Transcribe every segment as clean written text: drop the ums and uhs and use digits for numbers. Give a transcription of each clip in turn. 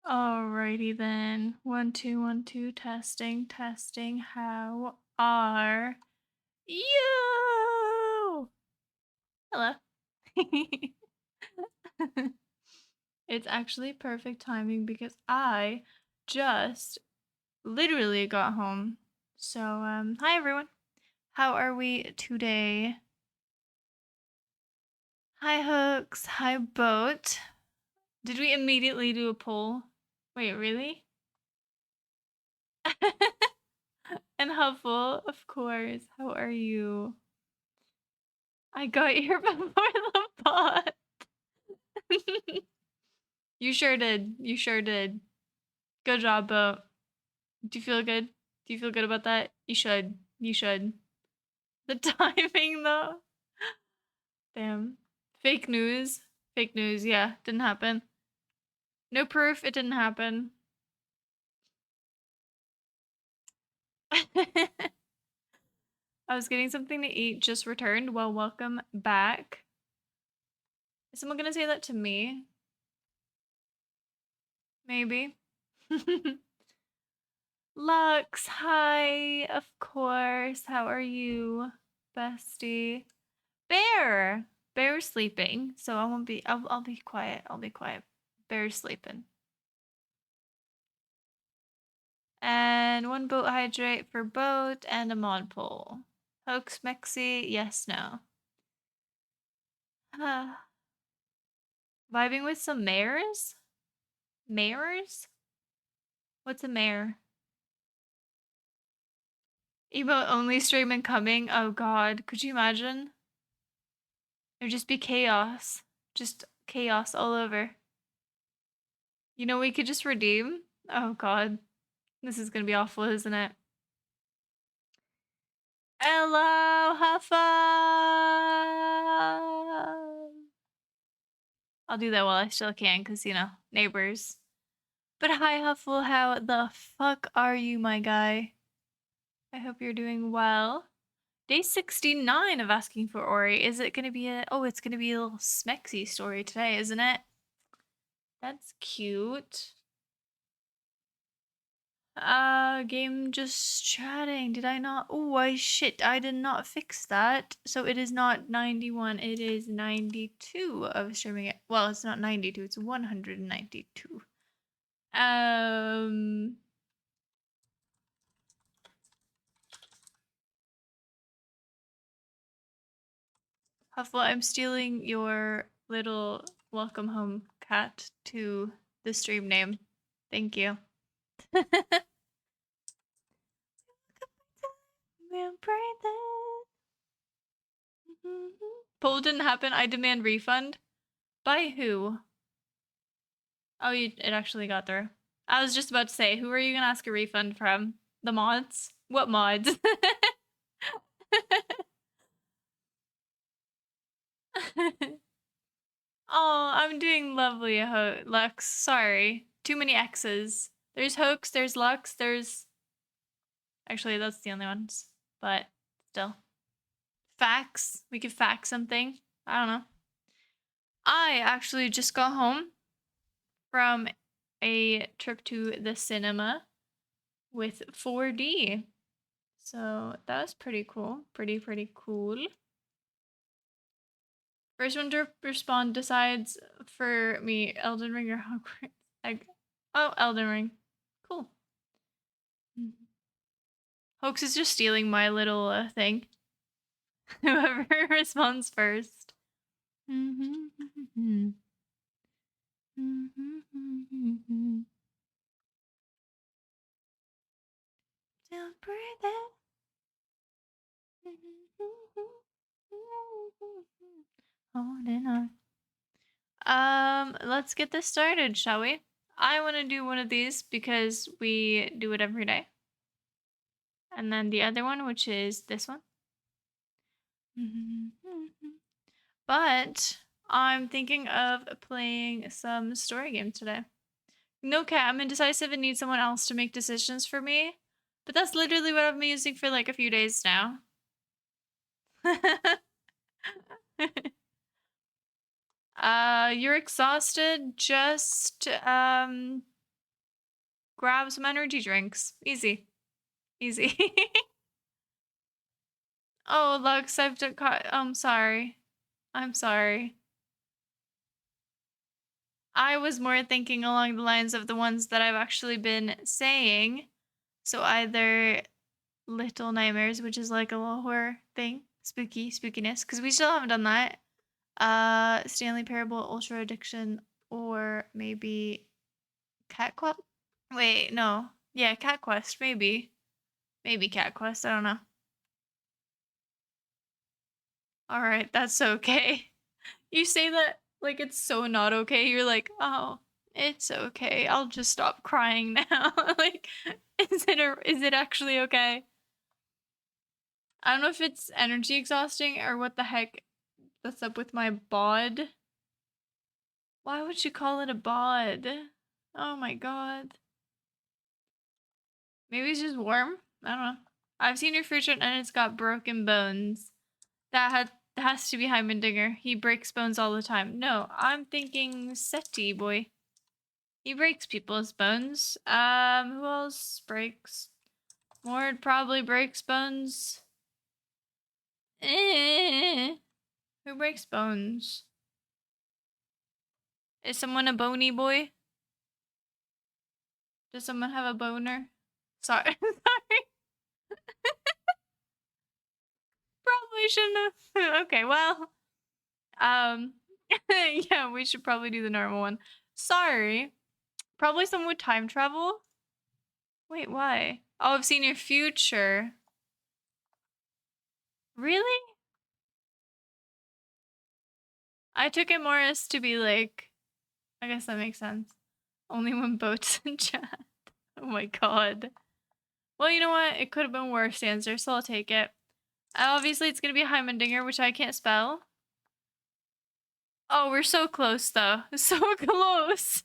Alrighty then. 1 2 1 2 testing testing. How are you? Hello. It's actually perfect timing because I just literally got home. So hi everyone. How are we today? Hi Hooks. Hi Boat. Did we immediately do a poll? Wait, really? And Huffle, of course. How are you? I got here before the bot. You sure did. You sure did. Good job, Boat. Do you feel good? Do you feel good about that? You should. You should. The timing, though. Damn. Fake news. Fake news, yeah. Didn't happen. No proof it didn't happen. I was getting something to eat, just returned. Well, welcome back. Is someone gonna say that to me? Maybe. Lux, hi, of course. How are you, bestie? Bear. Bear's sleeping, so I won't be. I'll be quiet. I'll be quiet. Bear's sleeping. And one boat hydrate for boat and a mod pole. Hoax Mexi, yes, no. Vibing with some mares? Mares? What's a mare? Emote only stream incoming. Oh god, could you imagine? It'd just be chaos. Just chaos all over. You know, we could just redeem. Oh god. This is gonna be awful, isn't it? Hello, Huffa! I'll do that while I still can, because, you know, neighbors. But hi, Huffle, how the fuck are you, my guy? I hope you're doing well. Day 69 of asking for Ori. Is it gonna be it's gonna be a little smexy story today, isn't it? That's cute. Game just chatting. Did I not? Oh, I did not fix that. So it is not 91, it is 92 of streaming it. Well, it's not 92, it's 192. Huffle, I'm stealing your little welcome home cat to the stream name. Thank you. Poll didn't happen. I demand refund. By who? Oh, it actually got through. I was just about to say, who are you gonna ask a refund from? The mods? What mods? Oh, I'm doing lovely, Lux. Sorry. Too many X's. There's Hoax, there's Lux, there's... Actually, that's the only ones. But, still. Fax. We could fax something. I don't know. I actually just got home from a trip to the cinema with 4D. So that was pretty cool. Pretty cool. First one to respond decides for me, Elden Ring or Hogwarts. Oh, Elden Ring. Cool. Hoax is just stealing my little thing. Whoever responds first. Still breathing. Holding on. Let's get this started, shall we? I want to do one of these because we do it every day. And then the other one, which is this one. But I'm thinking of playing some story games today. No cat, I'm indecisive and need someone else to make decisions for me. But that's literally what I've been using for like a few days now. You're exhausted. Just grab some energy drinks. Easy. Easy. Oh, Lux, I'm sorry. I'm sorry. I was more thinking along the lines of the ones that I've actually been saying. So either Little Nightmares, which is like a little horror thing, spookiness, because we still haven't done that. Stanley Parable, Ultra Addiction, or maybe Cat Quest. Wait, no. Yeah, Cat Quest, maybe. Maybe Cat Quest, I don't know. Alright, that's okay. You say that like it's so not okay. You're like, oh, it's okay. I'll just stop crying now. Like, is it actually okay? I don't know if it's energy exhausting or what the heck that's up with my bod. Why would you call it a bod? Oh my god. Maybe it's just warm? I don't know. I've seen your fruit and it's got broken bones. That has to be Heimendinger. He breaks bones all the time. No, I'm thinking Seti boy. He breaks people's bones. Who else breaks? Mord probably breaks bones. Who breaks bones? Is someone a bony boy? Does someone have a boner? Sorry. Sorry. Probably shouldn't have. Okay, well. Yeah, we should probably do the normal one. Sorry. Probably someone with time travel. Wait, why? Oh, I've seen your future. Really? I took it more as to be like, I guess that makes sense. Only when boats in chat. Oh my god. Well, you know what? It could have been worse answer, so I'll take it. Obviously, it's gonna be Heimendinger, which I can't spell. Oh, we're so close, though. So close.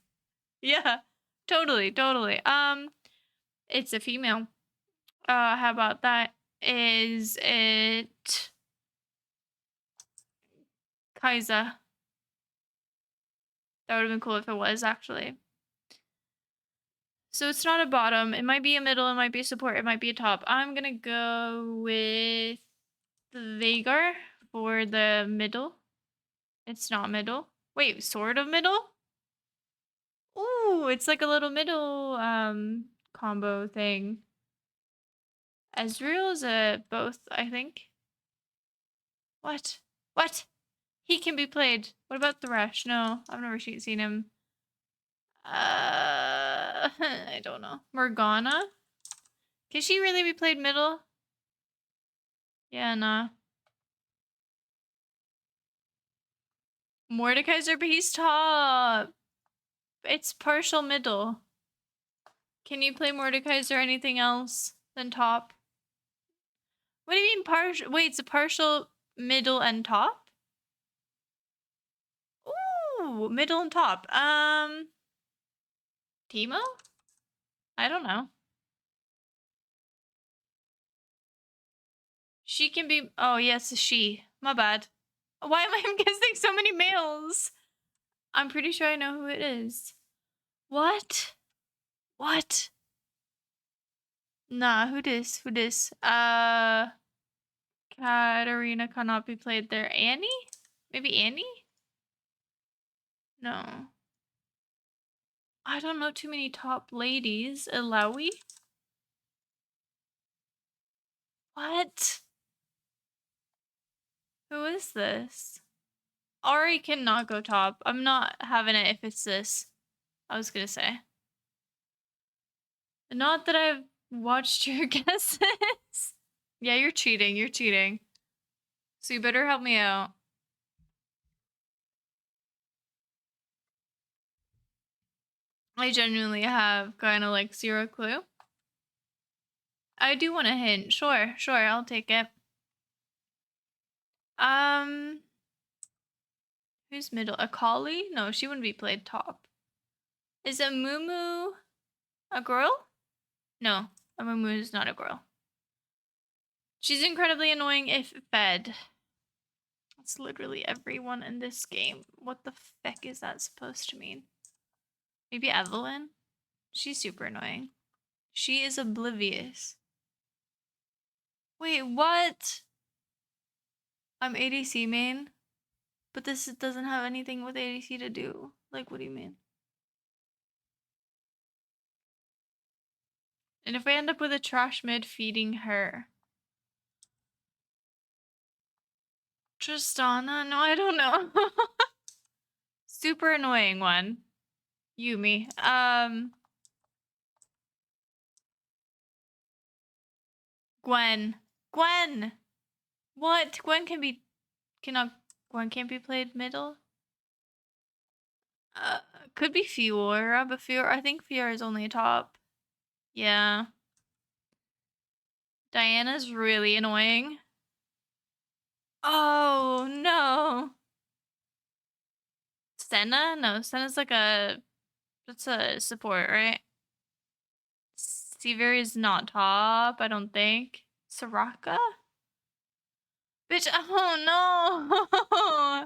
Yeah, totally. It's a female. How about that? Is it Kaiser? That would have been cool if it was, actually. So it's not a bottom. It might be a middle. It might be a support. It might be a top. I'm gonna go with the Vagar for the middle. It's not middle. Wait, sort of middle? Ooh, it's like a little middle combo thing. Ezreal's a both, I think. What? What? He can be played. What about Thresh? No, I've never seen him. I don't know. Morgana? Can she really be played middle? Yeah, nah. Mordekaiser, but he's top. It's partial middle. Can you play Mordekaiser or anything else than top? What do you mean partial? Wait, it's a partial middle and top? Ooh, middle and top. Teemo? I don't know. She can be, oh yes, she. My bad. Why am I guessing so many males? I'm pretty sure I know who it is. What? What? Nah, who this? Who this? Katarina cannot be played there. Annie? Maybe Annie? No. I don't know too many top ladies. Ilawi? What? Who is this? Ari cannot go top. I'm not having it if it's this. I was gonna say. Not that I've watched your guesses. Yeah, you're cheating. You're cheating. So you better help me out. I genuinely have kind of like zero clue. I do want a hint. Sure, I'll take it. Who's middle? Akali? No, she wouldn't be played top. Is a Mumu a girl? No, a Mumu is not a girl. She's incredibly annoying if fed. That's literally everyone in this game. What the feck is that supposed to mean? Maybe Evelyn? She's super annoying. She is oblivious. Wait, what? I'm ADC main, but this doesn't have anything with ADC to do. Like, what do you mean? And if we end up with a trash mid feeding her? Tristana? No, I don't know. Super annoying one. Yumi. Gwen. Gwen! What? Gwen can't be played middle? Could be Fiora, but I think Fiora is only a top. Yeah. Diana's really annoying. Oh, no. Senna? No, Senna's like that's a support, right? Seaver is not top, I don't think. Soraka? Bitch, oh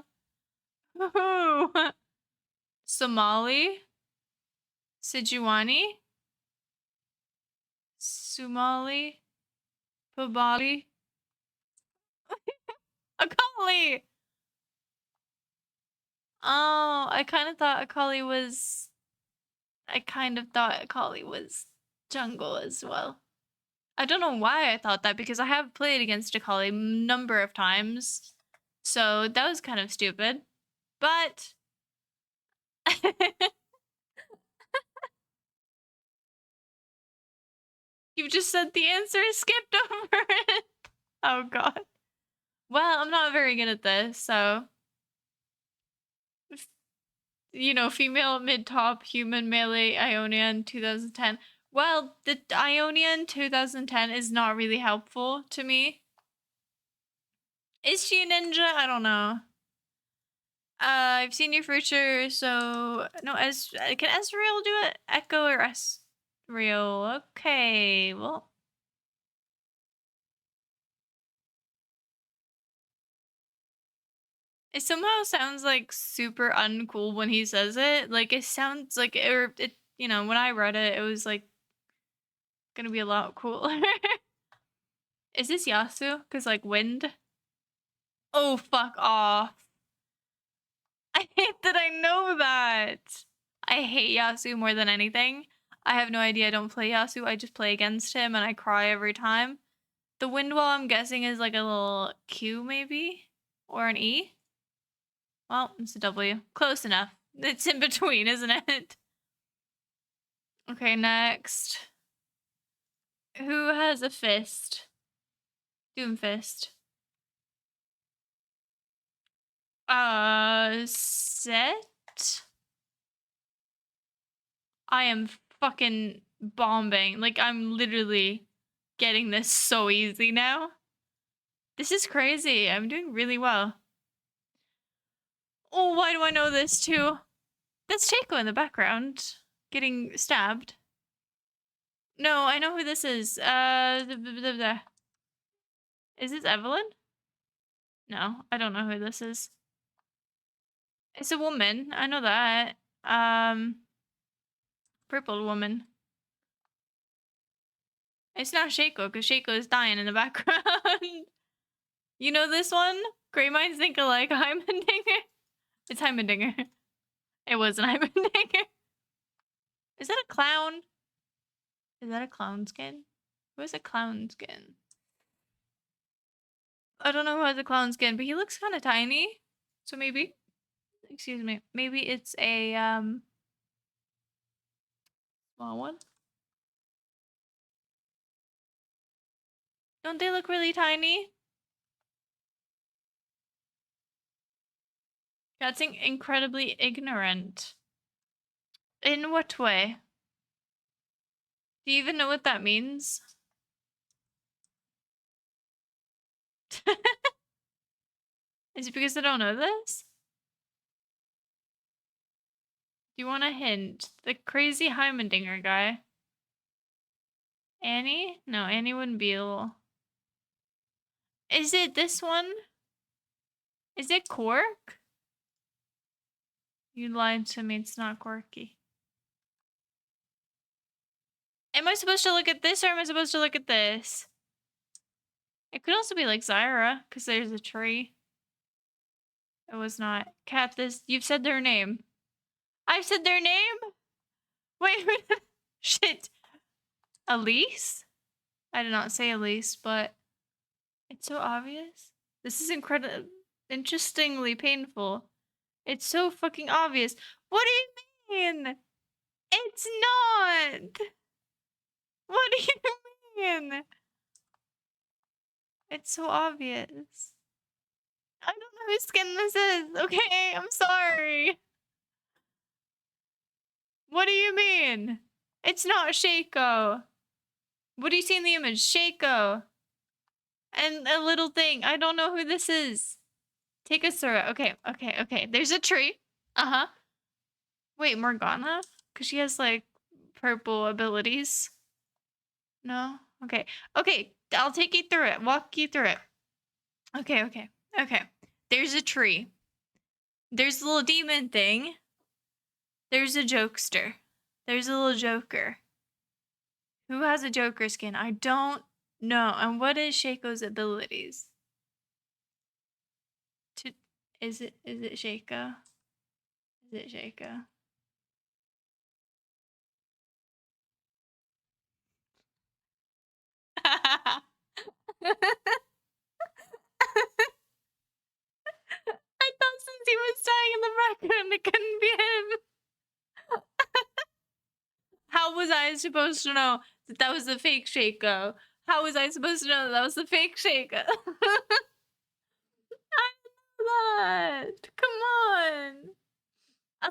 no! Somali? Sijuani? Sumali? Pabali? Akali! Oh, I kind of thought Akali was jungle as well. I don't know why I thought that because I have played against Akali a number of times. So that was kind of stupid. But you just said the answer, skipped over it. Oh god. Well, I'm not very good at this, so you know, female mid-top human melee Ionian 2010. Well, the Ionian 2010 is not really helpful to me. Is she a ninja? I don't know. I've seen your future, so no. Can Ezreal do it? Echo or Ezreal? Okay, well. It somehow sounds like super uncool when he says it. Like it sounds like it. You know, when I read it, it was like gonna be a lot cooler. Is this Yasu? Cause like wind. Oh fuck off! I hate that I know that. I hate Yasu more than anything. I have no idea. I don't play Yasu. I just play against him and I cry every time. The wind wall, I'm guessing, is like a little Q maybe? Or an E? Well, it's a W. Close enough. It's in between, isn't it? Okay, next. Who has a fist? Doomfist. Set? I am fucking bombing. Like, I'm literally getting this so easy now. This is crazy. I'm doing really well. Oh, why do I know this too? That's Chaco in the background. Getting stabbed. No, I know who this is. Is this Evelyn? No, I don't know who this is. It's a woman. I know that. Purple woman. It's not Shaco, because Shaco is dying in the background. You know this one? Gray minds think alike. Heimendinger. It's Heimendinger. It wasn't Heimendinger. Is that a clown? Is that a clown skin? Who has a clown skin? I don't know who has a clown skin, but he looks kind of tiny. So maybe, excuse me, maybe it's a small one. Don't they look really tiny? That's incredibly ignorant. In what way? Do you even know what that means? Is it because I don't know this? Do you want a hint? The crazy Heimendinger guy. Annie? No, Annie wouldn't be able. Is it this one? Is it Quark? You lied to me, it's not Quirky. Am I supposed to look at this or am I supposed to look at this? It could also be like Zyra, because there's a tree. It was not. Cat, this. You've said their name. I've said their name? Wait. Shit. Elise? I did not say Elise, but it's so obvious. This is interestingly painful. It's so fucking obvious. What do you mean? It's not. What do you mean? It's so obvious. I don't know whose skin this is, okay? I'm sorry. What do you mean? It's not Shaco. What do you see in the image? Shaco. And a little thing. I don't know who this is. Take us through it. Okay. There's a tree. Uh-huh. Wait, Morgana? Because she has, like, purple abilities. No? Okay. I'll take you through it. Walk you through it. Okay. There's a tree. There's a little demon thing. There's a jokester. There's a little joker. Who has a joker skin? I don't know. And what is Shaco's abilities? Is it Shaco? Is it Shaco? I thought since he was dying in the background, it couldn't be him. How was I supposed to know that that was the fake Shaco? How was I supposed to know that was the fake Shaco? I know that. Come on. I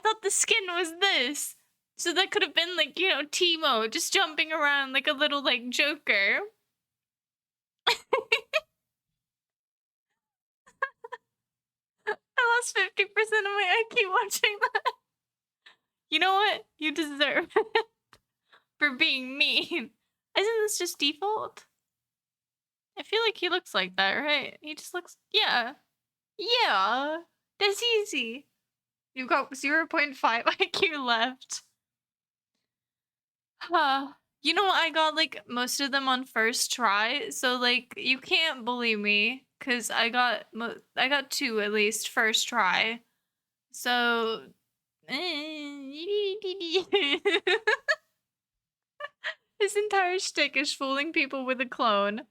thought the skin was this. So that could have been like, you know, Teemo just jumping around like a little like Joker. I lost 50% of my IQ watching that. You know what? You deserve it for being mean. Isn't this just default? I feel like he looks like that, right? He just looks, yeah. Yeah. That's easy. You got 0.5 IQ left. Huh. You know what? I got like most of them on first try, so like you can't bully me because I got 2 at least first try. So his entire shtick is fooling people with a clone.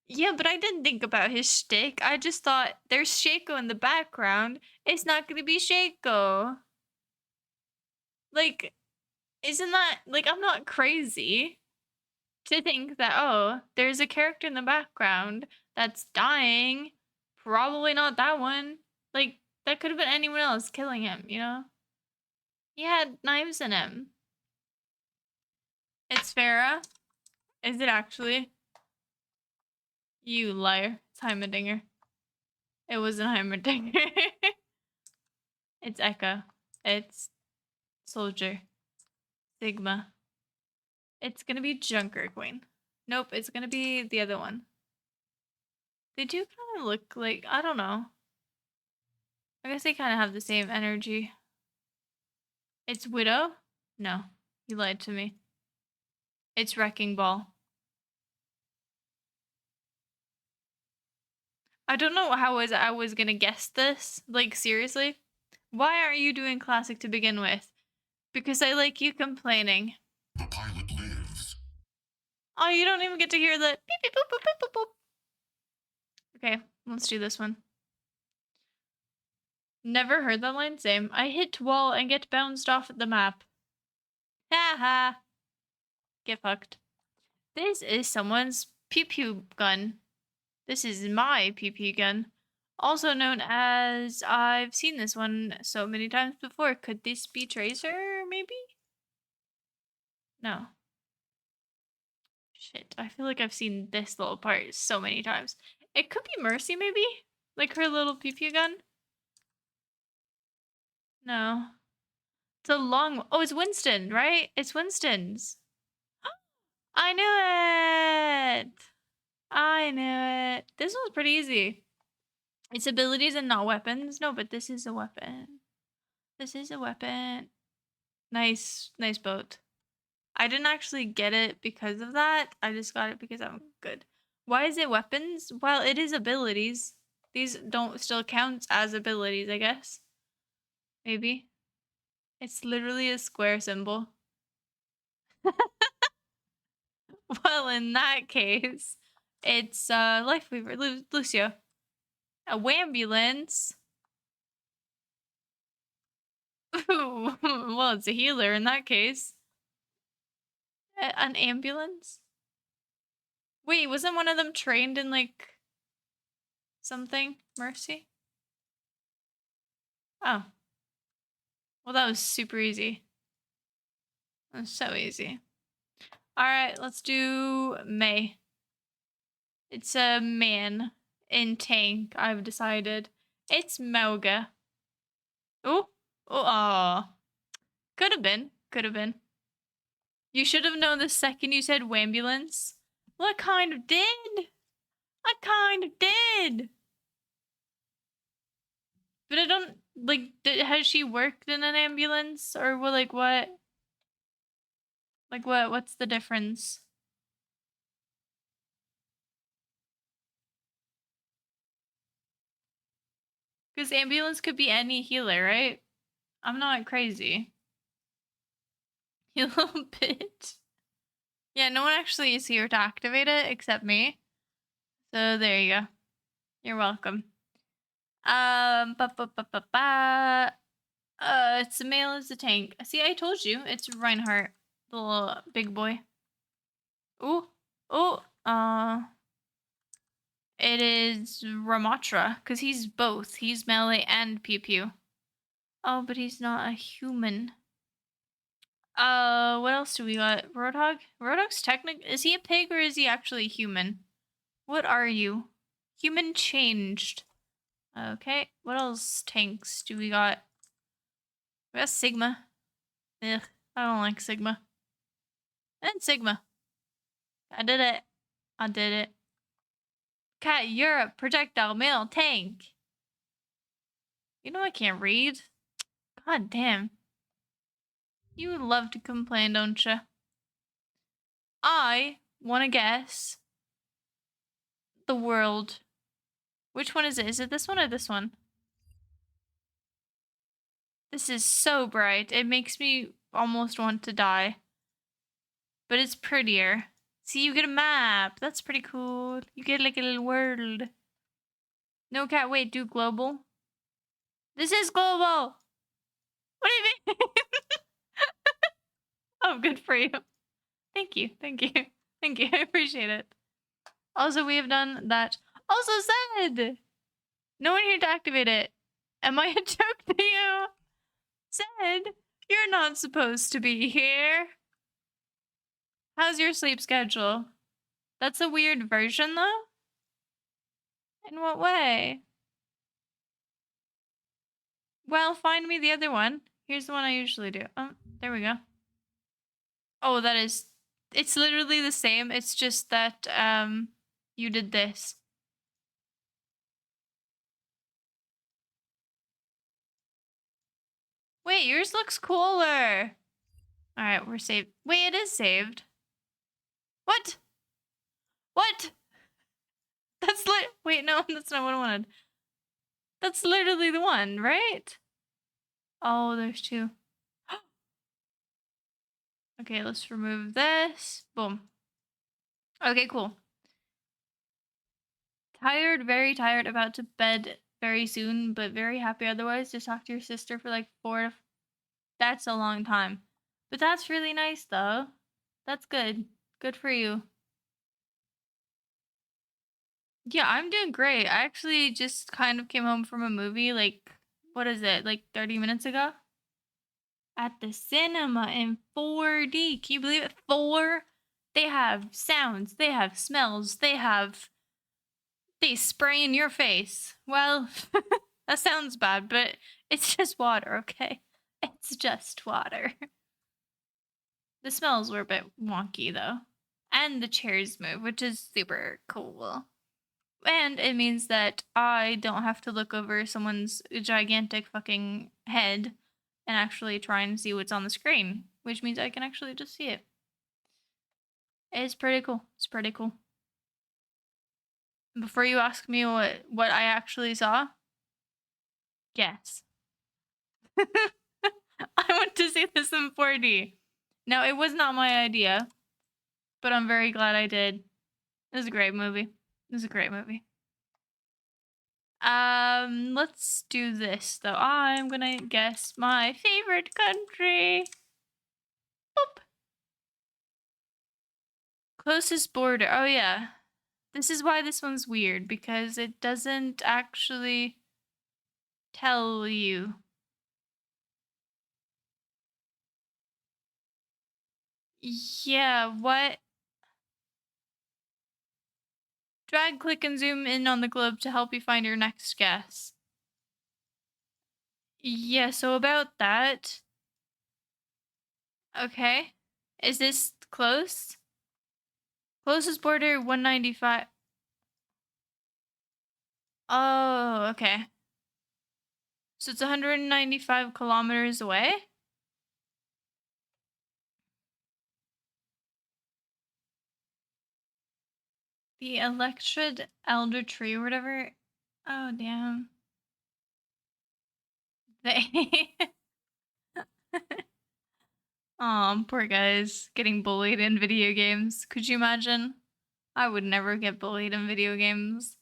Yeah, but I didn't think about his shtick. I just thought there's Shaco in the background. It's not gonna be Shaco. Like, isn't that like I'm not crazy to think that, oh, there's a character in the background that's dying. Probably not that one. Like, that could have been anyone else killing him, you know? He had knives in him. It's Farah. Is it actually? You liar. It's Heimerdinger. It wasn't Heimerdinger. It's Echo. It's Soldier. Sigma. It's gonna be Junker Queen. Nope, it's gonna be the other one. They do kind of look like, I don't know. I guess they kind of have the same energy. It's Widow? No, you lied to me. It's Wrecking Ball. I don't know how I was gonna guess this. Like, seriously? Why aren't you doing classic to begin with? Because I like you complaining. The pilot lives. Oh, you don't even get to hear the beep beep boop boop boop boop boop. Okay, let's do this one. Never heard that line. Same. I hit wall and get bounced off at the map. Ha ha. Get fucked. This is someone's pew pew gun. This is my pew pew gun. Also known as, I've seen this one so many times before. Could this be Tracer, maybe? No. Shit, I feel like I've seen this little part so many times. It could be Mercy, maybe? Like her little pew pew gun? No. It's a long one. Oh, it's Winston, right? It's Winston's. I knew it! I knew it. This one's pretty easy. It's abilities and not weapons. No, but this is a weapon. This is a weapon. Nice boat. I didn't actually get it because of that. I just got it because I'm good. Why is it weapons? Well, it is abilities. These don't still count as abilities, I guess. Maybe. It's literally a square symbol. Well, in that case, it's Life Weaver, Lucio. A wambulance. Well, it's a healer in that case. An ambulance? Wait, wasn't one of them trained in like something? Mercy? Oh. Well, that was super easy. That was so easy. Alright, let's do May. It's a man in tank, I've decided. It's Melga. Oh, oh, could have been. Could have been. You should have known the second you said wambulance. Well, I kind of did. I kind of did. But I don't, like, has she worked in an ambulance? Or, well, like, what? Like, what's the difference? Because ambulance could be any healer, right? I'm not crazy. You little bitch. Yeah, no one actually is here to activate it except me. So there you go. You're welcome. It's the male is the tank. See, I told you, it's Reinhardt, the little big boy. Ooh, ooh, it is Ramatra, because he's both. He's melee and pew pew. Oh, but he's not a human. What else do we got? Roadhog? Roadhog's is he a pig or is he actually human? What are you? Human changed. Okay, what else tanks do we got? We got Sigma. Ugh, I don't like Sigma. And Sigma. I did it. I did it. Cat, you're a projectile male tank. You know I can't read. God damn. You love to complain, don't you? I want to guess the world. Which one is it? Is it this one or this one? This is so bright. It makes me almost want to die. But it's prettier. See, you get a map. That's pretty cool. You get like a little world. No, cat, wait, do global. This is global. What do you mean? Oh, good for you. Thank you. Thank you. Thank you. I appreciate it. Also, we have done that. Also said, no one here to activate it. Am I a joke to you? Said, you're not supposed to be here. How's your sleep schedule? That's a weird version, though? In what way? Well, find me the other one. Here's the one I usually do. Oh, there we go. Oh, that is... It's literally the same. It's just that, you did this. Wait, yours looks cooler. Alright, we're saved. Wait, it is saved. What? What? That's wait, no, that's not what I wanted. That's literally the one, right? Oh, there's two. Okay, let's remove this. Boom. Okay, cool. Tired, very tired, about to bed very soon, but very happy otherwise. Just talk to your sister for like 4 to... That's a long time. But that's really nice, though. That's good. Good for you. Yeah, I'm doing great. I actually just kind of came home from a movie, like, what is it, like 30 minutes ago? At the cinema in 4D. Can you believe it? 4? They have sounds, they have smells, they spray in your face. Well, that sounds bad, but it's just water, okay? It's just water. The smells were a bit wonky, though. And the chairs move, which is super cool. And it means that I don't have to look over someone's gigantic fucking head and actually try and see what's on the screen, which means I can actually just see it. It's pretty cool. It's pretty cool. Before you ask me what I actually saw, guess. I went to see this in 4D. Now, it was not my idea, but I'm very glad I did. It was a great movie. It was a great movie. Let's do this though. I'm gonna guess my favorite country. Boop. Closest border. Oh yeah. This is why this one's weird, because it doesn't actually tell you. Yeah, what? Drag, click, and zoom in on the globe to help you find your next guess. Yeah, so about that. Okay. Is this close? Closest border 195. Oh, okay. So it's 195 kilometers away? The electred elder tree or whatever. Oh, damn. They. Poor guys getting bullied in video games. Could you imagine? I would never get bullied in video games.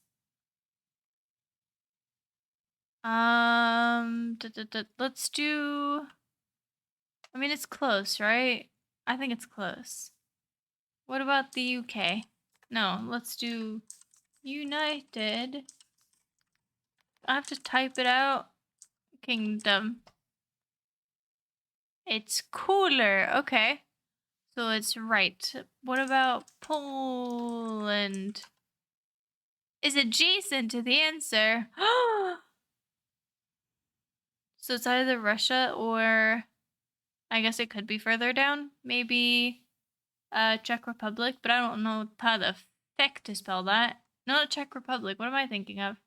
Let's do. I mean, it's close, right? I think it's close. What about the UK? No, let's do United. I have to type it out. Kingdom. It's cooler. Okay. So it's right. What about Poland? Is adjacent to the answer. So it's either Russia or I guess it could be further down. Maybe Czech Republic, but I don't know how the feck to spell that. No, not Czech Republic. What am I thinking of?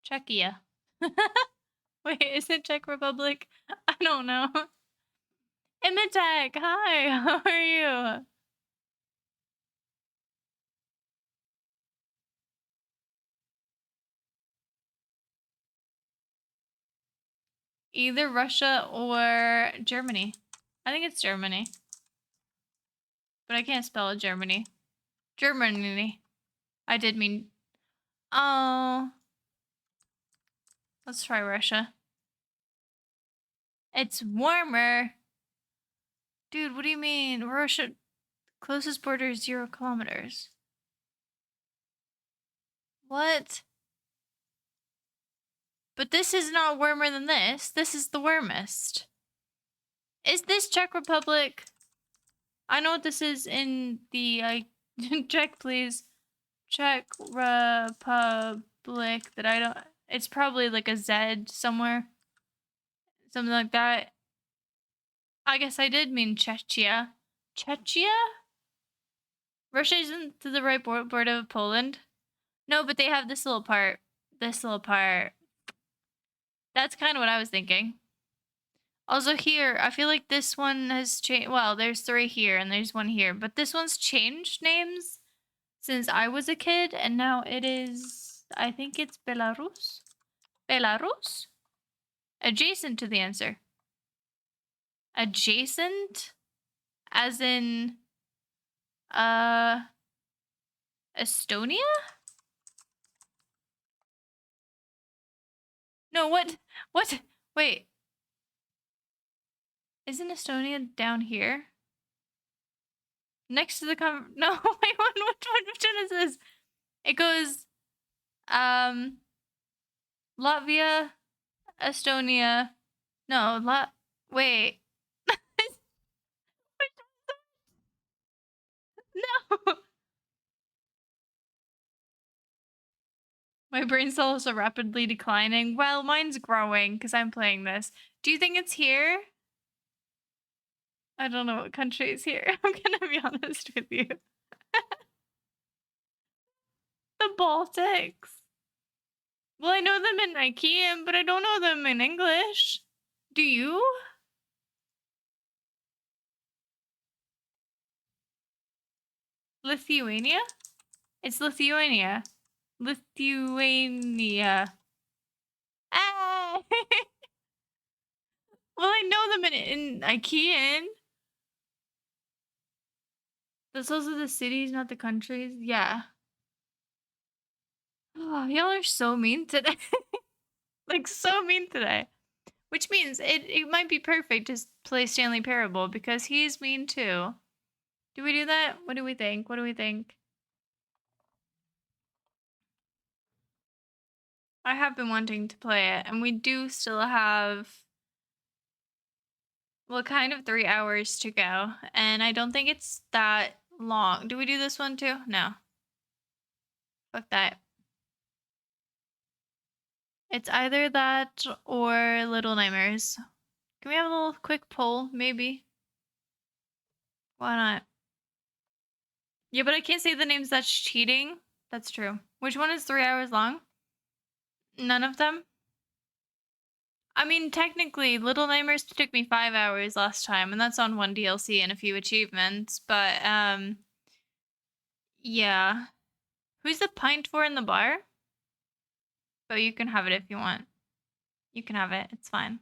Czechia. Wait, is it Czech Republic? I don't know. Imitek, hi, how are you? Either Russia or Germany. I think it's Germany. But I can't spell it Germany. Germany. I did mean... Oh. Let's try Russia. It's warmer. Dude, what do you mean? Russia... Closest border is 0 kilometers. What? But this is not warmer than this. This is the warmest. Is this Czech Republic? I know what this is in the... check, please. Czech Republic that I don't... It's probably like a Z somewhere. Something like that. I guess I did mean Czechia. Czechia? Russia isn't to the right border of Poland. No, but they have this little part. This little part. That's kind of what I was thinking. Also here, I feel like this one has changed. Well, there's 3 here and there's 1 here. But this one's changed names since I was a kid. And now it is, I think it's Belarus. Belarus? Adjacent to the answer. Adjacent? As in, Estonia? No, what? What? Wait. Isn't Estonia down here? Next to the no, wait, which one is this? It goes, Latvia, Estonia. No, wait. No. My brain cells are rapidly declining. Well, mine's growing because I'm playing this. Do you think it's here? I don't know what country is here. I'm gonna be honest with you. The Baltics. Well, I know them in IKEA, but I don't know them in English. Do you? Lithuania? It's Lithuania. Lithuania. Ah! Well, I know them in Ikean. That's also the cities, not the countries. Yeah. Oh, y'all are so mean today. Like, so mean today. Which means it might be perfect to play Stanley Parable because he's mean too. Do we do that? What do we think? What do we think? I have been wanting to play it, and we do still have, well, kind of 3 hours to go, and I don't think it's that long. Do we do this one too? No. Fuck that. It's either that or Little Nightmares. Can we have a little quick poll, maybe? Why not? Yeah, but I can't say the names. That's cheating. That's true. Which one is 3 hours long? None of them? I mean, technically, Little Nightmares took me 5 hours last time, and that's on one DLC and a few achievements, but, yeah. Who's the pint for in the bar? But you can have it if you want. You can have it. It's fine.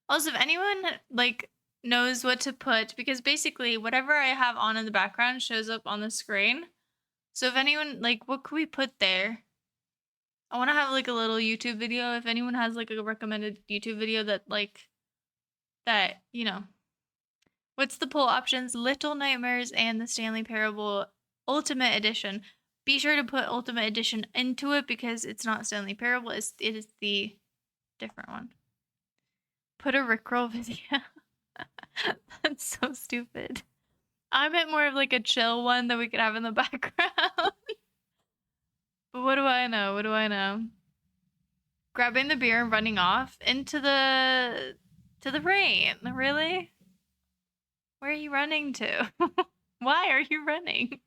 Also, if anyone, like, knows what to put, because basically whatever I have on in the background shows up on the screen. So if anyone, like, what could we put there? I want to have, like, a little YouTube video. If anyone has, like, a recommended YouTube video that, like, that, you know. What's the poll options? Little Nightmares and the Stanley Parable Ultimate Edition. Be sure to put Ultimate Edition into it because it's not Stanley Parable. It is the different one. Put a Rickroll video. That's so stupid. I meant more of like a chill one that we could have in the background. But what do I know? What do I know? Grabbing the beer and running off into the rain. Really? Where are you running to? Why are you running?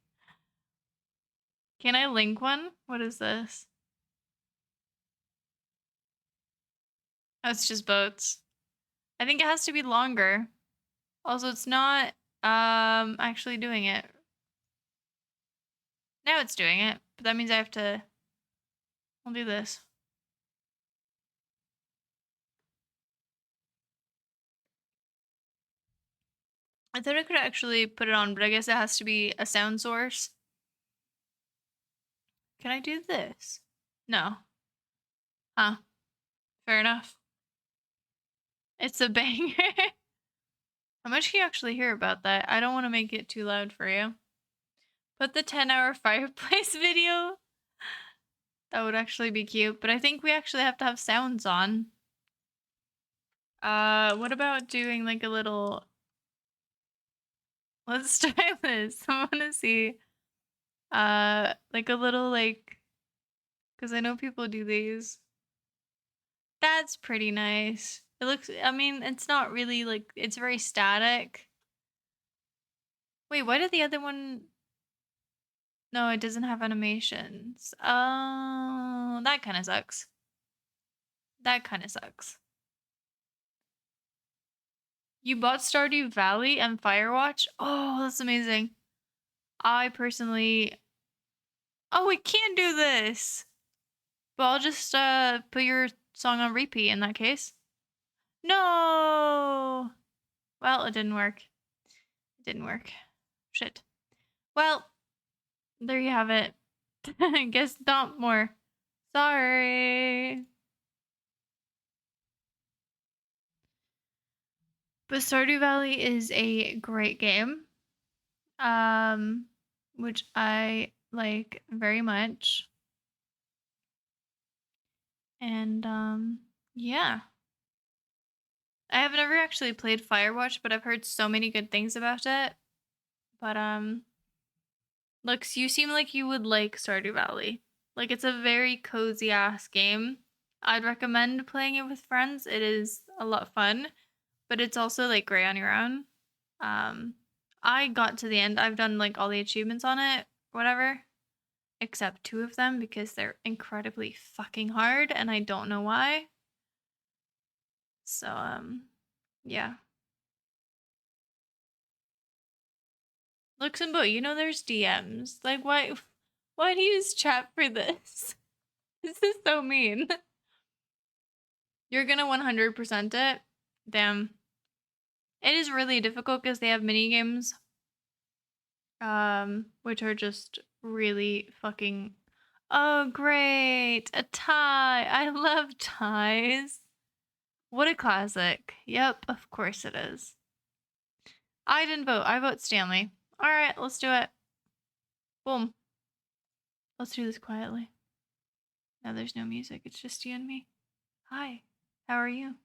Can I link one? What is this? Oh, it's just boats. I think it has to be longer. Also, it's not actually doing it. Now it's doing it, but that means I have to, I'll do this. I thought I could actually put it on, but I guess it has to be a sound source. Can I do this? No. Huh. Fair enough. It's a banger. How much can you actually hear about that? I don't want to make it too loud for you. Put the 10-hour fireplace video. That would actually be cute, but I think we actually have to have sounds on. What about doing like a little... Let's try this. I want to see, like a little like, because I know people do these. That's pretty nice. It looks, I mean, it's not really like, it's very static. Wait, why did the other one... No, it doesn't have animations. Oh, that kind of sucks. That kind of sucks. You bought Stardew Valley and Firewatch? Oh, that's amazing. I personally... Oh, we can do this! But I'll just put your song on repeat in that case. No! Well, it didn't work. It didn't work. Shit. Well, there you have it. I guess not more. Sorry. But Stardew Valley is a great game. Which I like very much. And yeah. I have never actually played Firewatch, but I've heard so many good things about it. But Lux, you seem like you would like Stardew Valley. Like, it's a very cozy ass game. I'd recommend playing it with friends. It is a lot of fun, but it's also like great on your own. I got to the end. I've done like all the achievements on it, whatever, except 2 of them because they're incredibly fucking hard and I don't know why. So, yeah. Looks and Bo, you know there's DMs. Like, why do you use chat for this? This is so mean. You're gonna 100% it? Damn. It is really difficult because they have mini games, which are just really fucking. Oh, great! A tie! I love ties. What a classic. Yep, of course it is. I didn't vote. I vote Stanley. Alright, let's do it. Boom. Let's do this quietly. Now there's no music. It's just you and me. Hi. How are you?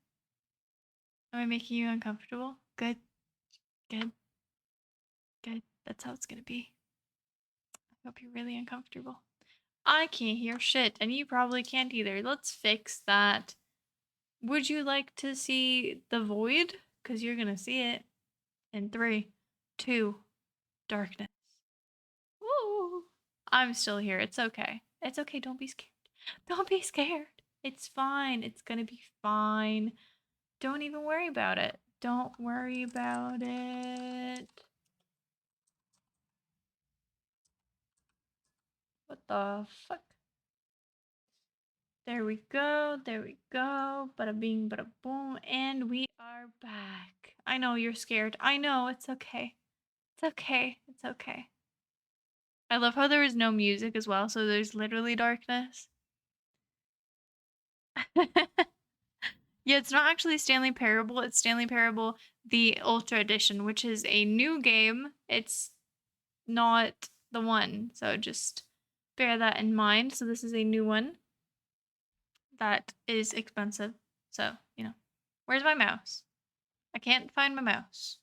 Am I making you uncomfortable? Good. Good. Good. That's how it's gonna be. I hope you're really uncomfortable. I can't hear shit, and you probably can't either. Let's fix that. Would you like to see the void? Because you're gonna see it. In 3, 2, darkness. Woo! I'm still here. It's okay. It's okay. Don't be scared. Don't be scared. It's fine. It's gonna be fine. Don't even worry about it. Don't worry about it. What the fuck? There we go. There we go. Bada bing, bada boom. And we are back. I know you're scared. I know. It's okay. It's okay. It's okay. I love how there is no music as well, so there's literally darkness. Yeah, it's not actually Stanley Parable. It's Stanley Parable, the Ultra Edition, which is a new game. It's not the one, so just bear that in mind. So this is a new one that is expensive. So, you know. Where's my mouse? I can't find my mouse.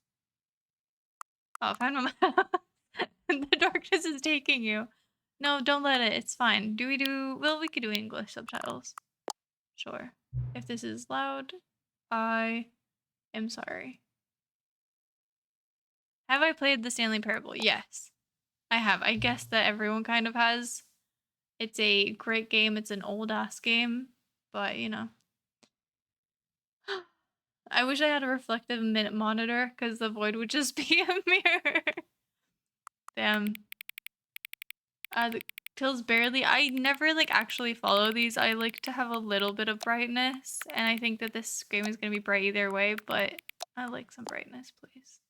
Oh, I found my mouse. The darkness is taking you. No, don't let it. It's fine. Well, we could do English subtitles. Sure. If this is loud, I am sorry. Have I played the Stanley Parable? Yes, I have. I guess that everyone kind of has. It's a great game. It's an old-ass game, but, you know. I wish I had a reflective minute monitor, because the void would just be a mirror. Damn. The Tills barely. I never, like, actually follow these. I like to have a little bit of brightness, and I think that this game is going to be bright either way, but I like some brightness, please.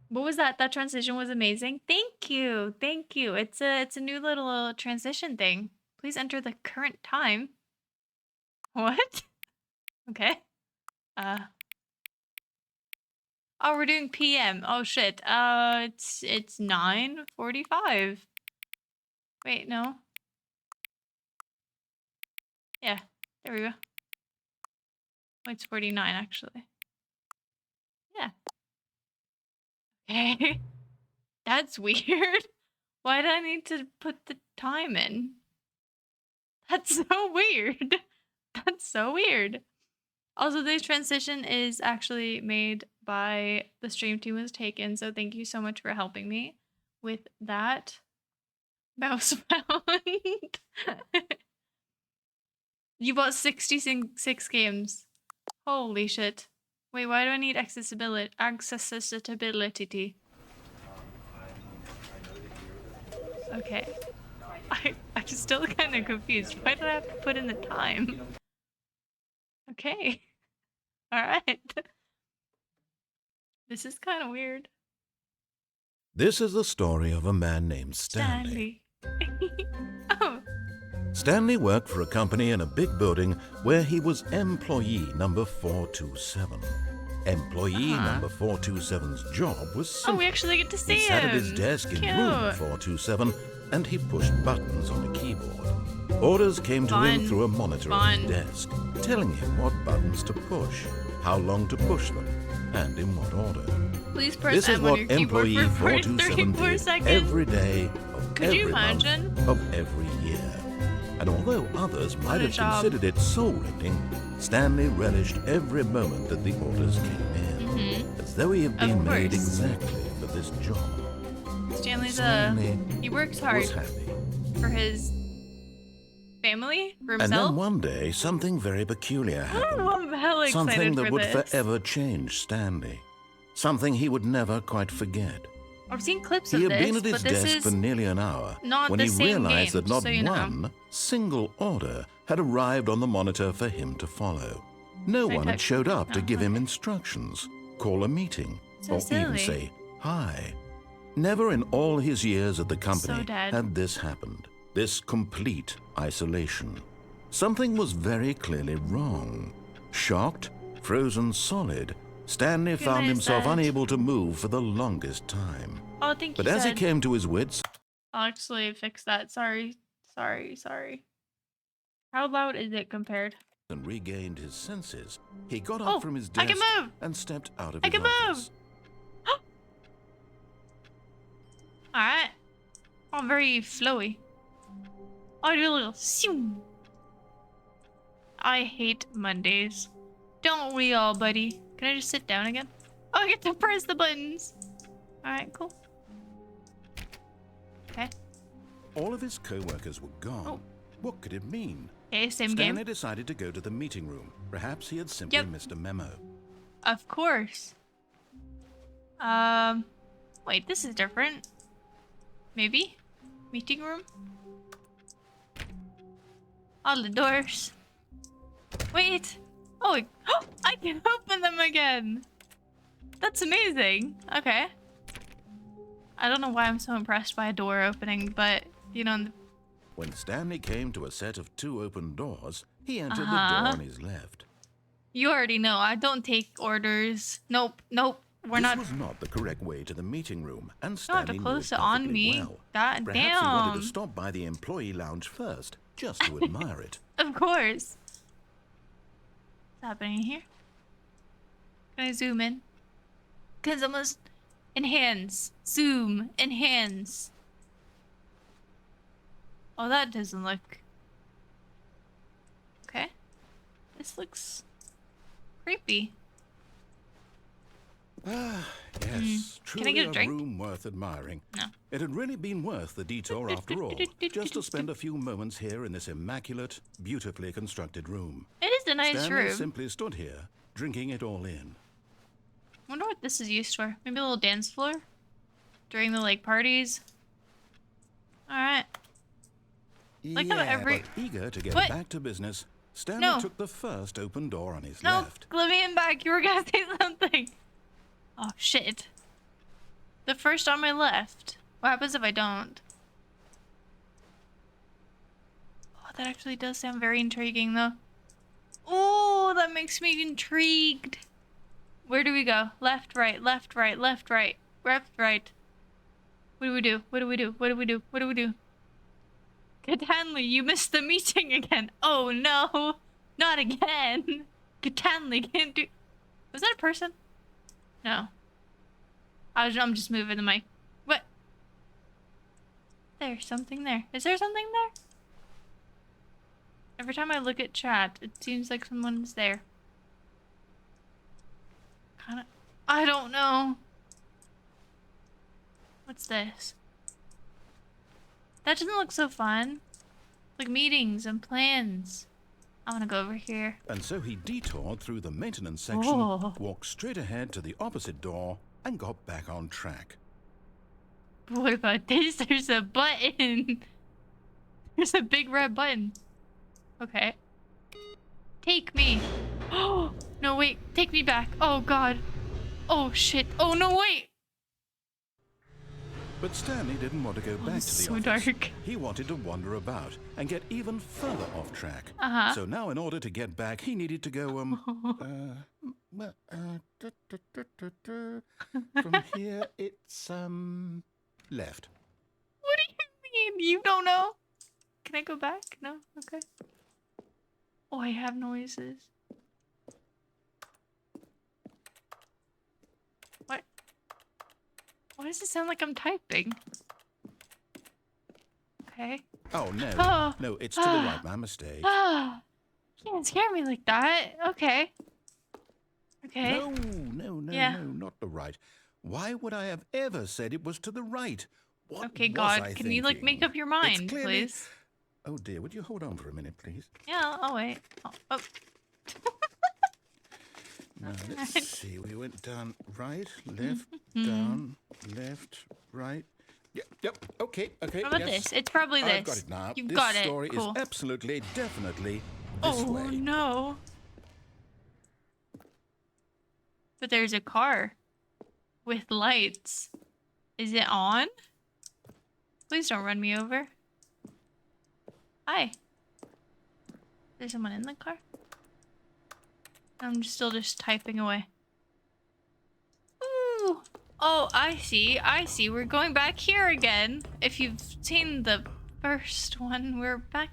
What was that? That transition was amazing. Thank you. Thank you. It's a new little transition thing. Please enter the current time. What? Okay. Oh, we're doing PM. Oh shit. It's 9:45. Wait, no. Yeah, there we go. Oh, it's 49 actually. Yeah. Okay. That's weird. Why did I need to put the time in? That's so weird. That's so weird. Also, this transition is actually made by the stream team was taken, so thank you so much for helping me with that. Mouse pound. You bought 66 games. Holy shit. Wait, why do I need accessibility? Okay. I'm still kind of confused. Why did I have to put in the time? Okay. Alright. This is kind of weird. This is the story of a man named Stanley. Oh. Stanley worked for a company in a big building where he was employee number 427. Employee number 427's job was simple. Oh, we actually get to see him. He sat at his desk in Cute. room 427 and he pushed buttons on a keyboard. Orders came to him through a monitor on his desk, telling him what buttons to push, how long to push them, and in what order. Please press This is M on what your keyboard employee for 427 34 did seconds. every day of Could every you imagine? month of every year. And although others might a have job. considered it soul-rending, Stanley relished every moment that the orders came in, as though he had been made course. exactly for this job. Stanley's Stanley he works was hard happy. for his family, for And himself. then one day, something very peculiar happened. Oh, I'm hella excited Something that for would this. forever change Stanley. Something he would never quite forget. I've seen clips He of had been this, at his but this desk is for nearly an hour not when the he same realized game, that not so you know. one single order had arrived on the monitor for him to follow. No I one had touched showed it? up to Oh, give him okay. instructions, call a meeting, So or even silly. say hi. Never in all his years at the company dead. had this happened, this complete isolation. Something was very clearly wrong. Shocked, frozen solid, Stanley found himself dead. unable to move for the longest time. Oh, I think But he's as he dead. came to his wits I'll actually fix that. Sorry. How loud is it compared? and regained his senses, he got up Oh, from his I desk can move! and stepped out of I his can move! office. Alright. Oh, very flowy. I do a little zoom. I hate Mondays. Don't we all, buddy? Can I just sit down again? Oh, I get to press the buttons. Alright, cool. Okay. All of his co-workers were gone. Oh. What could it mean? Okay, same Stanley game. decided to go to the meeting room. Perhaps he had simply Yep. missed a memo. Of course. Wait, this is different. Maybe? Meeting room? All the doors. Wait. Oh, I can open them again. That's amazing. Okay. I don't know why I'm so impressed by a door opening, but, you know... When Stanley came to a set of 2 open doors, he entered the Uh-huh. door on his left. You already know, I don't take orders. Nope. We're not... This was not the correct way to the meeting room, and You don't have Stanley to knew close it it on perfectly me. well. God Perhaps he wanted damn. to stop by the employee lounge first, just to admire it. Of course. What's happening here? Can I zoom in? Because almost enhance, zoom, enhance. Oh, that doesn't look... Okay. This looks creepy. Ah, yes, Can I truly get a drink? room worth admiring. No. It had really been worth the detour after all, just to spend a few moments here in this immaculate, beautifully constructed room. It is a nice Stanley room. simply stood here, drinking it all in. Wonder what this is used for. Maybe a little dance floor? During the, like, parties? Alright. Like how every- but eager to get What? back to business, Stanley No. took the first open door on his No, left. let me in back. You were gonna say something. Oh, shit. The first on my left. What happens if I don't? Oh, that actually does sound very intriguing, though. Oh, that makes me intrigued. Where do we go? Left, right, left, right, left, right, left, right. What do we do? What do we do? What do we do? What do we do? Katanley, you missed the meeting again. Oh, no. Not again. Katanley can't do... Was that a person? No. I'm just moving the mic. What? There's something there. Is there something there? Every time I look at chat, it seems like someone's there. Kinda... I don't know. What's this? That doesn't look so fun. Like meetings and plans. I want to go over here. And so he detoured through the maintenance section, Oh. walked straight ahead to the opposite door, and got back on track. But what about this? There's a button. There's a big red button. Okay. Take me. Oh, no, wait. Take me back. Oh, God. Oh, shit. Oh, no, wait. But Stanley didn't want to go back to the so office. dark. He wanted to wander about and get even further off track. Uh-huh. So now in order to get back, he needed to go, from here, it's, left. What do you mean? You don't know? Can I go back? No? Okay. Oh, I have noises. What? Why does it sound like I'm typing? Okay. Oh, no. Oh. No, it's to the right, my mistake. Ah, you can't scare me like that. Okay. Okay. No, Yeah. not the right. Why would I have ever said it was to the right? What Okay, was God. I Can you, like, thinking? make up your It's mind, clearly- please? Oh, dear, would you hold on for a minute, please? Yeah, I'll wait. Oh. Now, let's see. We went down right, left, down, left, right? Yep. Okay. What about this? It's probably this. I've got it now. You've this got it. story Cool. is absolutely, definitely this Oh, way. no. But there's a car with lights. Is it on? Please don't run me over. Hi. There's someone in the car? I'm still just typing away. Ooh. Oh, I see. I see. We're going back here again. If you've seen the first one, we're back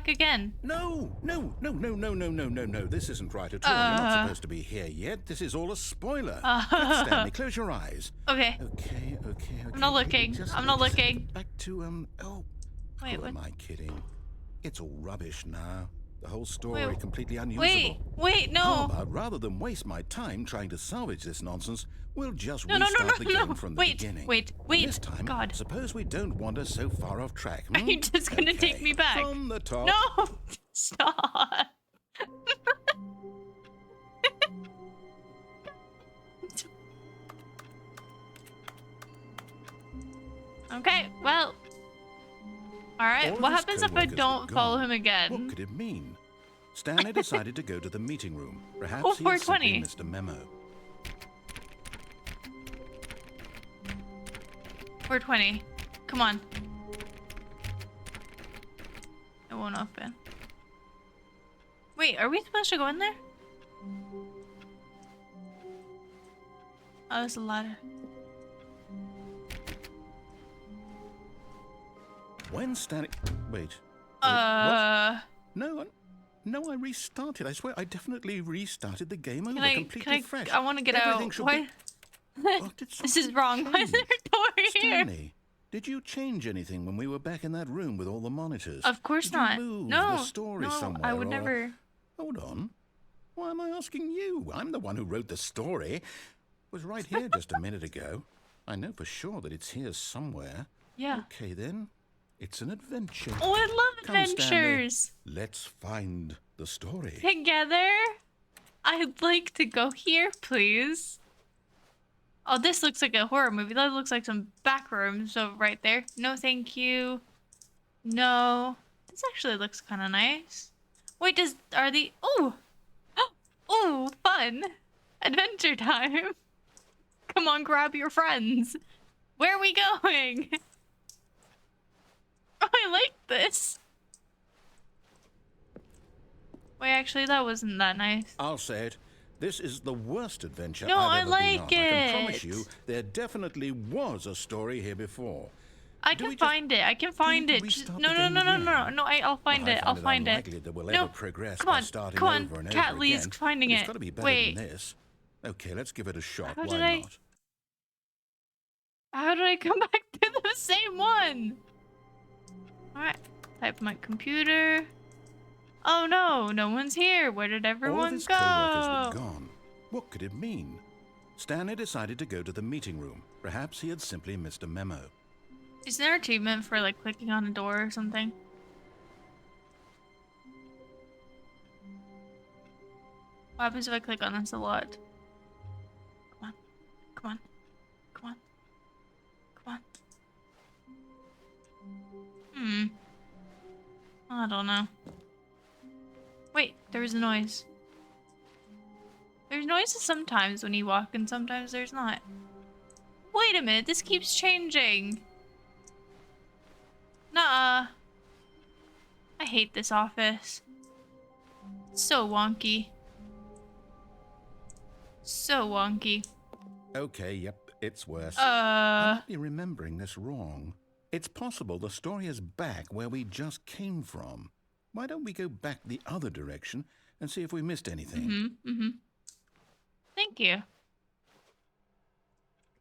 again. No. This isn't right at all. You're not supposed to be here yet. This is all a spoiler. Stanley, close your eyes. Okay. Okay. I'm not looking. I'm not looking. Back to, Wait, who what? am I kidding? It's all rubbish now. The whole story completely unusable. Wait, no. How about, rather than waste my time trying to salvage this nonsense, we'll just No. restart the game from the beginning. Wait. This time, God. suppose we don't wander so far off track. Are you just gonna take me back? From the top. No! Stop! Okay, well. Alright, All of what his happens if I co-workers were don't follow gone. him What again? could it mean? Stanley decided to go to the meeting room. Perhaps Oh, he had simply 420. missed a memo. 420. Come on. It won't open. Wait, are we supposed to go in there? Oh, there's a ladder. When Stanley... Wait. Uh... What? No, I restarted. I swear, I definitely restarted the game over, Can completely I, fresh. I want to get Everything out. should Why? What, did This is something wrong. Why is there change? a door here? Stanley, did you change anything when we were back in that room with all the monitors? Of course Did not. You move No, the story no, somewhere, I would or- never. Hold on. Why am I asking you? I'm the one who wrote the story. It was right here just a minute ago. I know for sure that it's here somewhere. Yeah. Okay, then. It's an adventure. Oh, I love Come, Stanley. adventures. Let's find the story. Together? I'd like to go here, please. Oh, this looks like a horror movie. That looks like some back rooms over right there. No, thank you. No. This actually looks kind of nice. Wait, are the... Oh! Oh, fun. Adventure time. Come on, grab your friends. Where are we going? Oh, I like this. Wait, actually, that wasn't that nice. I'll say it. This is the worst adventure No, I I've ever been like on. I can promise it. you, there definitely was a story here before. I Do we can just- find it. I can find we it. Just, restart no, the no, game no, no, again? no, no. I'll find it. I'll find it. Unlikely that we'll No, ever progress come by on, starting come on. over and Cat over Lee's again. finding It's it. got to be better Wait. than this. Okay, let's give it a shot. How Why did I- not? How did I come back to the same one? Alright. Type my computer. Oh no, no one's here. Where did All everyone of his go? co-workers were gone. What could it mean? Stanley decided to go to the meeting room. Perhaps he had simply missed a memo. Is there an achievement for like clicking on a door or something? What happens if I click on this a lot? Come on. Come on. Come on. Come on. I don't know. Wait, there was a noise. There's noises sometimes when you walk and sometimes there's not. Wait a minute, this keeps changing. Nuh-uh. I hate this office. It's so wonky. So wonky. Okay, yep, it's worse. I Uh, might be remembering this wrong. It's possible the story is back where we just came from. Why don't we go back the other direction and see if we missed anything? Thank you.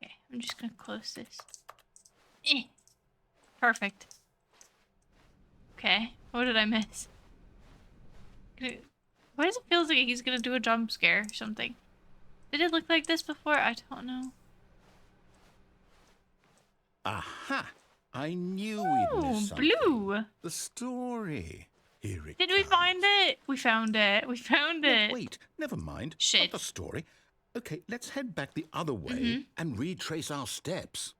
Okay, I'm just gonna close this. Perfect. Okay, what did I miss? Why does it feel like he's gonna do a jump scare or something? Did it look like this before? I don't know. Aha! I knew we'd Oh, missed something. blue. The story. Here it Did we comes. find it? We found it. We found No, it. wait, never mind. Shit. Not the story. Okay, let's head back the other way and retrace our steps.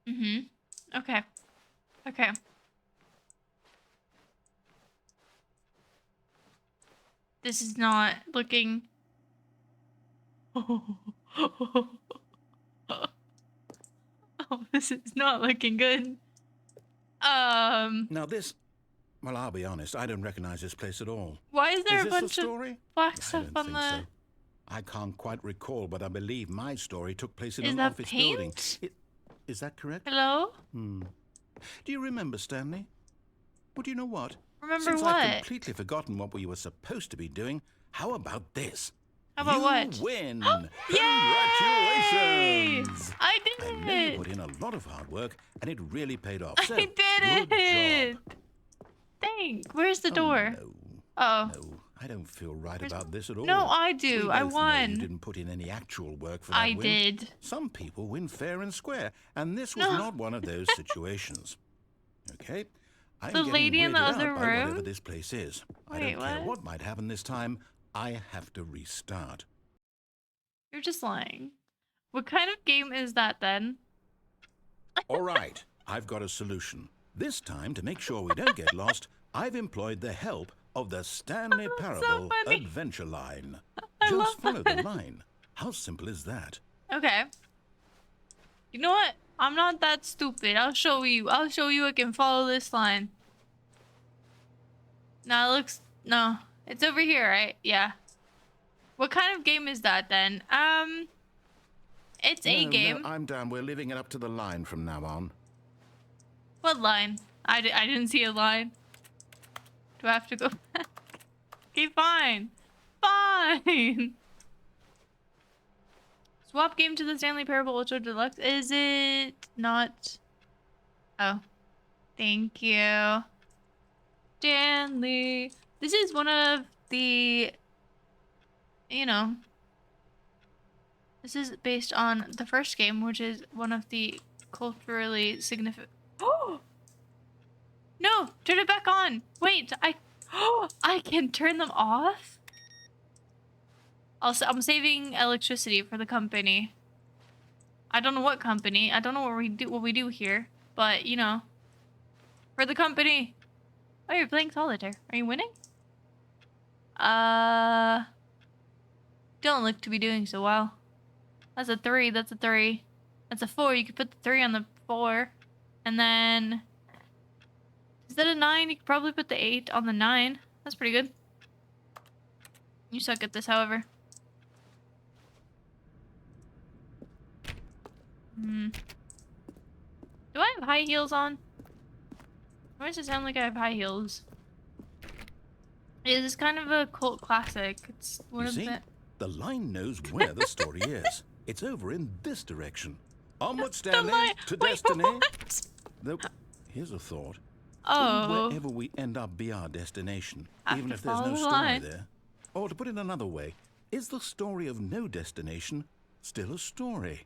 Okay. Okay. This is not looking... Oh, this is not looking good. Now this... Well, I'll be honest, I don't recognize this place at all. Why is there Is a this bunch the of story? black I stuff don't on think the... so. I can't quite recall, but I believe my story took place in Is an that office paint? building. Is that correct? Hello? Do you remember, Stanley? Well, do you know what? Remember Since what? I've completely forgotten what we were supposed to be doing, how about this? How about you what? win! Yay! Congratulations! I did I know you put in a lot of hard work, and it really paid off. So, I did good it! job. Thank. Where's the door? No, Oh. no, I don't feel right about this at all. No, I do. We I both know won. You didn't put in any actual work for that I win. did. Some people win fair and square, and this was not one of those situations. Okay? I'm The getting lady in the weirded other out by room? whatever this place is. I Wait, don't care what? what might happen this time. I have to restart. You're just lying. What kind of game is that then? All right, I've got a solution. This time, to make sure we don't get lost, I've employed the help of the Stanley Parable funny. Adventure Line. I love Just follow that. the line. How simple is that? Okay. You know what? I'm not that stupid. I'll show you. I'll show you I can follow this line. No, it looks... No. It's over here, right? Yeah. What kind of game is that then? It's a No, game. No, I'm down. We're leaving it up to the line from now on. What line? I didn't see a line. Do I have to go back? Okay, fine. Fine. Swap game to the Stanley Parable Ultra Deluxe. Is it not? Oh. Thank you. Stanley. This is one of the... You know. This is based on the first game, which is one of the culturally significant... Oh! No! Turn it back on! Wait, I can turn them off? Also, I'm saving electricity for the company. I don't know what company. I don't know what we do here. But, you know. For the company. Oh, you're playing solitaire. Are you winning? Don't look to be doing so well. That's a 3. That's a 3. That's a 4. You could put the 3 on the 4. And then... Is that a 9? You could probably put the 8 on the 9. That's pretty good. You suck at this, however. Do I have high heels on? Why does it sound like I have high heels? It is kind of a cult classic. It's one You of see, the line knows where the story is. It's over in this direction. Onward, Stanley, to Wait, destiny. what? Though, here's a thought. Oh. Wouldn't wherever we end up be our destination, Have even to if there's follow no the story line. there? Or to put it another way, is the story of no destination still a story?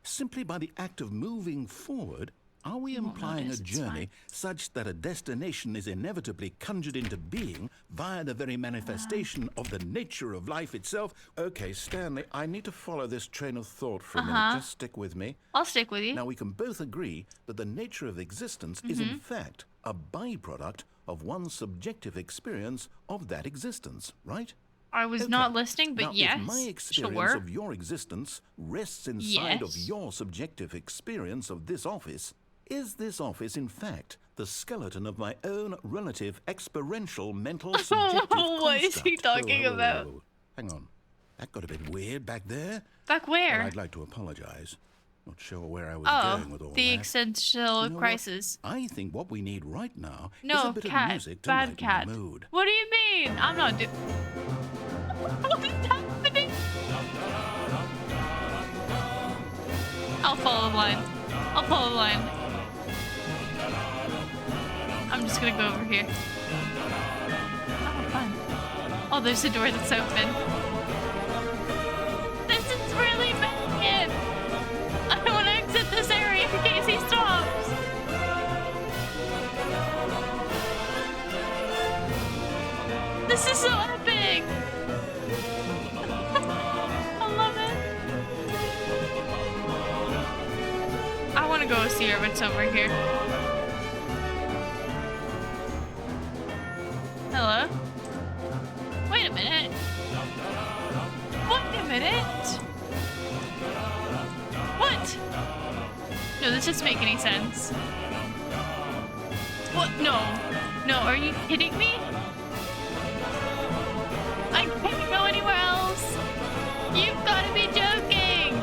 Simply by the act of moving forward, are we implying a notice, it's journey such that a destination is inevitably conjured into being via the very manifestation of the nature of life itself? Okay, Stanley, I need to follow this train of thought for a minute. Just stick with me. I'll stick with you. Now, we can both agree that the nature of existence is in fact a byproduct of one's subjective experience of that existence, right? I was Okay. not listening, but Now, yes. if my experience Sure. of your existence rests inside of Yes. your subjective experience of this office, is this office in fact the skeleton of my own relative experiential mental subjective What is he construct? talking about? Whoa. Hang on. That got a bit weird back there. Back Well, where? I'd like to apologize. Not sure where I was going with all the that. existential You know what? crisis. I think what we need right now is No, a bit cat. of music to Bad lighten cat. the mood. What do you mean? I'm not doing... What is happening? I'll follow the line. I'll follow the line. I'm just gonna go over here. Oh, fun. Oh, there's a door that's open. This is really bad. I don't want to exit this area in case he stops. This is so epic. I love it. gonna go see what's over here. Hello? Wait a minute. Wait a minute. What? No, this doesn't make any sense. What? No. No, are you kidding me? I can't go anywhere else. You've got to be joking.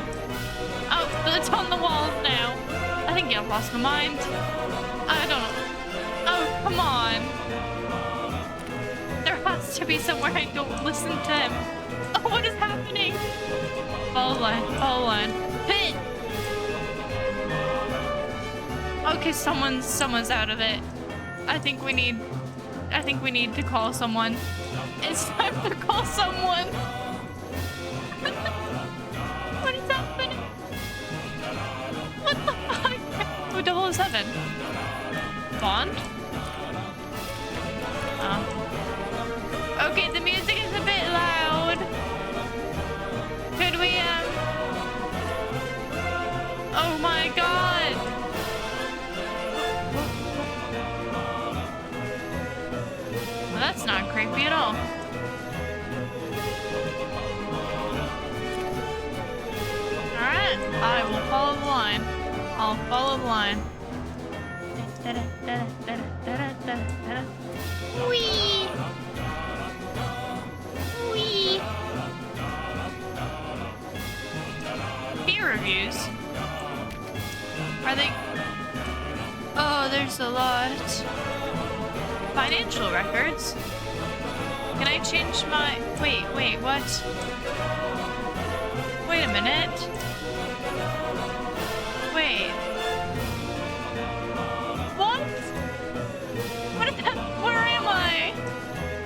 Oh, it's on the walls now. I think I've lost my mind. I don't know. Oh, come on. There has to be somewhere I don't listen to him. Oh, what is happening? Follow line, follow line. Hit! Okay, someone's out of it. I think we need to call someone. It's time to call someone. What is happening? What the fuck? Oh, 007. Bond? Oh. Okay, the music is a bit loud. Could we, oh my god. Well, that's not creepy at all. Alright, I will follow the line. I'll follow the line. Whee! Whee! Peer reviews? Are they... Oh, there's a lot. Financial records? Can I change my... Wait, what? Wait a minute. Wait. What? What is that? Where am I?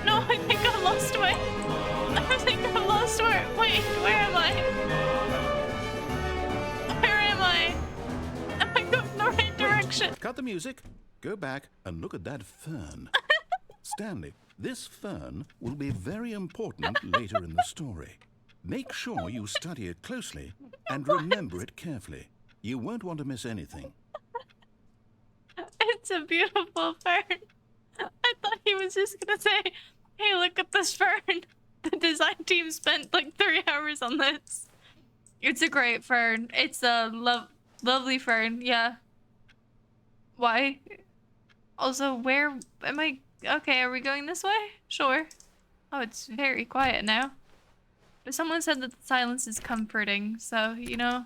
No, I think I lost my... I think I lost where... Wait, where am I? Where am I? Am I going the right direction? Cut the music. Go back and look at that fern. Stanley, this fern will be very important later in the story. Make sure you study it closely and remember it carefully. You won't want to miss anything. It's a beautiful fern. I thought he was just gonna say, hey, look at this fern. The design team spent like 3 hours on this. It's a great fern. It's a lovely fern, yeah. Why? Also, where am I? Okay, are we going this way? Sure. Oh, it's very quiet now. But someone said that the silence is comforting, so, you know.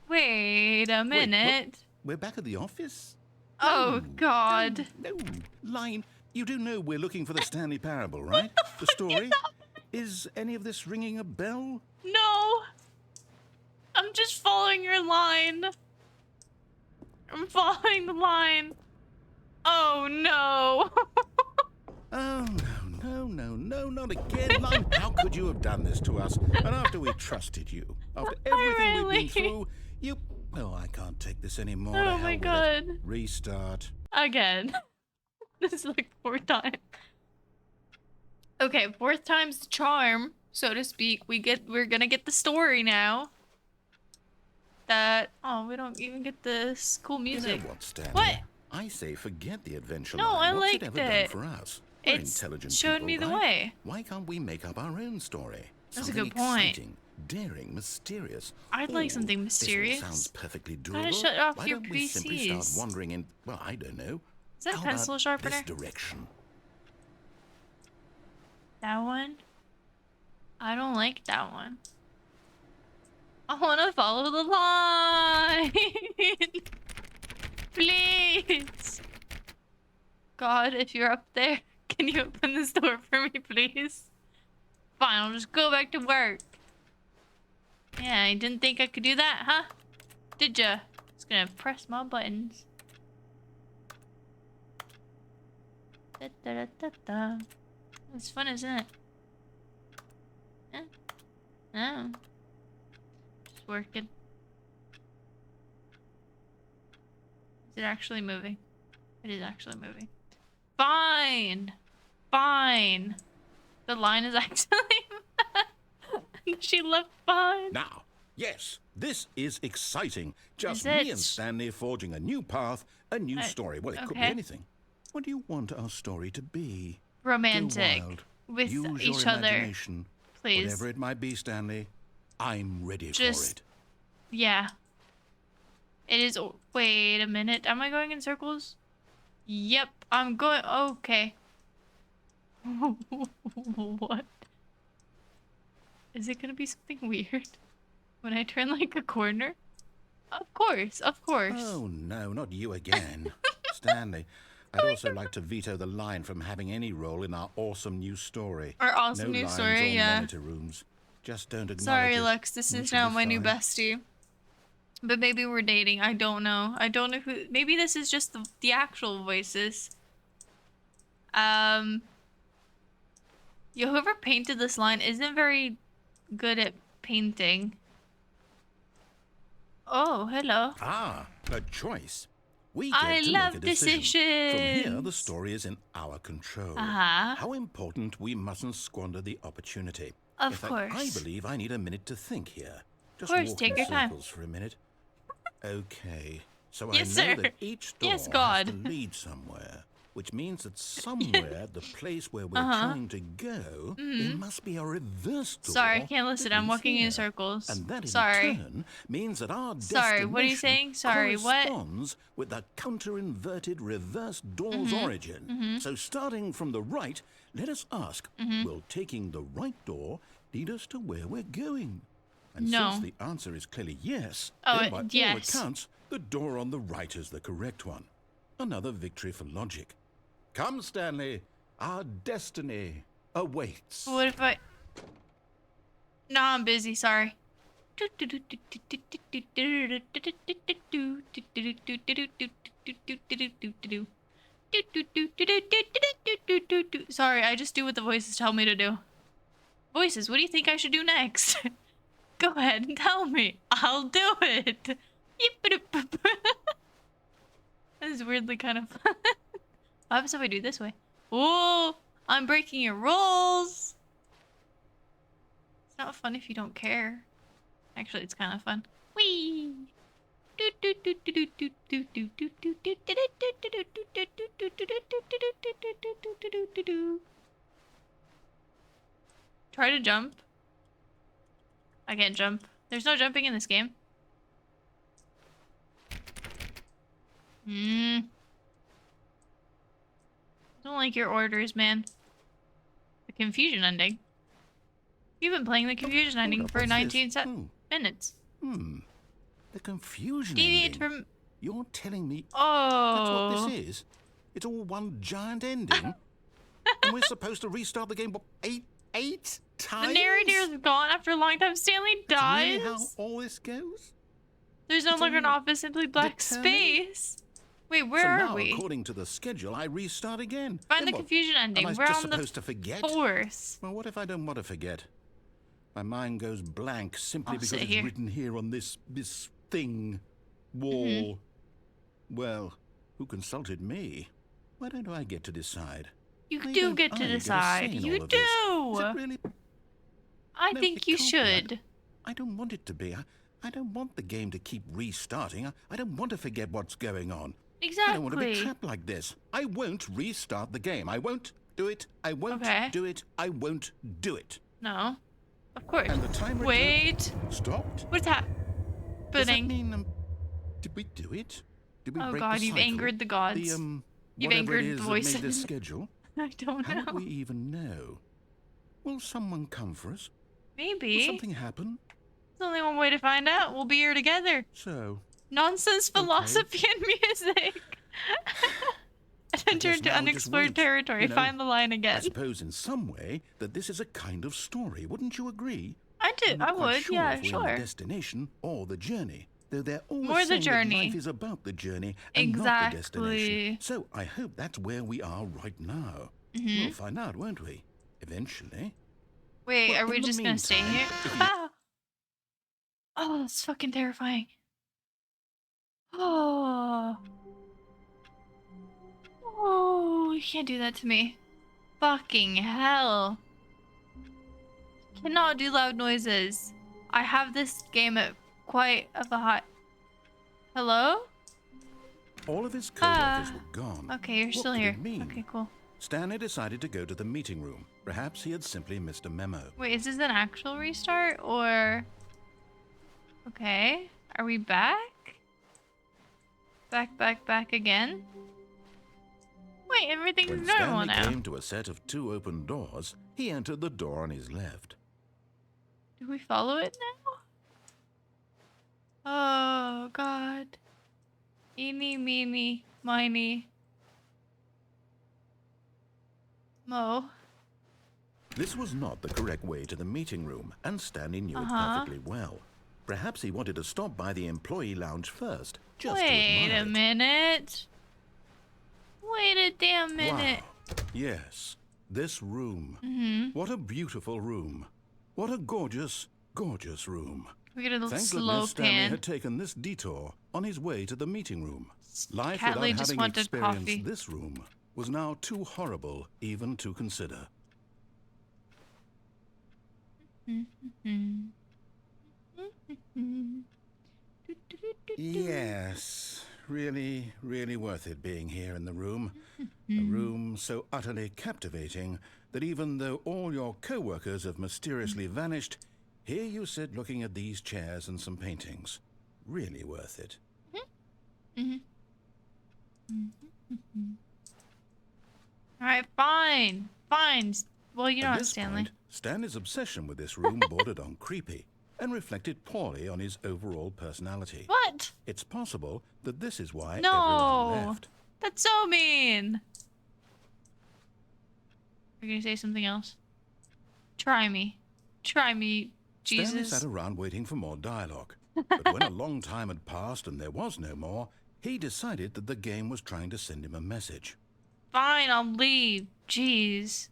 Wait a minute. We're back at the office? Oh, God. No, Line, you do know we're looking for the Stanley Parable, right? The story? Is any of this ringing a bell? No. I'm just following your line. I'm following the line. Oh, no. Oh, no, not again, Line. How could you have done this to us? And after we trusted you, after everything we've been through, you... Oh, I can't take this anymore. Oh, my God. Restart. Again. This is like 4th time. Okay, 4th time's the charm, so to speak. We're gonna get the story now. That... Oh, we don't even get this cool music. You know what, Stanley? What? I say forget the adventure No, line. I What's liked it ever it. done for us? We're intelligent Showed people, me the right? way. Why can't we make up our own story? That's a Something good point. exciting, daring, mysterious. I'd like something This mysterious. all sounds perfectly doable. Gotta shut off Why your don't we simply start PCs? wandering in? Well, I don't know. Is that a How pencil about sharpener? This direction. That one? I don't like that one. I wanna follow the line! Please! God, if you're up there, can you open this door for me, please? Fine, I'll just go back to work. Yeah, I didn't think I could do that, huh? Did ya? Just gonna press my buttons. Da, da, da, da, da. It's fun, isn't it? Yeah. Oh. Just working. Is it actually moving? It is actually moving. Fine! Fine! The line is actually... she left behind. Now, Yes, this is exciting. Just Is me it? and Stanley forging a new path, a new story. Well, it could be Okay. anything. What do you want our story to be? Romantic. Go wild. With Use each your other. imagination. Please. Whatever it might be, Stanley, I'm ready for it. Yeah. It is. Wait a minute. Am I going in circles? Yep. I'm going. Okay. What? Is it gonna be something weird when I turn like a corner? Of course. Of course. Oh, no, not you again. Stanley, I'd also like to veto the line from having any role in our awesome new story. Our awesome no new lines story, or yeah. monitor rooms. Just don't acknowledge Sorry, it. Lux. This It is should now be my new fine. bestie. But maybe we're dating. I don't know. I don't know who. Maybe this is just the actual voices. Whoever painted this line isn't very good at painting. Oh, hello. Ah, a choice. We I get to love make a decision. From here, the decisions. story is in our control. Uh-huh. How important we mustn't squander the opportunity. Of in fact, course. I believe I need a minute to think here. Just course, walk take in your time. circles for a minute. Okay, so Yes, I know sir. that each door Yes, has God. to lead somewhere, which means that somewhere, the place where we're trying to go, there must be a reverse door. Sorry, I can't listen. that I'm leads walking in here. circles. And that in Sorry. turn means that our Sorry, what are you saying? Sorry, what? corresponds with the counter-inverted reverse door's origin. So starting from the right, let us ask, will taking the right door lead us to where we're going? And No. since the answer is clearly yes, Oh, then by all yes. accounts, the door on the right is the correct one. Another victory for logic. Come, Stanley, our destiny awaits. What if I... No, I'm busy. Sorry. Sorry, I just do what the voices tell me to do. Voices, what do you think I should do next? Go ahead and tell me. I'll do it. This is weirdly kind of fun. What happens if I do it this way? Oh, I'm breaking your rules. It's not fun if you don't care. Actually, it's kind of fun. Whee! Try to jump. I can't jump. There's no jumping in this game. I don't like your orders, man. The confusion ending. You've been playing the confusion ending for 19 minutes. The confusion Deviate ending. from... You're telling me Oh. that's what this is? It's all one giant ending? And we're supposed to restart the game, what, eight times? The narrator's gone after a long time. Stanley That's dies. really how all this goes? There's no It's longer an all office, simply black determined? space. Wait, where so are now, we? according to the schedule, I restart again. Find Then the what? confusion ending. Am I We're just on the supposed to forget? 4th. Well, what if I don't want to forget? My mind goes blank simply I'll because sit it's here. written here on this thing, wall. Well, who consulted me? Why don't I get to decide? You Why do don't get I to a say decide. in You all of this? Is do. it really? I No, think it you can't be. should. I don't want it to be. I don't want the game to keep restarting. I don't want to forget what's going on. Exactly. I don't want to be trapped like this. I won't restart the game. I won't do it. I won't do it. I won't do it. No. Of course. And the timer Wait. stopped. What's Does that happening? mean, did we do it? Did we Oh break God, the you've cycle? angered the gods. The, You've whatever angered it is the that made voices. this schedule. I don't How know. would we even know? Will someone come for us? Will Maybe. something happen? There's only one way to find out. We'll be here together. So, Nonsense, Okay. philosophy, and music. And then guess turn to now just unexplored wait. territory. You know, Find the line I again. suppose in some way that this is a kind of story. Wouldn't you agree? I do. I'm not I quite would. sure Yeah, if we're on the sure. destination or the journey. Though they're all More the saying that journey. life is about the journey and not the destination. Exactly. So I hope that's where we are right now. Mm-hmm. We'll find out, won't we? Eventually. Wait, Well, are we in the just gonna stay meantime, here? if you- Ah! Oh, that's fucking terrifying. Oh. Oh, you can't do that to me. Fucking hell. Cannot do loud noises. I have this game at quite of a high... Hello? All of his co-workers were gone. Okay, you're What still could here. it mean? Okay, cool. Stanley decided to go to the meeting room. Perhaps he had simply missed a memo. Wait, is this an actual restart or... Okay. Are we back? Back again? Wait, everything's When normal Stanley now. came to a set of 2 open doors, he entered the door on his left. Do we follow it now? Oh, God. Eeny, meeny, miny. Mo. This was not the correct way to the meeting room, and Stanley knew it perfectly well. Perhaps he wanted to stop by the employee lounge first, just to Wait admire a it. minute. Wait a damn minute. Wow. Yes, this room. What a beautiful room. What a gorgeous, gorgeous room. We get a little Thank slow goodness Stanley pan. had taken this detour on his way to the meeting room. Life Catley without just having wanted experienced coffee. this room was now too horrible even to consider. Yes, really, really worth it being here in the room. A room so utterly captivating that even though all your co-workers have mysteriously vanished, here you sit looking at these chairs and some paintings. Really worth it. Alright, fine. Fine. Well, you know At what, this Stanley. point, Stanley's obsession with this room bordered on creepy and reflected poorly on his overall personality. What? It's possible that this is why No. everyone left. That's so mean. You're gonna say something else? Try me. Try me, Stanley Jesus. sat around waiting for more dialogue. But when a long time had passed and there was no more, he decided that the game was trying to send him a message. Fine, I'll leave. Jeez.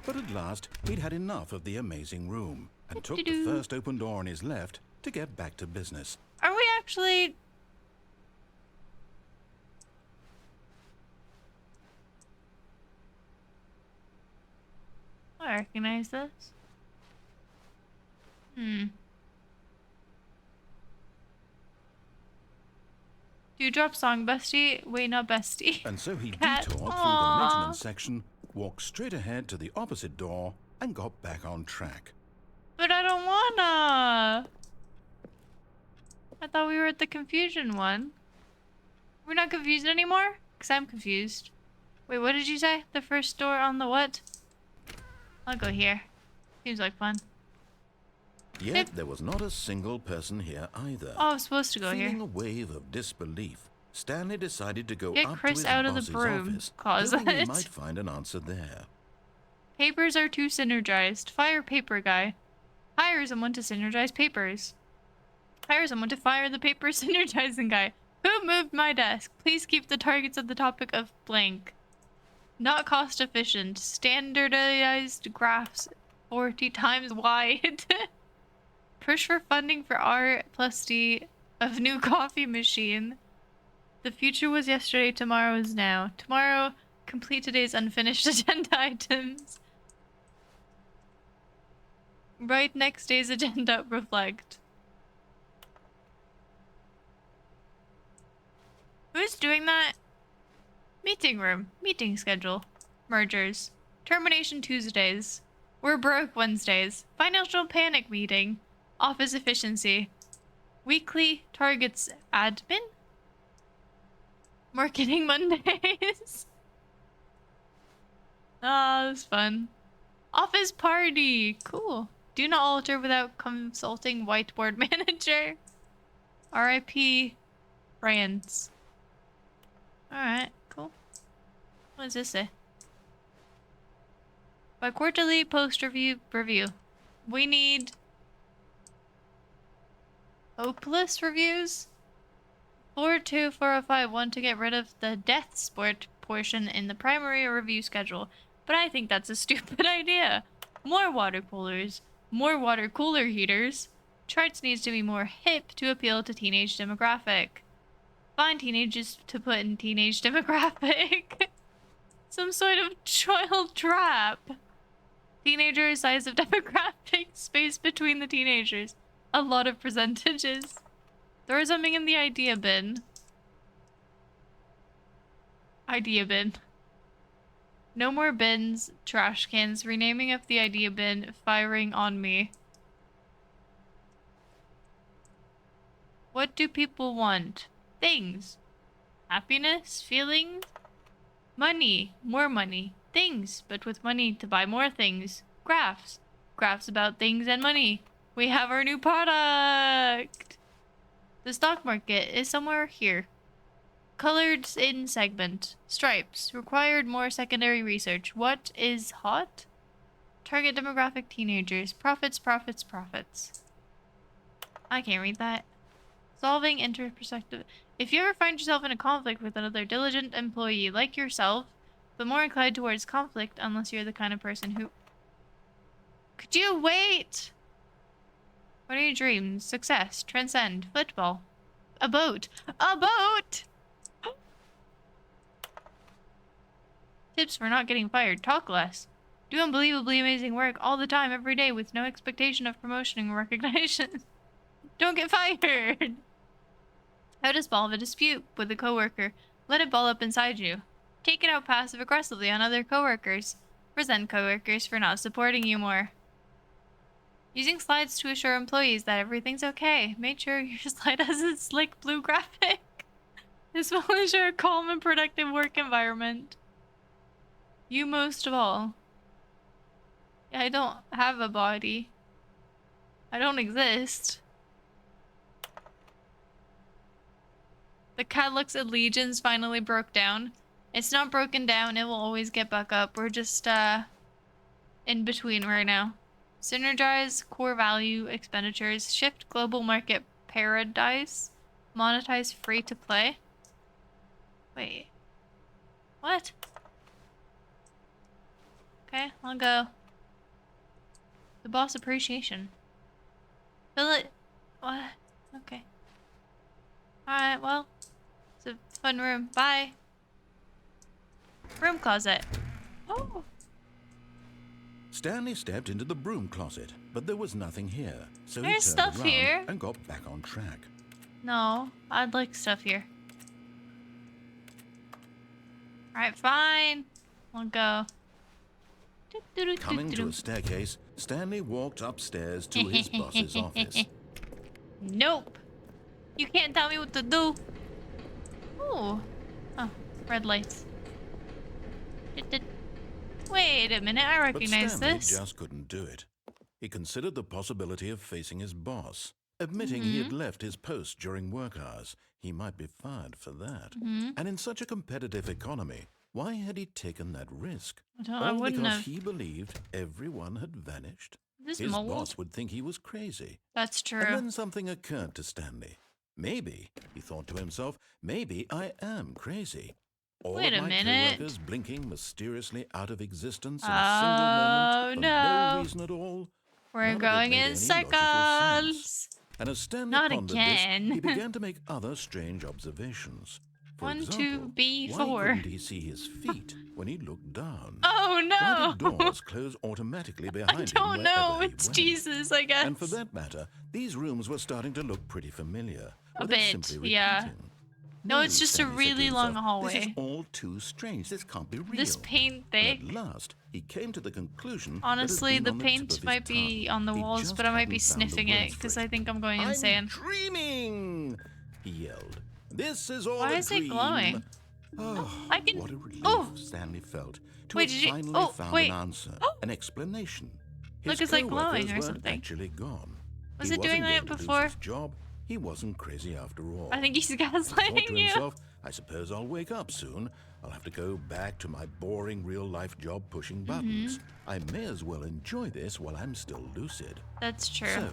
But at last, he'd had enough of the amazing room and took the first open door on his left to get back to business. Are we actually... I recognize this. Dewdrop song, bestie. Wait, not bestie. And so he Cat. detoured through the Aw. maintenance section, walked straight ahead to the opposite door, and got back on track. But I don't wanna. I thought we were at the confusion one. We're not confused anymore? Because I'm confused. Wait, what did you say? The first door on the what? I'll go here. Seems like fun. Yet there was not a single person here either. Oh, I'm supposed to go Feeling here. a wave of disbelief, Stanley decided to go Get up Chris to his out of the boss's broom office, closet. hoping he might find an answer there. Papers are too synergized. Fire paper guy. Hire someone to synergize papers. Hire someone to fire the paper synergizing guy. Who moved my desk? Please keep the targets at the topic of blank. Not cost efficient. Standardized graphs 40 times wide. Push for funding for R plus D of new coffee machine. The future was yesterday, tomorrow is now. Tomorrow, complete today's unfinished agenda items. Write next day's agenda, reflect. Who's doing that? Meeting room, meeting schedule, mergers, termination Tuesdays, we're broke Wednesdays, financial panic meeting, office efficiency, weekly targets admin, marketing Mondays. Oh, that's fun. Office party, cool. Do not alter without consulting whiteboard manager. RIP friends. Alright, cool. What does this say? By quarterly post review. We need hopeless reviews? 42405 to get rid of the death sport portion in the primary review schedule. But I think that's a stupid idea. More water coolers. More water cooler heaters. Charts needs to be more hip to appeal to teenage demographic. Find teenagers to put in teenage demographic. Some sort of child trap. Teenager size of demographic space between the teenagers. A lot of percentages. Throw something in the idea bin. Idea bin. No more bins, trash cans, renaming of the idea bin, firing on me. What do people want? Things. Happiness, feelings, money, more money, things, but with money to buy more things. Graphs. Graphs about things and money. We have our new product! The stock market is somewhere here. Colored in segment. Stripes. Required more secondary research. What is hot? Target demographic teenagers. Profits, profits, profits. I can't read that. Solving interperspective. If you ever find yourself in a conflict with another diligent employee like yourself, but more inclined towards conflict unless you're the kind of person who... Could you wait? What are your dreams? Success. Transcend. Football. A boat. A boat! Tips for not getting fired. Talk less. Do unbelievably amazing work all the time, every day, with no expectation of promotion or recognition. Don't get fired! How to solve a dispute with a coworker. Let it ball up inside you. Take it out passive-aggressively on other coworkers. Resent coworkers for not supporting you more. Using slides to assure employees that everything's okay. Make sure your slide has a slick blue graphic. This will ensure a calm and productive work environment. You most of all. Yeah, I don't have a body. I don't exist. The Cadillac's allegiance finally broke down. It's not broken down, it will always get back up. We're just in between right now. Synergize core value expenditures. Shift global market paradise. Monetize free to play. Wait. What? Okay, I'll go. The boss appreciation. Fill it. What? Okay. Alright, well. It's a fun room. Bye. Broom closet. Oh. Stanley stepped into the broom closet, but there was nothing here, so There's he turned stuff around here. and got back on track. No, I'd like stuff here. Alright, fine. I'll go. Coming to a staircase, Stanley walked upstairs to his boss's office. Nope. You can't tell me what to do. Ooh. Oh, red lights. Wait a minute, I recognize But Stanley this. just couldn't do it. He considered the possibility of facing his boss. Admitting he had left his post during work hours, he might be fired for that. And in such a competitive economy, why had he taken that risk? I All wouldn't because have. he believed everyone had vanished. This His mold? boss would think he was crazy. That's true. And then something occurred to Stanley. Maybe, he thought to himself, maybe I am crazy. All Wait of a my minute. coworkers blinking mysteriously out of existence in a single moment for no. no reason at all. We're None of it going made in any logical sense. circles. And as Stanley Not pondered again. this, he began to make other strange observations. For 1, example, 2, B, why 4. couldn't he see his feet when he looked down? Oh Why did no! doors close automatically behind I him don't wherever know. he It's went? Jesus, I guess. And for that matter, these rooms were starting to look pretty familiar. A Were they bit, simply yeah. repeating? No, it's just a Stanley said to really long himself, hallway. This is all too strange. This can't be real. This paint And thick. at last, he came to the conclusion Honestly, that the it had been on paint the tip of might his be tongue. on the He walls, just but I might be hadn't found the sniffing it words for because I think I'm going I'm insane. dreaming! He yelled. This is all Why a is it dream. glowing? Oh, I can- what a relief oh. Stanley felt to Wait, have did you- finally oh, found wait. an answer, an explanation. His Look, it's like coworkers glowing or weren't something. actually gone. Was He it doing wasn't that going to lose before? his job. He wasn't crazy after all. I think he's He thought to gaslighting you. himself, I suppose I'll wake up soon. I'll have to go back to my boring real-life job pushing buttons. I may as well enjoy this while I'm still lucid. That's true. So,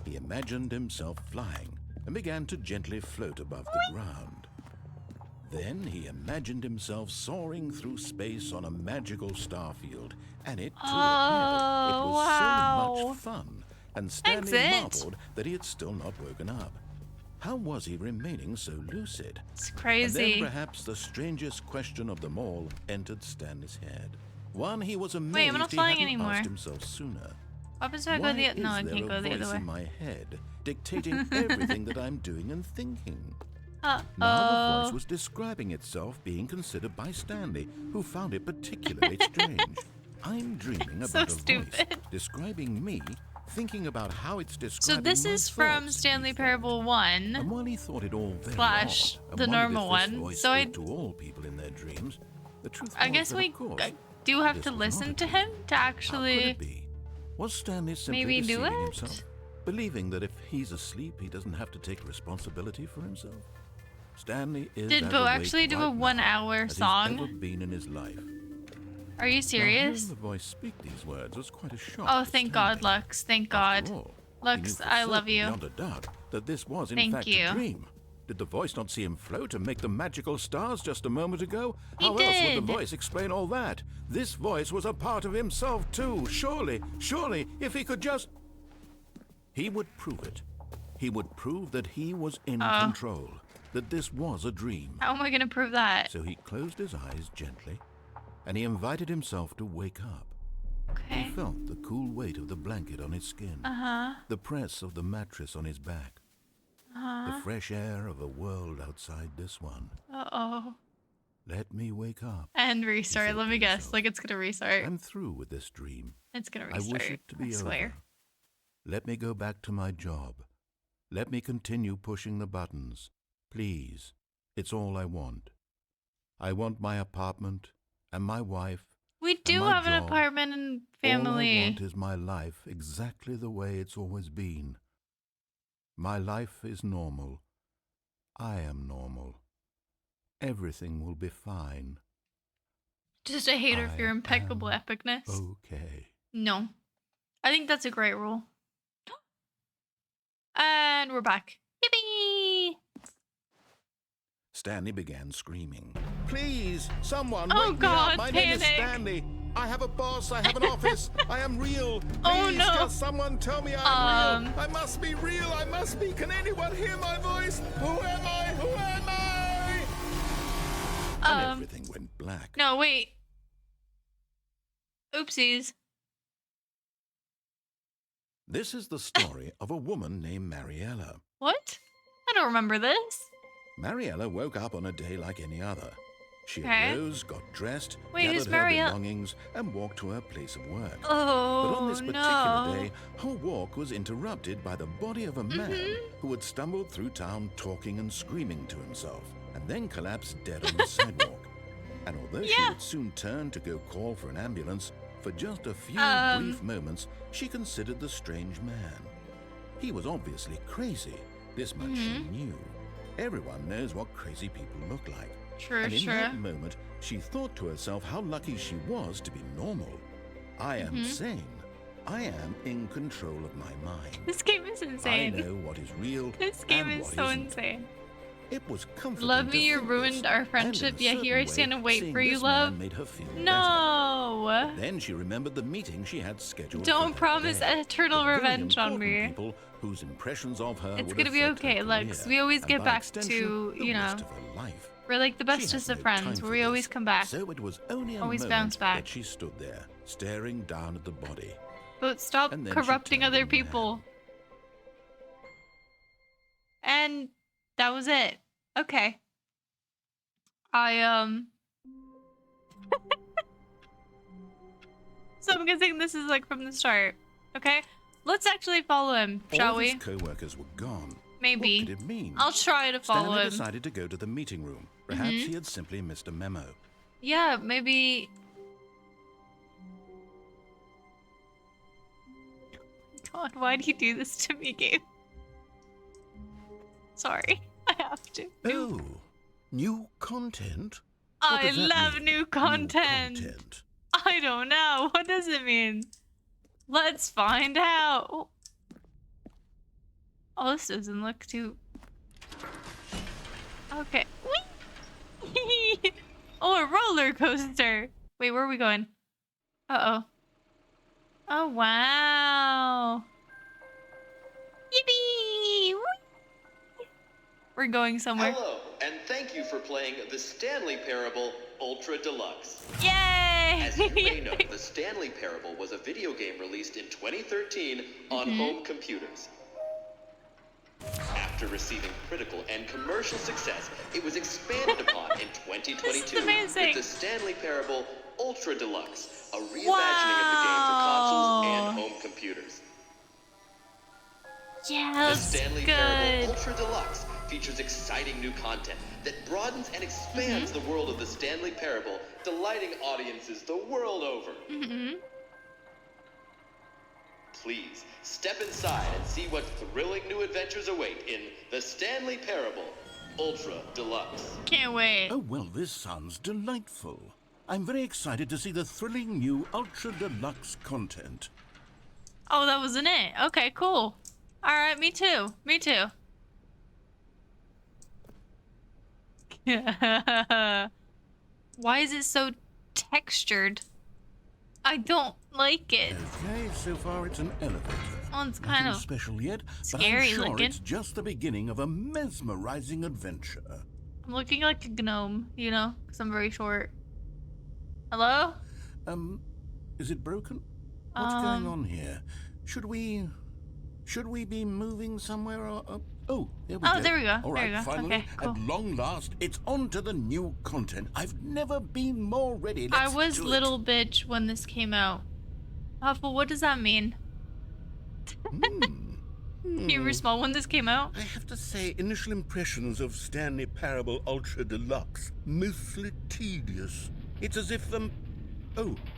he imagined himself flying and began to gently float above the ground. Then he imagined himself soaring through space on a magical starfield, and it too appeared. It was so wow. much fun, and Stanley Exit. marveled that he had still not woken up. How was he remaining so lucid? It's And then crazy. perhaps the strangest question of them all entered Stanley's head. One he was amazed Wait, I'm not he flying hadn't anymore. asked himself sooner. What happens if I go Why the is no, I there can't go a the other voice way. in my head dictating everything that I'm doing and thinking? Now the Uh-oh. voice was describing itself being considered by Stanley, who found it particularly strange. I'm dreaming So about a voice stupid. describing me, thinking about how it's So describing this my is from thoughts, Stanley he thought. Parable 1 And while he thought it all very slash odd, the and wondered normal if this one. voice So spoke to all people in their dreams, the truth I was guess that, we of course, do have this to was listen not a to dream. him to How could actually it be? Was Stanley simply maybe do deceiving it? himself, believing that if he's asleep, he doesn't have to take responsibility for himself? Stanley is Did as Bo awake actually do right a 1 now hour as he's ever song? been in his life. Are you Now, hearing serious? the voice speak these words was quite a shock. Oh, to thank Stanley. God, Lux. Thank After God. all, he knew Lux, for I love certain, you. beyond a doubt, that this was in Thank fact you. a dream. Did the voice not see him float and make the magical stars just a moment ago? He How else would the did. voice explain all that? This voice was a part of himself too. Surely, if he could just... He would prove it. He would prove that he was in control, that this was a dream. How am I gonna prove that? So he closed his eyes gently, and he invited himself to wake up. Okay. He felt the cool weight of the blanket on his skin, the press of the mattress on his back, the fresh air of a world outside this one. Uh-oh. Let me wake up. And restart. said Let to me guess. himself. Like it's gonna restart. I'm through with this dream. It's gonna I restart. wish it to be I swear. over. Let me go back to my job. Let me continue pushing the buttons. Please. It's all I want. I want my apartment and my wife. We do my have an job. apartment and All I family. want is my life exactly the way it's always been. My life is normal. I am normal. Everything will be fine. Just a hater for your I impeccable am epicness. Okay. No. I think that's a great rule. And we're back. Yippee! Stanley began screaming. Please, someone, Oh, wake God, me up. My name is panic. Stanley. I have a boss. I have an office. I am real. Please, Oh, no. just someone tell me I'm real. Um. I must be real. I must be. Can anyone hear my voice? Who am I? Who am I? And everything went black. No, wait. Oopsies. This is the story of a woman named Mariella. What? I don't remember this. Mariella woke up on a day like any other. She Okay. arose, got dressed, Wait, who's gathered her Mariella? belongings, and walked to her place of work. Oh, But on this particular no. day, her walk was interrupted by the body of a man who had stumbled through town talking and screaming to himself, and then collapsed dead on the sidewalk. And although she Yeah. would soon turn to go call for an ambulance, for just a few brief moments, she considered the strange man. He was obviously crazy. This much she knew. Everyone knows what crazy people look like. True, And in true. that moment, she thought to herself how lucky she was to be normal. I am sane. I am in control of my mind. This game is I insane. know what is real This game and is what so isn't. insane. It was comforting Love to me, you think ruined this, our and in friendship. a Yeah, here I certain stand way, and wait seeing for you, this man love. made her feel better. No. Then she remembered the meeting she had scheduled. Don't for that promise day. eternal The very revenge on important me. People whose impressions of her It's would gonna be affect her okay, Lex. career, We always and get by back extension, to, the you know, rest of her life. we're like the She had bestest of no friends. time for We always this, come back. So it was only a Always moment bounce back. that she stood there, staring down at the body. But stop And then she corrupting turned other and people. And that was it. Okay. So I'm guessing this is like from the start. Okay? Let's actually follow him, shall All we? his co-workers were gone. Maybe. What could it mean? I'll try to follow Stanley him. decided to go to the meeting room. Perhaps he had simply missed a memo. Yeah, maybe. God, why do you do this to me, Gabe? Sorry, I have to. Oh, new content? What I does that love mean, new content. I don't know. What does it mean? Let's find out. Oh, this doesn't look too... Okay. Whee! Oh, a roller coaster. Wait, where are we going? Uh-oh. Oh, wow. Yippee! Whee! We're going somewhere. Hello, and thank you for playing the Stanley Parable Ultra Deluxe. Yay! As you may know, the Stanley Parable was a video game released in 2013 on home computers. After receiving critical and commercial success, it was expanded upon in 2022 with the Stanley Parable Ultra Deluxe, a reimagining of the game for consoles and home computers. Yeah, the Stanley Parable Ultra Deluxe features exciting new content that broadens and expands the world of the Stanley Parable, delighting audiences the world over. Please, step inside and see what thrilling new adventures await in the Stanley Parable Ultra Deluxe. Can't wait. Oh, well, this sounds delightful. I'm very excited to see the thrilling new Ultra Deluxe content. Oh, that wasn't it. Okay, cool. All right, me too. Me too. Why is it so textured? I don't like it. Okay, so far it's an elevator. Oh, it's kind of special yet, scary but I'm sure looking. it's just the beginning of a mesmerizing adventure. I'm looking like a gnome, you know, because I'm very short. Hello? Is it broken? What's going on here? Should we be moving somewhere or... Oh, there we go. Oh, there we go. All there right, we go. finally, Okay, cool. at long last, it's on to the new content. I've never been more ready. I was little bitch when this came out. Huffle, what does that mean? You were small when this came out? I have to say, initial impressions of Stanley Parable Ultra Deluxe, mostly tedious. It's as if Oh,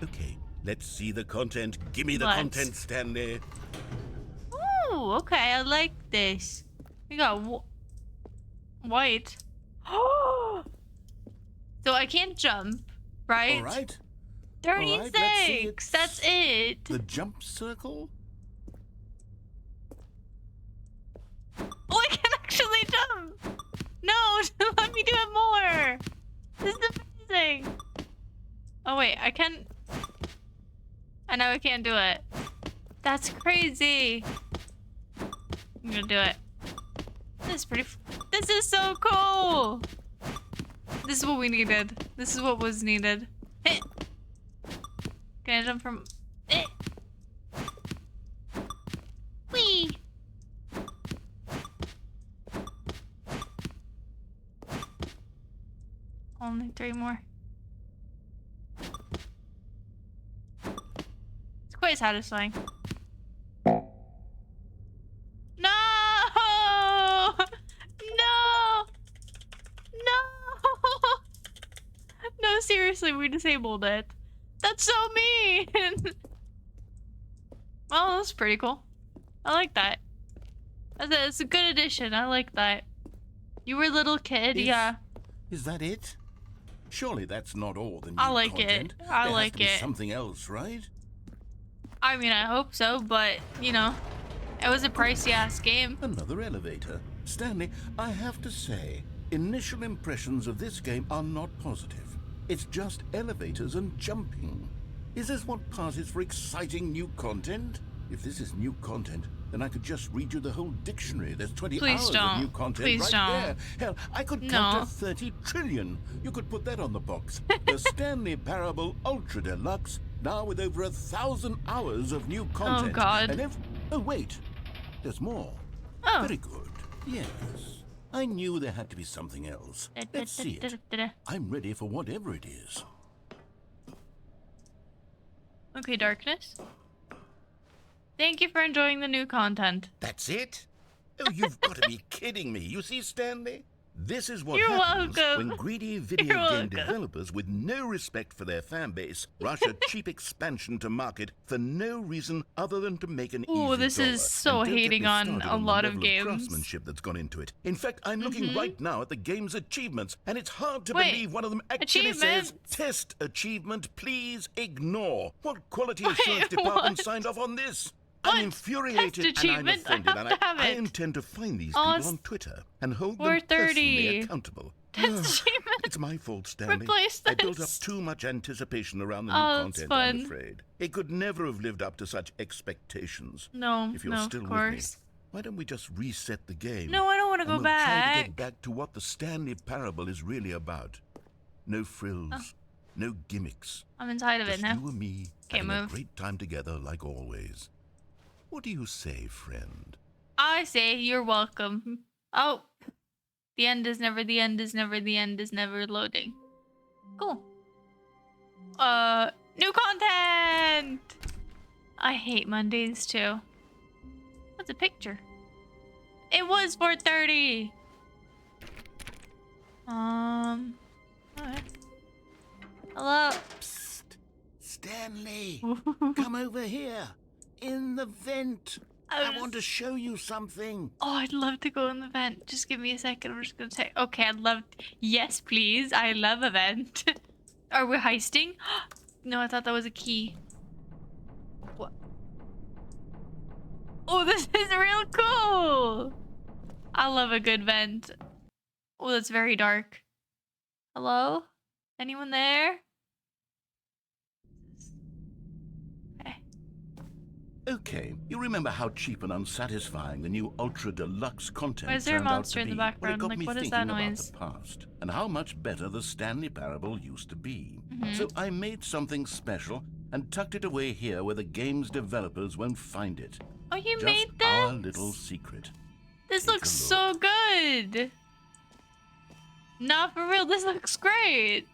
okay. Let's see the content. Give me the content, Stanley. Ooh, okay, I like this. We got white. So I can't jump, right? All right. 36. Let's see. That's it. The jump circle? Oh, I can actually jump. No, let me do it more. This is amazing. Oh, wait, I can... I know I can't do it. That's crazy. I'm gonna do it. This is pretty... This is so cool. This is what we needed. This is what was needed. Hey. Can I jump from... Eh. Whee. Only 3 more. It's quite satisfying. No! No! No! No, seriously, we disabled it. That's so mean! Well, that's pretty cool. I like that. It's a good addition. I like that. You were a little kid, yeah. Is that it? Surely that's not all the new I like content. it. I there like has to be it. something else, right? I mean, I hope so, but, you know, it was a pricey-ass game. Another elevator. Stanley, I have to say, initial impressions of this game are not positive. It's just elevators and jumping. Is this what passes for exciting new content? If this is new content, then I could just read you the whole dictionary. There's 20 hours of new content there. Hell, I could count to 30 trillion. You could put that on the box. The Stanley Parable Ultra Deluxe, now with over 1,000 hours of new content. Oh, God. And oh, wait. There's more. Oh. Very good. Yes. I knew there had to be something else. Let's see it. I'm ready for whatever it is. Okay, darkness. Thank you for enjoying the new content. That's it? Oh, you've got to be kidding me. You see, Stanley? This is what You're happens welcome. when greedy video game developers with no respect for their fan base rush a cheap expansion to market for no reason other than to make an easy dollar. Ooh, this is so And don't get hating me on started a the lot of level games. craftsmanship that's gone into it. In fact, I'm looking right now at the game's achievements, and it's hard to Wait, believe one of them actually says, "Test achievement, please ignore." What quality assurance department signed off on this? I'm infuriated and I'm offended, and I intend to find these people on Twitter and hold them personally accountable. It's my fault, Stanley. I built up too much anticipation around the new content, I'm afraid. It could never have lived up to such expectations. No, if you're still with me, why don't we just reset the game? No, I don't want to go back. Try to get back to what the Stanley Parable is really about. No frills, No gimmicks. I'm inside of it Just now. you and me Can't having move. a great time together like always. What do you say, friend? I say you're welcome. Oh, the end is never, the end is never, the end is never loading. Cool. New content! I hate Mondays too. What's a picture? It was 4:30. Alright. Hello. Psst. Stanley, come over here. In the vent. I want to show you something. Oh, I'd love to go in the vent. Just give me a second. I'm just gonna say, okay, I'd love. Yes, please. I love a vent. Are we heisting? No, I thought that was a key. What? Oh, this is real cool. I love a good vent. Oh, that's very dark. Hello? Anyone there? Okay, you remember how cheap and unsatisfying the new Ultra Deluxe content Why is there a turned out monster to in be? the Well, it background? got Like, me what is thinking that about noise? the past and how much better the Stanley Parable used to be. So I made something special and tucked it away here where the game's developers won't find it. Oh, you Just made this? our little secret. This Take looks a so good. Nah, for real, this looks great.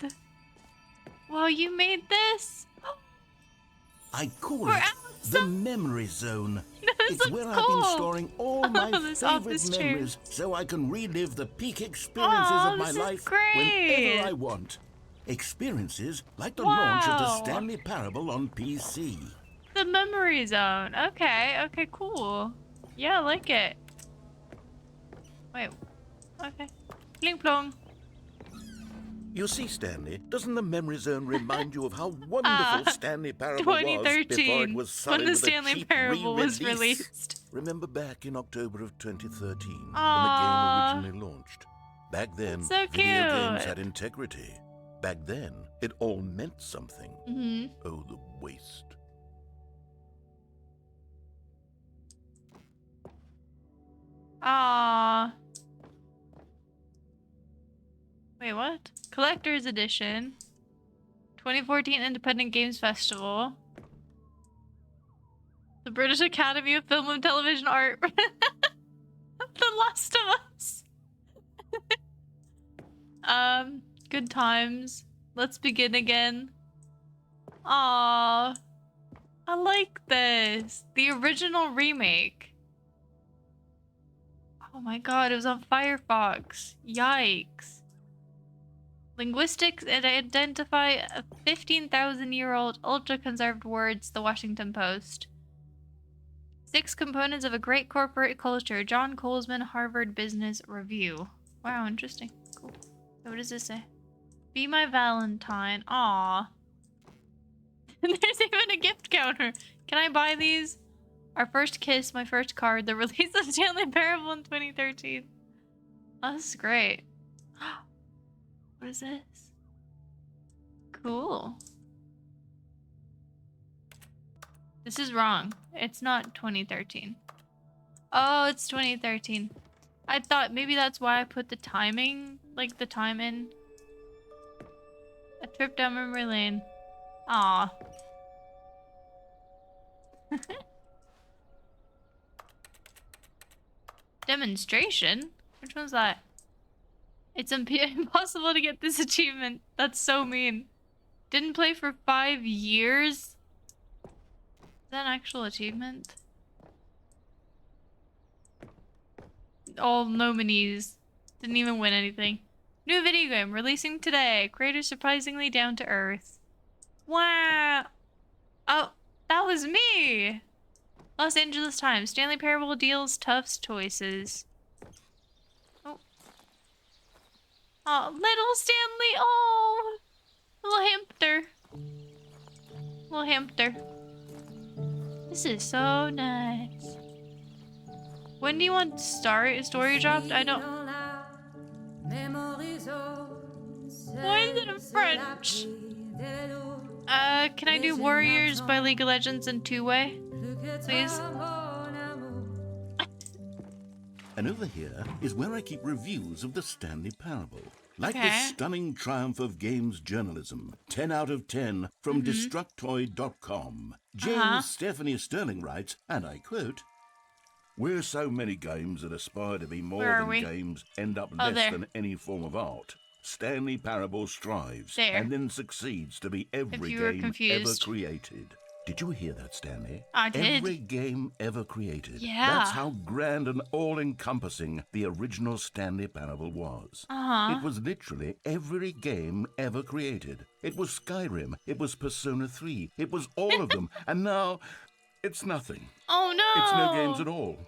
Wow, you made this? I call We're it the awesome. memory zone. This It's where looks I've been cool. storing all my This favorite office chair. memories so I can relive the peak experiences Aw, of my this is life great. whenever I want. Experiences like the launch of the Wow. Stanley Parable on PC. The memory zone. Okay, okay, cool. Yeah, I like it. Wait. Okay. Bling plong. You see, Stanley, doesn't the memory zone remind you of how wonderful Stanley Parable was before it 2013, was when sullied the with a Stanley cheap Parable was re-release? released. Remember back in October of 2013 when the Aww. game originally launched? Back then, That's so video games cute. had integrity. Back then, it all meant something. Oh, the waste. Aww. Wait, what? Collector's Edition. 2014 Independent Games Festival. The British Academy of Film and Television Art. The Last of Us. Good times. Let's begin again. Aww. I like this. The original remake. Oh my god, it was on Firefox. Yikes. Linguistics and identify 15,000-year-old ultra-conserved words, The Washington Post. 6 components of a great corporate culture, John Colesman, Harvard Business Review. Wow, interesting. Cool. So what does this say? Be my Valentine. Aww. There's even a gift counter. Can I buy these? Our first kiss, my first card, the release of Stanley Parable in 2013. Oh, this is great. What is this? Cool. This is wrong. It's not 2013. Oh, it's 2013. I thought maybe that's why I put the timing, like the time in. A trip down memory lane. Aw. Demonstration? Which one's that? It's impossible to get this achievement. That's so mean. Didn't play for 5 years? Is that an actual achievement? All nominees. Didn't even win anything. New video game releasing today. Creator surprisingly down to earth. Wow. Oh, that was me. Los Angeles Times. Stanley Parable deals Tufts choices. Oh. Oh, little Stanley. Oh. Little hamster. Little hamster. This is so nice. When do you want to start? Story dropped? I don't... Why is it in French? Can I do Warriors by League of Legends in two-way? Please? And over here is where I keep reviews of the Stanley Parable. Like the stunning triumph of games journalism, 10 out of 10 from Destructoid.com. James Stephanie Sterling writes, and I quote, "Where so many games that aspire to be more than games end up less than any form of art, Stanley Parable strives and then succeeds to be every game ever created." Did you hear that, Stanley? I did. Every game ever created. Yeah. That's how grand and all-encompassing the original Stanley Parable was. It was literally every game ever created. It was Skyrim. It was Persona 3. It was all of them. And now, it's nothing. Oh, no. It's no games at all.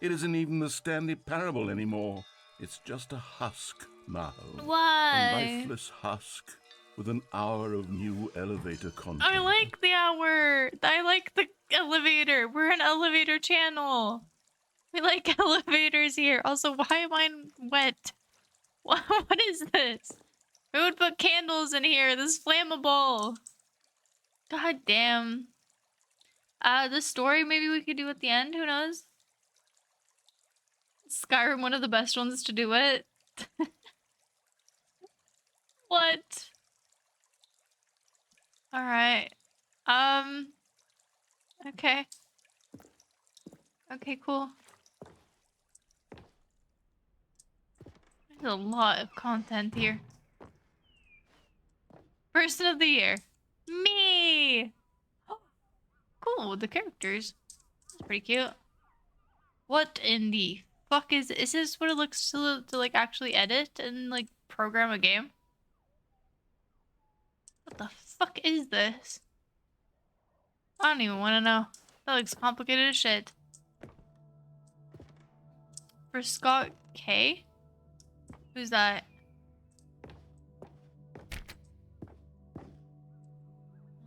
It isn't even the Stanley Parable anymore. It's just a husk now. Why? A lifeless husk with an hour of new elevator content. I like the hour. I like the elevator. We're an elevator channel. We like elevators here. Also, why am I wet? What is this? Who would put candles in here? This is flammable. God damn. The story maybe we could do at the end. Who knows? Skyrim, one of the best ones to do it. What? Alright. Okay. Okay, cool. There's a lot of content here. Person of the year. Me! Cool, the characters. That's pretty cute. What in the fuck is this what it looks to like actually edit and like program a game? What the fuck is this? I don't even want to know. That looks complicated as shit. For Scott K? Who's that?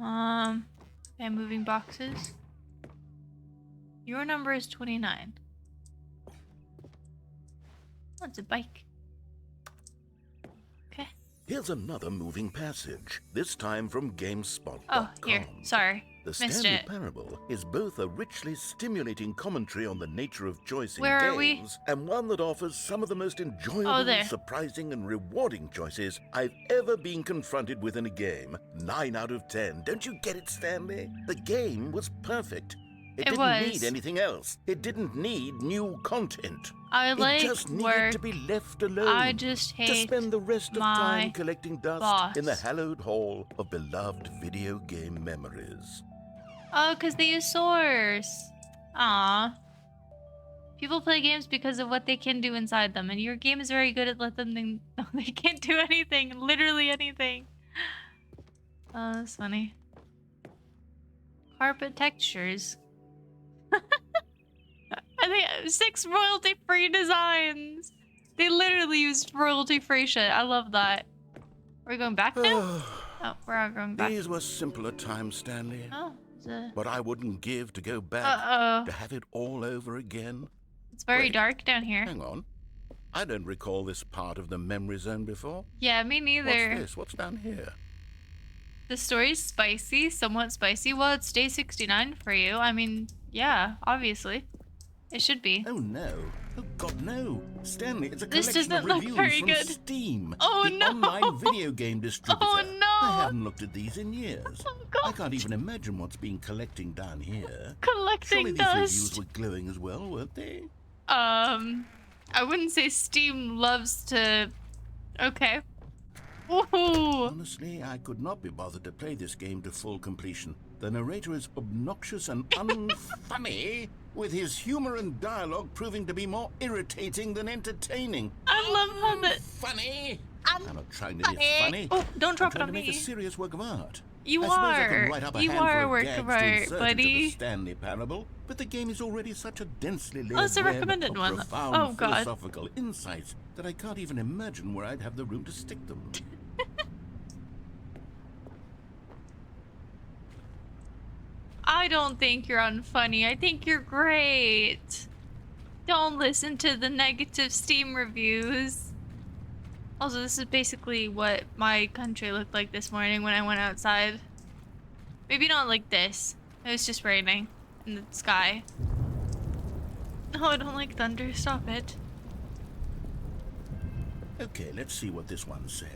Okay, moving boxes. Your number is 29. Oh, it's a bike. Okay. Here's another moving passage, this time from GameSpot.com. Oh, here. Sorry. The Missed Stanley it. Parable is both a richly stimulating commentary on the nature of choice in Where are we? games, and one that offers some of the most enjoyable, Oh, there. surprising, and rewarding choices I've ever been confronted with in a game. 9 out of 10. Don't you get it, Stanley? The game was perfect. It didn't need anything else. It didn't need new content. It just needed to be left alone. I just hate to spend the rest of my time collecting dust boss. in the hallowed hall of beloved video game memories. Oh, because they use Source. Aw. People play games because of what they can do inside them, and your game is very good at letting them... No, they can't do anything. Literally anything. Oh, that's funny. Carpet textures. And they have 6 royalty-free designs. They literally used royalty-free shit. I love that. Are we going back now? Oh, we're all going back. These were simpler times, Stanley. Oh, But I wouldn't give to go back. To have it all over again. It's very dark down here. Hang on. I don't recall this part of the memory zone before. Yeah, me neither. What's this? What's down here? The story's spicy, somewhat spicy. Well, it's day 69 for you. I mean, yeah, obviously. It should be. Oh no. Oh god, no. Stanley, it's a This collection doesn't of look reviews very from good. Steam. Oh, the no. online video game distributor. Oh, no. I haven't looked at these in years. Oh, God. I can't even imagine what's been collecting down here. Collecting Surely these dust. reviews were glowing as well, weren't they? I wouldn't say Steam loves to... Okay. Ooh. Honestly, I could not be bothered to play this game to full completion. The narrator is obnoxious and unfunny, with his humor and dialogue proving to be more irritating than entertaining. I love how that... Funny! I'm not trying to be funny. Oh, don't drop it I'm on trying to make me. a serious work of art. You I suppose I are. can write up a You handful are a of work gags of to art, insert into the buddy. Stanley Parable, but the game is already such a densely layered Oh, it's a web recommended of one. profound Oh, God. philosophical insights that I can't even imagine where I'd have the room to stick them. I don't think you're unfunny. I think you're great. Don't listen to the negative Steam reviews. Also, this is basically what my country looked like this morning when I went outside. Maybe not like this. It was just raining in the sky. No, I don't like thunder. Stop it. Okay, let's see what this one says.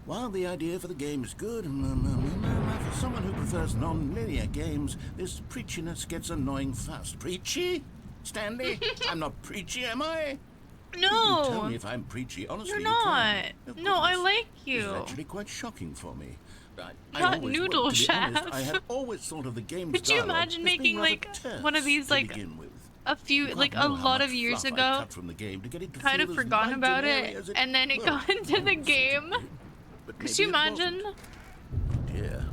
While the idea for the game is good, for someone who prefers non-linear games, this preachiness gets annoying fast. Preachy? Stanley? I'm not preachy, am I? No. You can tell me if I'm preachy. Honestly, You're you not. can. No, I like you. This is actually quite shocking for me. Not noodle chef. I had always thought of the game's Could you imagine making like one of these like a few like a lot of years ago? Kind of forgotten about it, and then it got into the game. Could you imagine? Dear,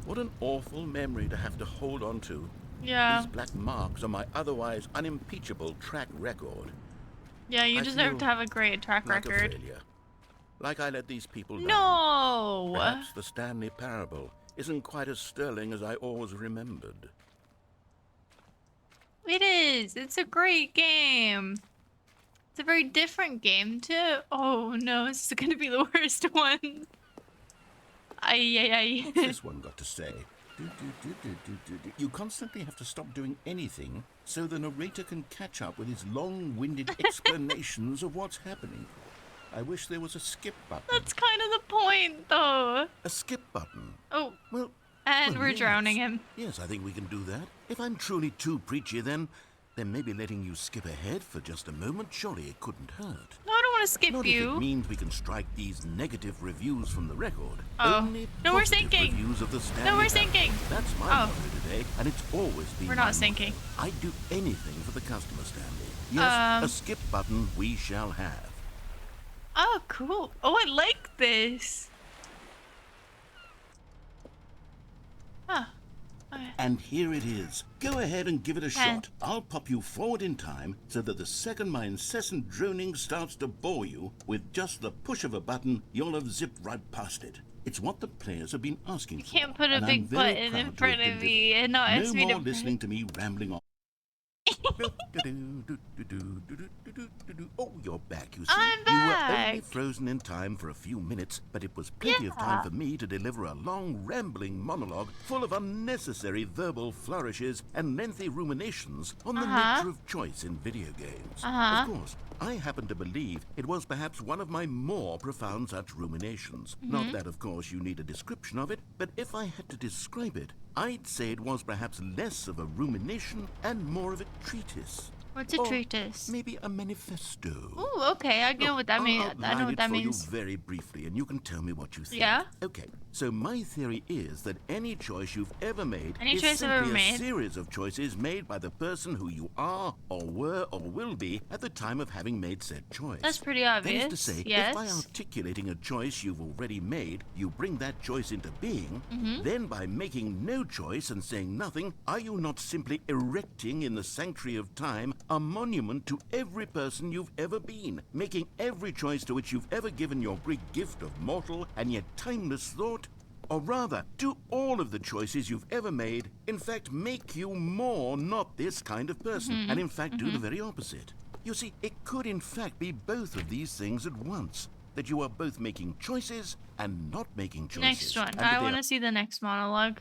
what an awful memory to have to hold on to. Yeah. These black marks on my otherwise unimpeachable track record. Yeah, you deserve to have a great track record. Like I let these people down. No! Perhaps the Stanley Parable isn't quite as sterling as I always remembered. It is. It's a great game. It's a very different game, too. Oh, no. This is going to be the worst one. Ay. What's this one got to say? You constantly have to stop doing anything so the narrator can catch up with his long-winded explanations of what's happening. I wish there was a skip button. That's kind of the point, though. A skip button? Oh. Well, we're yes. drowning him. Yes, I think we can do that. If I'm truly too preachy, then maybe letting you skip ahead for just a moment, surely it couldn't hurt. No, I don't want to skip Not you. If it means we can strike these negative reviews from the record. Oh. Only No, we're positive sinking. Reviews of the Stanley No, we're Parable. sinking. That's my motto today, and it's always been We're my not sinking. motto. I'd do anything for the customer, Stanley. Yes, a skip button we shall have. Oh, cool. Oh, I like this. Huh. Okay. And here it is. Go ahead and give it a shot. I'll pop you forward in time so that the second my incessant droning starts to bore you, with just the push of a button, you'll have zipped right past it. It's what the players have been asking for. You can't put a big button in front of me and not ask me to... No more listening to me rambling on. Oh, you're back, you see. I'm back. You were only frozen in time for a few minutes, but it was plenty of time for me to deliver a long, rambling monologue full of unnecessary verbal flourishes and lengthy ruminations on the nature of choice in video games. Of course, I happen to believe it was perhaps one of my more profound such ruminations. Not that, of course, you need a description of it, but if I had to describe it, I'd say it was perhaps less of a rumination and more of a treatise. What's a treatise? Maybe a manifesto. Ooh, okay. I know what that means. I know what that means. You very briefly, and you can tell me what you think. Yeah? Okay. So my theory is that any choice you've ever made is simply a series of choices made by the person who you are, or were, or will be at the time of having made said choice. That's pretty obvious. That is to say, if by articulating a choice you've already made, you bring that choice into being, then by making no choice and saying nothing, are you not simply erecting in the sanctuary of time a monument to every person you've ever been, making every choice to which you've ever given your great gift of mortal and yet timeless thought? Or rather, do all of the choices you've ever made, in fact, make you more not this kind of person, and in fact do the very opposite? You see, it could in fact be both of these things at once, that you are both making choices and not making choices. Next one. I want to see the next monologue.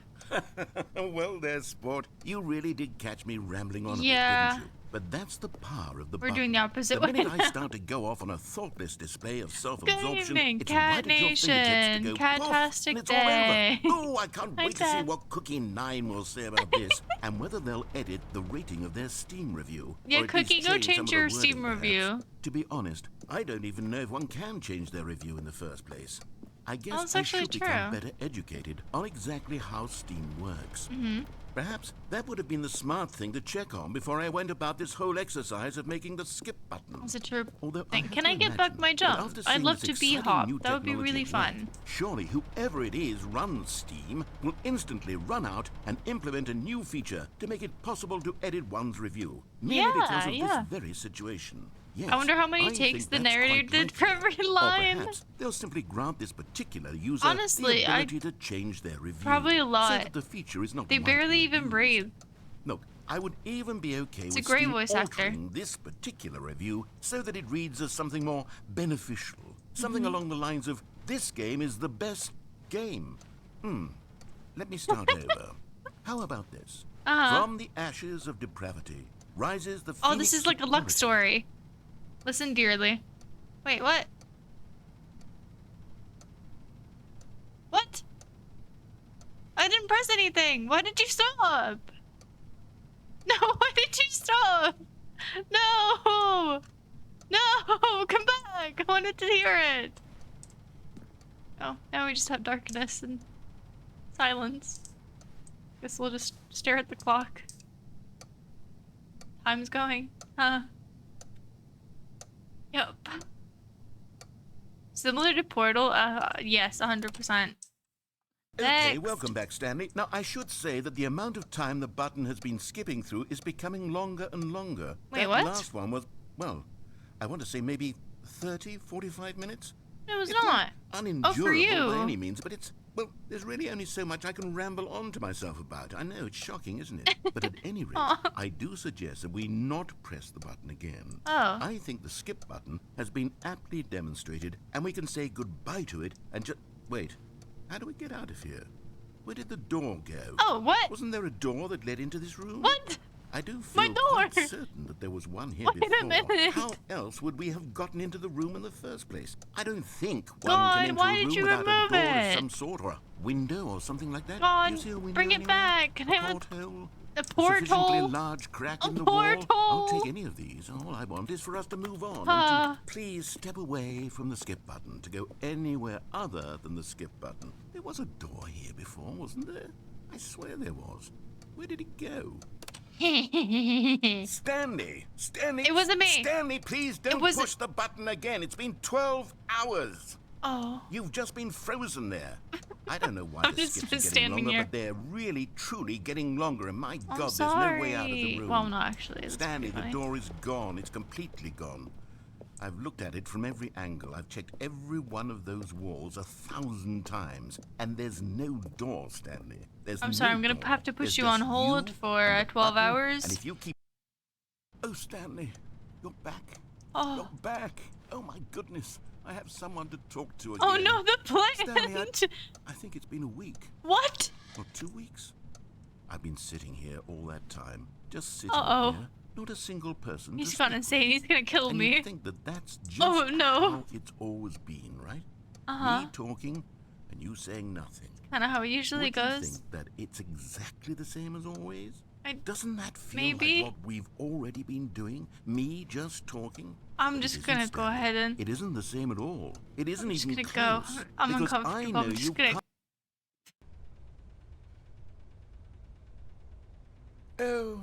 Well, there, sport. You really did catch me rambling on a bit, didn't you? But that's the power of the button. We're doing the opposite The way minute I now. start to go off on a thoughtless display of self-absorption, Good evening, it's Cat right at your fingertips to Nation. go, Catastic and it's all day. over. Oh, I can't wait to see Cat. what Cookie 9 will say about this, and whether they'll edit the rating of their Steam review. Yeah, or at least Cookie, go some change of the your wording, Steam perhaps. review. To be honest, I don't even know if one can change their review in the first place. I guess that's I actually should become better educated on exactly how Steam works. Perhaps that would have been the smart thing to check on before I went about this whole exercise of making the skip button. That's a true Although thing. have Can to I get back imagine my that jump? after I'd seeing love this to be exciting Hop. new That would be technology really at work, fun. Surely whoever it is runs Steam will instantly run out and implement a new feature to make it possible to edit one's review. Merely because of this very situation. Yes, I wonder how many I takes think the that's narrator quite did for likely. every Or line. perhaps they'll simply grant this particular user Honestly, the ability to change their review. Probably a So lot. that the feature is not They widely barely even abused. breathe. Look, I would even be okay It's a with great Steam voice actor. altering this particular review so that it reads as something more beneficial. Something along the lines of, this game is the best game. Let me start over. How about this? From the ashes of depravity rises the Oh, this phoenix is like a of luck purity. story. Listen dearly. Wait, what? What? I didn't press anything. Why did you stop? No, why did you stop? No! No! Come back! I wanted to hear it. Oh, now we just have darkness and silence. Guess we'll just stare at the clock. Time's going. Huh? Yep. Similar to Portal? Yes, 100%. Okay, welcome back, Stanley. Now, I should say that the amount of time the button has been skipping through is becoming longer and longer. Wait, that what? last one was, well, I want to say maybe 30, 45 minutes? It was It's not. unendurable for you. by any means, but it's, well, there's really only so much I can ramble on to myself about. I know, it's shocking, isn't it? But at any rate, I do suggest that we not press the button again. Oh. I think the skip button has been aptly demonstrated, and we can say goodbye to it and just... Wait, how do we get out of here? Where did the door go? Oh, what? Wasn't there a door that led into this room? What? I do My feel door! quite certain that there was one here Wait a before. minute. How else would we have gotten into the room in the first place? I don't think one God, can enter why a did room you without a remove door of it? some sort, or a window or something like that. God, Do you see a window bring it anywhere? back. Can I A have porthole? a Sufficiently portal? large crack A in the wall? I'll portal? take any of these. All I want is for us to move on Ah. and to please step away from the skip button to go anywhere other than the skip button. There was a door here before, wasn't there? I swear there was. Where did it go? Stanley! Stanley! It wasn't me. Stanley, please don't wasn't- push the button again. It's been 12 hours. Oh. You've just been frozen there. I don't know why I'm the just skips are getting standing longer, here. but they're really, truly getting longer. And my I'm God, sorry. there's no way out of the room. Well, not actually. That's Stanley, pretty the funny. door is gone. It's completely gone. I've looked at it from every angle. I've checked every one of those walls 1,000 times. And there's no door, Stanley. There's I'm sorry, no I'm gonna door. have to put There's you on just hold you for and the 12 button, hours. And if you keep... Oh, Stanley, you're back. Oh. You're back. Oh, my goodness. I have someone to talk to again. Oh no, the Stanley, plant! I think it's been a week. What? Or 2 weeks. I've been sitting here all that time. Just sitting Uh-oh. here. Not a single person. He's to gonna speak say he's gonna kill with. And me. you think that that's just Oh, no. how it's always been, right? Uh-huh. Me talking and you saying nothing. Kinda how it usually Would you goes. think that it's exactly the same as always? Doesn't that feel maybe. like what we've already been doing? Me just talking? I'm But it just isn't, gonna go Stanley. ahead and... It isn't the same at all. It isn't I'm just even gonna close. go. I'm because uncomfortable. I know I'm just you gonna... can't. Oh,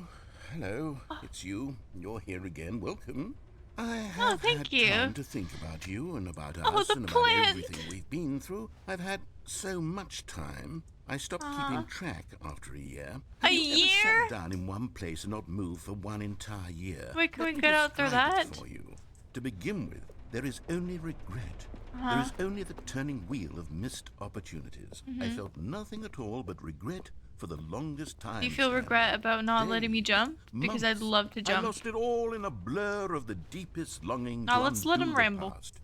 hello. It's you. You're here again. Welcome. I have thank had you. time to think about you and about Oh, us the and about plant. everything we've been through. I've had so much time. I stopped keeping track after a year. Have A you ever year? sat down in one place and not moved for one entire year? Wait, can Let we me get out through describe it that? for you. To begin with, there is only regret. Uh-huh. There is only the turning wheel of missed opportunities. I felt nothing at all but regret for the longest time. Do you feel Stanley. regret about not letting me Days, jump? Because I'd months. love to I jump. lost it all in a blur of the deepest longing Now to let's let undo him the ramble. past.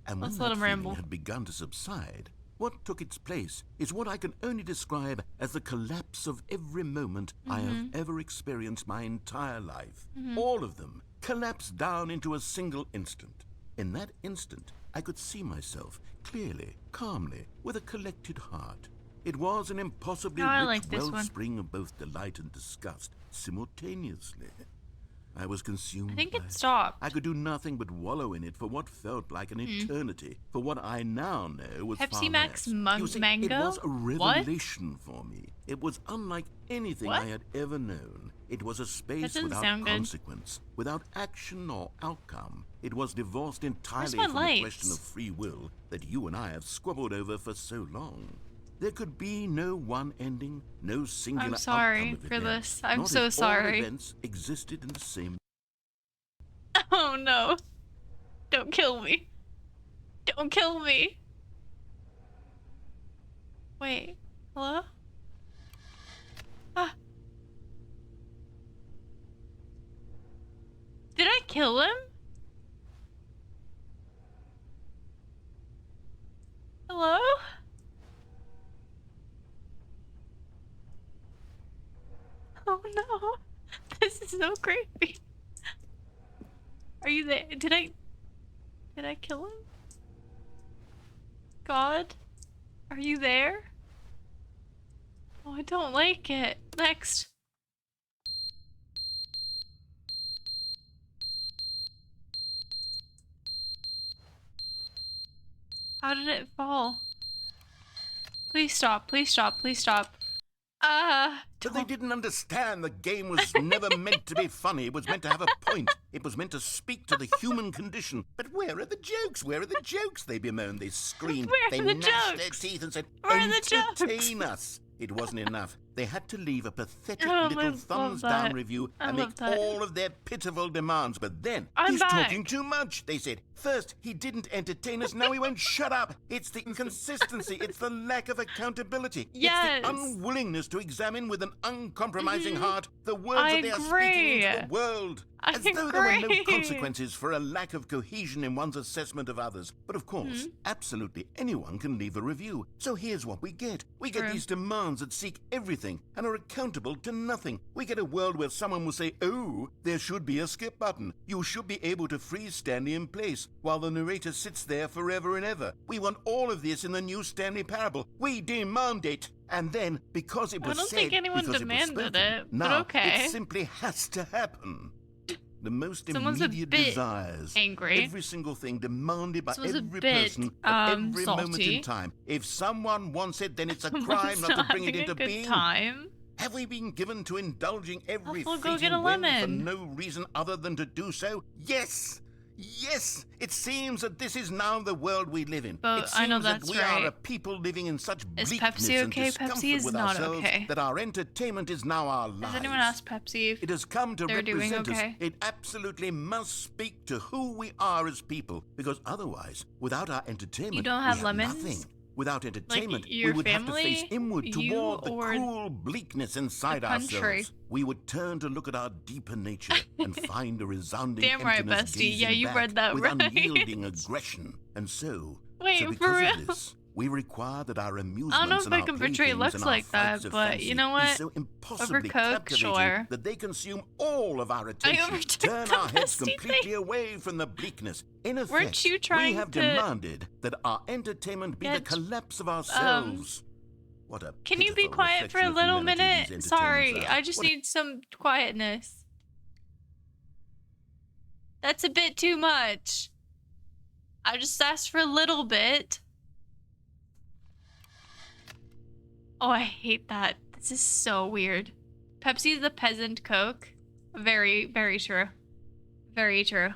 And when Let's that let him feeling ramble. had begun to subside, what took its place is what I can only describe as the collapse of every moment I have ever experienced my entire life. All of them collapsed down into a single instant. In that instant, I could see myself clearly, calmly, with a collected heart. It was an impossibly Oh, I rich like this one. wellspring of both delight and disgust simultaneously. I was consumed I think by it stopped. I could do nothing but wallow in it for what felt like an eternity, for what I now know was Pepsi far Max less. You see, mango? it was a What? revelation for me. It was unlike anything What? I had ever known. It was a space doesn't without sound good. consequence, without action or outcome. It was divorced entirely my from the lights? question of free will that you and I have squabbled over for so long. There could be no one ending, no singular I'm sorry outcome of for events, this. I'm not so if sorry. all events existed in the same. Oh no. Don't kill me. Don't kill me. Wait. Hello? Ah. Did I kill him? Hello? Oh no. This is so creepy. Are you there? Did I? Did I kill him? God? Are you there? Oh, I don't like it. Next. How did it fall? Please stop, please stop, please stop. But they didn't understand the game was never meant to be funny. It was meant to have a point. It was meant to speak to the human condition. But where are the jokes? Where are the jokes? They bemoaned, they screamed, they gnashed their teeth and said, entertain us. It wasn't enough. They had to leave a pathetic little thumbs-down review and make all of their pitiful demands. But then, he's talking too much, they said. First, he didn't entertain us, now he won't shut up. It's the inconsistency, it's the lack of accountability. Yes. It's the unwillingness to examine with an uncompromising heart the words that they are speaking into the world. As though there were no consequences for a lack of cohesion in one's assessment of others. But of course, absolutely anyone can leave a review. So here's what we get. We get these demands that seek everything and are accountable to nothing. We get a world where someone will say, oh, there should be a skip button. You should be able to freeze Stanley in place while the narrator sits there forever and ever. We want all of this in the new Stanley Parable. We demand it. And then, because it was said, I don't think anyone demanded it, but okay. It simply has to happen. The most Someone's immediate desires. Angry. Every single thing demanded by Someone's every person at every salty. moment in time. If someone wants it, then it's a crime not to bring it into being. Have we been given to indulging every fleeting whim for no reason other than to do so? Yes! Yes! It seems that this is now the world we live in. But it seems I know that that's we are a people living in such bleakness and discomfort with ourselves that our entertainment is now our lives. Has anyone asked Pepsi if it has come to they're doing represent okay? us. It absolutely must speak to who we are as people, because otherwise, without our entertainment, you don't have we lemons? nothing. Without entertainment, like your we would family, have to face inward toward the or cruel bleakness inside ourselves. We would turn to look at our deeper nature and find a resounding Damn right, emptiness bestie. Yeah, you back read that with right. unyielding aggression. And so, wait, because for real? of this, we require that our amusements I don't know if and I our can portray playthings looks and our like that, flights of but fancy you know be what? so impossibly Overcooked, captivating sure. that they consume all of our attention, overtook turn the our heads bestie completely thing. away from the bleakness. In effect, Weren't you trying we have to demanded that our entertainment be the get, collapse of ourselves. What a Can you be pitiful quiet for a reflection of little humanity these minute? Sorry, entertainments are. I just What a- need some quietness. That's a bit too much. I just asked for a little bit. Oh, I hate that. This is so weird. Pepsi's the peasant Coke. Very, very true. Very true.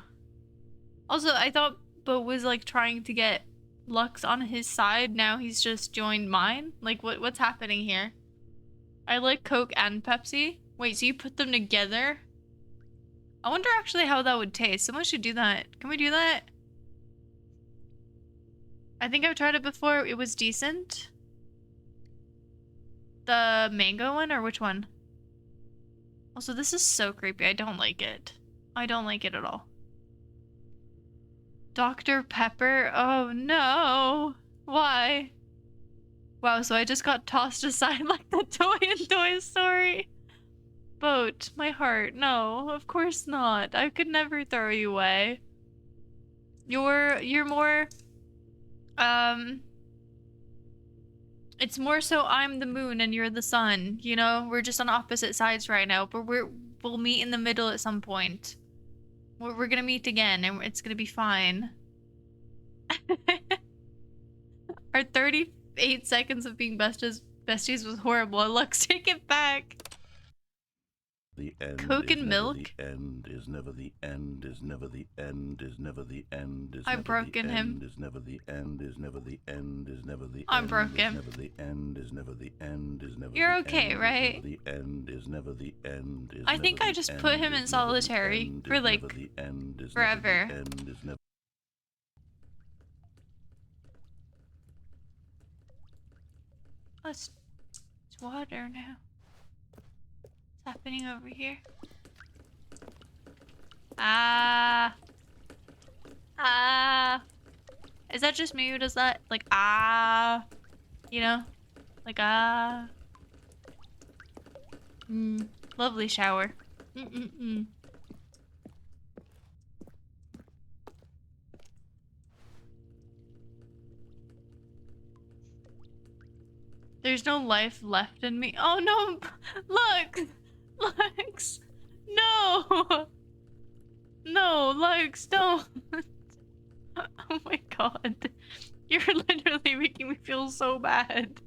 Also, I thought Bo was like trying to get Lux on his side. Now he's just joined mine. Like, what's happening here? I like Coke and Pepsi. Wait, so you put them together? I wonder actually how that would taste. Someone should do that. Can we do that? I think I've tried it before. It was decent. The mango one or which one? Also, this is so creepy. I don't like it. I don't like it at all. Dr. Pepper? Oh no. Why? Wow, so I just got tossed aside like the toy in Toy Story. Boat, my heart. No, of course not. I could never throw you away. You're more it's more so I'm the moon and you're the sun, you know? We're just on opposite sides right now, but we'll meet in the middle at some point. We're gonna meet again and it's gonna be fine. Our 38 seconds of being besties was horrible. Lux, take it back. The end Coke is and never milk? The end is never the end is never the end is never the end is I've never broken the him. end is never the end is never the end is never the I end broke is him. never the end is never the end is never You're the okay, end right? Is never the end is never the end is I never think I the just end put him is in never the solitary end for, is like, never the end is forever. never the end is never. Oh, it's water now. What's happening over here? Ah. Is that just me who does that? Like, you know? Like, lovely shower. There's no life left in me. Oh no! Look! Lux! No! No, Lux, don't! Oh my god. You're literally making me feel so bad.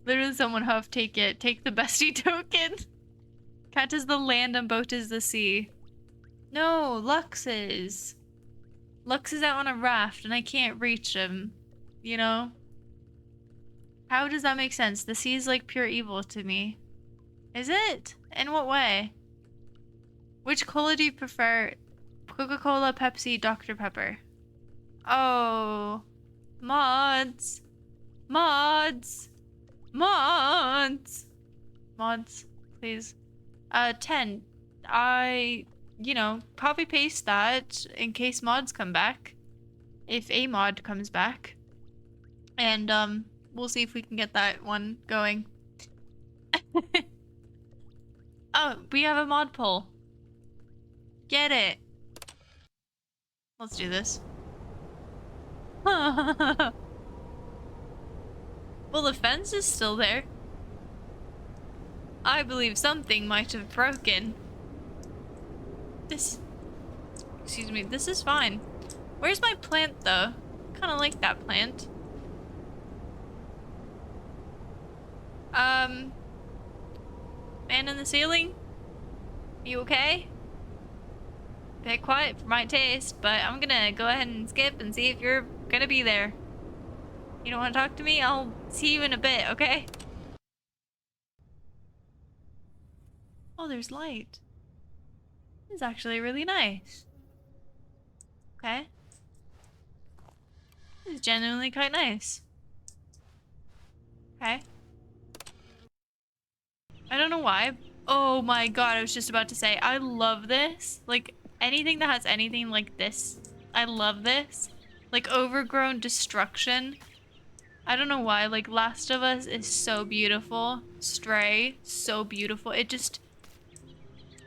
Literally someone huff, take it. Take the bestie token. Cat is the land and boat is the sea. No, Lux is. Lux is out on a raft and I can't reach him. You know? How does that make sense? The sea is like pure evil to me. Is it? In what way? Which cola do you prefer? Coca-Cola, Pepsi, Dr. Pepper. Oh. Mods. Mods. Mods. Mods, please. 10. You know, copy paste that in case mods come back. If a mod comes back. And, we'll see if we can get that one going. Oh, we have a mod poll. Get it. Let's do this. Well, the fence is still there. I believe something might have broken. Excuse me, this is fine. Where's my plant, though? Kind of like that plant. Man in the ceiling? You okay? Bit quiet for my taste, but I'm gonna go ahead and skip and see if you're gonna be there. You don't want to talk to me? I'll see you in a bit, okay? Oh, there's light. This is actually really nice. Okay. This is genuinely quite nice. Okay. I don't know why. Oh my god, I was just about to say, I love this. Like, anything that has anything like this, I love this. Like, overgrown destruction. I don't know why, like, Last of Us is so beautiful. Stray, so beautiful. It just...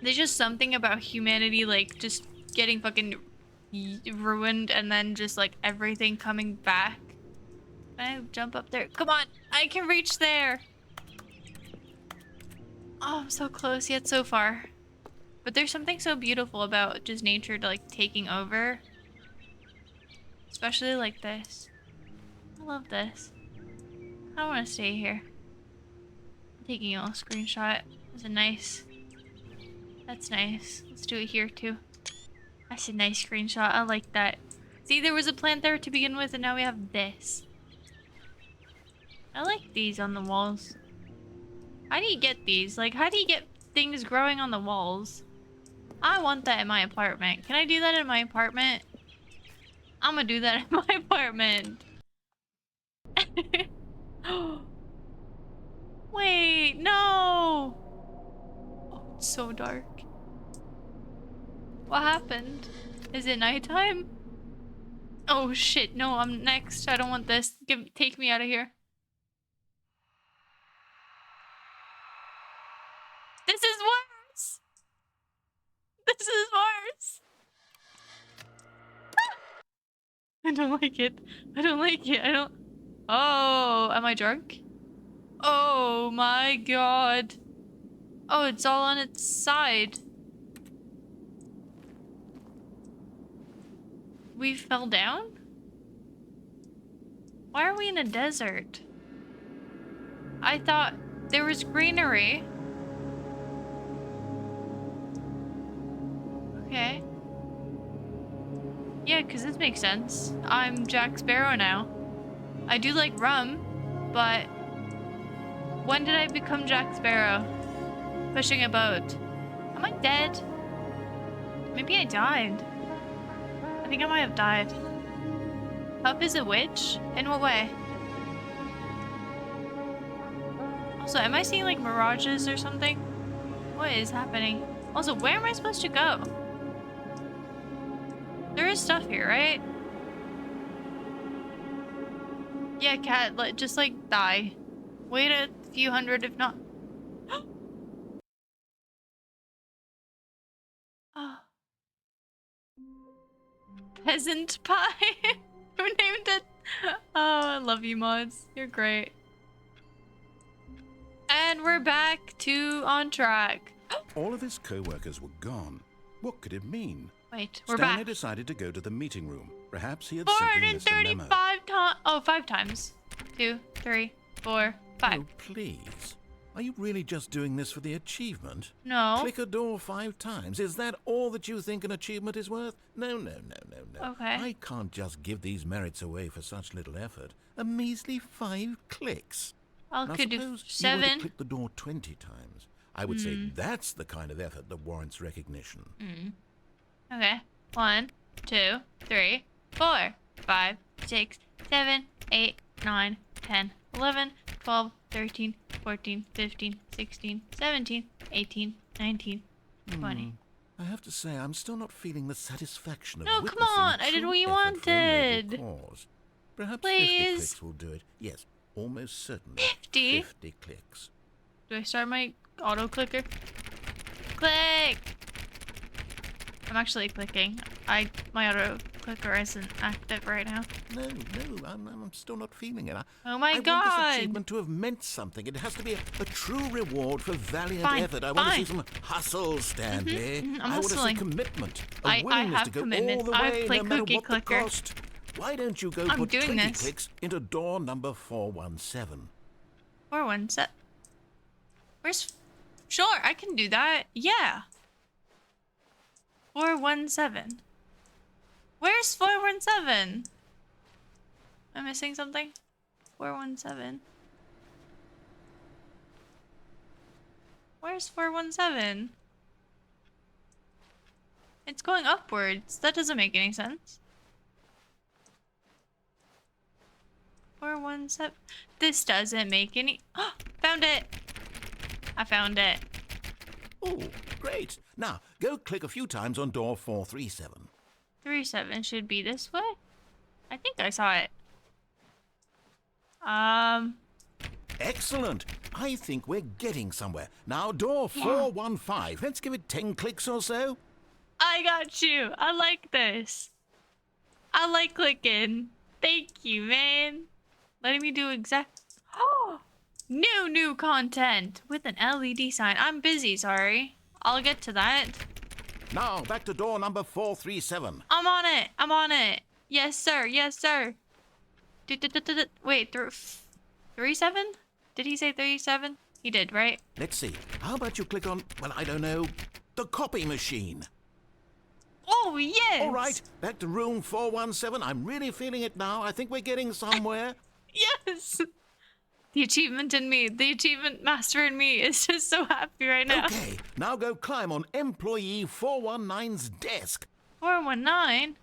There's just something about humanity, like, just getting fucking ruined and then just, like, everything coming back. Can I jump up there? Come on! I can reach there! Oh, I'm so close, yet so far. But there's something so beautiful about just nature, like, taking over. Especially like this. I love this. I want to stay here. I'm taking a little screenshot. That's a nice... That's nice. Let's do it here, too. That's a nice screenshot. I like that. See, there was a plant there to begin with, and now we have this. I like these on the walls. How do you get these? Like, how do you get things growing on the walls? I want that in my apartment. Can I do that in my apartment? I'm gonna do that in my apartment. Wait, no! Oh, it's so dark. What happened? Is it nighttime? Oh shit, no, I'm next. I don't want this. Take me out of here. This is worse! This is worse! I don't like it. I don't like it. I don't... Oh, am I drunk? Oh my god. Oh, it's all on its side. We fell down? Why are we in a desert? I thought there was greenery. Okay. Yeah, because this makes sense. I'm Jack Sparrow now. I do like rum, but when did I become Jack Sparrow? Pushing a boat. Am I dead? Maybe I died. I think I might have died. Pup is a witch? In what way? Also, am I seeing like mirages or something? What is happening? Also, where am I supposed to go? There is stuff here, right? Yeah, cat, just like die. Wait a few hundred, if not... Oh. Peasant pie? Who named it? Oh, I love you, mods. You're great. And we're back to on track. All of his co-workers were gone. What could it mean? Wait, we're Stanley back. decided to go to the meeting room. Perhaps he had simply missed a memo. 435 times. Oh, 5 times. 2, 3, 4, 5. Oh, please. Are you really just doing this for the achievement? No. Click a door 5 times. Is that all that you think an achievement is worth? No. Okay. I can't just give these merits away for such little effort. A measly 5 clicks. I Now, could do suppose 7. you were to click the door 20 times. I would say that's the kind of effort that warrants recognition. Okay. 1, 2, 3, 4, 5, 6, 7, 8, 9, 10, 11, 12, 13, 14, 15, 16, 17, 18, 19, 20. I have to say, I'm still not feeling the satisfaction of No, come witnessing on, I did true what you effort for a noble wanted. cause. Perhaps 50 Please. clicks will do it. Yes, almost certainly. 50? 50 clicks. Do I start my auto clicker? Click! I'm actually clicking. My auto clicker isn't active right now. No, I'm still not feeling it. Oh my I want God. this achievement to have meant something. It has to be a true reward for valiant Fine, effort. I want to see fine. some hustle, Stanley. I'm I want to see hustling. commitment. A I willingness have to go commitment. all the I've way, played no matter cookie what clicker. the cost. Why don't you go I'm put doing 20 this. clicks into door number 417? 417. Where's... Sure, I can do that. Yeah. 417. Where's 417? Am I missing something? 417. Where's 417? It's going upwards. That doesn't make any sense. 417. This doesn't make any... Oh, found it. I found it. Oh, great. Now, go click a few times on door 437. 37 should be this way. I think I saw it. Excellent. I think we're getting somewhere. Now, door 415. Let's give it 10 clicks or so. I got you. I like this. I like clicking. Thank you, man. Letting me do exact... Oh! New content with an LED sign. I'm busy, sorry. I'll get to that. Now, back to door number 437. I'm on it. I'm on it. Yes, sir. Yes, sir. Wait, 37? Did he say 37? He did, right? Let's see. How about you click on, well, I don't know, the copy machine? Oh, yes. All right, back to room 417. I'm really feeling it now. I think we're getting somewhere. Yes. The achievement in me, the achievement master in me is just so happy right now. Okay, now go climb on employee 419's desk. 419?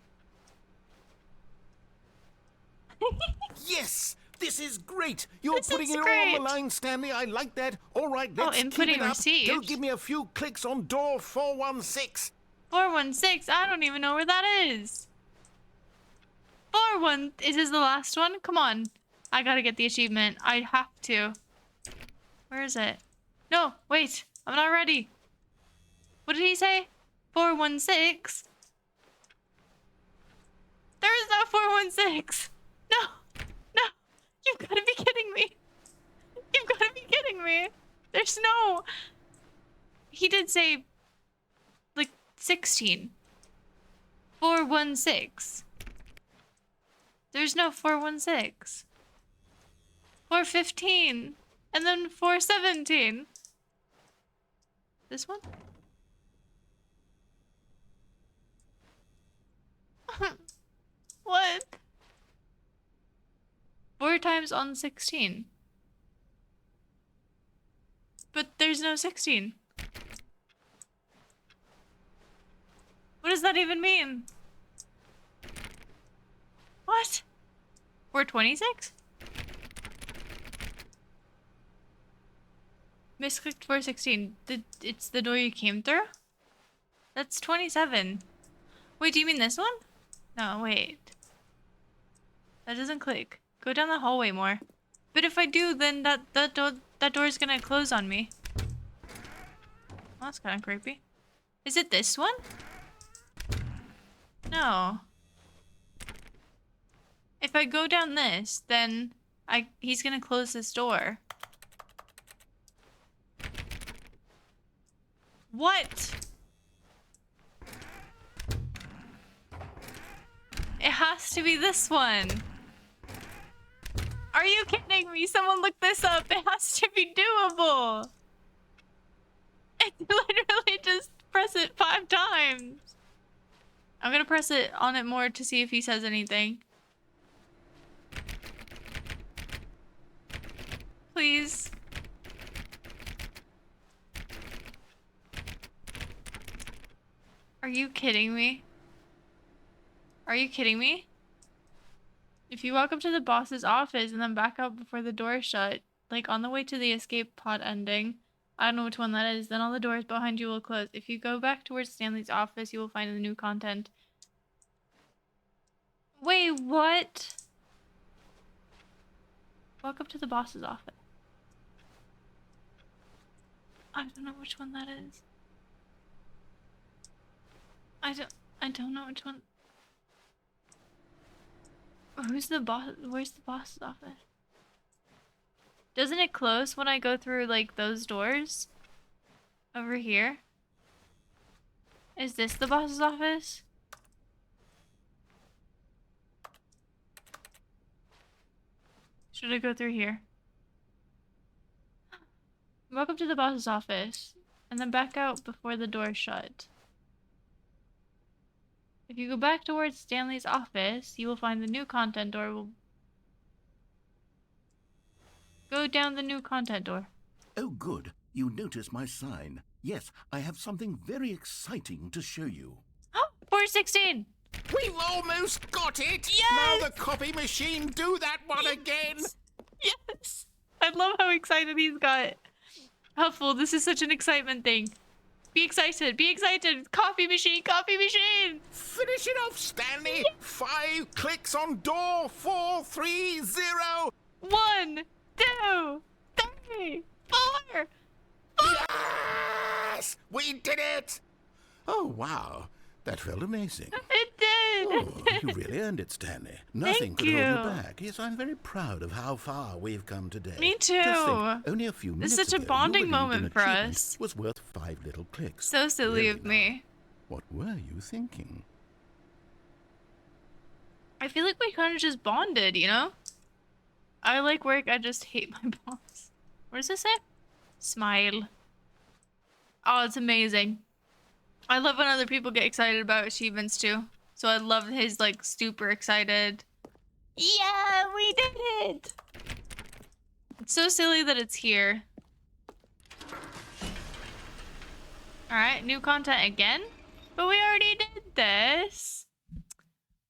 Yes, this is great. You're This putting is it all great. on the line, Stanley. I like that. All right, let's keep inputting it up. received. Go give me a few clicks on door 416. 416? I don't even know where that is. 41. Is this the last one? Come on. I gotta get the achievement. I have to. Where is it? No, wait. I'm not ready. What did he say? 416? There is no 416. No. No. You've gotta be kidding me. You've gotta be kidding me. There's no... He did say... like 16. 416. There's no 416. 415. And then 417. This one? What? 4 times on 16. But there's no 16. What does that even mean? What? 426? Misclicked 416. It's the door you came through? That's 27. Wait, do you mean this one? No, wait. That doesn't click. Go down the hallway more. But if I do, then that door's gonna close on me. Well, that's kind of creepy. Is it this one? No. If I go down this, then he's gonna close this door. What? It has to be this one. Are you kidding me? Someone look this up. It has to be doable. I literally just press it 5 times. I'm gonna press it on it more to see if he says anything. Please. Are you kidding me? Are you kidding me? If you walk up to the boss's office and then back out before the door is shut, like on the way to the escape pod ending, I don't know which one that is, then all the doors behind you will close. If you go back towards Stanley's office, you will find the new content. Wait, what? Walk up to the boss's office. I don't know which one that is. I don't know which one. Who's the boss? Where's the boss's office? Doesn't it close when I go through like those doors? Over here? Is this the boss's office? Should I go through here? Welcome to the boss's office. And then back out before the door is shut. If you go back towards Stanley's office, you will find the new content door will... Go down the new content door. Oh, good. You notice my sign. Yes, I have something very exciting to show you. 416! We've almost got it! Yes! Now the copy machine, do that one again! Yes! I love how excited he's got. Huffle, this is such an excitement thing. Be excited, be excited! Coffee machine, coffee machine! Finish it off, Stanley! 5 clicks on door 430! 1, 2, 3, 4! Yes! We did it! Oh, wow. That felt amazing. It did! Oh, you really earned it, Stanley. Nothing Thank could hold you. you back. Yes, I'm very proud of how far we've come today. Me too. Just think, only a few This minutes is such a ago, you bonding believed moment an for achievement us. was worth 5 little clicks. So silly Really of me. What were you thinking? I feel like we kind of just bonded, you know? I like work, I just hate my boss. What does this say? Smile. Oh, it's amazing. I love when other people get excited about achievements too. So I love his like super excited. Yeah, we did it! It's so silly that it's here. Alright, new content again? But we already did this.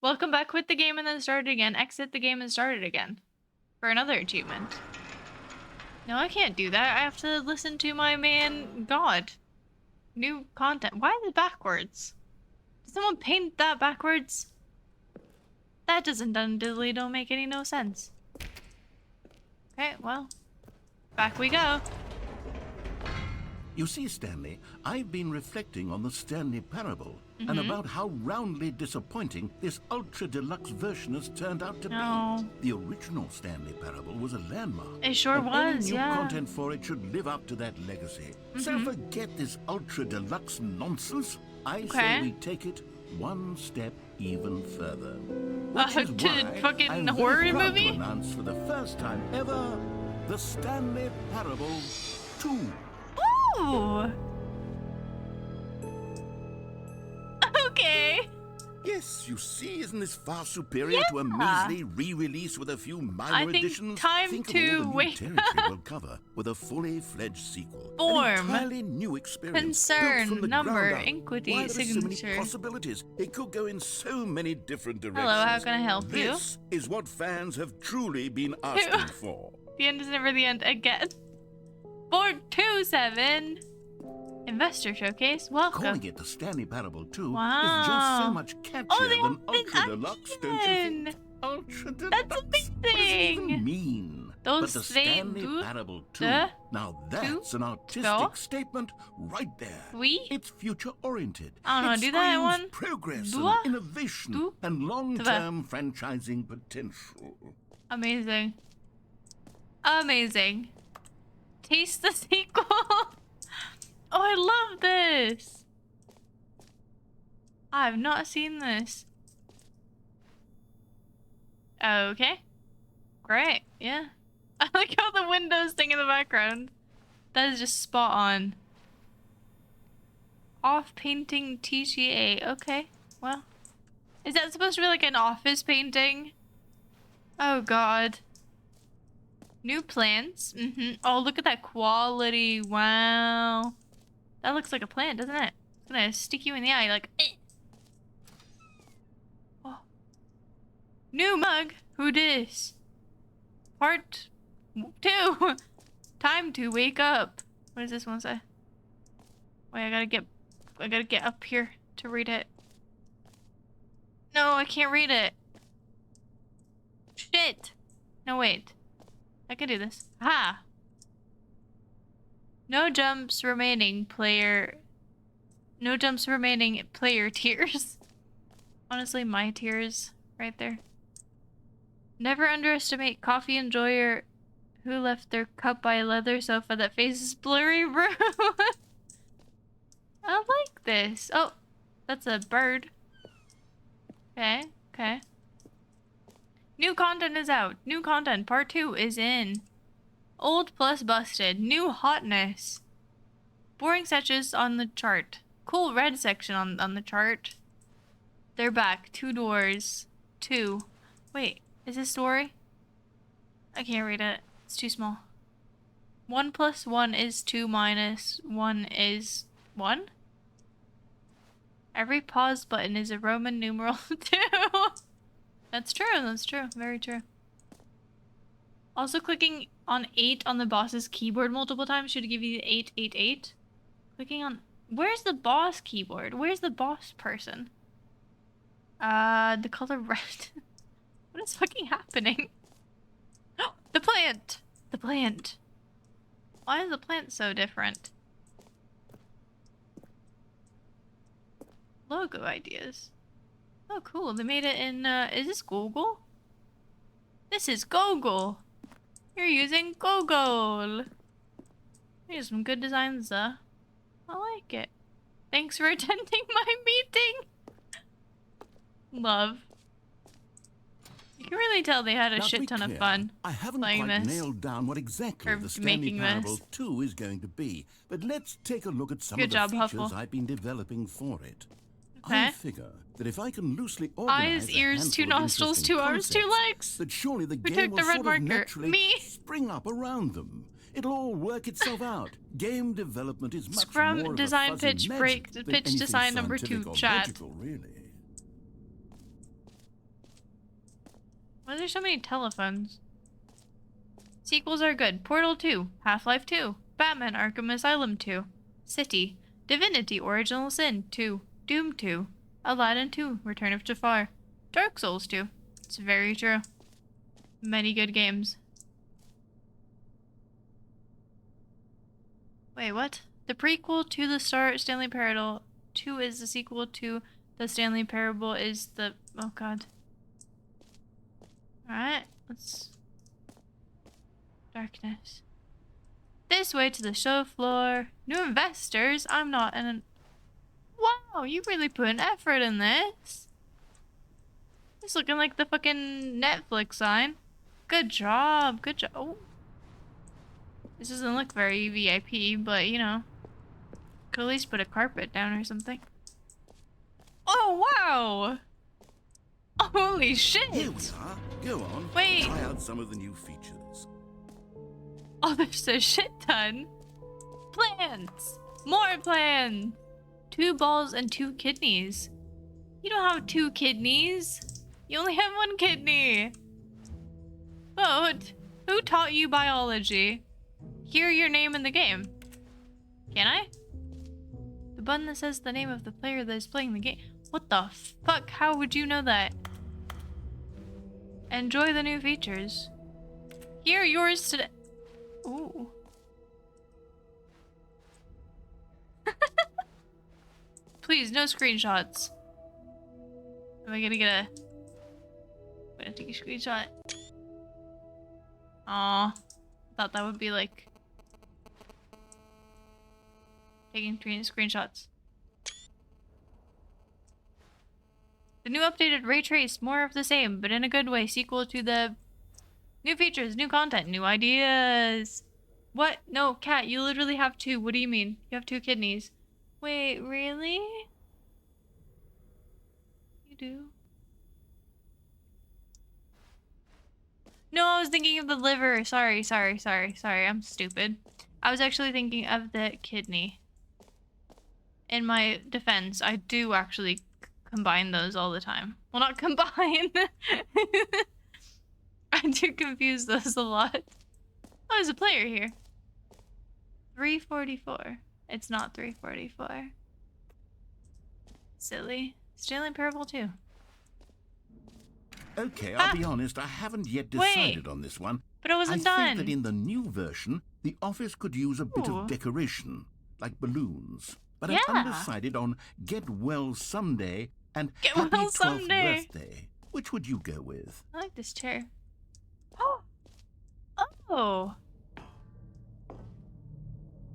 Welcome back, quit the game and then start it again. Exit the game and start it again. For another achievement. No, I can't do that. I have to listen to my man God. New content. Why is it backwards? Did someone paint that backwards? That don't make any no sense. Okay, well. Back we go. You see, Stanley, I've been reflecting on the Stanley Parable and about how roundly disappointing this ultra-deluxe version has turned out to be. The original Stanley Parable was a landmark. It sure and any was, new yeah. content for it should live up to that legacy. So forget this ultra-deluxe nonsense. I say we take it one step even further. Which is To why fucking I'm horror very proud movie? to announce for the first time ever, the Stanley Parable 2. Ooh. Okay. Yes, you see, isn't this far superior to a measly re-release with a few minor I think additions? time Think to of all the new wake territory we'll cover with a fully fledged sequel. Form. An entirely new experience. Concern. built from the Number. ground up. Equity. Why, there are so many Signature. possibilities. It could go in so many different directions. Hello, how can I help you? This is what fans have truly been asking for. The end is never the end again. 427. Investor Showcase. Welcome. Calling it the Stanley Parable 2 Wow. is just so much catchier they than have Ultra Deluxe, don't you think? action. Ultra Deluxe? That's What does it amazing. even mean? But the Stanley Parable 2, now that's an artistic statement right there. It's future-oriented. I don't know how to do that one. Progress and innovation and long-term franchising potential. Amazing. Amazing. Taste the sequel. Oh, I love this. I've not seen this. Okay. Great. Yeah. I like how the Windows thing in the background. That is just spot on. Off painting TGA. Okay. Well. Is that supposed to be like an office painting? Oh god. New plants. Oh, look at that quality. Wow. That looks like a plant, doesn't it? It's gonna stick you in the eye like Oh. New mug. Who dis? Part 2. Time to wake up. What does this one say? Wait, I gotta get up here to read it. No, I can't read it. Shit. No, wait. I can do this. Ha! No jumps remaining, player. No jumps remaining, player tears. Honestly, my tears right there. Never underestimate coffee enjoyer who left their cup by a leather sofa that faces blurry room. I like this. Oh, that's a bird. Okay, okay. New content is out. New content, part 2 is in. Old plus busted. New hotness. Boring sketches on the chart. Cool red section on the chart. They're back. 2 doors. 2. Wait, is this story? I can't read it. It's too small. 1 + 1 is 2 - 1 is 1? Every pause button is a Roman numeral 2. That's true. That's true. Very true. Also, clicking on 8 on the boss's keyboard multiple times should give you 888. Clicking on... Where's the boss keyboard? Where's the boss person? The color red. What is fucking happening? The plant! The plant. Why is the plant so different? Logo ideas. Oh, cool. They made it in, is this Google? This is Google. You're using Google. Here's some good designs, I like it. Thanks for attending my meeting. Love. You can really tell they had a shit ton of fun I haven't playing quite this. nailed down what exactly the Stanley making Parable this. 2 is going to be, but let's take a look at some Good of the job, features Huffle. I've been developing for it. Okay. I figure that if I can loosely organize Eyes, ears, 2 nostrils, 2 arms, 2 legs. that surely the Who game took will the red sort marker? of naturally Me. spring up around them. It'll all work itself out. Game development is much Scrum more design of a fuzzy pitch magic break than pitch anything design number 2 scientific or chat. logical, really. Why are there so many telephones? Sequels are good. Portal 2, Half-Life 2, Batman Arkham Asylum 2, City, Divinity Original Sin 2, Doom 2, Aladdin 2, Return of Jafar, Dark Souls 2. It's very true. Many good games. Wait, what? The prequel to the Stanley Parable 2 is the sequel to the Stanley Parable is the... Oh god. Alright, let's... Darkness. This way to the show floor. New investors? I'm not an... Wow, you really put an effort in this. It's looking like the fucking Netflix sign. Good job, good job. Oh. This doesn't look very VIP, but you know. Could at least put a carpet down or something. Oh, wow! Holy shit! Here we are. Go on. Wait. Try out some of the new features. Oh, there's a shit ton. Plants! More plants! 2 balls and 2 kidneys. You don't have 2 kidneys. You only have 1 kidney. Vote. Who taught you biology? Hear your name in the game. Can I? The button that says the name of the player that is playing the game. What the fuck? How would you know that? Enjoy the new features. Here, yours today. Ooh. Please, no screenshots. Am I gonna get a... I'm gonna take a screenshot. Aw. Thought that would be like... taking screenshots. The new updated ray trace, more of the same, but in a good way. Sequel to the new features, new content, new ideas. What? No, Cat, you literally have two. What do you mean? You have two kidneys. Wait, really? You do? No, I was thinking of the liver. Sorry. I'm stupid. I was actually thinking of the kidney. In my defense, I do actually combine those all the time. Well, not combine. I do confuse those a lot. Oh, there's a player here. 344. It's not 344. Silly. Stanley Parable 2. Okay, I'll be honest, I haven't yet decided on this one. But I wasn't I done. think that in the new version, the office could use a bit of decoration, like balloons. But I'm undecided on Get Well Someday and Happy 12th Birthday. Which would you go with? I like this chair. Oh.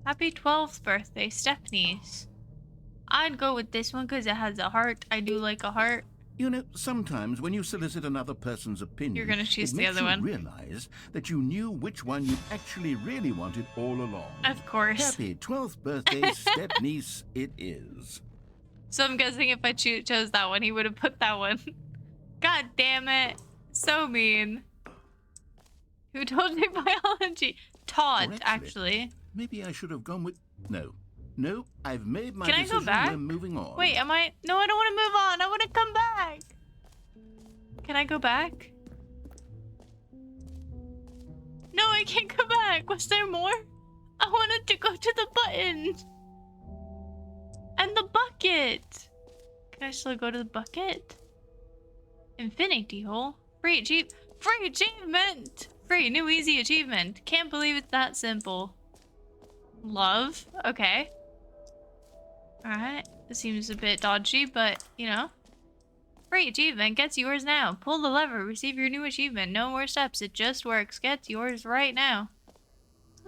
Happy 12th birthday, Stephanie's. I'd go with this one because it has a heart. I do like a heart. You know, sometimes when you solicit another person's opinion, you're gonna choose it the makes other you one. realize that you knew which one you actually really wanted all along. Of course. Happy 12th birthday, Stepniece, it is. So I'm guessing if I chose that one, he would have put that one. God damn it. So mean. Who told you biology? Todd, actually. Maybe I should have gone with... No, I've made my decision. decision. Can I go back? We're moving on. Wait, am I... No, I don't want to move on. I want to come back. Can I go back? No, I can't go back. Was there more? I wanted to go to the button. And the bucket. Can I still go to the bucket? Infinity hole. Free achievement. Free new easy achievement. Can't believe it's that simple. Love. Okay. Alright. This seems a bit dodgy, but, you know. Free achievement gets yours now. Pull the lever. Receive your new achievement. No more steps. It just works. Gets yours right now.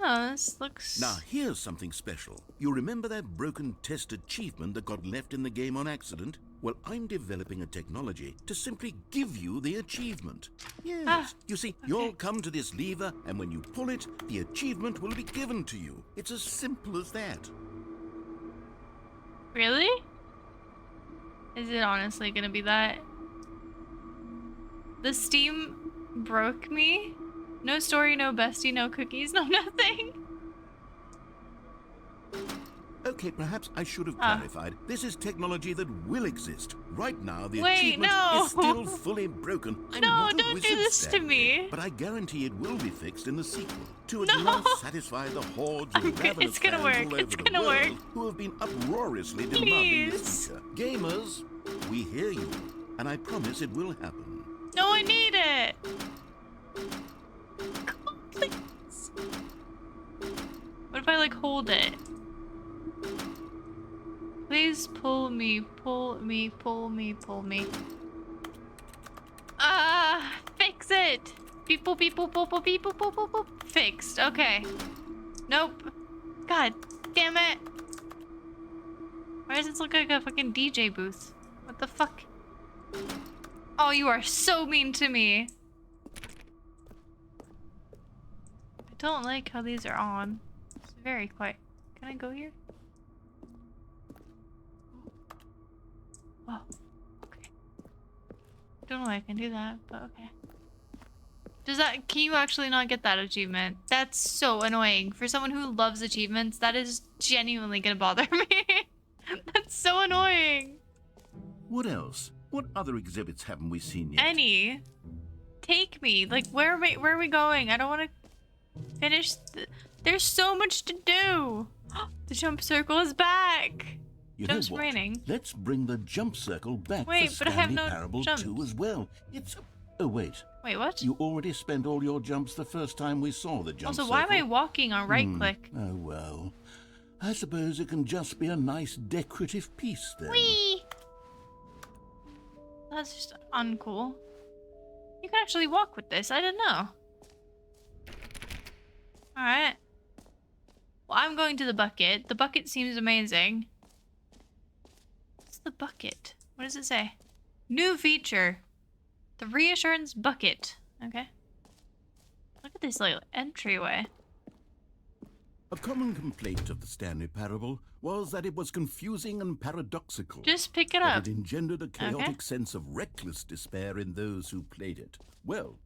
Oh, this looks... Now, here's something special. You remember that broken test achievement that got left in the game on accident? Well, I'm developing a technology to simply give you the achievement. Yes. You see, you'll come to this lever, and when you pull it, the achievement will be given to you. It's as simple as that. Really? Is it honestly gonna be that? The Steam broke me? No story, no bestie, no cookies, no nothing. Okay, perhaps I should have clarified. This is technology that will exist. Right now, the achievement is still fully broken. I'm not a don't wizard, do this Stanley, to me. But I guarantee it will be fixed in the sequel to at last satisfy the hordes of ravenous fans all over the world who have been uproariously demanding this feature. Gamers, we hear you, and I promise it will happen. No, I need it. Come on, please. What if I like hold it? Please pull me, pull me, pull me, pull me. Fix it! Beep, boop, beep, boop, boop, boop, beep, boop, boop, boop, boop. Fixed, okay. Nope. God damn it. Why does this look like a fucking DJ booth? What the fuck? Oh, you are so mean to me. I don't like how these are on. It's very quiet. Can I go here? Oh, okay. Don't know why I can do that, but okay. Can you actually not get that achievement? That's so annoying. For someone who loves achievements, that is genuinely gonna bother me. That's so annoying. What else? What other exhibits haven't we seen yet? Any. Take me. Like, where are we going? I don't want to finish. There's so much to do. The jump circle is back. You know Jump's what? raining. Let's bring the jump circle back Wait, for but I have Stanley no Parable jumps. 2 as well. It's a Oh, wait. Wait, what? You already spent all your jumps the first time we saw the jump Also, why am I circle. walking on right click? Oh, well. I suppose it can just be a nice decorative piece, then. Whee! That's just uncool. You can actually walk with this. I didn't know. Alright. Well, I'm going to the bucket. The bucket seems amazing. What's the bucket? What does it say? New feature. The reassurance bucket. Okay. Look at this little entryway. A common complaint of the Stanley Parable was that it was confusing and paradoxical. Just pick it that up. It engendered a chaotic sense of reckless despair in those who played it. Well,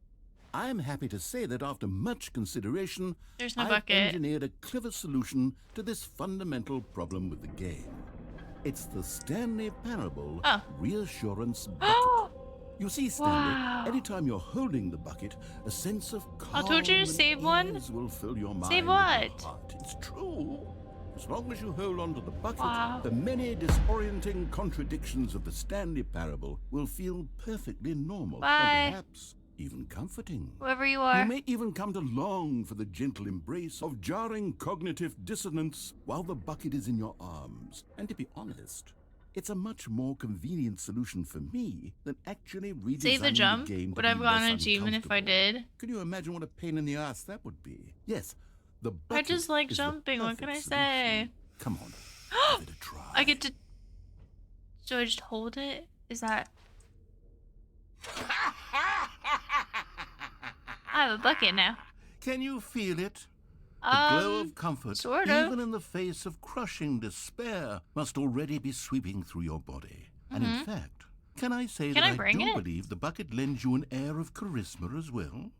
I am happy to say that after much consideration, There's no I've bucket. engineered a clever solution to this fundamental problem with the game. It's the Stanley Parable reassurance bucket. You see, Stanley, Wow. anytime you're holding the bucket, a sense of calm told you to and save one. ease will fill your mind. Save and your what? heart. It's true. As long as you hold on to the bucket, Wow. the many disorienting contradictions of the Stanley Parable will feel perfectly normal Bye. and perhaps even comforting. Whoever you are. You may even come to long for the gentle embrace of jarring cognitive dissonance while the bucket is in your arms. And to be honest, it's a much more convenient solution for me than actually redesigning Save the jump. the game to Would be I have gotten an less achievement if I uncomfortable. did? Can you imagine what a pain in the ass that would be? Yes, the I bucket just like is the jumping. What can I perfect say? solution. Come on, give it a try. I get to... So I just hold it? Is that... I have a bucket now. Can you feel it? The glow of comfort, sort of. even in the face of crushing despair, must already be sweeping through your body. And in fact, can I say Can that I bring do it? believe the bucket lends you an air of charisma as well?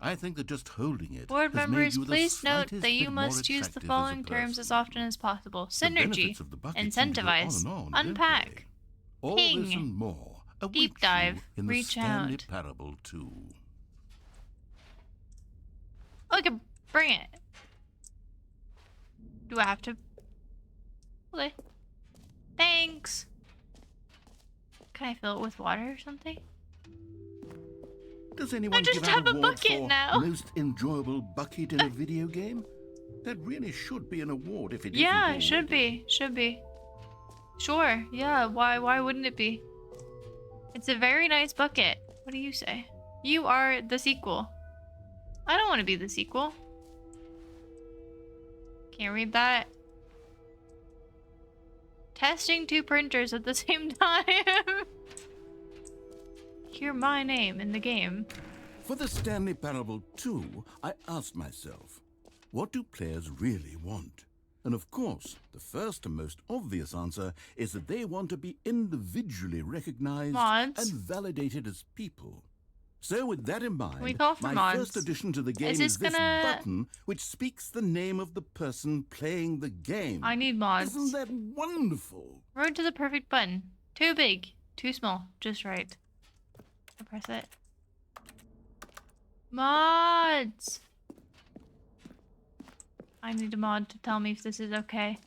I think that just holding it Board has members, made you the please note slightest that you bit more must use the attractive as a following terms as person. often as possible. The Synergy. benefits of the bucket seem to go on Incentivize. and on, don't Unpack. they? All Ping. this and more Deep awaits you dive. in the Reach Stanley out. Parable 2. Oh, I can bring it. Do I have to? Okay. Thanks. Can I fill it with water or something? Does anyone just give out have a awards bucket for now. most enjoyable bucket in a video game? That really should be an award if it Yeah, isn't it should already. be. Should be. Sure. Yeah. Why wouldn't it be? It's a very nice bucket. What do you say? You are the sequel. I don't want to be the sequel. Can't read that. Testing 2 printers at the same time. Hear my name in the game. For the Stanley Parable 2, I asked myself, what do players really want? And of course, the first and most obvious answer is that they want to be individually recognized Mods. and validated as people. So with that in mind, we call for my mods? first addition to the game Is is this this gonna- button which speaks the name of the person playing the game. I need mods. Isn't that wonderful? Road to the perfect button. Too big. Too small. Just right. I press it. Mods! I need a mod to tell me if this is okay.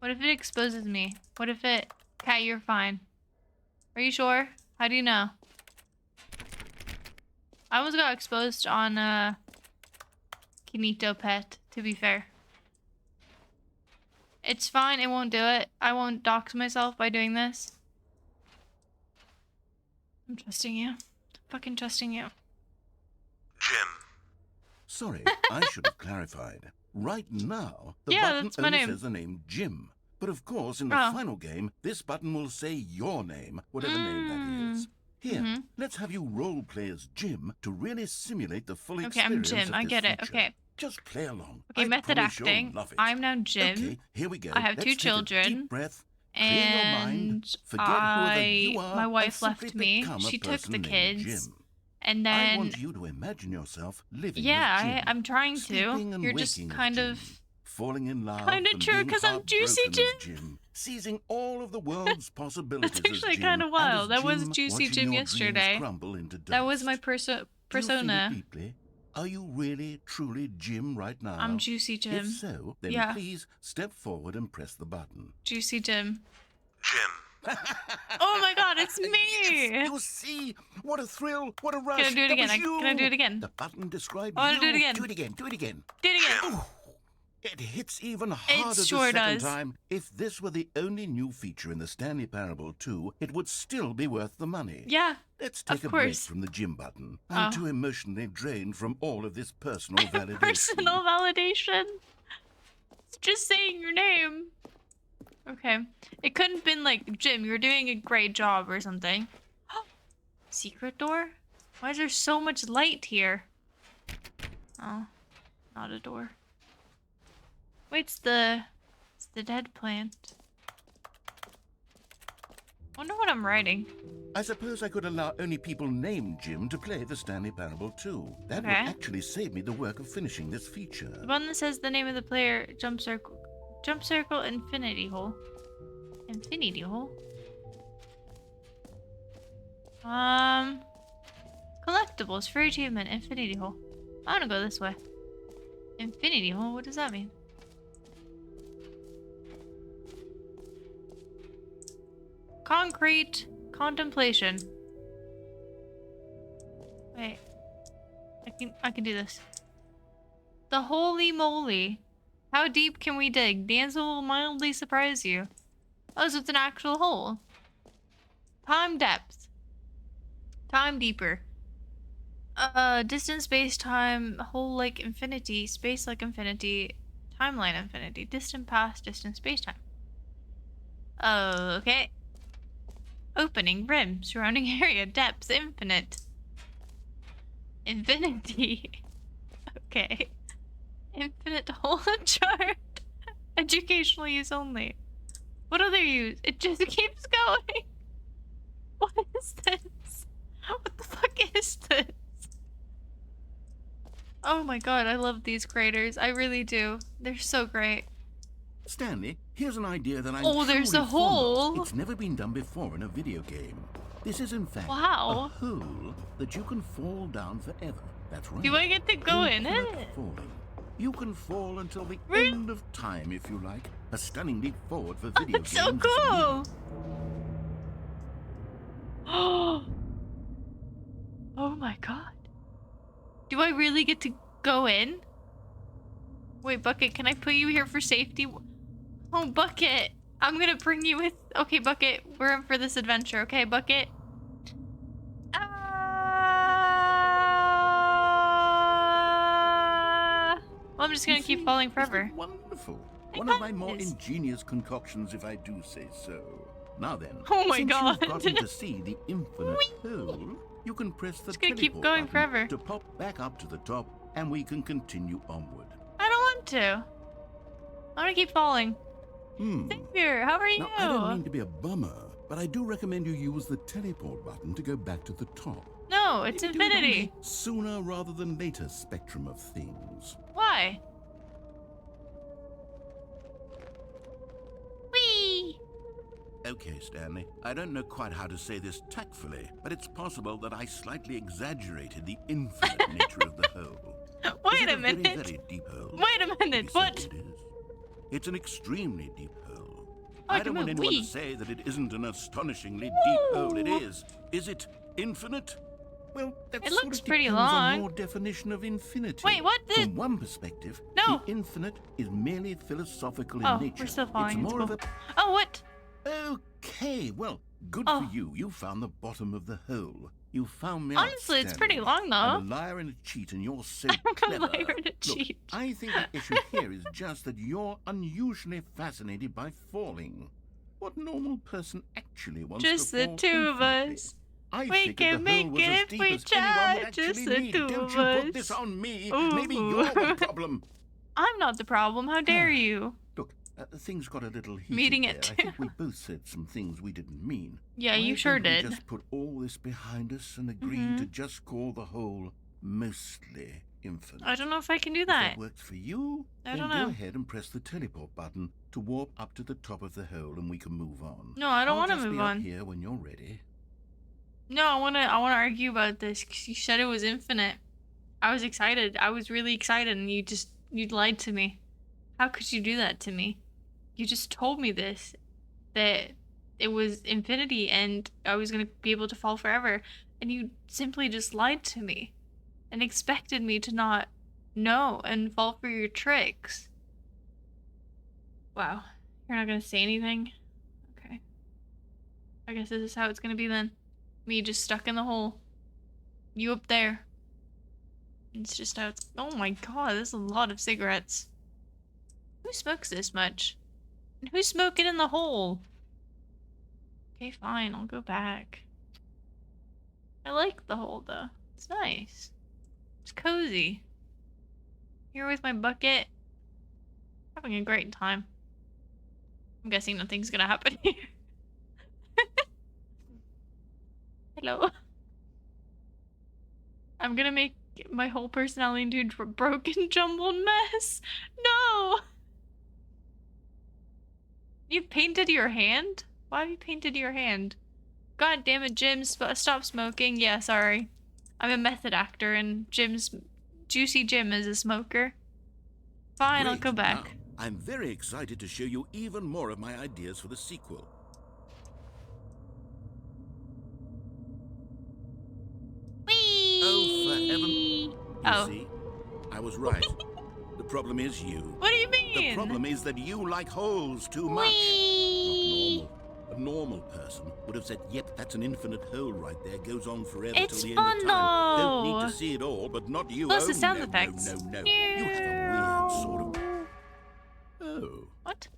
What if it exposes me? What if it... Cat, you're fine. Are you sure? How do you know? I almost got exposed on, Kinito Pet, to be fair. It's fine, it won't do it. I won't dox myself by doing this. I'm trusting you. Fucking trusting you. Jim. Sorry, I should have clarified. Right now, the Yeah, button that's my only name. says the name Jim. But of course, in the Oh. final game, this button will say your name, whatever name that is. Here, Mhm. let's have you role-play as Jim to really simulate the full Okay, I'm experience Jim. of I this get it. feature. Okay. Just play along. Okay, I method promise you'll acting. love it. I'm now Jim. Okay, here we go. I have Let's 2 take a children. deep breath. Clear your mind. And Forget whoever you are my and wife simply left me. become a She took person the named kids. Jim. And I then... want you to imagine yourself living Yeah, as Jim, I'm trying to. sleeping and You're just waking as kind Jim, of... falling in love, kinda and true, being 'cause I'm Juicy heartbroken as Jim, seizing all of the world's possibilities. That's actually as Jim, kinda and wild. as That was Jim, Juicy watching Jim your dreams yesterday. crumble into That was my dust. Do you feel it persona. deeply? Are you really, truly Jim right now? I'm Juicy Jim. If so, then Yeah. please step forward and press the button. Juicy Jim. Jim. Oh my god, it's me! Yes, you see? What a thrill, what a rush. Can I do it again? That was Can I do it again? The button described I wanna you. do it again. Do it again, do it again. Do it again. Oh, it hits even harder sure the second does. time. If this were the only new feature in the Stanley Parable 2, it would still be worth the money. Yeah. Let's take Of a break course. from the gym button. I'm Oh. too emotionally drained from all of this personal validation. Personal validation. It's just saying your name. Okay. It couldn't have been like, Jim, you're doing a great job or something. Secret door? Why is there so much light here? Oh, not a door. Wait, it's the dead plant. Wonder what I'm writing. I suppose I could allow only people named Jim to play the Stanley Parable 2. That would Okay. actually save me the work of finishing this feature. The one that says the name of the player, jump circle, infinity hole. Infinity hole? Collectibles, free achievement, infinity hole. I wanna go this way. Infinity hole, what does that mean? Concrete contemplation. Wait. I can do this. The holy moly. How deep can we dig? The answer will mildly surprise you. Oh, so it's an actual hole. Time depth. Time deeper. Distance, space, time, hole like infinity, space like infinity, timeline infinity, distant past, distant space time. Oh, okay. Opening, rim, surrounding area, depth, infinite. Infinity. Okay. Infinite hole chart. Educational use only. What other use? It just keeps going. What is this? What the fuck is this? Oh my god, I love these craters. I really do. They're so great. Stanley, here's an idea that I'm Oh, there's truly a fond of. hole. It's never been done before in a video game. This is in fact Wow. a hole that you can fall down forever. That's right. Do I get to go in Infinite it? Falling. You can fall until the Really? end of time if you like. A stunning leap forward for video That's games. so cool. Oh my god. Do I really get to go in? Wait, Bucket, can I put you here for safety? Oh, Bucket. I'm gonna bring you with... Okay, Bucket, we're in for this adventure. Okay, Bucket. Well, I'm just gonna You keep see, falling isn't forever. it wonderful. I One of my love more this. ingenious concoctions, if I do say so. Now then, Oh my since God. you've gotten to see the infinite hole, you can press the Just gonna keep teleport going button forever. to pop back up to the top, and we can continue onward. I don't want to. I wanna keep falling. Xavier, how are you? Now, I don't mean to be a bummer, but I do recommend you use the teleport button to go back to the top. No, it's You do it on infinity. the sooner rather than later spectrum of things. Why? Whee! Okay, Stanley, I don't know quite how to say this tactfully, but it's possible that I slightly exaggerated the infinite nature of the hole. Wait Is it a very, minute. very deep hole? Wait a minute. Maybe What? so it is. It's an extremely deep hole. I I can don't want move. anyone Wee. to say that it isn't an astonishingly deep hole. It Ooh. is. Is it infinite? Well, that It sort looks of pretty depends long. on your definition of infinity. Wait, what the- From one perspective, No. the infinite is merely philosophical Oh, in nature. we're still falling. It's It's more of cool. a Oh, what? Okay, well, good Oh. for you. You found the bottom of the hole. You found me Honestly, it's pretty outstanding. long, though. I'm a liar and a cheat, and you're so I'm a clever. liar and a Look, cheat. I think the issue here is just that you're unusually fascinated by falling. What normal person actually wants Just to the fall two of infinitely? us. I We figured can the make hole was it as if deep we as anyone try, would actually just the need. two Don't of you put us. this on me. Ooh. Maybe you're the problem. I'm not the problem. How dare you? Look, things got a little heated Meeting there. it I think we both said some things we didn't mean. Yeah, Why you sure don't we did. just put all this behind us and agree to just call the whole mostly infinite. I don't know if I can do If that. that works for you, I then don't go know. ahead and press the teleport button to warp up to the top of the hole, and we can move on. No, I don't I'll want to just move be up on. here when you're ready. No, I wanna argue about this because you said it was infinite. I was excited. I was really excited, and you lied to me. How could you do that to me? You just told me this, that it was infinity and I was gonna be able to fall forever. And you simply just lied to me and expected me to not know and fall for your tricks. Wow. You're not gonna say anything? Okay. I guess this is how it's gonna be then. Me just stuck in the hole. You up there. It's just how it's... Oh my god, there's a lot of cigarettes. Who smokes this much? And who's smoking in the hole? Okay, fine, I'll go back. I like the hole though. It's nice. It's cozy. Here with my bucket. Having a great time. I'm guessing nothing's gonna happen here. Hello. I'm gonna make my whole personality into a broken, jumbled mess. No! You've painted your hand? Why have you painted your hand? God damn it, Jim, stop smoking. Yeah, sorry. I'm a method actor and Juicy Jim is a smoker. Fine, Great. I'll go back. Now, I'm very excited to show you even more of my ideas for the sequel. Whee! Oh, for heaven. You see? I was right. The problem is you. What do you mean? The problem is that you like holes too much. Whee! Not normal. A normal person would have said, yep, that's an infinite hole right there. Goes on forever It's till the fun, end of time. Don't though. need to see it all, but not you. Plus oh, the sound no, effects. No. You have a weird sort of... Oh. What?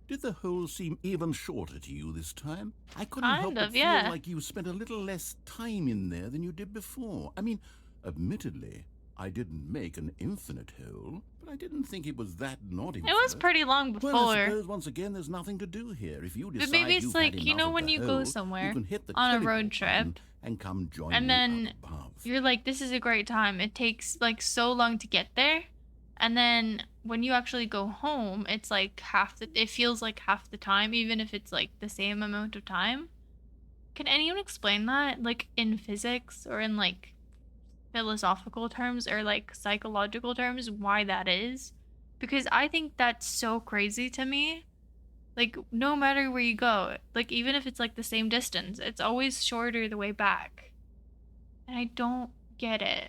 Did the hole seem even shorter to you this time? I couldn't Kind help but of, feel yeah. like you spent a little less time in there than you did before. I mean, admittedly, I didn't make an infinite hole, but I didn't think it was that not infinite. It was pretty long before. Well, I suppose once again there's nothing to do here. If you decide But maybe it's you've like, had you know enough when of the you go hole, somewhere you can hit the on a teleport road trip, button and come join and me then up above. you're like, this is a great time. It takes like so long to get there. And then when you actually go home, it's like it feels like half the time, even if it's like the same amount of time. Can anyone explain that? Like in physics or in like philosophical terms or like psychological terms, why that is? Because I think that's so crazy to me. Like no matter where you go, like even if it's like the same distance, it's always shorter the way back. And I don't get it.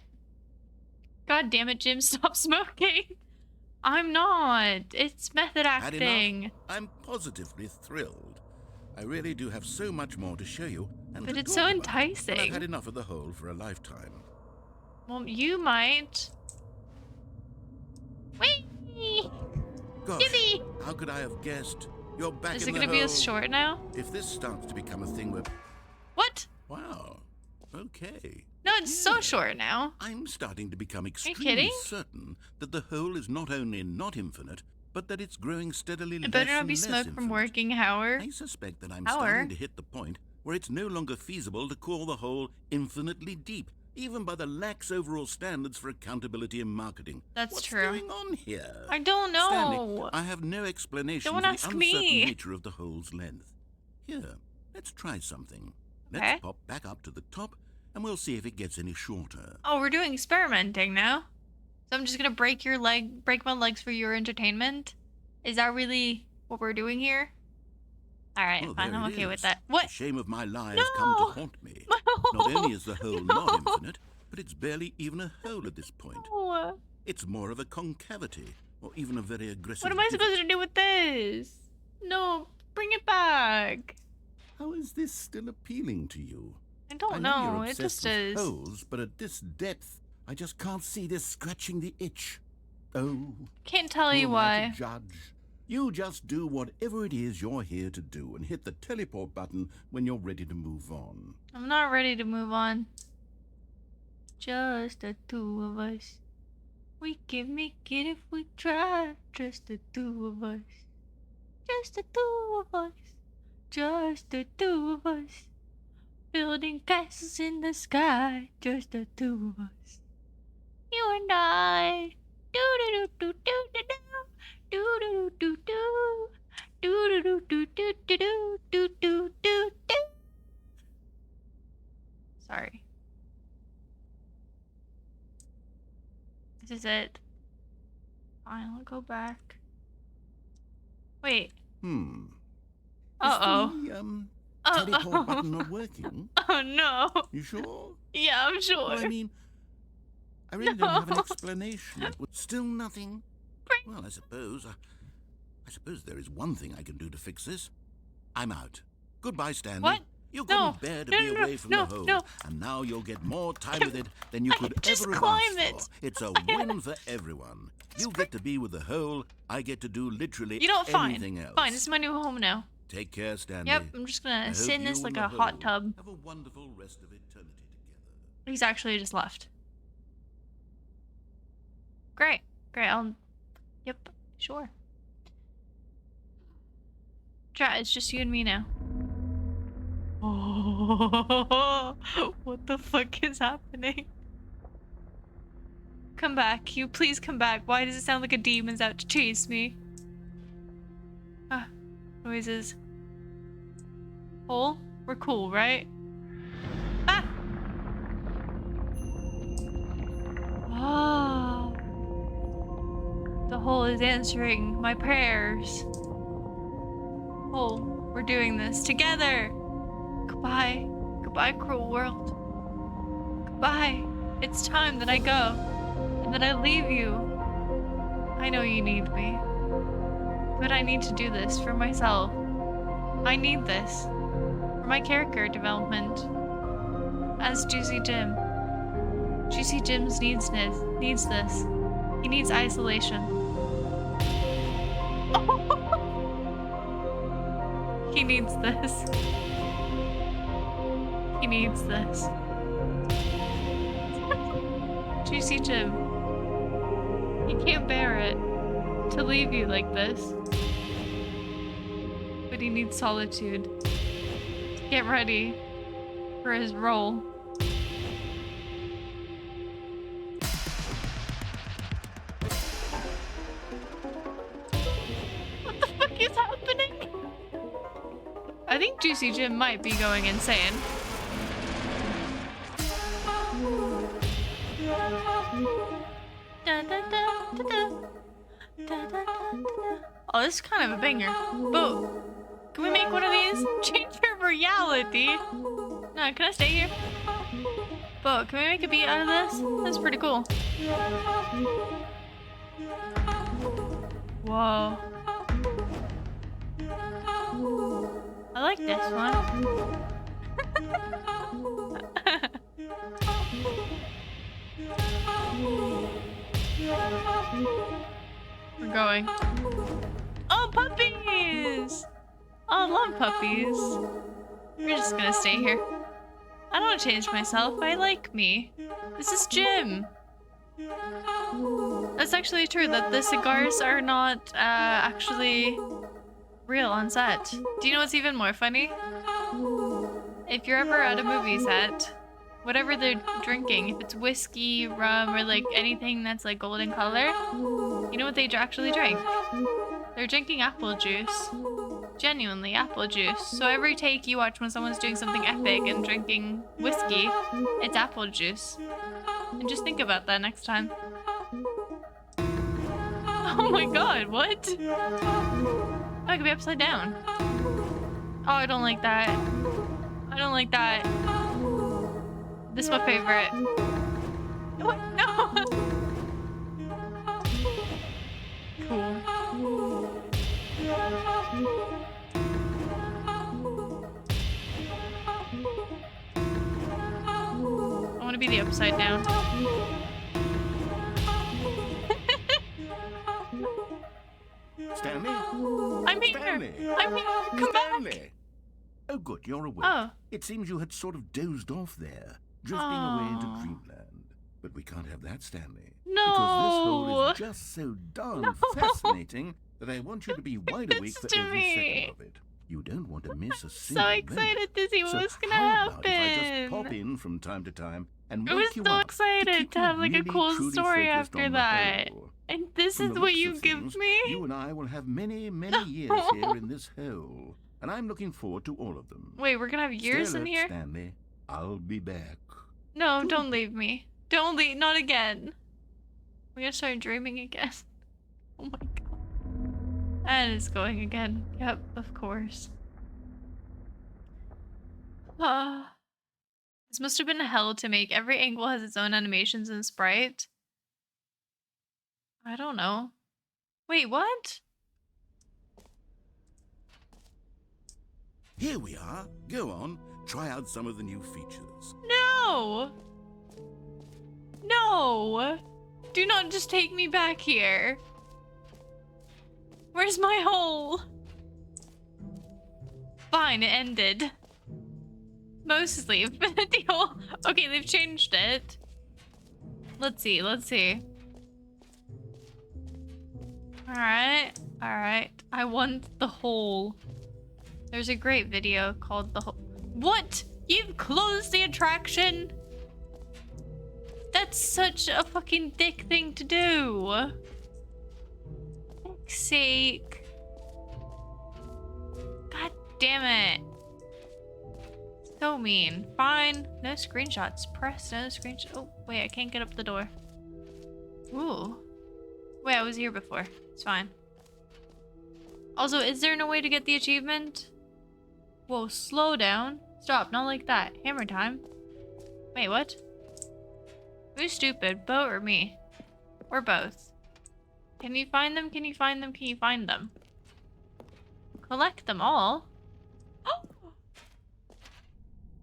God damn it, Jim, stop smoking. I'm not. It's method Had acting. enough? I'm positively thrilled. I really do have so much more to show you. And But to it's talk so about, but I've enticing. had enough of the hole for a lifetime. Well, you might. Whee! Gosh, Yippee! how could I have guessed? You're back Is in it the gonna be hole. as short now? If this starts to become a thing where... What? Wow. Okay. No, it's so Yeah. short now. I'm starting to become extremely kidding? certain that the hole is not only not infinite, but that it's growing steadily It less better not and be less smoke from infinite. working hour. I suspect that I'm Hour? starting to hit the point where it's no longer feasible to call the hole infinitely deep, even by the lax overall standards for accountability in marketing. That's What's true. going on here? I don't know. Stanley, I have no explanation Don't for the ask uncertain me. nature of the hole's length. Here, let's try something. Okay. Let's pop back up to the top, and we'll see if it gets any shorter. Oh, we're doing experimenting now. So I'm just gonna break my legs for your entertainment? Is that really what we're doing here? Alright, Oh, fine, there I'm it okay with is. that. The What? shame of my lie has come to haunt me. Not only is the hole not No. infinite, but it's barely even a hole at this point. No. It's more of a concavity, or even a very aggressive What am I divot. supposed to do with this? No, bring it back. How is this still appealing to you? I don't I know, you're it obsessed just with is. holes, but at this depth, I just can't see this scratching the itch. Oh, Can't tell who you am I why. to judge? You just do whatever it is you're here to do and hit the teleport button when you're ready to move on. I'm not ready to move on. Just the two of us. We can make it if we try. Just the two of us. Just the two of us. Just the two of us. Building castles in the sky. Just the two of us. You and I. Do do do do do do do do do do do do do do do do do do do do. Sorry. This is it. Fine, I'll go back. Wait. Is Uh-oh. the teleport button not working? Oh no. You sure? Yeah, I'm sure. Well, I mean, I really don't have an explanation. Still nothing? Well, I suppose there is one thing I can do to fix this. I'm out. Goodbye, Stanley. What? You No. couldn't bear to No, be no, away from no, the hole, no. and now you'll get more time with it than you I could just ever have climb asked it. for. It's a win for everyone. You get to be with the hole. I get to do literally You know what? Fine. anything else. Fine. This is my new home now. Take care, Stanley. Yep. I'm just I gonna hope sit in this you like and a the hot hole tub. Have a wonderful rest of eternity together. He's actually just left. Great. Great. Yep. Sure. Chat, it's just you and me now. Oh, what the fuck is happening? Come back. You please come back. Why does it sound like a demon's out to chase me? Ah, noises. Hole? We're cool, right? Ah! Oh. The hole is answering my prayers. Hole, we're doing this together. Goodbye. Goodbye, cruel world. Goodbye. It's time that I go. And that I leave you. I know you need me. But I need to do this for myself. I need this. For my character development. As Juicy Jim. Juicy Jim's needs this. He needs isolation. He needs this. He needs this. Juicy Jim. He can't bear it to leave you like this. But he needs solitude. Get ready for his role. What the fuck is happening? I think Juicy Jim might be going insane. Oh, this is kind of a banger. But can we make one of these? Change your reality. No, can I stay here? But can we make a beat out of this? That's pretty cool. Whoa. I like this one. We're going. Oh, puppies! Oh, I love puppies. We're just gonna stay here. I don't want to change myself. I like me. This is Jim. That's actually true, that the cigars are not actually real on set. Do you know what's even more funny? If you're ever at a movie set, whatever they're drinking, if it's whiskey, rum, or like anything that's like golden color, you know what they actually drink? They're drinking apple juice. Genuinely apple juice. So every take you watch when someone's doing something epic and drinking whiskey, it's apple juice. And just think about that next time. Oh my god, what? Oh, it could be upside down. Oh, I don't like that. I don't like that. This is my favorite. What? No! Cool. I want to be the upside down. Stanley? I'm here! Stanley! I'm here! Come Stanley! back! Oh, good, you're awake. Oh. It seems you had sort of dozed off there, drifting away into dreamland. But we can't have that, Stanley. No! Because this hole is just so darn fascinating that I want you to be wide awake for to every me. second of it. You don't want to miss a single So excited to see what so was gonna how about happen. if I just pop in from time to time and I wake was you so up excited keep to you have like a really, cool truly story focused after on the that. hole. And this From is the what looks you of give things, me? You and I will have many, many years here in this hole. And I'm looking forward to all of them. Wait, we're gonna have years Stay in alert, here? Stanley. I'll be back. No, don't leave me. Don't leave, not again. We're gonna start dreaming again. Oh my god. And it's going again. Yep, of course. This must have been hell to make. Every angle has its own animations and sprite. I don't know. Wait, what? Here we are. Go on. Try out some of the new features. No! No! Do not just take me back here. Where's my hole? Fine, it ended. Mostly. The hole. Okay, they've changed it. Let's see, let's see. Alright, alright. I want the hole. There's a great video called The Hole. What? You've closed the attraction? That's such a fucking dick thing to do. Fuck's sake. God damn it. So mean. Fine. No screenshots. Press no screenshot. Oh, wait, I can't get up the door. Ooh. Wait, I was here before. It's fine. Also, is there no way to get the achievement? Whoa, slow down. Stop, not like that. Hammer time. Wait, what? Who's stupid, Bo or me? Or both? Can you find them? Can you find them? Can you find them? Collect them all?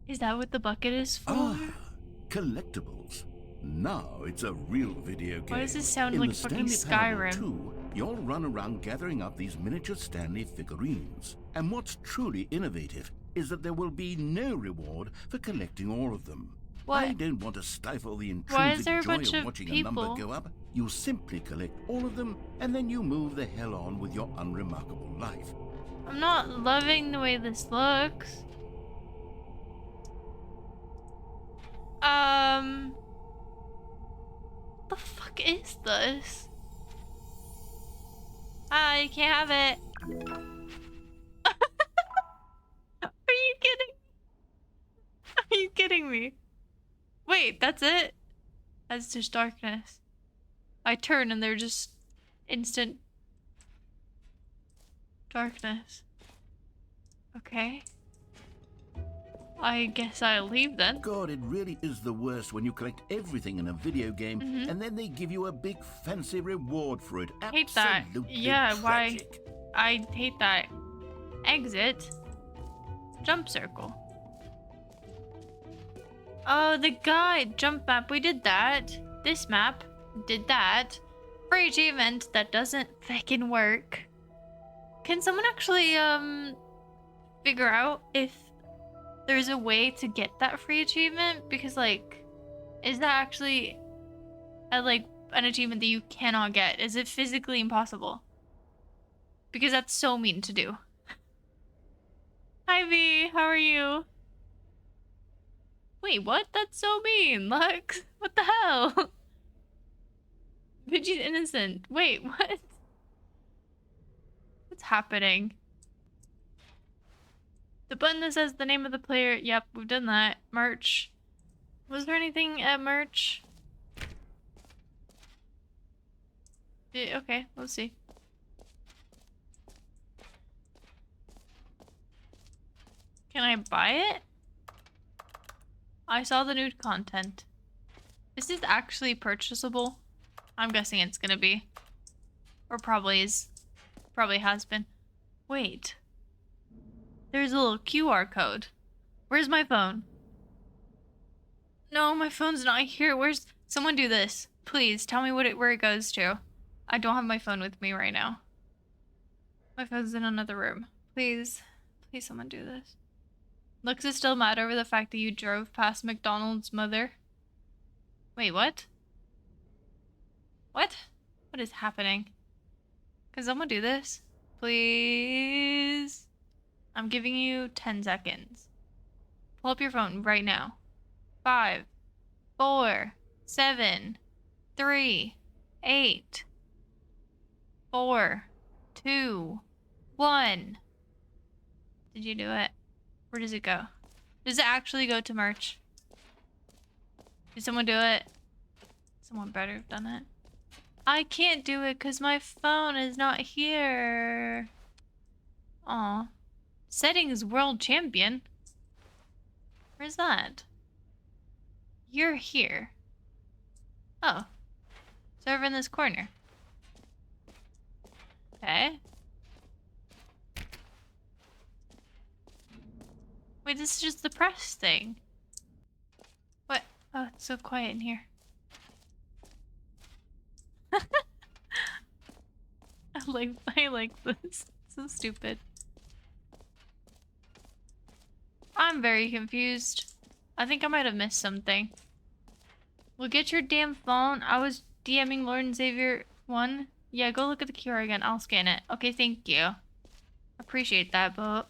Is that what the bucket is for? Ah, collectibles. Now it's a real video game. Why does this sound In like the fucking Stanley Parable Skyrim? 2, you'll run around gathering up these miniature Stanley figurines. And what's truly innovative is that there will be no reward for collecting all of them. What? I don't want to stifle the Why is intrinsic there a joy bunch of of watching people? a number go up. You simply collect all of them, and then you move the hell on with your unremarkable life. I'm not loving the way this looks. The fuck is this? You can't have it. Are you kidding? Are you kidding me? Wait, that's it? That's just darkness. I turn and they're just instant darkness. Okay. I guess I'll leave then. God, it really is the worst when you collect everything in a video game and then they give you a big fancy reward for it. Hate that. Absolutely Yeah, why? tragic. I hate that. Exit. Jump circle. Oh, the guide. Jump map. We did that. This map. Did that. Free achievement. That doesn't fucking work. Can someone actually, figure out if there's a way to get that free achievement? Because, like, is that actually an achievement that you cannot get? Is it physically impossible? Because that's so mean to do. Hi V, how are you? Wait, what? That's so mean, Lux. What the hell? Pidgey's innocent. Wait, what? What's happening? The button that says the name of the player. Yep, we've done that. Merch. Was there anything at merch? Okay, let's see. Can I buy it? I saw the nude content. Is this actually purchasable? I'm guessing it's gonna be. Or probably is. Probably has been. Wait. There's a little QR code. Where's my phone? No, my phone's not here. Where's... Someone do this. Please, tell me where it goes to. I don't have my phone with me right now. My phone's in another room. Please. Please, someone do this. Lux is still mad over the fact that you drove past McDonald's mother. Wait, what? What? What is happening? Can someone do this? Please? I'm giving you 10 seconds. Pull up your phone right now. 5, 4, 7, 3, 8, 4, 2, 1. Did you do it? Where does it go? Does it actually go to merch? Did someone do it? Someone better have done it. I can't do it because my phone is not here. Aw. Settings world champion. Where's that? You're here. Oh. It's over in this corner. Okay. Wait, this is just the press thing. What? Oh, it's so quiet in here. I like this. So stupid. I'm very confused. I think I might have missed something. Well, get your damn phone. I was DMing Lord and Xavier 1. Yeah, go look at the QR again. I'll scan it. Okay, thank you. Appreciate that, but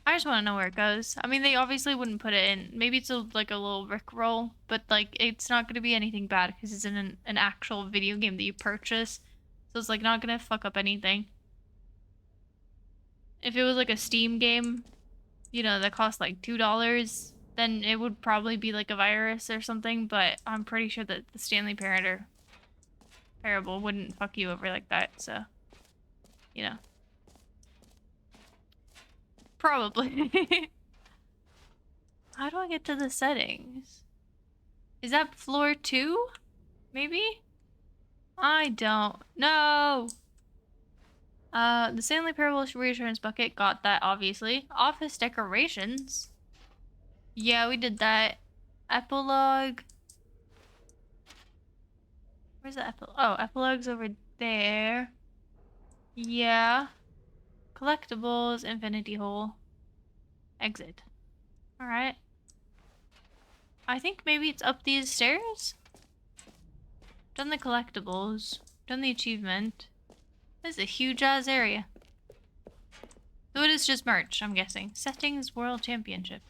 I just want to know where it goes. I mean, they obviously wouldn't put it in. Maybe it's like a little Rickroll, but like it's not going to be anything bad because it's in an actual video game that you purchase. So it's like not going to fuck up anything. If it was like a Steam game, you know, that cost like $2, then it would probably be like a virus or something, but I'm pretty sure that the Stanley Parable wouldn't fuck you over like that, so, you know. Probably. How do I get to the settings? Is that floor 2? Maybe? I don't know. The Stanley Parable reassurance bucket, got that, obviously. Office decorations. Yeah, we did that. Epilogue. Where's the epilogue? Oh, epilogue's over there. Yeah. Collectibles, infinity hole. Exit. Alright. I think maybe it's up these stairs? Done the collectibles. Done the achievement. This is a huge ass area. So it is just merch, I'm guessing. Settings World Championship.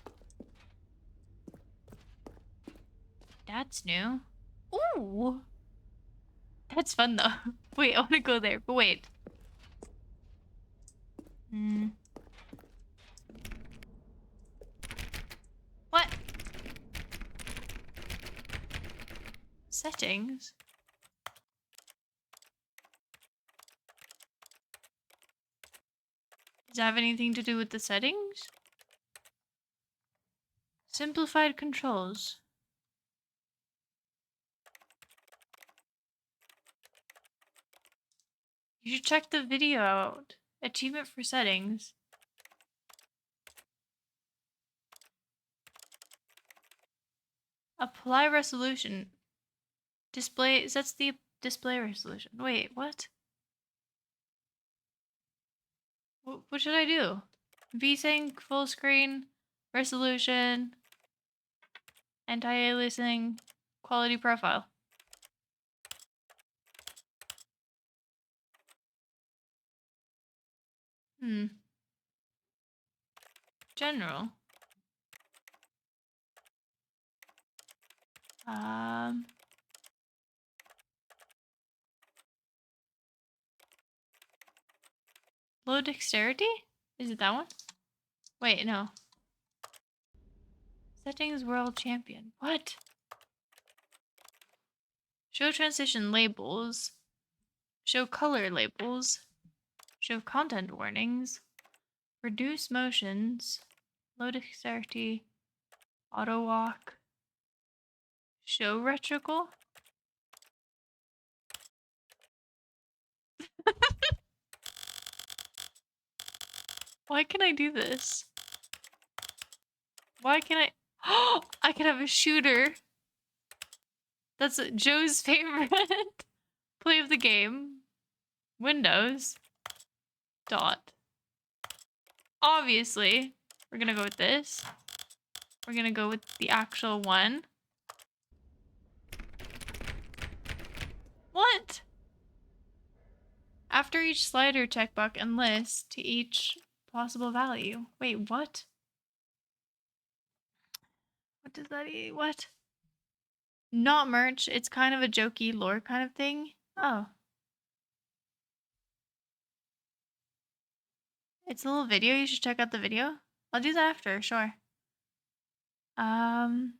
That's new. Ooh! That's fun though. Wait, I want to go there, but wait. What? Settings? Does that have anything to do with the settings? Simplified controls. You should check the video out. Achievement for settings. Apply resolution. Display sets the display resolution. Wait, what? What should I do? VSync, full screen, resolution, anti-aliasing, quality profile. General. Low dexterity? Is it that one? Wait, no. Settings world champion. What? Show transition labels. Show color labels. Show content warnings. Reduce motions. Low dexterity. Auto walk. Show retrical. Why can I do this? Why can I? Oh, I can have a shooter. That's Joe's favorite. Play of the game. Windows. Dot. Obviously, we're gonna go with this. We're gonna go with the actual one. What? After each slider, checkbox and list to each possible value. Wait, what? What does that mean? What? Not merch. It's kind of a jokey lore kind of thing. Oh. It's a little video. You should check out the video. I'll do that after, sure. You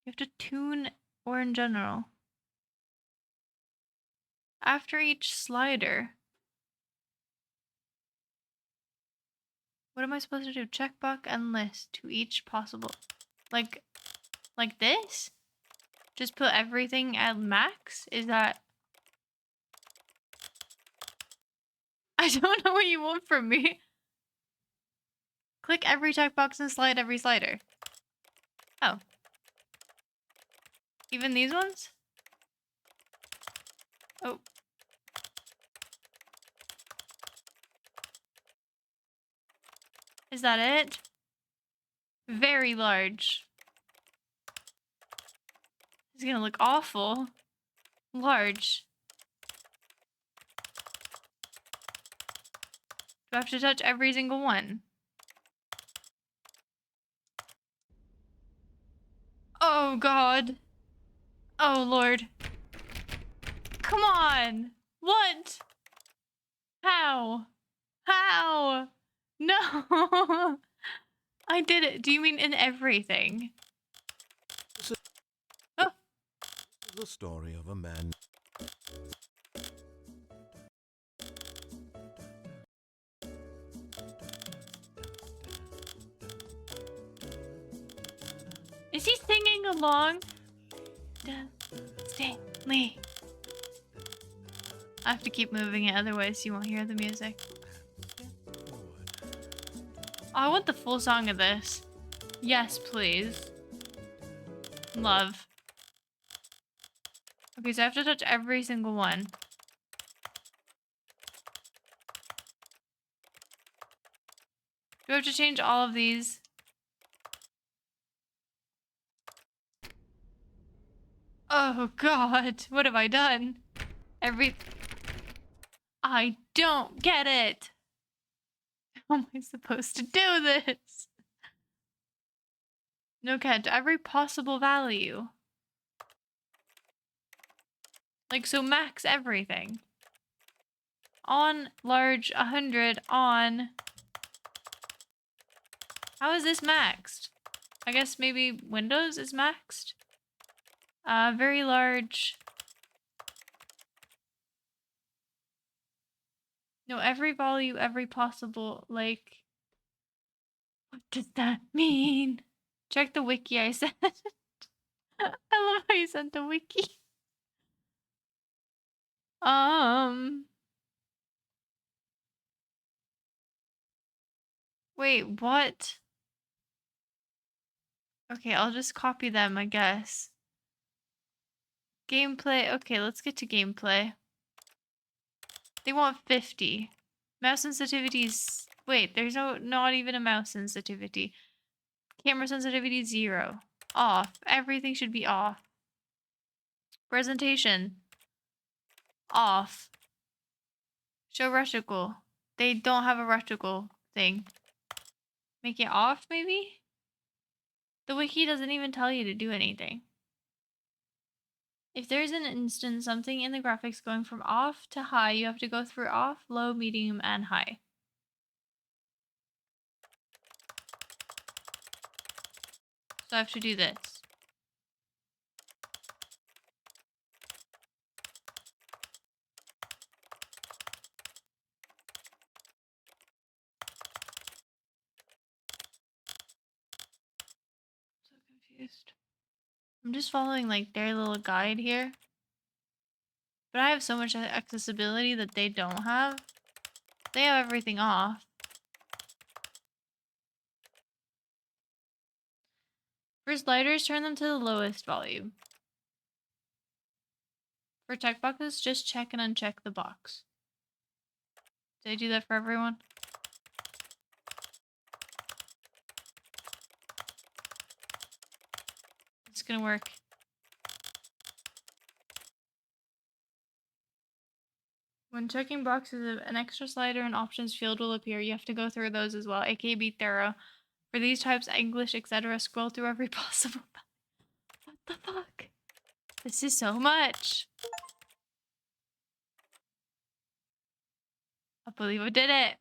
have to tune or in general. After each slider. What am I supposed to do? Checkbox and list to each possible. Like this? Just put everything at max? Is that... I don't know what you want from me. Click every checkbox and slide every slider. Oh. Even these ones? Oh. Is that it? Very large. It's gonna look awful. Large. Do I have to touch every single one? Oh god. Oh lord. Come on! What? How? How? No! I did it. Do you mean in everything? Oh. The story of a man. Is he singing along? Stanley. I have to keep moving it, otherwise you won't hear the music. Oh, I want the full song of this. Yes, please. Love. Okay, so I have to touch every single one. Do I have to change all of these? Oh god, what have I done? I don't get it! How am I supposed to do this? No, cat, every possible value. Like, so max everything. On large 100 on... How is this maxed? I guess maybe Windows is maxed? Very large. No, every value, every possible, like... What does that mean? Check the wiki I sent. I love how you sent the wiki. Wait, what? Okay, I'll just copy them, I guess. Gameplay. Okay, let's get to gameplay. They want 50. Mouse sensitivities. Wait, there's not even a mouse sensitivity. Camera sensitivity 0. Off. Everything should be off. Presentation. Off. Show reticle. They don't have a reticle thing. Make it off, maybe? The wiki doesn't even tell you to do anything. If there's an instance something in the graphics going from off to high, you have to go through off, low, medium, and high. So I have to do this. So confused. I'm just following like their little guide here. But I have so much accessibility that they don't have. They have everything off. For sliders, turn them to the lowest volume. For checkboxes, just check and uncheck the box. Did I do that for everyone? It's gonna work. When checking boxes, an extra slider and options field will appear. You have to go through those as well, aka be thorough. For these types, English, etc., scroll through every possible... What the fuck? This is so much. I believe I did it.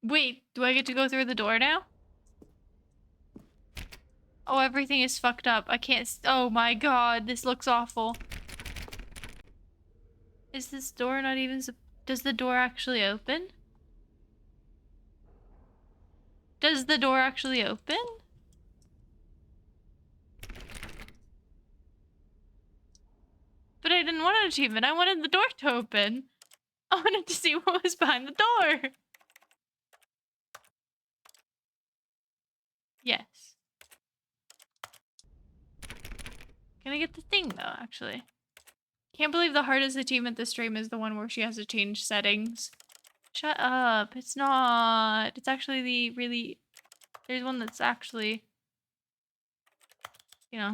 Wait, do I get to go through the door now? Oh, everything is fucked up. I can't... Oh my god, this looks awful. Is this door not even... Does the door actually open? Does the door actually open? But I didn't want an achievement. I wanted the door to open. I wanted to see what was behind the door. Yes. Can I get the thing though, actually? Can't believe the hardest achievement this stream is the one where she has to change settings. Shut up. It's not. It's actually the really... There's one that's actually, you know,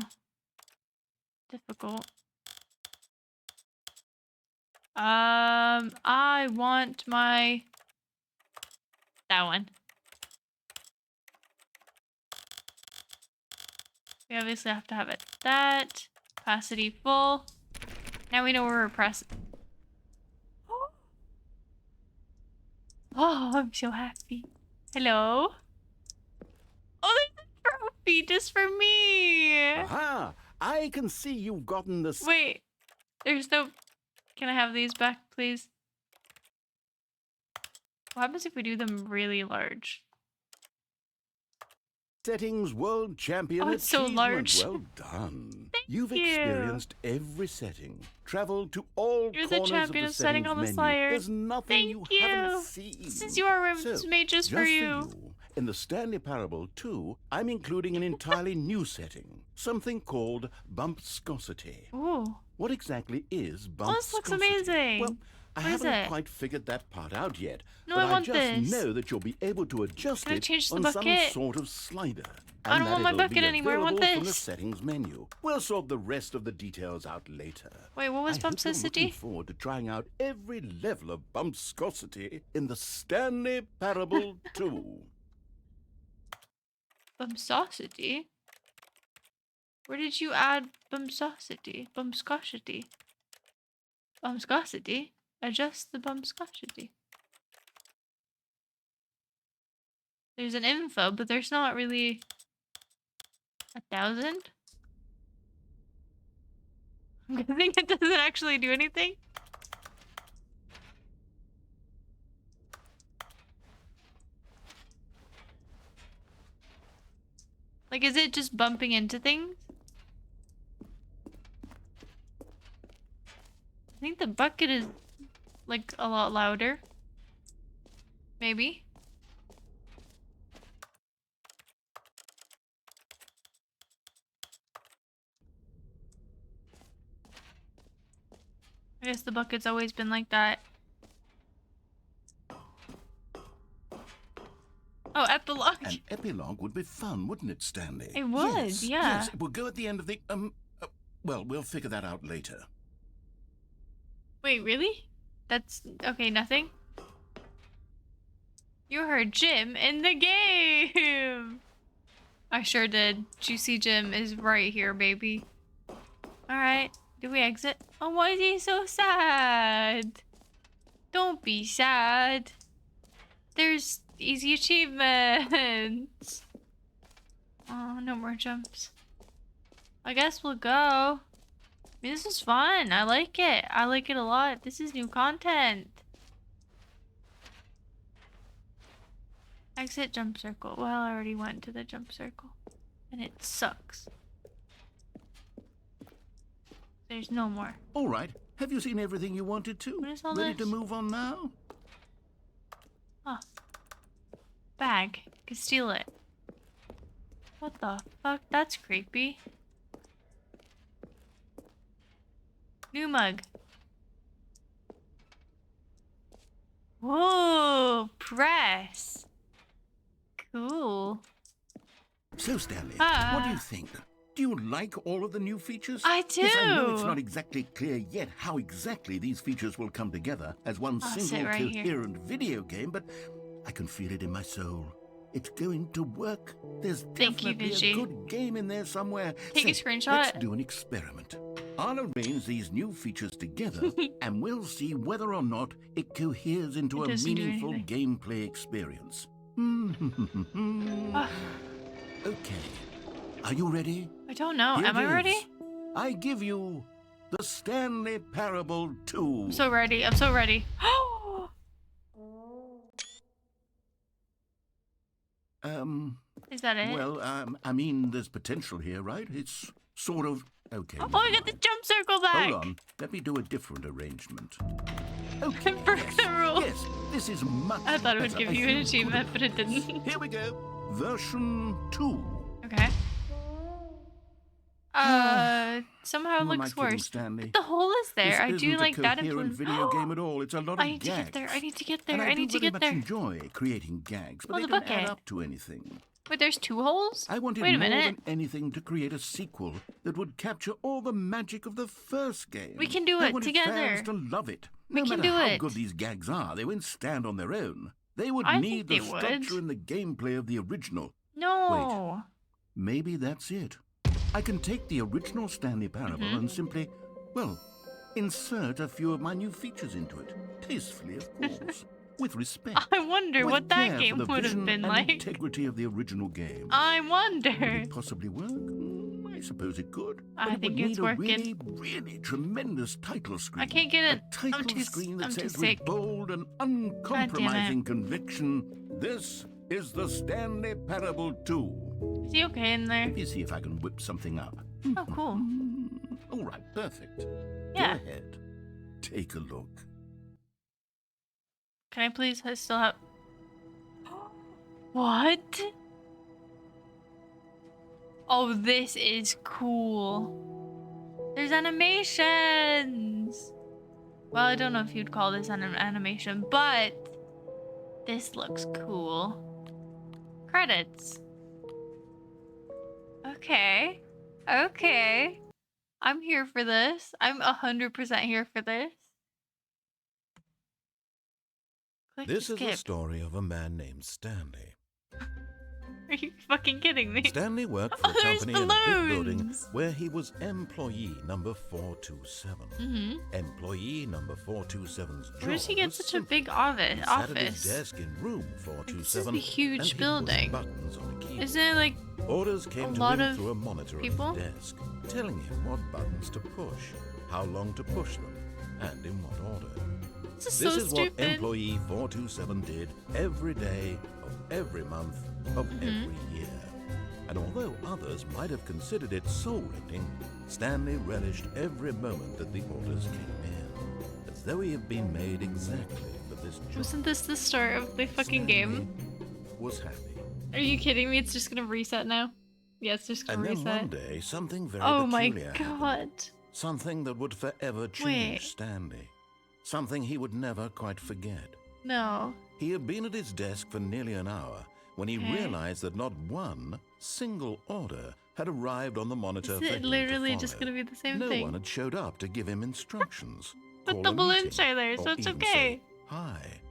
difficult. I want my... That one. We obviously have to have it. That. Capacity full. Now we know where we're pressing. Oh, I'm so happy. Hello? Oh, there's a trophy just for me. Aha! I can see you've gotten the... Wait. There's no... Can I have these back, please? What happens if we do them really large? Settings World Champion Oh, it's so achievement. large. Well done. You've you. experienced every setting, traveled to all You're the corners champion of of the setting settings on the menu. Slayer. There's nothing Thank you haven't you. seen. This is your room. So, It's made just for you. In the Stanley Parable 2, I'm including an entirely new setting, something called bumpscosity. Ooh. What exactly is bumpscosity? Oh, this looks amazing. Well, I What is haven't it? quite figured that part out yet. No, but I want just this. know that you'll be able to adjust Can I it change the on some bucket? sort of slider. I don't And want my that it'll bucket be anymore, I want available from the this. settings menu. We'll sort the rest of the details out later. Wait, what was I hope you're looking bumpsicity? forward to trying out every level of bumpscosity in the Stanley Parable 2. Bumpsosity? Where did you add bumpsosity? Bumpscosity? Bumpscosity? Adjust the bumpscosity. There's an info, but there's not really 1,000. I'm guessing it doesn't actually do anything. Like, is it just bumping into things? I think the bucket is, like, a lot louder. Maybe. I guess the bucket's always been like that. Oh, epilogue. An epilogue would be fun, wouldn't it, Stanley? It would, yes, yeah. Yes, it will go at the end of the... well, we'll figure that out later. Wait, really? That's... Okay, nothing? You heard Jim in the game! I sure did. Juicy Jim is right here, baby. Alright. Do we exit? Oh, why is he so sad? Don't be sad. There's easy achievements. Oh, no more jumps. I guess we'll go. I mean, this is fun. I like it. I like it a lot. This is new content. Exit jump circle. Well, I already went to the jump circle. And it sucks. There's no more. All right. Have you seen everything you wanted to? What is all Ready this? to move on now? Oh. Bag. Can steal it. What the fuck? That's creepy. New mug. Whoa, press. Cool. So, Stanley, Ah. what do you think? Do you like all of the new features? I do. Yes, I know it's not exactly clear yet how exactly these features will come together as one I'll single sit right here. coherent video game, but I can feel it in my soul. It's going to work. There's Thank you, definitely Vigi. a good game in there somewhere. Take a Say, screenshot. Let's do an experiment. I'll arrange these new features together, and we'll see whether or not it coheres into It a doesn't do meaningful anything. gameplay experience. Ah, Okay. Are you ready? I don't know. Here Am it I is. ready? I give you the Stanley Parable 2. I'm so ready. I'm so ready. Is that it? Well, I mean, there's potential here, right? It's sort of... Okay, Oh, never I got the mind. jump circle back. Hold on. Let me do a different arrangement. Okay, I broke the rule. Yes, this is much I thought it would better. give you I an feel achievement, good but it about this. didn't. Here we go. Version 2. Okay. Somehow Who am I looks kidding, worse. Stanley? But the hole is there. This I do isn't like a that coherent video game at all. It's a lot of I need to gags. get there. I need to get And there. I need to do very get much there. enjoy creating gags, but Oh, they the don't add bucket. up to anything. Wait, there's 2 holes? I wanted Wait a more minute. than anything to create a sequel that would capture all the magic of the first game. We can do I it wanted together. fans to love it. We No can matter do how it. good these gags are, they won't stand on their own. They would I need think the they would. structure and the gameplay of the original. No. Maybe that's it. I can take the original Stanley Parable and simply, well, insert a few of my new features into it. Tastefully, of course. With respect. I wonder with what that care game for the would have vision been and like. integrity of the original game. I Would wonder. it possibly work? I suppose it could. I But it think would it's need working. a really, really tremendous title screen. I can't get it. A title I'm too screen that I'm too says sick. with bold and uncompromising conviction, this is the Stanley Parable 2. Is he okay in there? Let me see if I can whip something up. Oh, cool. All right, perfect. Yeah. Go ahead. Take a look. Can I please? I still have. What? Oh, this is cool. There's animations. Well, I don't know if you'd call this an animation, but this looks cool. Credits. Okay. Okay. I'm here for this. I'm 100% here for this. Click This to is skip. the story of a man named Stanley. Are you fucking kidding me? Stanley worked for Oh, a there's company in a big building balloons. where he was employee number 427. Employee number 427's job Where does he get was such a simple. big He sat at his office? desk in room 427 This is a huge and he pushed building. buttons on a keyboard. Isn't it like Orders came a to lot him of through a monitor people? on his desk, telling him what buttons to push, how long to push them, and in what order. this is This so is what stupid? employee 427 did every day of every month of every year. And although others might have considered it soul-rending, Stanley relished every moment that the orders came in, as though he had been made exactly for this job. Wasn't this the start of the fucking game? Stanley was happy. Are you kidding me? It's just gonna reset now. Yeah, it's just gonna And then reset. one day, something very Oh my peculiar happened. god. Something that would forever change Wait. Stanley. Something he would never quite forget. No. He had been at his desk for nearly an hour when he Okay. realized that not one single order had arrived on the monitor Is for it him to literally just follow. gonna be the same No thing? one had showed up to give him instructions. But call the a balloons meeting, are there, so or it's even okay. say hi.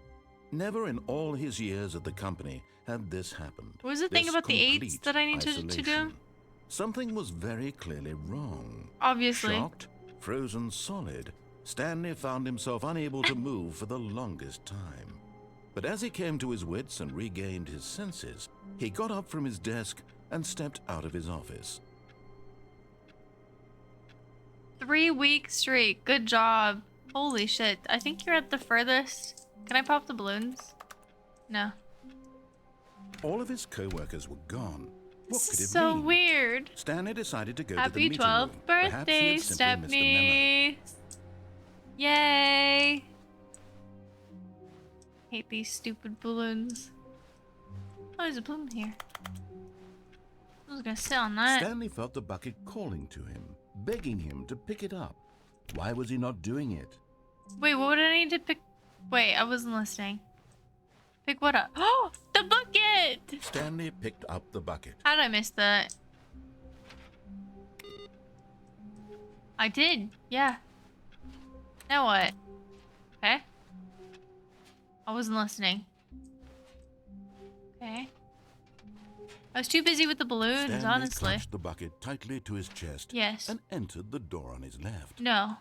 Never in all his years at the company had this happened. What was the thing This about the 8s complete that I need to do? isolation. Something was very clearly wrong. Obviously. Shocked, frozen solid, Stanley found himself unable to move for the longest time. But as he came to his wits and regained his senses, he got up from his desk and stepped out of his office. 3-week streak. Good job. Holy shit. I think you're at the furthest. Can I pop the balloons? No. All of his co-workers were gone. What This could is it so mean? weird. Stanley decided to go to the Happy meeting 12th room. Perhaps he birthday, had simply missed a memo. Stephanie. Yay. Hate these stupid balloons. Oh, there's a balloon here. I was gonna sit on that. Stanley felt the bucket calling to him, begging him to pick it up. Why was he not doing it? Wait, what would I need to pick? Wait, I wasn't listening. Pick what up? Oh, the bucket! Stanley picked up the bucket. How did I miss that? I did, yeah. Now what? Okay. I wasn't listening. Okay. I was too busy with the balloons, Stanley honestly. clutched the bucket tightly to his chest Yes. and entered the door on his left. No.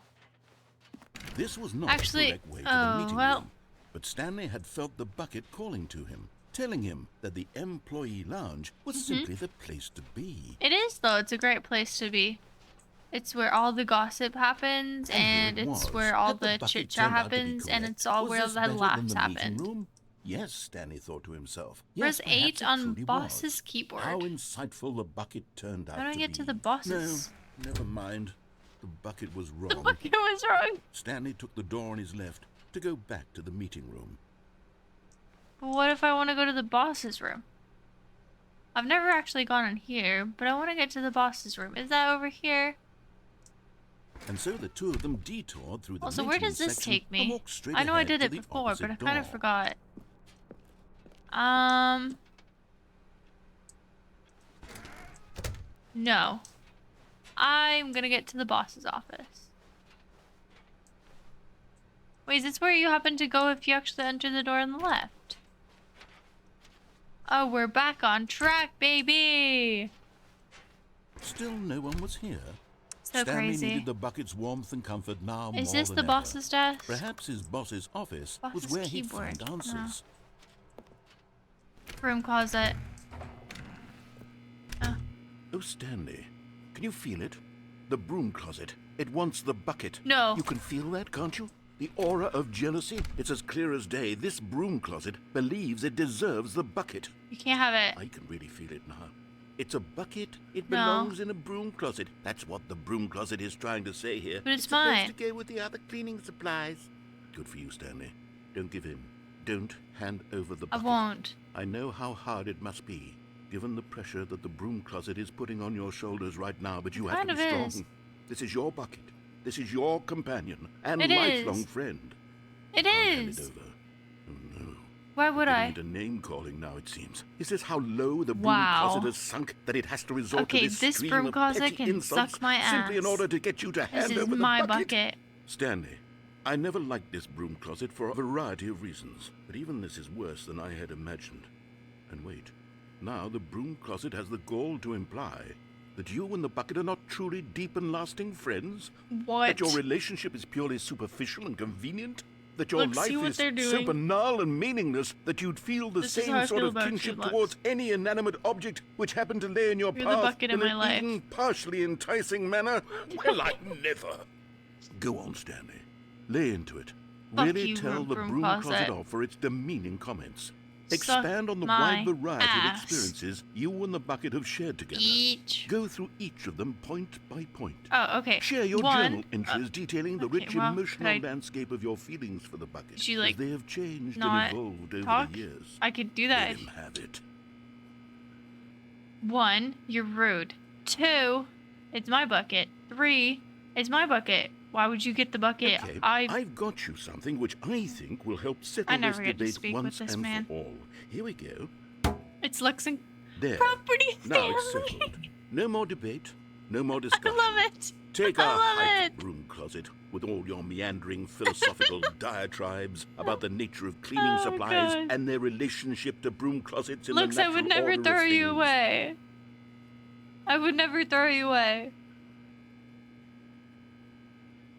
This was not Actually, a direct way to oh, the meeting well. room, but Stanley had felt the bucket calling to him, telling him that the employee lounge was Mm-hmm. simply the place to be. It is, though. It's a great place to be. It's where all the gossip happens, and here it it's was. where all Had the bucket chit chat turned out to be happens, and correct? it's all Was where this the better than laughs the meeting happen. room? Yes, Stanley thought to himself. Press Yes, perhaps 8 it on truly boss's was. keyboard. How insightful the bucket turned out How do I to get be. to the bosses? No, never mind. The bucket was The wrong. bucket was wrong. Stanley took the door on his left to go back to the meeting room. But what if I want to go to the boss's room? I've never actually gone in here, but I want to get to the boss's room. Is that over here? And so the two of them detoured through the Also, where does this section take and me? walked straight I know I ahead did to it the before, but opposite I kind of door. forgot. No. I'm gonna get to the boss's office. Wait, is this where you happen to go if you actually enter the door on the left? Oh, we're back on track, baby! Still no one was here. So Stanley crazy. needed the bucket's warmth and comfort now more Is this than the ever. boss's desk? Perhaps his boss's office was Boss's where he'd keyboard. find answers. Room closet. Oh. Oh, Stanley, can you feel it? The broom closet. It wants the bucket. No. You can feel that, can't you? The aura of jealousy. It's as clear as day. This broom closet believes it deserves the bucket. You can't have it. I can really feel it now. It's a bucket. It No. belongs in a broom closet. That's what the broom closet is trying to say here. But it's supposed mine. to go with the other cleaning supplies. Good for you, Stanley. Don't give in. Don't hand over the I bucket. won't. I know how hard it must be, given the pressure that the broom closet is putting on your shoulders right now, but you have kind to of be strong. is. This is your bucket. This is your companion and It lifelong is. friend. It Can't hand is. it over. Oh no. Why would Getting I? into name calling now, it seems. Is this how low the broom Wow. closet has sunk that it has to resort Okay, to this this stream broom of closet petty can insults suck my simply in ass. order to get you to This hand is over my the bucket. Stanley, I never liked this broom closet for a variety of reasons, but even this is worse than I had imagined. And wait, now the broom closet has the gall to imply that you and the bucket are not truly deep and lasting friends? What? That your relationship is purely superficial and convenient? That your Look, see life what is they're so doing? banal and meaningless that you'd feel the This is how same I sort feel of about you, kinship Lux. towards any inanimate object which happened to lay in your You're the path bucket in in my an life. even partially enticing manner? Well, I never. Go on, Stanley. Lay into it. Fuck Really you, tell the broom broom closet. closet off for its demeaning comments. Suck Expand on the my wide variety ass. of experiences you and the bucket have shared together. Each. Go through each of them point by point. Oh, okay. Share your One. journal entries detailing the okay, rich well, emotional could I- landscape of your feelings for the bucket. Did you, as like, they have changed and not evolved over talk? the years. I could do Let that. him have it. 1, you're rude. 2, it's my bucket. 3, it's my bucket. Why would you get the bucket? Okay, I I've got you something which I think will help settle I this never get to debate speak with once this and man. for all. Here we go. It's Lexington There. property Now it's family. settled. No more debate. No more I discussion. love it. Take I our love hike, it. broom closet, with all your meandering philosophical diatribes about the nature of cleaning Oh, supplies God. and their relationship to broom closets in Lux, the I natural would never order of throw you things. away. I would never throw you away.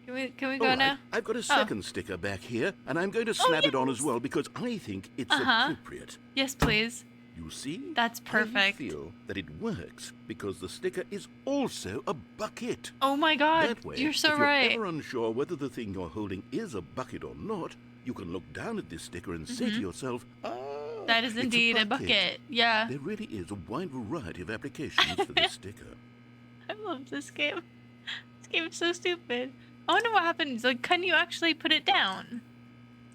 Can we go All right, now? I've got a second sticker back here, and I'm going to Oh, slap it on yes. as well because I think it's Uh-huh. appropriate. Yes, please. You see? That's perfect. I feel that it works because the sticker is also a bucket. Oh my God, That way, you're so if right. you're ever unsure whether the thing you're holding is a bucket or not, you can look down at this sticker and say to yourself, ah, That is it's indeed a bucket. Yeah. There really is a wide variety of applications for this sticker. I love this game. This game is so stupid. I wonder what happens. Like, can you actually put it down?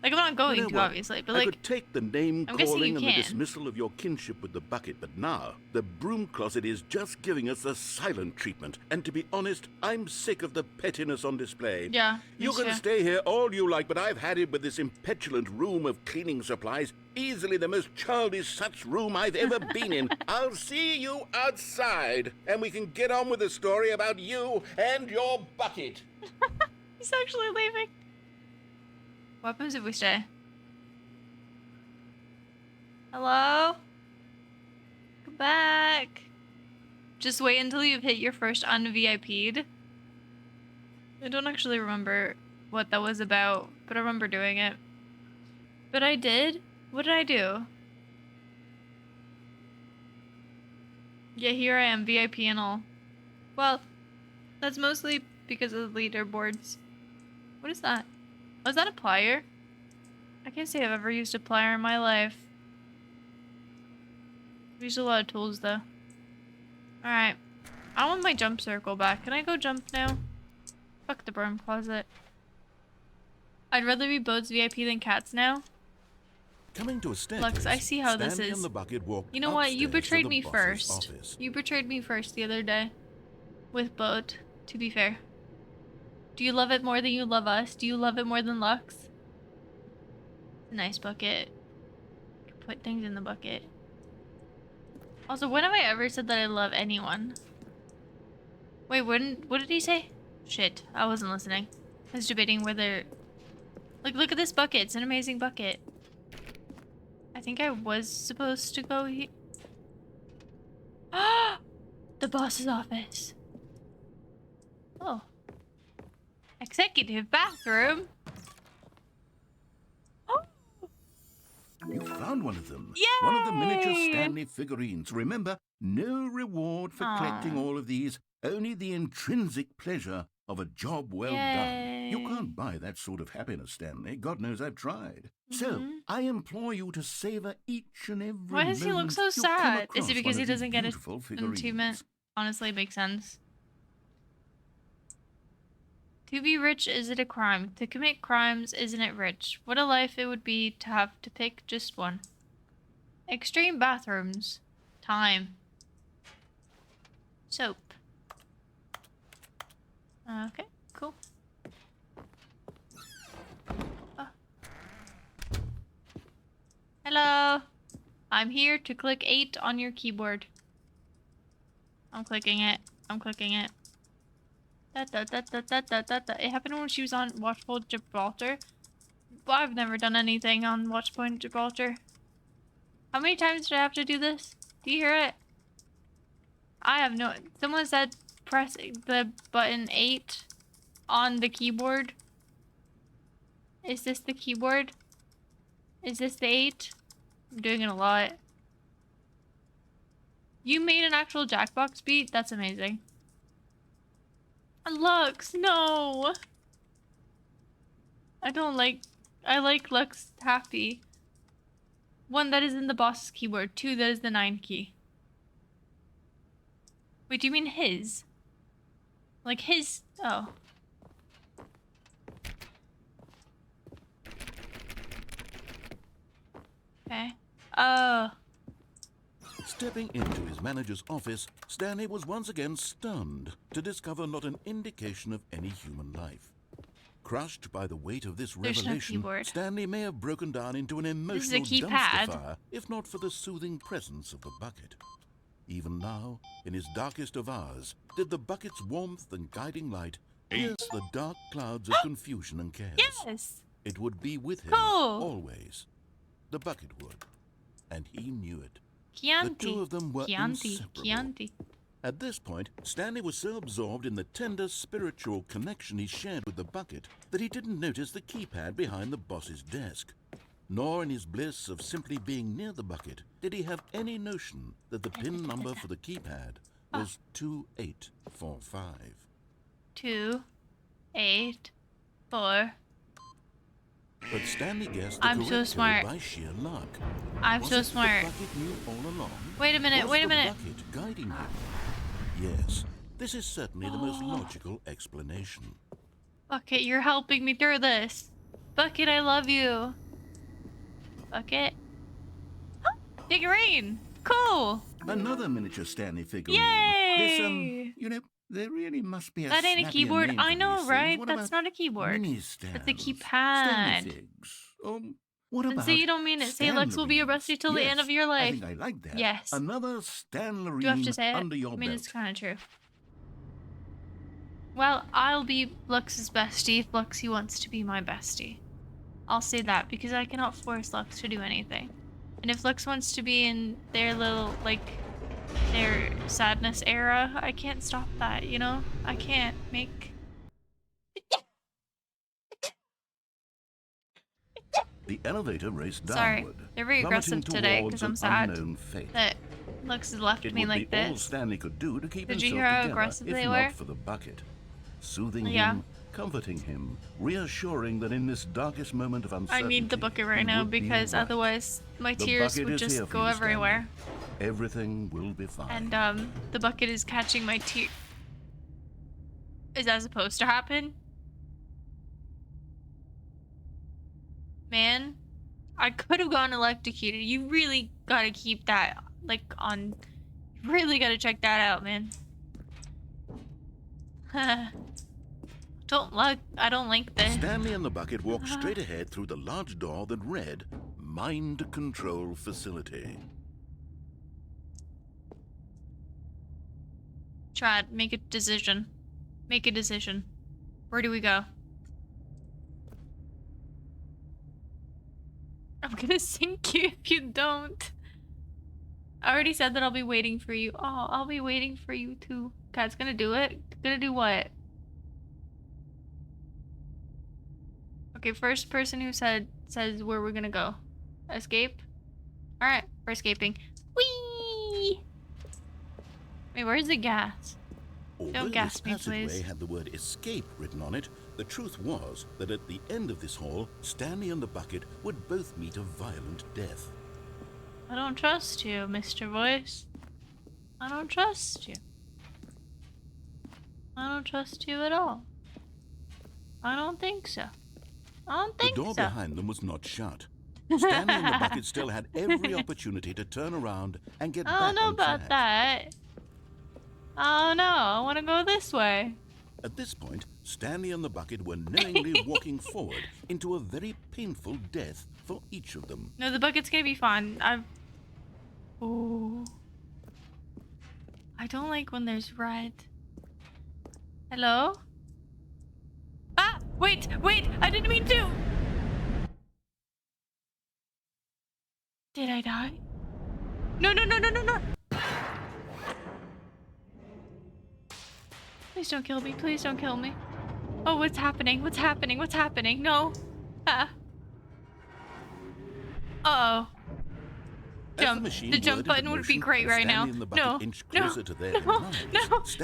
Like, I'm not going You know to, what? obviously, but I like, could take the name I'm guessing calling you and the can. dismissal of your kinship with the bucket, but now the broom closet is just giving us the silent treatment. And to be honest, I'm sick of the pettiness on display. yeah. me You can too. stay here all you like, but I've had it with this impetulant room of cleaning supplies. Easily the most childish such room I've ever been in. I'll see you outside, and we can get on with the story about you and your bucket. He's actually leaving. What happens if we stay? Hello? Come back. Just wait until you've hit your first un-VIP'd. I don't actually remember what that was about, but I remember doing it. But I did? What did I do? Yeah, here I am, VIP and all. Well, that's mostly because of the leaderboards. What is that? Oh, is that a plier? I can't say I've ever used a plier in my life. I've used a lot of tools though. Alright. I want my jump circle back. Can I go jump now? Fuck the broom closet. I'd rather be Bode's VIP than Cat's now. Coming to a staircase, Lux, I see how this Stanley is. and the bucket walked You know what? You upstairs to betrayed the me boss's first. office. You betrayed me first the other day. With Bode, to be fair. Do you love it more than you love us? Do you love it more than Lux? It's a nice bucket. You can put things in the bucket. Also, when have I ever said that I love anyone? Wait, what did he say? Shit, I wasn't listening. I was debating whether... Like, look at this bucket. It's an amazing bucket. I think I was supposed to go here. Ah! The boss's office. Oh. Executive bathroom. Oh. You found one of them. Yay! One of the miniature Stanley figurines. Remember, no reward for collecting all of these, only the intrinsic pleasure of a job well done. You can't buy that sort of happiness, Stanley. God knows I've tried. So, I implore you to savor each and every Why does he look moment so you come sad? Is across it because one he of these doesn't get his beautiful figurines. achievement? Honestly, it makes sense. To be rich, is it a crime? To commit crimes, isn't it rich? What a life it would be to have to pick just one. Extreme bathrooms. Time. Soap. Okay, cool. Oh. Hello. I'm here to click 8 on your keyboard. I'm clicking it. I'm clicking it. It happened when she was on Watchpoint Gibraltar. Well, I've never done anything on Watchpoint Gibraltar. How many times did I have to do this? Do you hear it? I have no... Someone said press the button 8 on the keyboard. Is this the keyboard? Is this the 8? I'm doing it a lot. You made an actual Jackbox beat? That's amazing. Lux, no! I don't like... I like Lux happy. 1, that is in the boss's keyboard. 2, that is the 9 key. Wait, do you mean his? Like his... Oh. Okay. Oh. Stepping into his manager's office, Stanley was once again stunned to discover not an indication of any human life. Crushed by the weight of this There's revelation, no keyboard. Stanley may have broken down into an emotional keypad. dumpster fire if not for the soothing presence of the bucket. Even now, in his darkest of hours, did the bucket's warmth and guiding light pierce the dark clouds of confusion and chaos. Yes! It would be with him Cool. always. The bucket would, and he knew it. Chianti. The two of them were Chianti. inseparable. Chianti. At this point, Stanley was so absorbed in the tender spiritual connection he shared with the bucket that he didn't notice the keypad behind the boss's desk. Nor in his bliss of simply being near the bucket did he have any notion that the pin number for the keypad was 2845. 2, 8, 4. But Stanley guessed the I'm correct so code smart. by sheer luck. I'm Was so it smart. The bucket knew all along? Wait a minute, Was wait a the minute. bucket guiding him? Yes, this is certainly the most logical explanation. Bucket, you're helping me through this. Bucket, I love you. Bucket. Figurine. Cool. Another miniature Stanley figurine. Yay! You know, there really must be a That ain't a snappier keyboard. name I for know, these right? things. What That's about not a keyboard. mini That's a stands? keypad. Stanley figs. What And about say you don't mean it. Say Lux will be your bestie till the end of your life. I think I like that. Yes. Another Stanley Do you have to say it? under your I mean, belt. it's kind of true. Well, I'll be Lux's bestie if Luxy wants to be my bestie. I'll say that because I cannot force Lux to do anything. And if Lux wants to be in their little, like, their sadness era, I can't stop that, you know? I can't make... The elevator raced Sorry, downward. they're very plummeting aggressive today towards because I'm an sad unknown fate. that Lux has left It me would like be all this. Stanley could do to keep Did you himself hear how together, aggressive if they not were? for the bucket. soothing Yeah. him, comforting him, reassuring that in this darkest moment of uncertainty, I need the bucket right he now would be because all right. otherwise my The tears bucket would is here just for go you, everywhere. Stanley. Everything will be fine. And the bucket is catching my tear. Is that supposed to happen? Man, I could have gone electrocuted. You really gotta keep that, like, on... You really gotta check that out, man. I don't like this. Stanley and the bucket walked straight ahead through the large door that read, Mind Control Facility. Trad, make a decision. Make a decision. Where do we go? I'm gonna sink you if you don't. I already said that I'll be waiting for you. Oh, I'll be waiting for you too. God's gonna do it. Gonna do what? Okay, first person who says where we're gonna go. Escape? Alright, we're escaping. Whee! Wait, where's the gas? Although Don't gas this me, passageway please. had the word escape written on it, the truth was that at the end of this hall, Stanley and the bucket would both meet a violent death. I don't trust you, Mr. Voice. I don't trust you. I don't trust you at all. I don't think so. I don't think The door so. behind them was not shut. Stanley and the bucket still had every opportunity to turn around and get I back don't know on about track. that. I don't know. I want to go this way. At this point, Stanley and the bucket were knowingly walking forward into a very painful death for each of them. No, the bucket's gonna be fun. Ooh. I don't like when there's red. Hello? Ah! Wait! I didn't mean to! Did I die? No! Please don't kill me. Please don't kill me. Oh, what's happening? What's happening? No. Ah. Uh-oh. Jump. The jump button would be great right now. No. Stanley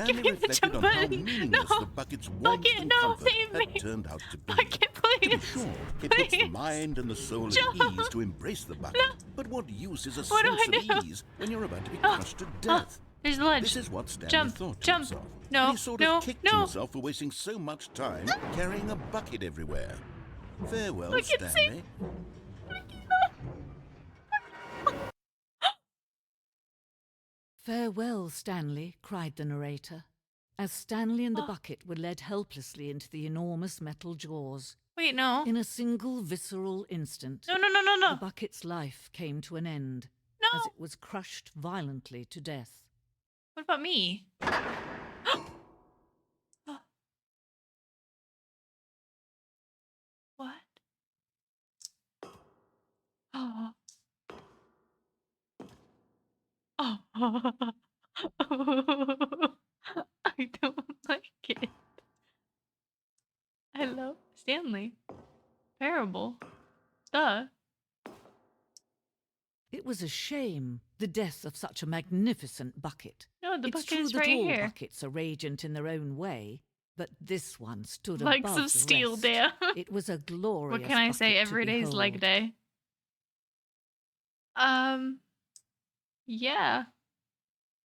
Give me the reflected jump on how button. meaningless No. the bucket's warmth Bucket, and no, comfort save had me. turned out to be. Bucket, To be please. sure, it puts the Please. mind and the soul Jump. at ease to embrace the bucket. No. But what use is a What do sense I of do? ease when you're about to be Oh, crushed to death? There's a ledge. This is what Stanley Jump, thought to jump. himself. No, But he sort no, of kicked no. himself for wasting so much time carrying a bucket everywhere. Farewell, Bucket, Stanley. Farewell, Stanley, cried the narrator, as Stanley and the bucket were led helplessly into the enormous metal jaws. Wait, no. In a single visceral instant, No. the bucket's life came to an end, No. as it was crushed violently to death. What about me? What? Oh. Oh. I don't like it. Hello, Stanley. Parable. Duh. It was a shame, the death of such a magnificent bucket. No, the It's bucket true is that right all here. buckets are radiant in their own way, but this one stood Legs above of the steel, rest. dear. It was a glorious What can I say? bucket to Every day's leg behold. day. Yeah.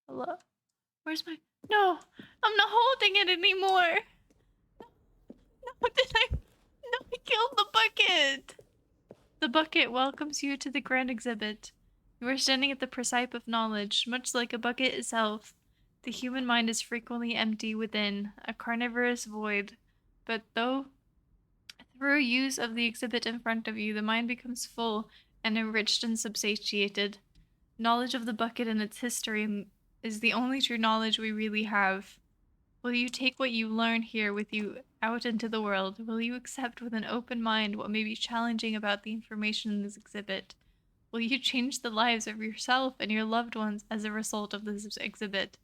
Hello? Where's my... No! I'm not holding it anymore! No, I killed the bucket! The bucket welcomes you to the grand exhibit. You are standing at the precipice of knowledge, much like a bucket itself. The human mind is frequently empty within, a carnivorous void. But through use of the exhibit in front of you, the mind becomes full and enriched and substantiated. Knowledge of the bucket and its history is the only true knowledge we really have. Will you take what you learn here with you out into the world? Will you accept with an open mind what may be challenging about the information in this exhibit? Will you change the lives of yourself and your loved ones as a result of this exhibit?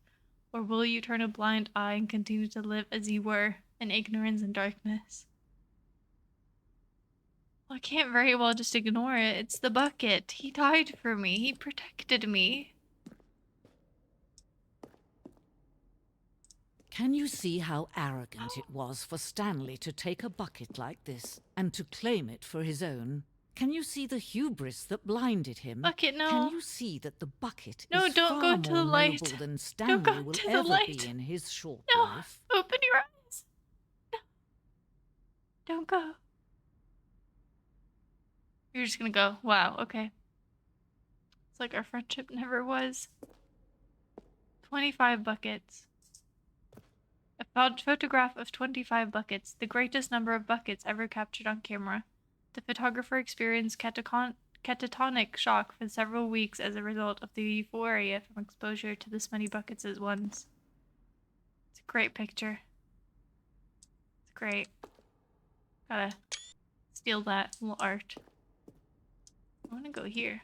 Or will you turn a blind eye and continue to live as you were, in ignorance and darkness? Well, I can't very well just ignore it. It's the bucket. He died for me. He protected me. Can you see how arrogant it was for Stanley to take a bucket like this and to claim it for his own? Can you see the hubris that blinded him? Bucket, no. Can you see that the bucket No, is don't far go to more the light. noble than Don't go Stanley will to the ever light. be in his short No, life? open your eyes. No. Don't go. You're just gonna go. Wow, okay. It's like our friendship never was. 25 buckets. A photograph of 25 buckets, the greatest number of buckets ever captured on camera. The photographer experienced catatonic shock for several weeks as a result of the euphoria from exposure to this many buckets at once. It's a great picture. It's great. Gotta steal that little art. I wanna go here.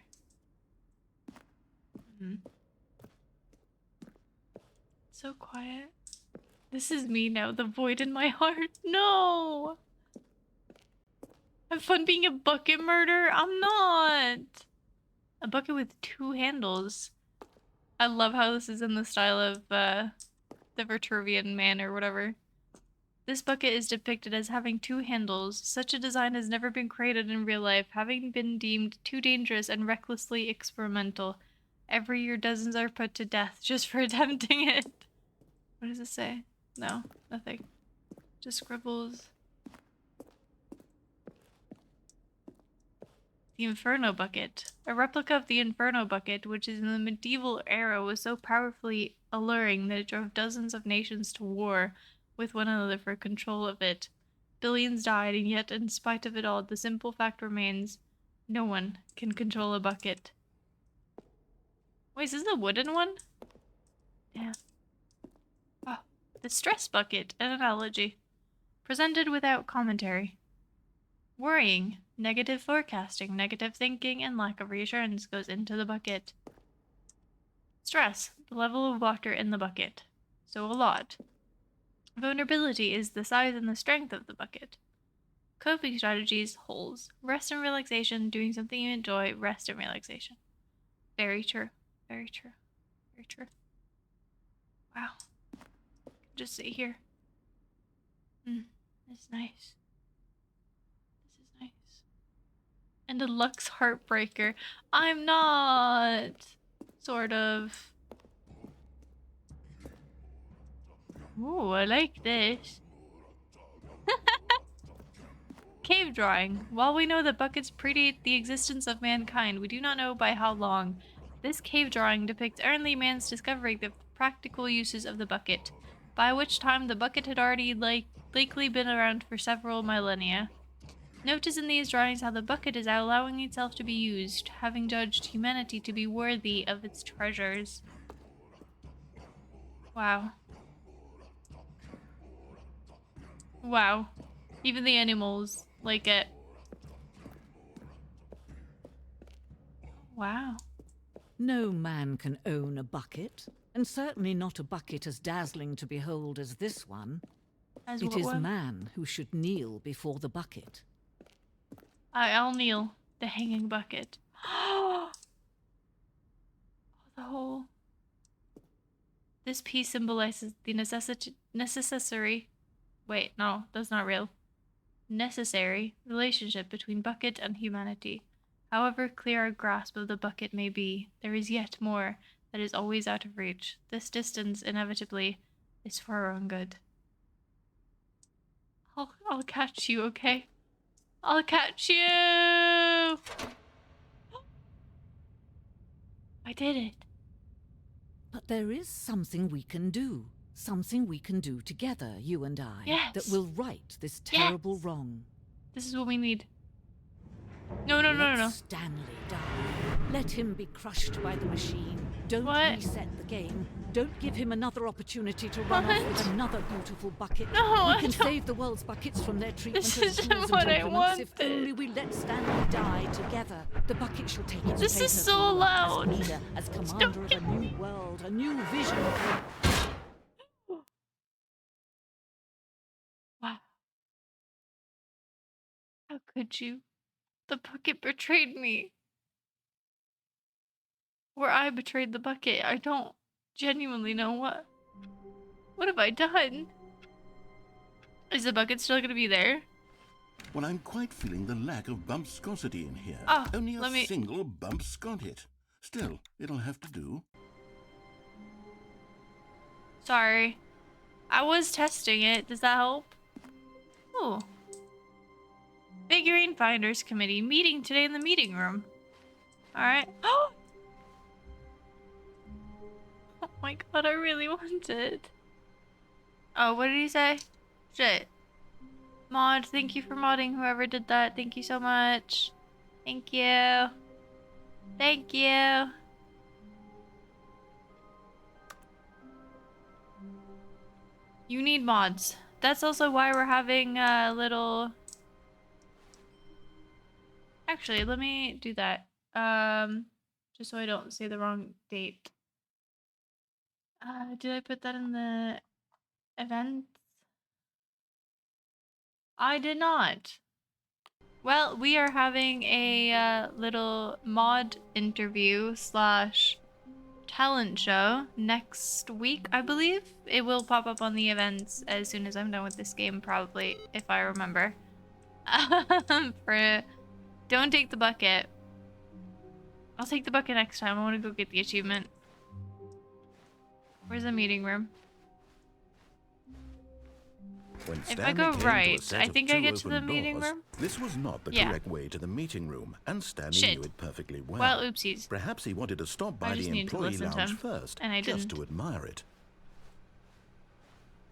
So quiet. This is me now, the void in my heart. No! Have fun being a bucket murderer? I'm not! A bucket with 2 handles. I love how this is in the style of the Vitruvian man or whatever. This bucket is depicted as having 2 handles. Such a design has never been created in real life, having been deemed too dangerous and recklessly experimental. Every year dozens are put to death just for attempting it. What does it say? No, nothing. Just scribbles. The Inferno Bucket. A replica of the Inferno Bucket, which in the medieval era was so powerfully alluring that it drove dozens of nations to war with one another for control of it. Billions died, and yet in spite of it all, the simple fact remains: no one can control a bucket. Wait, is this a wooden one? Yeah. Oh, the Stress Bucket, an analogy. Presented without commentary. Worrying, negative forecasting, negative thinking, and lack of reassurance goes into the bucket. Stress, the level of water in the bucket. So a lot. Vulnerability is the size and the strength of the bucket. Coping strategies, holes. Rest and relaxation, doing something you enjoy, rest and relaxation. Very true. Very true. Very true. Wow. Just sit here. This is nice. This is nice. And a Lux Heartbreaker. I'm not. Sort of. Ooh, I like this. Cave drawing. While we know that buckets predate the existence of mankind, we do not know by how long. This cave drawing depicts early man's discovering the practical uses of the bucket, by which time the bucket had already likely been around for several millennia. Notice in these drawings how the bucket is allowing itself to be used, having judged humanity to be worthy of its treasures. Wow. Wow. Even the animals like it. Wow. No man can own a bucket, and certainly not a bucket as dazzling to behold as this one. It is man who should kneel before the bucket. I'll kneel. The hanging bucket. Oh, the hole. This piece symbolizes the necessary. Wait, no, that's not real. Necessary relationship between bucket and humanity. However clear our grasp of the bucket may be, there is yet more that is always out of reach. This distance, inevitably, is for our own good. I'll catch you, okay? I'll catch you! I did it. But there is something we can do. Something we can do together, you and I. Yes. That will right this terrible wrong. This is what we need. No. Let Stanley die. Let him be crushed by the machine. Don't reset the game. Don't give him another opportunity to run off with another beautiful bucket. No, we can save the world's buckets from their treatment this as isn't tools what and I implements if wanted. only we let Stanley die together. The bucket shall take its This place is as so ruler, loud. as leader, as commander of a new world, a new vision. Wow. How could you? The bucket betrayed me. Or I betrayed the bucket. I don't genuinely know what. What have I done? Is the bucket still gonna be there? Well, I'm quite feeling the lack of bumpscosity in here. Oh, Only a single bump's got it. Still, it'll have to do. Sorry. I was testing it. Does that help? Oh. Figurine Finders Committee meeting today in the meeting room. Alright. Oh my god, I really want it. Oh, what did he say? Shit. Mod, thank you for modding whoever did that. Thank you so much. Thank you. Thank you. You need mods. That's also why we're having a little... Actually, let me do that. Just so I don't say the wrong date. Did I put that in the event? I did not. Well, we are having a little mod interview slash talent show next week, I believe. It will pop up on the events as soon as I'm done with this game, probably, if I remember. Don't take the bucket. I'll take the bucket next time. I want to go get the achievement. Where's the meeting room? When If Stanley I go came to a right, set I of think I two get to the open meeting doors, room. This was not the correct way to the meeting room, and Stanley Shit. knew it perfectly well. Well, oopsies. Perhaps he wanted to stop I by just the needed to employee listen to lounge him, first, and I just didn't. to admire it.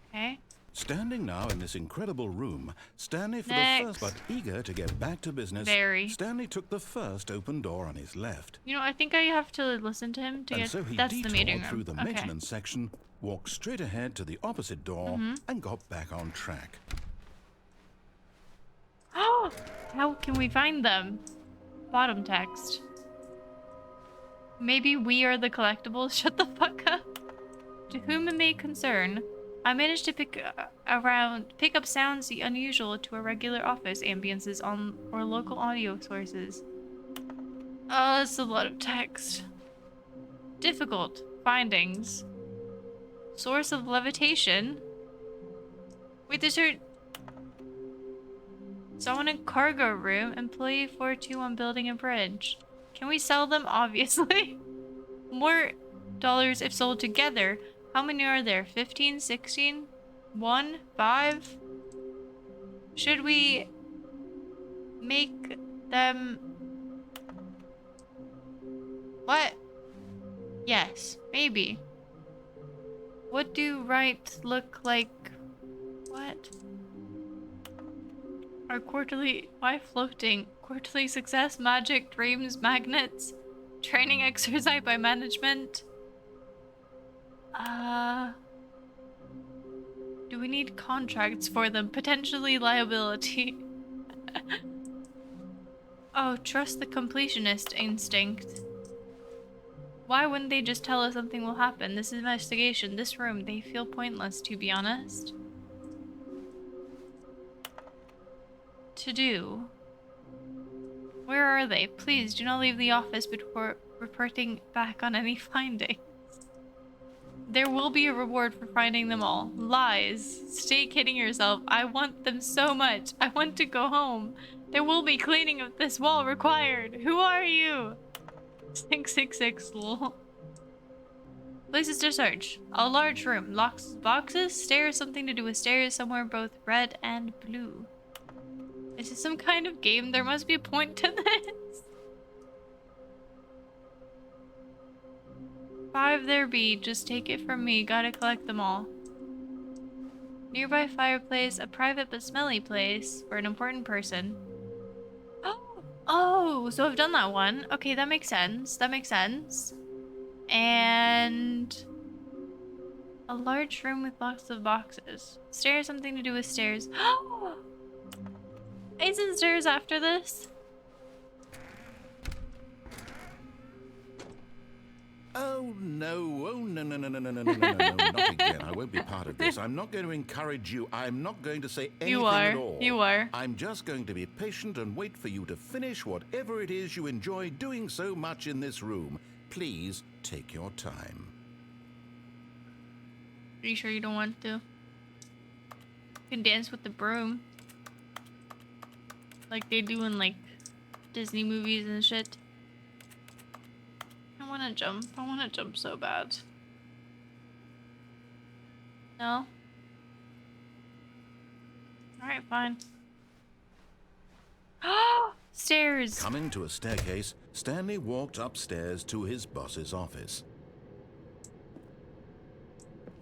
Okay. Standing now in this incredible room, Stanley, for Next. the first but eager to get back to business, Very. Stanley took the first open door on his left. You know, I think I have to listen to him to And get... so he That's the meeting detoured room. through the Okay. maintenance section, walked straight ahead to the opposite door, and got back on track. Oh! How can we find them? Bottom text. Maybe we are the collectibles? Shut the fuck up. To whom it may concern, I managed to pick up sounds unusual to a regular office ambiances on or local audio sources. Oh, that's a lot of text. Difficult findings. Source of levitation. Wait, there's her. Someone in cargo room. Employee 421 building a bridge. Can we sell them? Obviously. More dollars if sold together. How many are there? 15, 16? 1? 5? Should we make them... What? Yes, maybe. What do right look like? What? Our quarterly... Why floating? Quarterly success, magic, dreams, magnets, training exercise by management. Do we need contracts for them? Potentially liability. Oh, trust the completionist instinct. Why wouldn't they just tell us something will happen? This investigation, this room, they feel pointless, to be honest. To do. Where are they? Please do not leave the office before reporting back on any findings. There will be a reward for finding them all. Lies. Stay kidding yourself. I want them so much. I want to go home. There will be cleaning of this wall required. Who are you? 666 lol. Places to search. A large room. Locks, boxes, stairs, something to do with stairs, somewhere both red and blue. Is this some kind of game? There must be a point to this. 5 there be. Just take it from me. Gotta collect them all. Nearby fireplace. A private but smelly place for an important person. Oh, so I've done that one. Okay, that makes sense. That makes sense. And... a large room with lots of boxes. Stairs, something to do with stairs. Isn't stairs after this? Oh no, not again. I won't be part of this. I'm not going to encourage you. I'm not going to say anything at all. You are. I'm just going to be patient and wait for you to finish whatever it is you enjoy doing so much in this room. Please take your time. Pretty sure you don't want to. You can dance with the broom. Like they do in like Disney movies and shit. I wanna jump. I wanna jump so bad. No? Alright, fine. Stairs! Coming to a staircase, Stanley walked upstairs to his boss's office.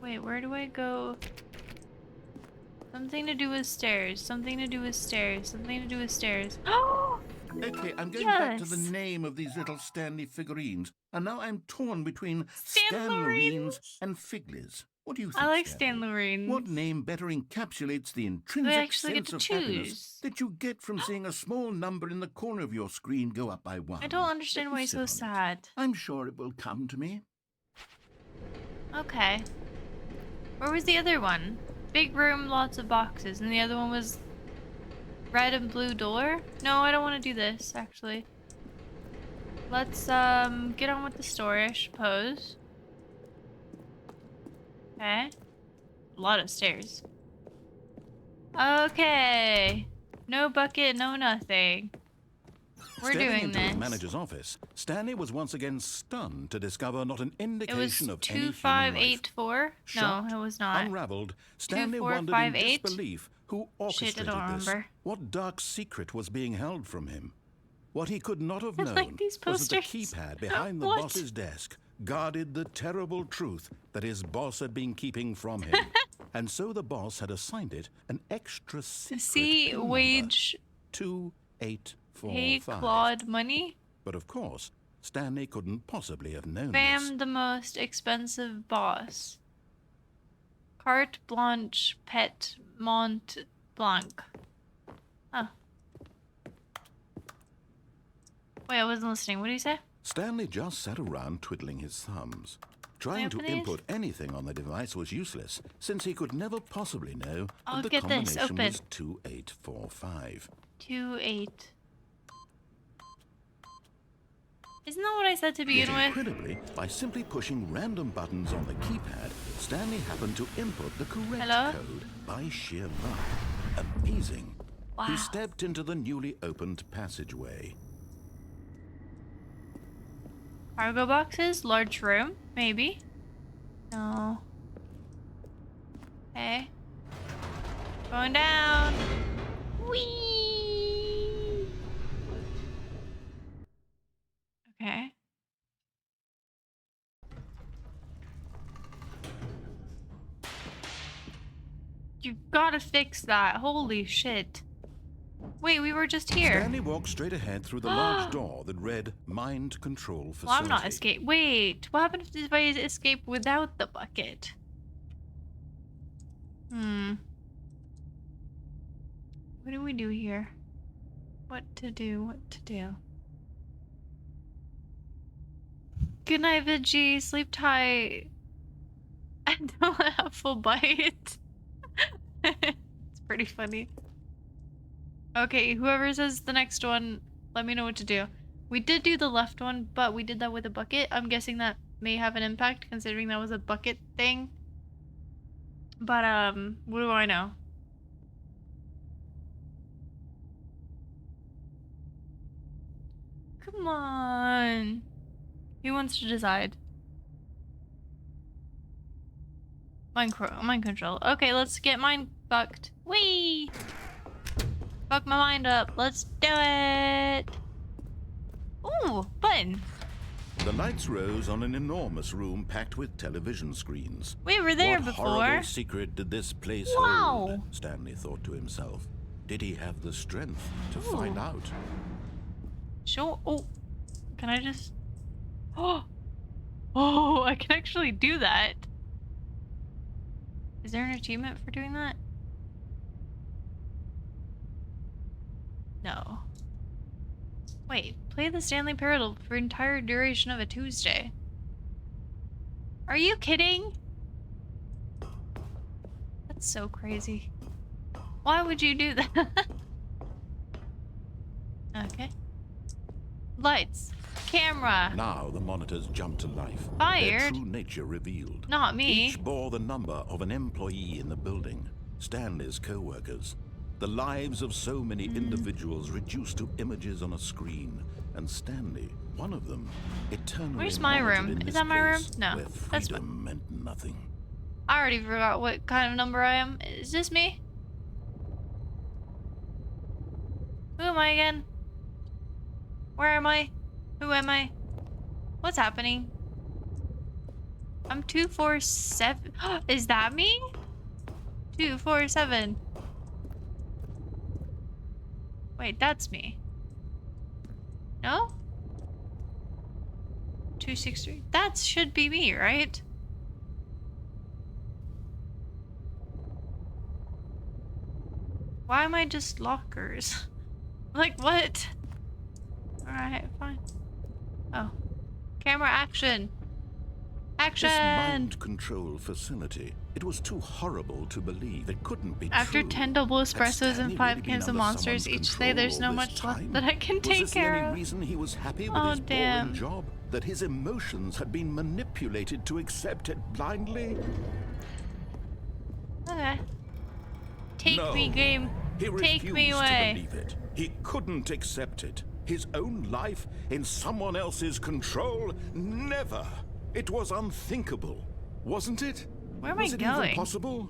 Wait, where do I go? Something to do with stairs. Something to do with stairs. Something to do with stairs. Okay, I'm going Yes. back to the name of these little Stanley figurines, and now I'm torn between Stanlorines Stanlorines and Figlers. What do you think, I like Stanley? Stanlorines. What name better encapsulates the Do I intrinsic actually get sense to of happiness choose? that you get from seeing a small number in the corner of your screen go up by one? I don't understand Let why me he's so sit on it. sad. I'm sure it will come to me. Okay. Where was the other one? Big room, lots of boxes, and the other one was red and blue door? No, I don't want to do this, actually. Let's, get on with the story, I suppose. Okay. A lot of stairs. Okay. No bucket, no nothing. We're Stepping doing into this. his manager's office, Stanley was once again stunned to discover not an It was indication of any human life. 2584? No, Shocked, it was not. Unraveled, Stanley 2458? wondered in disbelief who Shit, I orchestrated don't this. remember. What dark secret was being held from him? What he could not have I known like these was that the posters. keypad behind the What? boss's desk guarded the terrible truth that his boss had been keeping from him. And so the boss had assigned it an extra secret See, PIN wage, number, 2845. pay Claude money. But of course, Stanley couldn't possibly have known Bam, this. the most expensive boss. Carte blanche, pet Mont Blanc. Oh. Wait, I wasn't listening. What did you say? Stanley just sat around twiddling his thumbs. Trying to open these? input anything on the device was useless, since he could never possibly know I'll that the get this, combination open. was 2845. 28. Isn't that what I said to begin Yet with? incredibly, by simply pushing random buttons on the keypad, Stanley happened to input the correct Hello? code by sheer luck. Amazing. Wow. He stepped into the newly opened passageway. Cargo boxes? Large room? Maybe. No. Okay. Going down. Whee! Okay. You've gotta fix that. Holy shit. Wait, we were just here. Stanley walked straight ahead through the large door that read Mind Control Facility. Well, I'm not escape. Wait, what happened if I escape without the bucket? What do we do here? What to do? What to do? Good night, Vigi. Sleep tight. I don't have full bite. It's pretty funny. Okay, whoever says the next one, let me know what to do. We did do the left one, but we did that with a bucket. I'm guessing that may have an impact, considering that was a bucket thing. But, what do I know? Come on. Who wants to decide? Mind control. Okay, let's get mine fucked. Whee! Fuck my mind up. Let's do it. Ooh, button. The lights rose on an enormous room packed with television screens. We were there What before. horrible secret did this place Wow. hold? Stanley thought to himself. Did he have the strength to Ooh. find out? Sure. Oh, can I just? Oh, I can actually do that. Is there an achievement for doing that? No. Wait, play the Stanley Parable for entire duration of a Tuesday. Are you kidding? That's so crazy. Why would you do that? Okay. Lights. camera. Now the monitors jumped to life. Fired? Their true nature revealed. Not me. Each bore the number of an employee in the building, Stanley's co-workers. The lives of so many individuals reduced to images on a screen, and Stanley, one of them, eternally. Where's my room? in Is this that my room? place No, where that's freedom meant nothing. I already forgot what kind of number I am. Is this me? Who am I again? Where am I? Who am I? What's happening? I'm 247. Is that me? 247. Wait, that's me. No? 263. That should be me, right? Why am I just lockers? Like, what? Alright, fine. Oh. Camera action. Action! This mind control facility, it was too horrible to believe. It couldn't be After true. 10 double Had espressos Stanley and 5 really cans been of under monsters someone's each day, there's control no all this much left time? that I can Was take this the care only of. reason he was happy with Oh, his damn. boring job? That his emotions had been manipulated to accept it blindly? Okay. Take No. me, game. He Take me refused away. to believe it. He couldn't accept it. His own life in someone else's control? Never. It was unthinkable, wasn't it? Where am was I it going? even possible?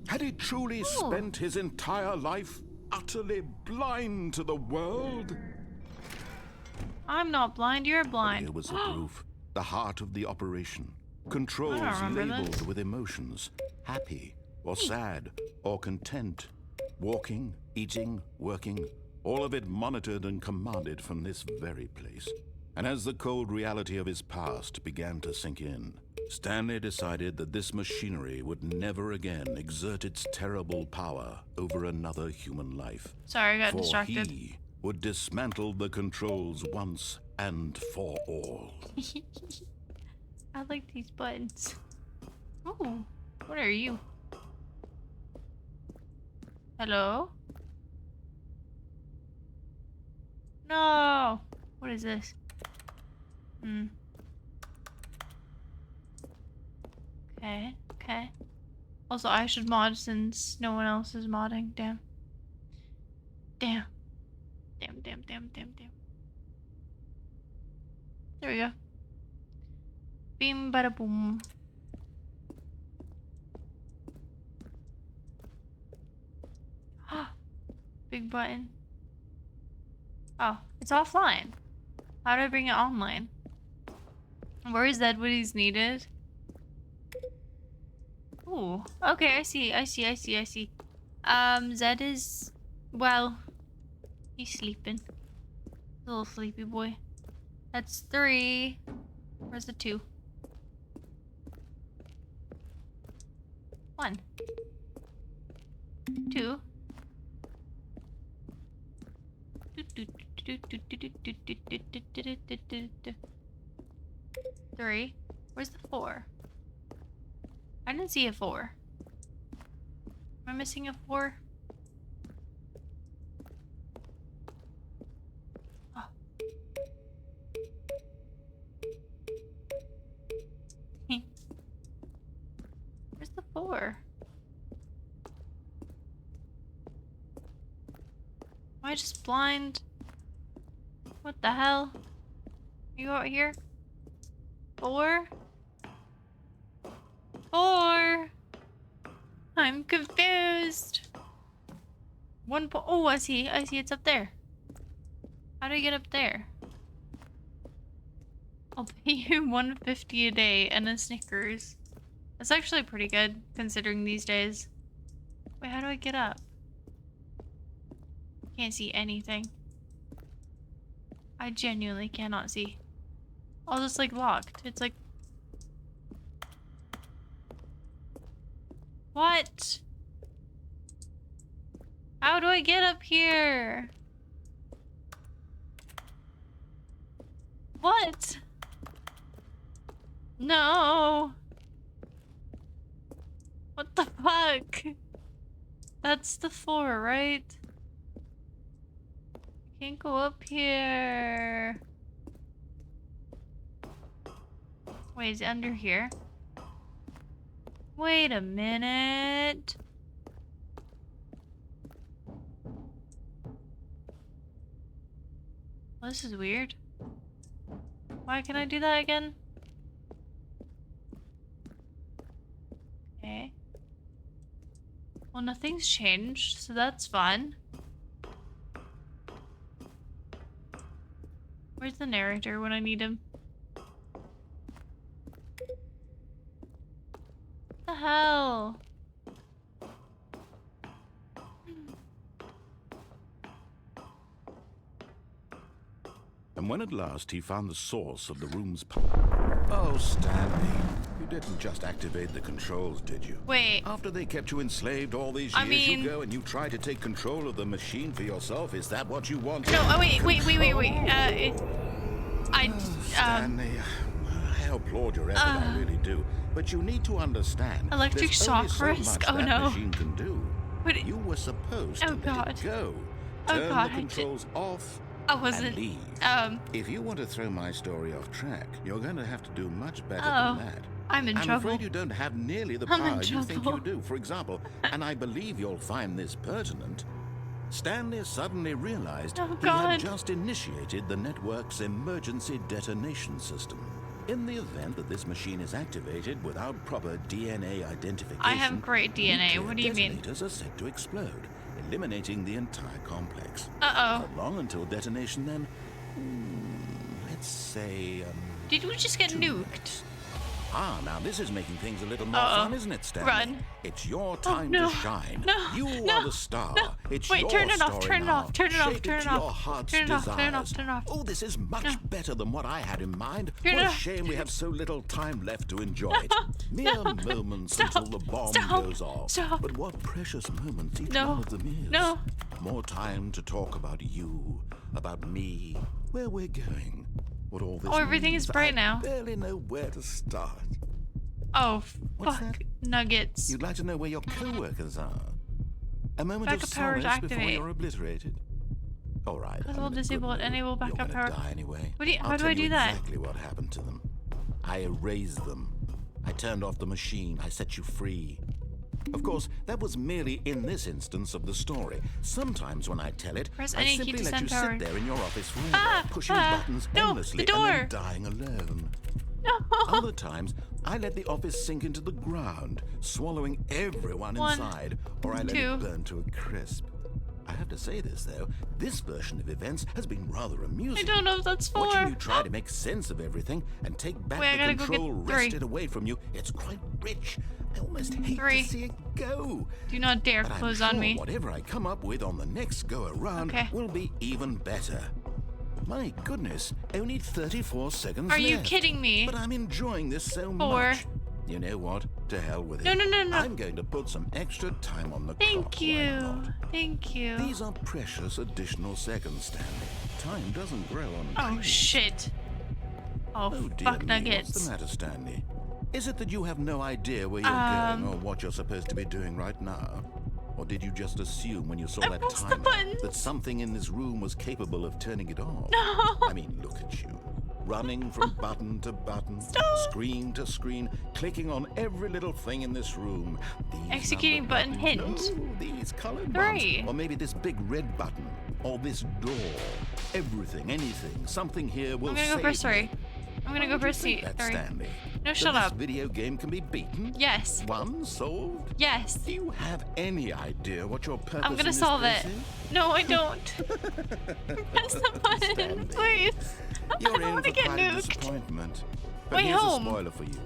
Had he truly spent his entire life utterly blind to the world? I'm not blind, you're blind. Here was the proof. The heart of the operation. Controls remember labeled this. with emotions. Happy, or sad, or content. Walking, eating, working. All of it monitored and commanded from this very place. And as the cold reality of his past began to sink in, Stanley decided that this machinery would never again exert its terrible power over another human life. Sorry, I got For distracted. he would dismantle the controls once and for all. I like these buttons. Ooh, what are you? Hello? No! What is this? Okay, okay. Also, I should mod since no one else is modding. Damn. Damn. Damn. There we go. Beam bada boom. Big button. Oh, it's offline. How do I bring it online? Where is Zed when he's needed? Ooh. Okay, I see. Zed is... well... he's sleeping. Little sleepy boy. That's 3. Where's the 2? 1. 2. 3. Where's the 4? I didn't see a 4. Am I missing a 4? Oh. Where's the 4? Am I just blind? What the hell? You out here? 4? 4? I'm confused. Oh, I see it's up there. How do I get up there? I'll pay you $150 a day and a Snickers. That's actually pretty good considering these days. Wait, how do I get up? Can't see anything. I genuinely cannot see. Oh, it's like locked. It's like... what? How do I get up here? What? No. What the fuck? That's the 4, right? I can't go up here. Wait, is it under here? Wait a minute. Well, this is weird. Why can I do that again? Okay. Well, nothing's changed, so that's fun. Where's the narrator when I need him? What the hell? And when at last he found the source of the room's Oh, Stanley, you didn't just activate the controls, did you? Wait. After they kept you enslaved all these years, you go and you try to take control of the machine for yourself. Is that what you wanted? No, oh, wait. Stanley, I applaud your effort, I really do. But you need to understand. Electric shock risk. Oh no. Machine can do. What? You were supposed to let it go. Turn the controls off. I wasn't. And leave. If you want to throw my story off track, you're going to have to do much better than that. I'm in trouble. I'm afraid you don't have nearly the power you think you do. For example, and I believe you'll find this pertinent, Stanley suddenly realized he had just initiated the network's emergency detonation system. In the event that this machine is activated without proper DNA identification, I have great DNA. What do you mean? Detonators are set to explode, eliminating the entire complex. Uh-oh. How long until detonation then? Let's say, Did we just get 2 nuked? minutes. Now this is making things a little more fun, isn't it, Stanley? Run. It's your time to shine. You are the star. It's Wait, your turn it off, story turn it now. off, turn it off, Shape turn it it to off. your heart's Turn it off, desires. turn it off, turn it off. Oh, this is much better than what I had in mind. Turn What it a off. shame we have so little time left to enjoy it. Mere moments until the bomb goes off. Stop. But what precious moments each one of them is. No. More time to talk about you, about me, where we're going, what all this everything means. is bright I now. barely know where to start. Oh, What's fuck. that? Nuggets. You'd like to know where your co-workers are. A moment Backup of power to solace before activate. you're obliterated. All right. Visible, I'm in a good disable, mood. enable backup You're power. gonna die anyway. What do you- how I'll do tell I do you that? Exactly what happened to them. I erased them. I turned off the machine. I set you free. Of course, that was merely in this instance of the story. Sometimes when I tell it, Press I any key simply to let send you power. sit there in your office forever, pushing buttons no, endlessly the and then door. dying alone. No. Other times, I let the office sink into the ground, swallowing everyone 1, inside, or I let 2. it burn to a crisp. I have to say this, though. This version of events has been rather amusing. I don't know if that's 4. Watching you try to make sense of everything and take back Wait, I the gotta go control get 3. wrested away from you, it's quite rich. I almost hate 3. to see it go. Do not dare But close I'm on sure me. whatever I come up with on the next go-around will be even better. My goodness, only 34 seconds Are left. you kidding me? But I'm enjoying this so 4. much. You know what? To hell with it. No. I'm going to put some extra time on the clock. Thank Why you. not? Thank you. These are precious additional seconds, Stanley. Time doesn't grow on Oh, trees. shit. Oh, Dear fuck me, nuggets. What's the matter, Stanley? Is it that you have no idea where you're going or what you're supposed to be doing right now? Or did you just assume when you saw that pressed the timer button. that something in this room was capable of turning it off? No. I mean, look at you. Running from button to button, screen to screen, clicking on every little thing in this room. These Executing numbered button buttons. hint. No, these colored 3. ones. Or maybe this big red button. Or this door. Everything, anything, something here will I'm gonna go save press 3. me. I'm gonna go press C. That 3. Stanley. No, That shut this up. video game can be beaten? Yes. One solved? Yes. Do you have any idea what your purpose I'm in gonna this solve place it. is? No, I don't. Press the button, Stanley. please. I You're don't in want for to get quite a nuked. disappointment. But Way here's home. a spoiler for you.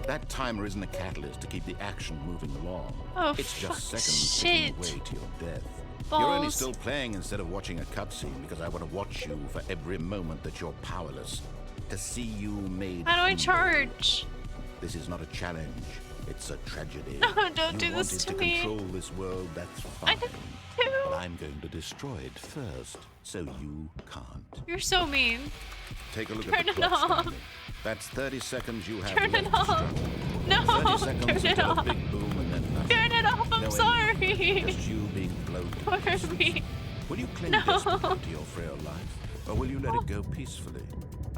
That timer isn't a catalyst to keep the action moving along. Oh, it's just fuck, seconds ticking shit. away to your death. You're only Balls. still playing instead of watching a cutscene because I want to watch you for every moment that you're powerless. To see you made How do I humble. charge? This is not a challenge. It's a tragedy. No, don't you do this wanted to to me. control this world, that's I fine. didn't But do. I'm going to destroy it first, so you can't. You're so mean. Take a look Turn at the it clock, off. Stanley. That's 30 seconds you have Turn left it to off. struggle. No, 30 seconds turn it until a off. big boom and then nothing. Turn it off. I'm No sorry. ending. Just you being blown to Poor pieces. me. Will you cling No. desperately to your frail life, or will you let it go peacefully?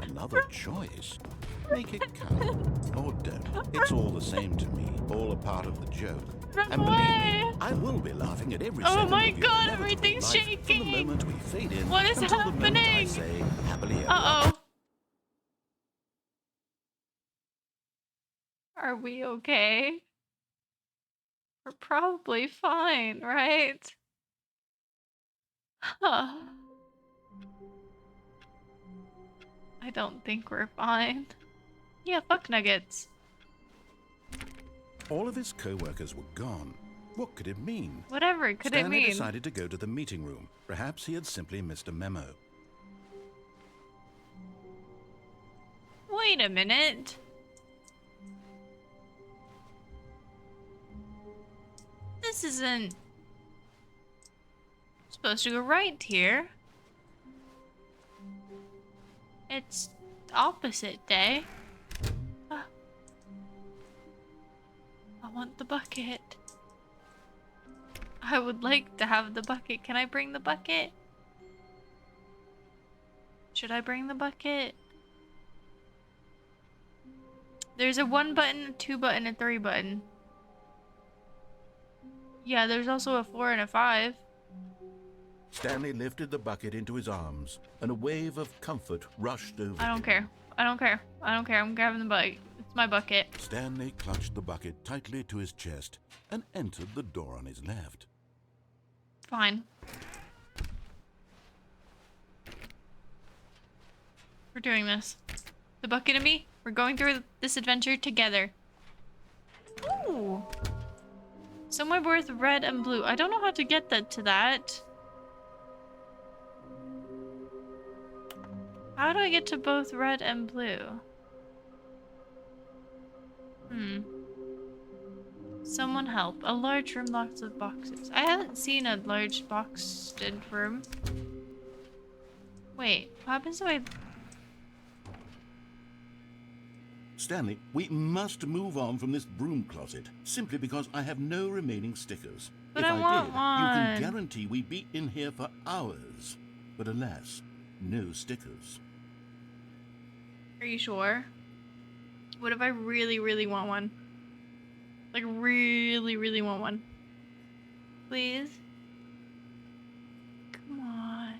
Another choice. Make it count. Or don't. It's all the same to me. All a part of the joke. Run And believe away! me, I will be laughing at every Oh second my of your God, inevitable everything's life shaking. From the moment we fade in What is until the moment I happening? say happily ever Uh-oh. Are we okay? We're probably fine, right? Huh. I don't think we're fine. Yeah, fuck nuggets. All of his co-workers were gone. What could it mean? Whatever could it Stanley mean? decided to go to the meeting room. Perhaps he had simply missed a memo. Wait a minute. This isn't supposed to go right here. It's opposite day. Ah. I want the bucket. I would like to have the bucket. Can I bring the bucket? Should I bring the bucket? There's a 1 button, a 2 button, a 3 button. Yeah, there's also a 4 and a 5. Stanley lifted the bucket into his arms, and a wave of comfort rushed over I don't him. care. I don't care. I don't care. I'm grabbing the bucket. It's my bucket. Stanley clutched the bucket tightly to his chest and entered the door on his left. Fine. We're doing this. The bucket and me, we're going through this adventure together. Ooh. Somewhere worth red and blue. I don't know how to get that to that. How do I get to both red and blue? Someone help. A large room lots of boxes. I haven't seen a large boxed room. Wait, what happens if I... Stanley, we must move on from this broom closet, simply because I have no remaining stickers. But if I want did, one. you can guarantee we'd be in here for hours. But alas, no stickers. Are you sure? What if I really, really want one? Like, really, really want one? Please? Come on.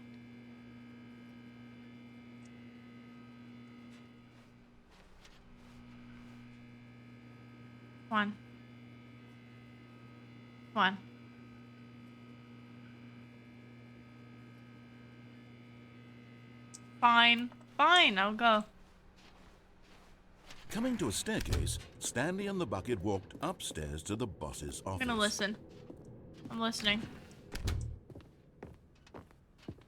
Come on. Come on. Fine. Fine, I'll go. Coming to a staircase, Stanley and the bucket walked upstairs to the boss's office. I'm gonna listen. I'm listening.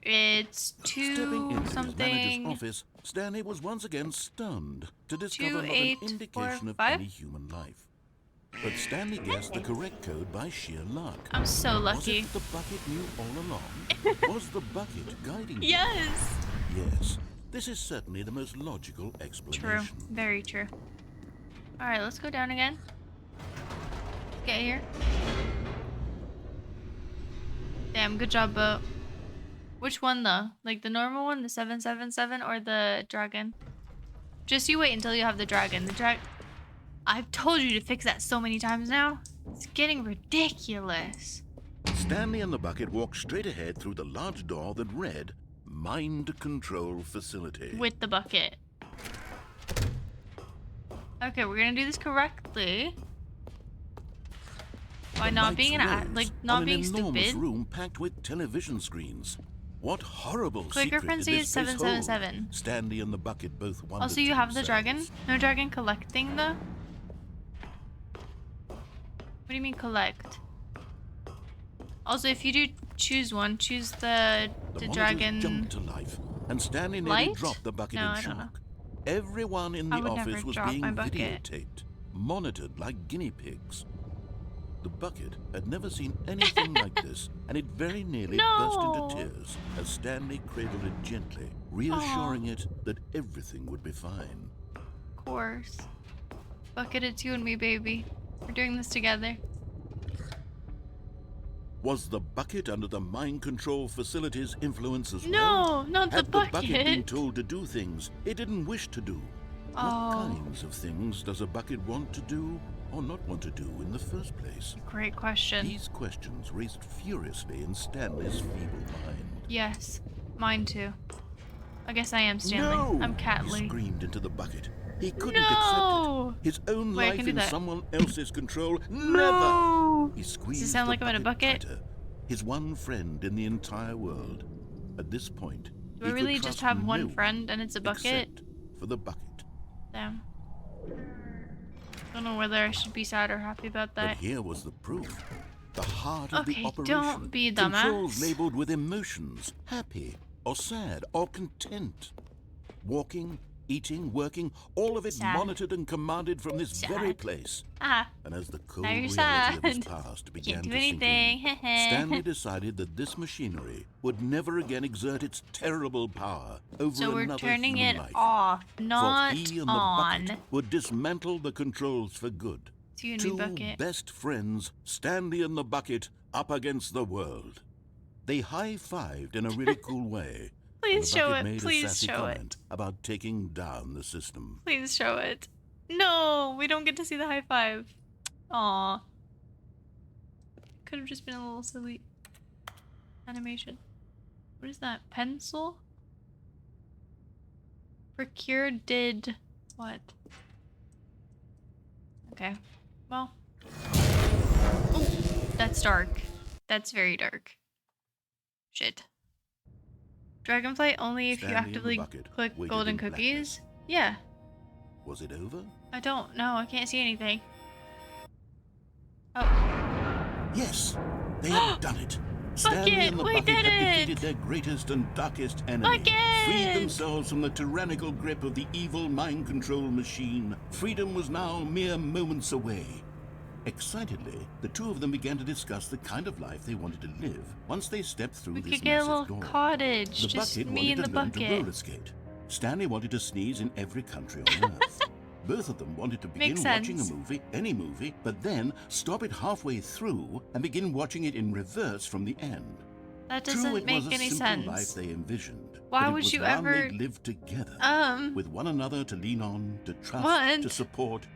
It's Stepping into his something. manager's office, Stanley was once again stunned to discover 2, not 8, an 4, indication of 5? any human life. But Stanley guessed the correct code by sheer luck. I'm so Was lucky. it the bucket knew all along? Was the bucket guiding him? Yes! Yes. This is certainly the most logical True. explanation. Very true. Alright, let's go down again. Get here. Damn, good job, boat. Which one, though? Like the normal one, the 777, or the dragon? Just you wait until you have the dragon. I've told you to fix that so many times now. It's getting ridiculous. Stanley and the bucket walked straight ahead through the large door that read, Mind Control Facility. With the bucket. Okay, we're gonna do this correctly. By The not lights being rose not on being an enormous stupid. room packed with television screens. What horrible Clicker secret did frenzy this is place 777. hold? Stanley and the bucket both wondered Also, you to have the dragon? themselves. No dragon collecting, though? What do you mean collect? Also, if you do choose one, choose the The monitors dragon. jumped to life, and Stanley nearly Light? dropped the bucket No, in I don't know. shock. Everyone in I the would never office was drop being my bucket. videotaped, monitored like guinea pigs. The bucket had never seen anything like this, and it very nearly burst No! into tears as Stanley cradled it gently, reassuring it that everything would be fine. Of course. Bucket, it's you and me, baby. We're doing this together. Was the bucket under the mind control facility's influence as No, well? not the Had the bucket been bucket. told to do things it didn't wish to do? What kinds of things does a bucket want to do or not want to do in the first place? Great question. These questions raced furiously in Stanley's feeble mind. Yes, mine too. I guess I am Stanley. No! I'm Catley. He screamed into the bucket. He couldn't accept it. His own Wait, I life can do in that. someone else's control. Never! No! He squeezed Does it sound the like I'm in a bucket? tighter. His one friend in the entire world. At this point, Do I really just have one friend and it's a bucket? Except for the bucket. Damn. Don't know whether I should be sad or happy about that. But here was the proof. The heart of Okay, the operation. don't be a dumbass. Controls labeled with emotions. Happy or sad or content. Walking, eating, working, all of it Sad. monitored and commanded from this Sad. very place. Ah, And as the cold now you're reality of his sad. past began Can't do to sink anything. in, Stanley decided that this machinery would never again exert its terrible power over So we're another turning human it life. off, not For he and the on. bucket would dismantle the controls for good. To your new Two bucket. best friends, Stanley and the bucket, up against the world. They high-fived in a really cool way. Please and the show bucket it. made a Please sassy show it. comment about taking down the system. Please show it. No, we don't get to see the high five. Aw. Could have just been a little silly animation. What is that? Pencil? Procure did what? Okay. Well. Oh, that's dark. That's very dark. Shit. Dragonflight only if Stanley you and the actively bucket click waited golden in cookies? Yeah. Was it over? I don't know. I can't see anything. Oh. Yes, they had done it. Stanley and the we bucket did had it! defeated their greatest and darkest enemy. Bucket! Freed themselves from the tyrannical grip of the evil mind control machine. Freedom was now mere moments away. Excitedly, the two of them began to discuss the kind of life they wanted to live once they stepped through We this could get a massive little door. cottage. The Just bucket me and wanted the to learn to bucket. roller skate. Stanley wanted to sneeze in every country on Earth. Both of them wanted to begin Makes watching sense. a movie, any movie, but then stop it halfway through and begin watching it in reverse from the end. That True, doesn't it make was a any simple life sense. they envisioned. Why but it would was you one ever- they'd live together, with one another to lean on, to trust, What? to support.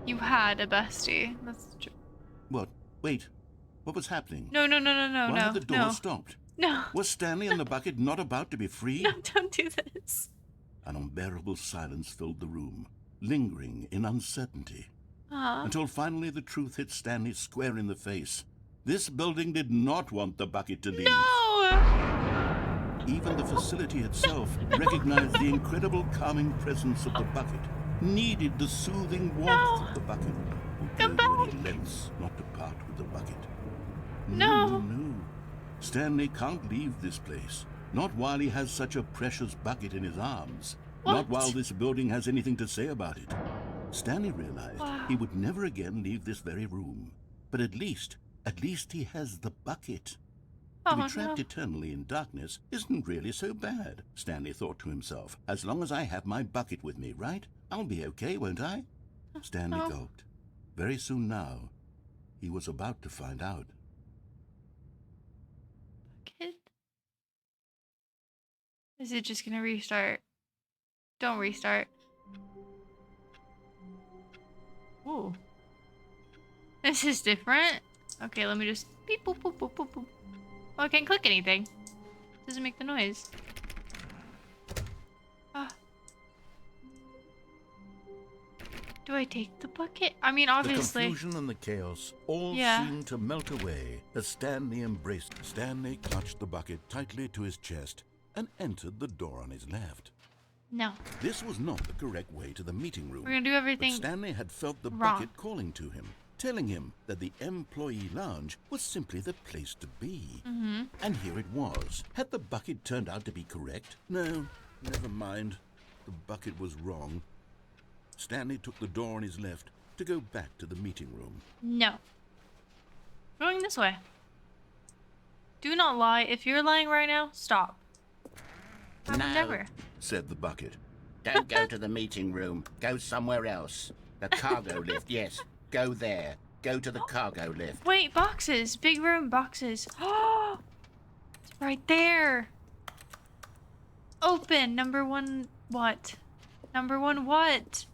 You had a bestie. That's true. What? Wait. What was happening? No, Why had the door no. stopped? No. Was Stanley and the bucket not about to be free? No, don't do this. An unbearable silence filled the room, lingering in uncertainty, Aw. until finally the truth hit Stanley square in the face. This building did not want the bucket to leave. No! Even the facility itself recognized the incredible calming presence of the bucket, needed the soothing warmth of the bucket, would Come go to any back. lengths not to part with the bucket. No. No. Stanley can't leave this place. Not while he has such a precious bucket in his arms. Not What? while this building has anything to say about it. Stanley realized Wow. he would never again leave this very room. But at least he has the bucket. To Oh, be trapped no. eternally in darkness isn't really so bad, Stanley thought to himself. As long as I have my bucket with me, right? I'll be okay, won't I? Stanley No. gulped. Very soon now, he was about to find out. Kid? Is it just gonna restart? Don't restart. Ooh. This is different. Okay, let me just beep boop boop boop boop boop. Oh, I can't click anything. Doesn't make the noise. Ah. Do I take the bucket? I mean, obviously. The confusion and the chaos all Yeah. seemed to melt away as Stanley embraced. Stanley clutched the bucket tightly to his chest and entered the door on his left. No. This was not the correct way to the meeting room. We're gonna do But everything. Stanley had felt the wrong. bucket calling to him, telling him that the employee lounge was simply the place to be. Mm-hmm. And here it was. Had the bucket turned out to be correct? No, never mind. The bucket was wrong. Stanley took the door on his left to go back to the meeting room. No. Going this way. Do not lie. If you're lying right now, stop. I would No. never. Said the bucket. Don't go to the meeting room. Go somewhere else. The cargo lift, yes. Go there. Go to the cargo lift. Wait, boxes. Big room, boxes. Oh, it's right there. Open. Number one, what? Number 1, what?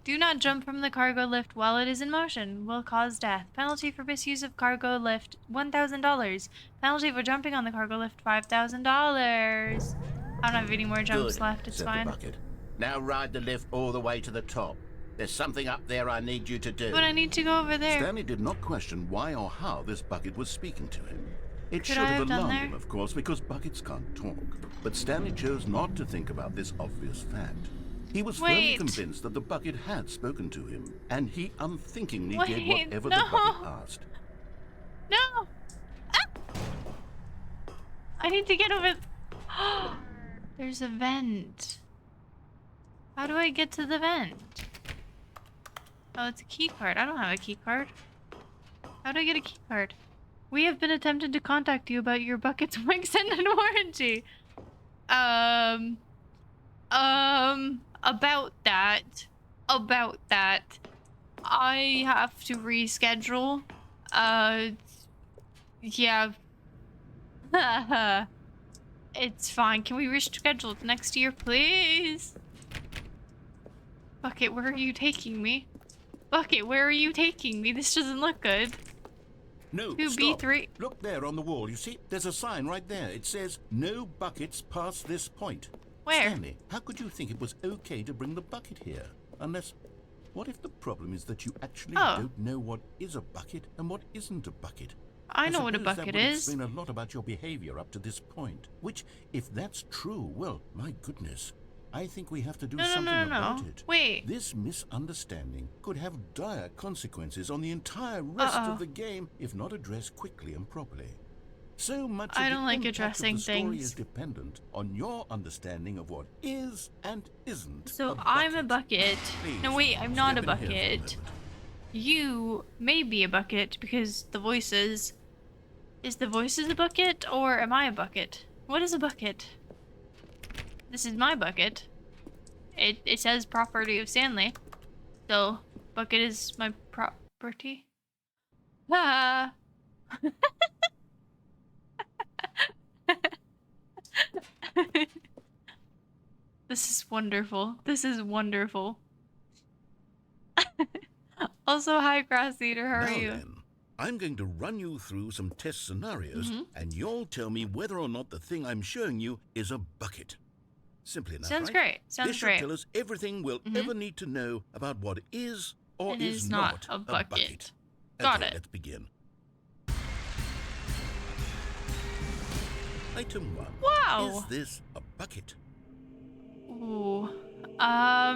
Do not jump from the cargo lift while it is in motion. Will cause death. Penalty for misuse of cargo lift, $1,000. Penalty for jumping on the cargo lift, $5,000. I don't have any more jumps Good, left. It's said fine. the bucket. Now ride the lift all the way to the top. There's something up there I need you to do. But I need to go over there. Stanley did not question why or how this bucket was speaking to him. It Could should I have have done alarmed there? him, of course, because buckets can't talk. But Stanley chose not to think about this obvious fact. He was firmly Wait. convinced that the bucket had spoken to him, and he unthinkingly did Wait, whatever no. the bucket asked. No! Ah! I need to get over... There's a vent. How do I get to the vent? Oh, it's a key card. I don't have a key card. How do I get a key card? We have been attempting to contact you about your bucket's extended warranty. About that. I have to reschedule. Yeah. It's fine. Can we reschedule it next year, please? Bucket, where are you taking me? Bucket, where are you taking me? This doesn't look good. No, 2B3. stop. Look there on the wall. You see, there's a sign right there. It says, no buckets past this point. Where? Stanley, how could you think it was okay to bring the bucket here? Unless, what if the problem is that you actually don't know what is a bucket and what isn't a bucket? I know what a suppose bucket that would is. explain a lot about your behavior up to this point. Which, if that's true, well, my goodness, I think we have to do something about it. Wait. This misunderstanding could have dire consequences on the entire rest of the game if not addressed quickly and properly. So much I of don't the like impact addressing of the story things. is dependent on your understanding of what is and isn't. So a I'm a bucket. Please, No, wait, I'm not a step in here for a bucket. moment. You may be a bucket because the voices. Is the voices a bucket or am I a bucket? What is a bucket? This is my bucket. It says property of Stanley. So, bucket is my property. Ah. This is wonderful. This is wonderful. Also, hi, Grass Eater. How are Now you? then, I'm going to run you through some test scenarios, and you'll tell me whether or not the thing I'm showing you is a bucket. Simple enough, Sounds right? great. Sounds this should great. tell us everything we'll ever need to know about what is or And is is not not a bucket. Okay, Got it. let's begin. Item 1. Wow. Is this a bucket? Ooh. I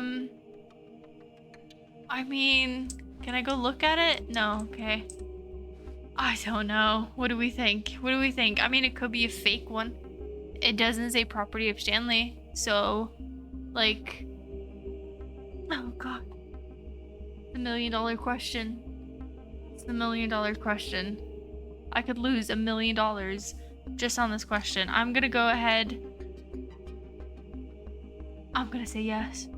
mean, can I go look at it? No, okay. I don't know. What do we think? What do we think? I mean, it could be a fake one. It doesn't say property of Stanley, so, like... Oh, God. The $1 million question. It's the $1 million question. I could lose $1 million just on this question. I'm gonna go ahead... I'm gonna say yes.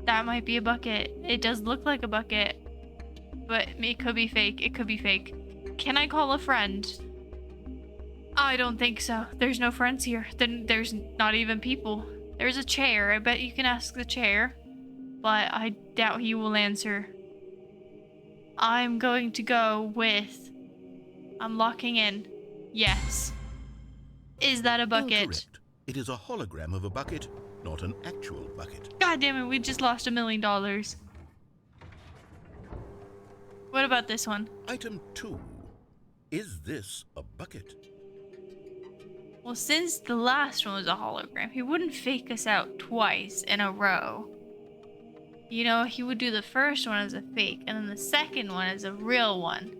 That might be a bucket. It does look like a bucket. But it could be fake. It could be fake. Can I call a friend? I don't think so. There's no friends here. Then there's not even people. There's a chair. I bet you can ask the chair. But I doubt he will answer. I'm going to go with... I'm locking in. Yes. Is that a bucket? Correct. It is a hologram of a bucket, not an actual bucket. God damn it, we just lost $1 million. What about this one? Item 2. Is this a bucket? Well, since the last one was a hologram, he wouldn't fake us out twice in a row. You know, he would do the first one as a fake, and then the second one as a real one.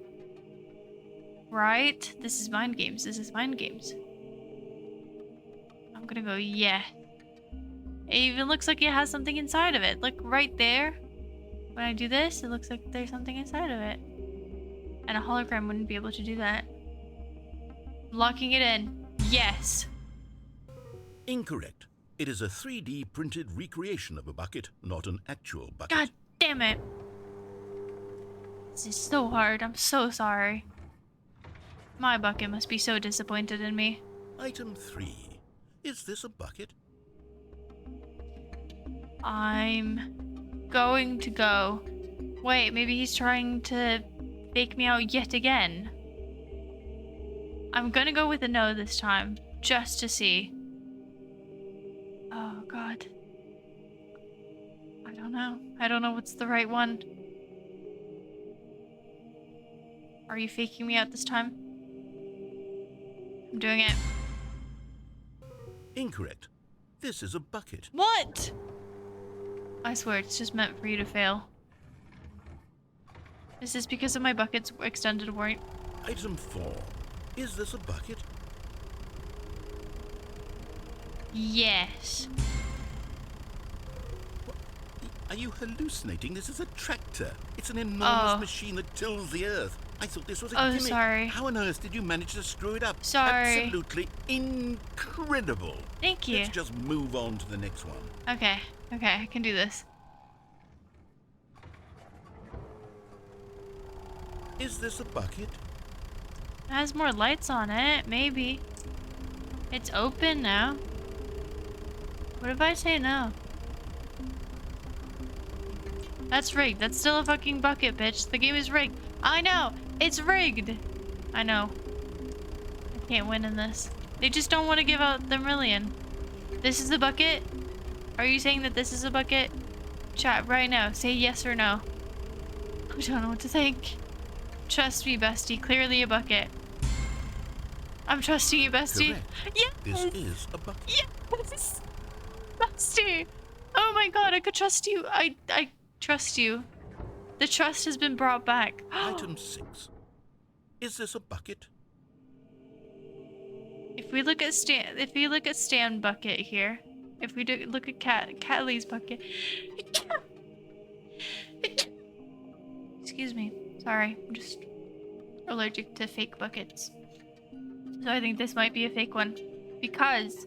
Right? This is mind games. This is mind games. I'm gonna go, yeah. It even looks like it has something inside of it. Look right there. When I do this, it looks like there's something inside of it. And a hologram wouldn't be able to do that. Locking it in. Yes. Incorrect. It is a 3D printed recreation of a bucket, not an actual bucket. God damn it. This is so hard. I'm so sorry. My bucket must be so disappointed in me. Item 3. Is this a bucket? I'm going to go. Wait, maybe he's trying to fake me out yet again. I'm gonna go with a no this time, just to see. Oh, God. I don't know. I don't know what's the right one. Are you faking me out this time? I'm doing it. Incorrect. This is a bucket. What? I swear, it's just meant for you to fail. Is this because of my bucket's extended warranty? Item 4. Is this a bucket? Yes. Are you hallucinating? This is a tractor. It's an enormous machine that tills the earth. I thought this was a gimmick. Sorry. How on earth did you manage to screw it up? Sorry. Absolutely incredible. Thank you. Let's just move on to the next one. Okay, I can do this. Is this a bucket? It has more lights on it, maybe. It's open now. What if I say no? That's rigged. That's still a fucking bucket, bitch. The game is rigged. I know. It's rigged. I know. I can't win in this. They just don't want to give out the million. This is a bucket? Are you saying that this is a bucket? Chat right now. Say yes or no. I don't know what to think. Trust me, bestie. Clearly a bucket. I'm trusting you, bestie. Correct. Yes. This is a bucket. Yes. Bestie. Oh my god, I could trust you. I trust you. The trust has been brought back. Item 6. Is this a bucket? If we look at Stan bucket here, if we look at Catley's bucket. Excuse me. Sorry, I'm just allergic to fake buckets. So I think this might be a fake one because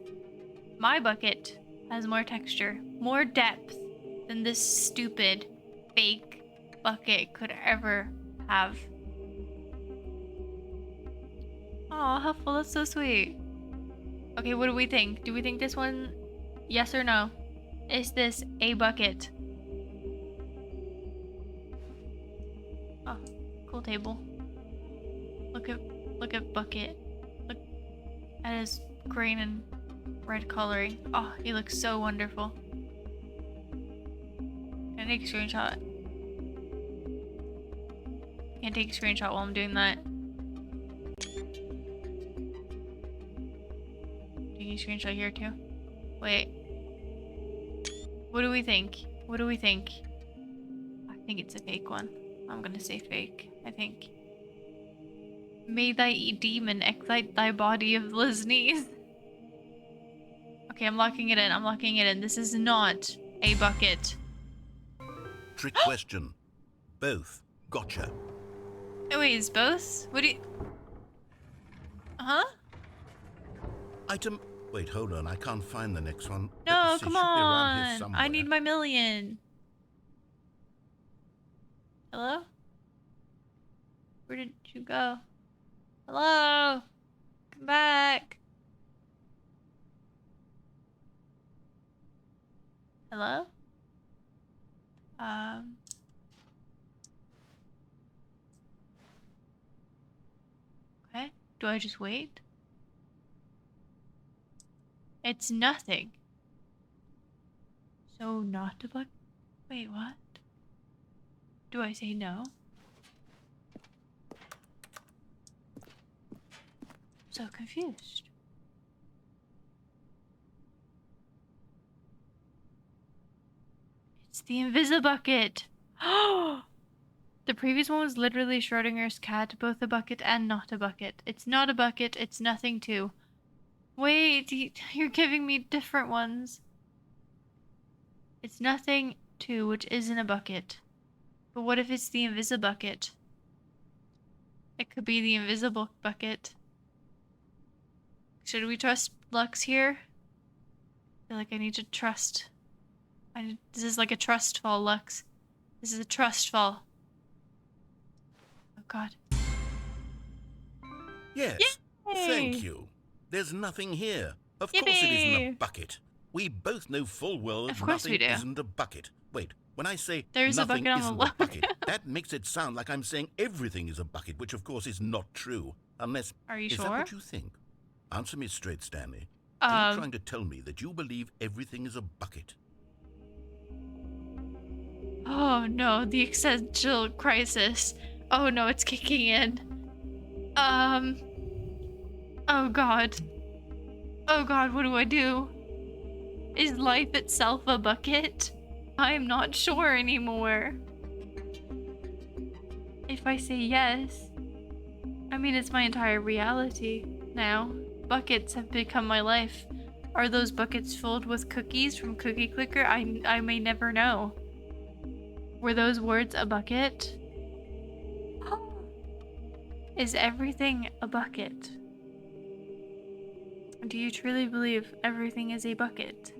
my bucket has more texture, more depth than this stupid fake bucket could ever have. Oh, Huffle, that's so sweet. Okay, what do we think? Do we think this one, yes or no? Is this a bucket? Oh, cool table. Look at bucket. Look at his green and red coloring. Oh, he looks so wonderful. Can I take a screenshot? Can't take a screenshot while I'm doing that. Taking a screenshot here too. Wait. What do we think? What do we think? I think it's a fake one. I'm gonna say fake. I think. May thy demon excite thy body of the sneeze. Okay, I'm locking it in. I'm locking it in. This is not a bucket. Trick question. Both. Gotcha. Oh, wait, it's both? What do you... Huh? Item... Wait, hold on. I can't find the next one. No, Let's see, come should be around here on. somewhere. I need my million. Hello? Where did you go? Hello? Come back. Hello? Okay. Do I just wait? It's nothing. So not a bucket? Wait, what? Do I say no? So confused. It's the Invisibucket. Oh! The previous one was literally Schrodinger's cat, both a bucket and not a bucket. It's not a bucket, it's nothing too. Wait, you're giving me different ones. It's nothing too, which isn't a bucket. But what if it's the Invisibucket? It could be the invisible bucket. Should we trust Lux here? I feel like I need to trust. This is like a trust fall, Lux. This is a trust fall. Oh god. Yes. Yay! Thank you. There's nothing here. Of course it isn't a Yippee! bucket. We both know full well Of course we nothing do. isn't a bucket. Wait, when I say There's a nothing bucket on the isn't left. a bucket, that makes it sound like I'm saying everything is a bucket, which of course is not true. Unless, Are you is sure? that what you think? Answer me straight, Stanley. Are you trying to tell me that you believe everything is a bucket? Oh no, the existential crisis. Oh no, it's kicking in. Oh god. Oh god, what do I do? Is life itself a bucket? I'm not sure anymore. If I say yes, I mean it's my entire reality now. Buckets have become my life. Are those buckets filled with cookies from Cookie Clicker? I may never know. Were those words a bucket? Is everything a bucket? Do you truly believe everything is a bucket?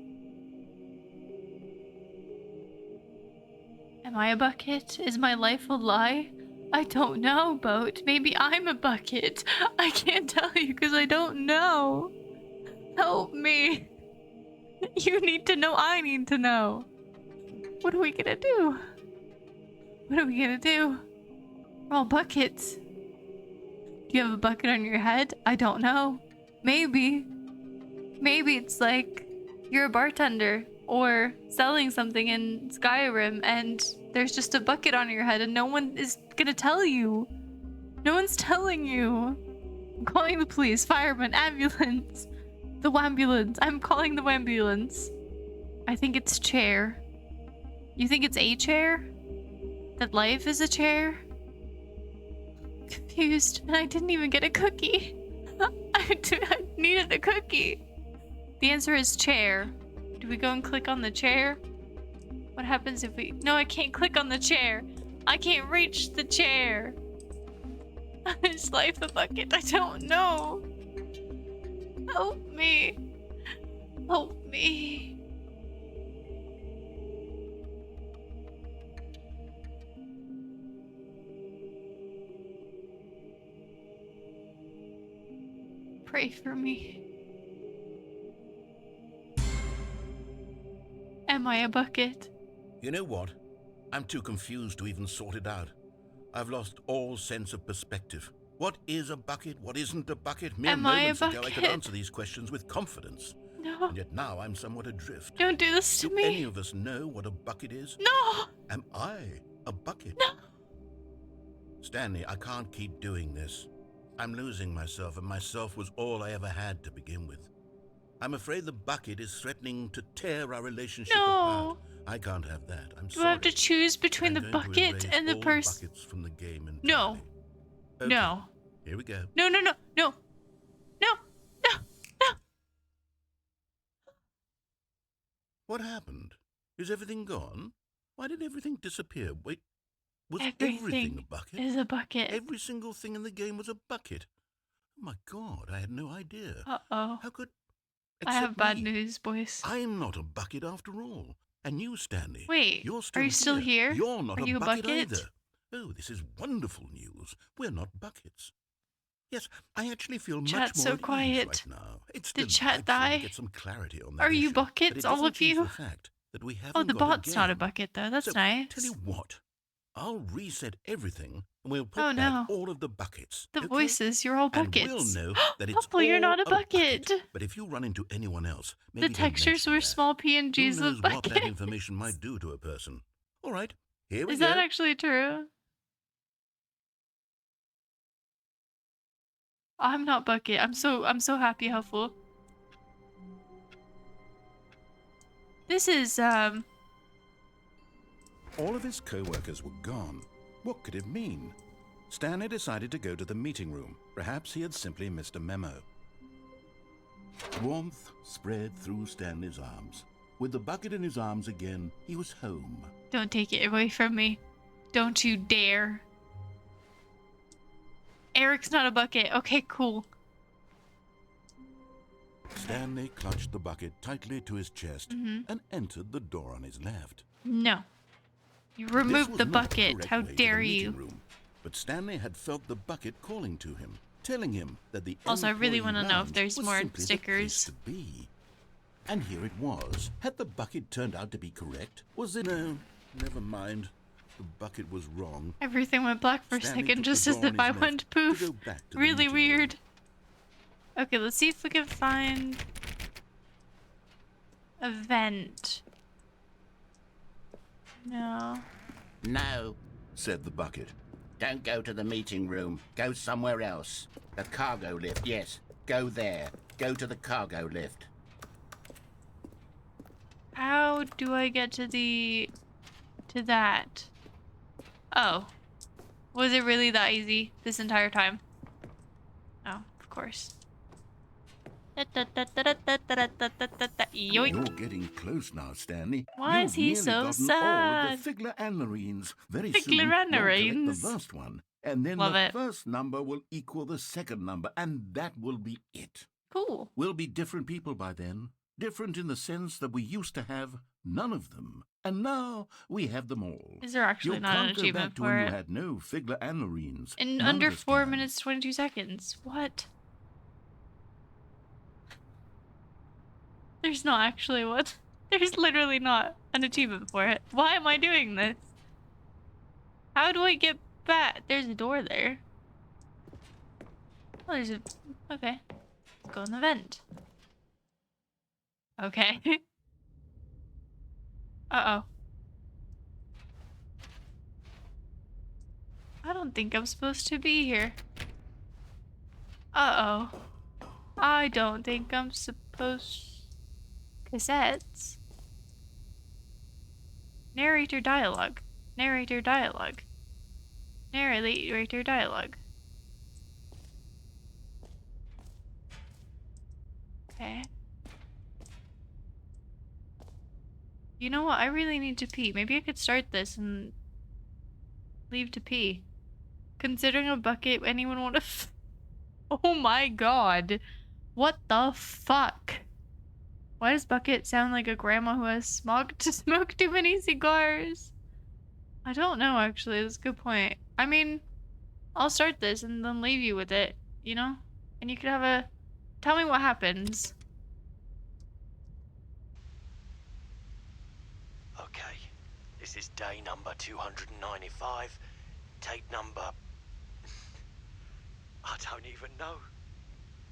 Am I a bucket? Is my life a lie? I don't know, Boat. Maybe I'm a bucket. I can't tell you because I don't know. Help me. You need to know. I need to know. What are we gonna do? What are we gonna do? We're all buckets. Do you have a bucket on your head? I don't know. Maybe. Maybe it's like you're a bartender or selling something in Skyrim and there's just a bucket on your head and no one is gonna tell you. No one's telling you. I'm calling the police, fireman, ambulance. The wambulance. I'm calling the wambulance. I think it's chair. You think it's a chair? That life is a chair? Confused, and I didn't even get a cookie. I needed a cookie. The answer is chair. Do we go and click on the chair? What happens if we... No, I can't click on the chair. I can't reach the chair. Is life a bucket? I don't know. Help me. Help me. Pray for me. Am I a bucket? You know what? I'm too confused to even sort it out. I've lost all sense of perspective. What is a bucket? What isn't a bucket? Mere Am I a moments ago I could bucket? answer these questions with confidence. No. And yet now I'm somewhat adrift. Don't do this to Do me. any of us know what a bucket is? No. Am I a bucket? No. Stanley, I can't keep doing this. I'm losing myself, and myself was all I ever had to begin with. I'm afraid the bucket is threatening to tear our relationship No. apart. I can't have that. I'm Do sorry. I have to choose between the I'm going to bucket erase and the all person? buckets from the game entirely. No. Okay, No. Here we go. No, no, no, no. No. No. No. What happened? Is everything gone? Why did everything disappear? Wait, was Everything everything a bucket? is a bucket. Every single thing in the game was a bucket. Oh my God, I had no idea. Uh-oh. How could... I have except bad me. news, boys. I'm not a bucket after all. And you, Stanley. Wait, you're are you still here? You're not Are a you a bucket, bucket? either. Oh, this is wonderful news. We're not buckets. Yes, I actually feel much Chat's more so at ease quiet. right now. It's Did chat delightful die? to get some clarity on that Are you issue, but buckets, it all doesn't of change you? the fact that we haven't Oh, the got a bot's not a game. bucket, though. That's So, nice. tell you what, I'll reset everything and we'll put Oh, back no. all of the buckets. The okay? voice you're all buckets. And we'll know that it's Oh, you're all not a bucket. But if you run into anyone else, maybe The don't textures mention were that. small Who PNGs knows of what buckets. that information might do to a person? All right, here we Is go. that actually true? I'm not bucket. I'm so happy, helpful. This is All of his co-workers were gone. What could it mean? Stanley decided to go to the meeting room. Perhaps he had simply missed a memo. Warmth spread through Stanley's arms. With the bucket in his arms again, he was home. Don't take it away from me. Don't you dare. Eric's not a bucket. Okay, cool. Stanley clutched the bucket tightly to his chest Mm-hmm. and entered the door on his left. No. You This removed was the not bucket. correct How way to the dare meeting you? room, but Stanley had felt the bucket calling to him, telling him that the Also, I really employee wanna know if lounge there's was more simply the place stickers. to be. And here it was. Had the bucket turned out to be correct? Was it? No, never mind. The bucket was wrong. Everything went black for a Stanley second took just the as the ball in his vibe went left poof. to go back to the Really meeting room. weird. Okay, let's see if we can find a vent. No. No, Said the bucket. don't go to the meeting room. Go somewhere else. The cargo lift, yes. Go there. Go to the cargo lift. How do I get to that? Oh. Was it really that easy this entire time? Oh, of course. You're Yoink. getting close now, Stanley. Why You've is he nearly so gotten sad? all of the Figler and Marines. Very Figler soon, and you'll collect the Marines. first one. And then Love the it. first number will equal the second number, and that will be it. Cool. We'll be different people by then. Different in the sense that we used to have none of them. And now we have them all. Is there actually You'll not an can't go achievement back to for when you it? had no Figler and Marines. In None under of us 4 can. minutes, 22 seconds. What? There's not actually one. There's literally not an achievement for it. Why am I doing this? How do I get back? There's a door there. Oh, there's a... Okay. Let's go in the vent. Okay. Uh-oh. I don't think I'm supposed to be here. Uh-oh. I don't think I'm supposed... Cassettes? Narrator dialogue. Narrator dialogue. Narrator dialogue. Okay. You know what? I really need to pee. Maybe I could start this and leave to pee. Considering a bucket, anyone want to... Oh my god. What the fuck? Why does Bucket sound like a grandma who has smoked too many cigars? I don't know, actually. That's a good point. I mean, I'll start this and then leave you with it, you know? And you could have a... Tell me what happens. Okay, this is day number 295. Tape number... I don't even know.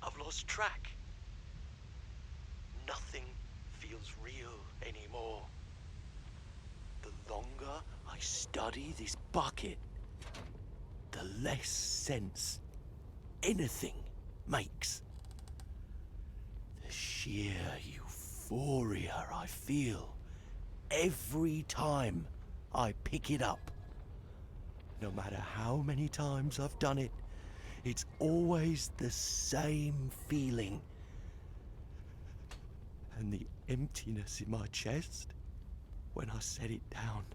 I've lost track. Nothing feels real anymore. The longer I study this bucket, the less sense anything makes. The sheer euphoria I feel every time I pick it up. No matter how many times I've done it, it's always the same feeling. And the emptiness in my chest when I set it down.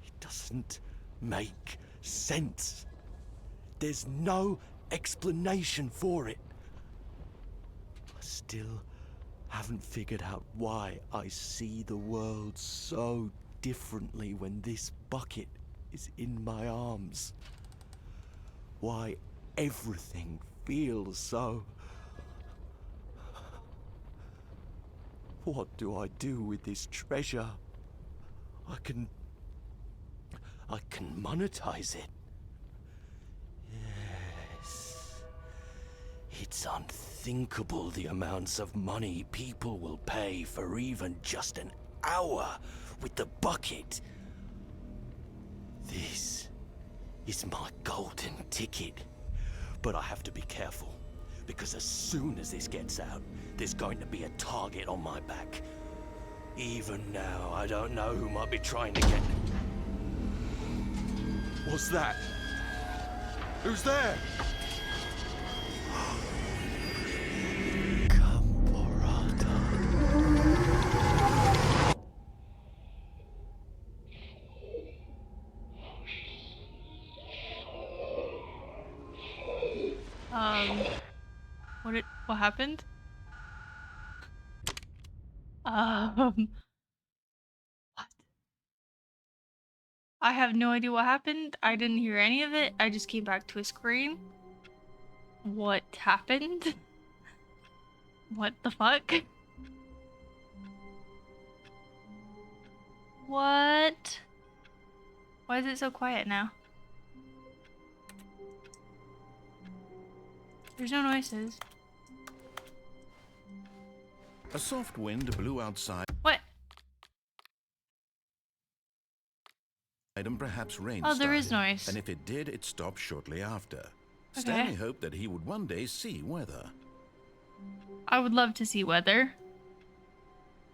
It doesn't make sense. There's no explanation for it. I still haven't figured out why I see the world so differently when this bucket is in my arms. Why everything feels so... What do I do with this treasure? I can monetize it. Yes. It's unthinkable the amounts of money people will pay for even just an hour with the bucket. This is my golden ticket. But I have to be careful, because as soon as this gets out, there's going to be a target on my back. Even now, I don't know who might be trying to get... What's that? Who's there? Caporata. What happened? What? I have no idea what happened. I didn't hear any of it. I just came back to a screen. What happened? What the fuck? What? Why is it so quiet now? There's no noises. A soft wind blew outside. What? And perhaps rain Oh, there is started, noise. and if it did, it stopped shortly after. Okay. Stanley hoped that he would one day see weather. I would love to see weather.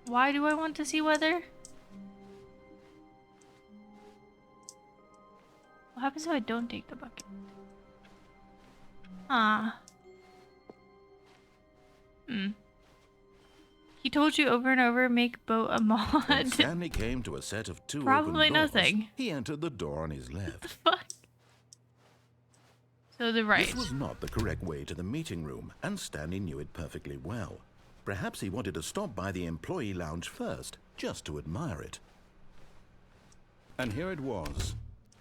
Why do I want to see weather? What happens if I don't take the bucket? Ah. He told you over and over, make boat a When mod. Stanley came to a set of two Probably open doors, nothing. he entered the door on his left. Fuck. So the right. This was not the correct way to the meeting room, and Stanley knew it perfectly well. Perhaps he wanted to stop by the employee lounge first, just to admire it. And here it was,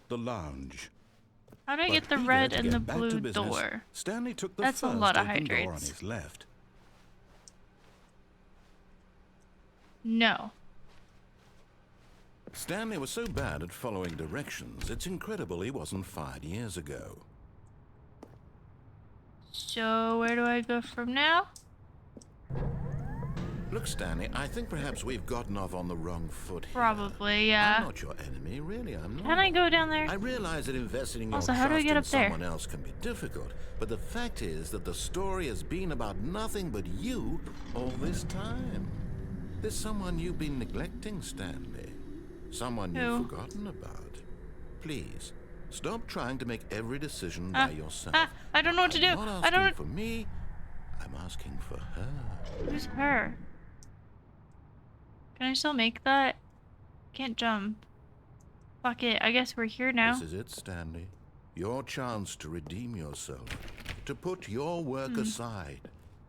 the lounge. How do I get the But red eager to and the get back to blue business, door? Stanley took the That's a first lot of open door on hydrates. his left. No. Stanley was so bad at following directions, it's incredible he wasn't fired years ago. So where do I go from now? Look, Stanley, I think perhaps we've gotten off on the wrong foot here. Probably, yeah. I'm not your enemy, really, I'm not. Can I go down there? I realize that investing in your Also, how do I trust get in up there? someone else can be difficult, but the fact is that the story has been about nothing but you all this time. There's someone you've been neglecting, Stanley. Someone Who? you've forgotten about. Please, stop trying to make every decision by yourself. I don't know what to do. I'm not I don't. asking for me, I'm asking for her. Who's her? Can I still make that? Can't jump. Fuck it. I guess we're here now. This is it, Stanley. Your chance to redeem yourself, to put your work aside,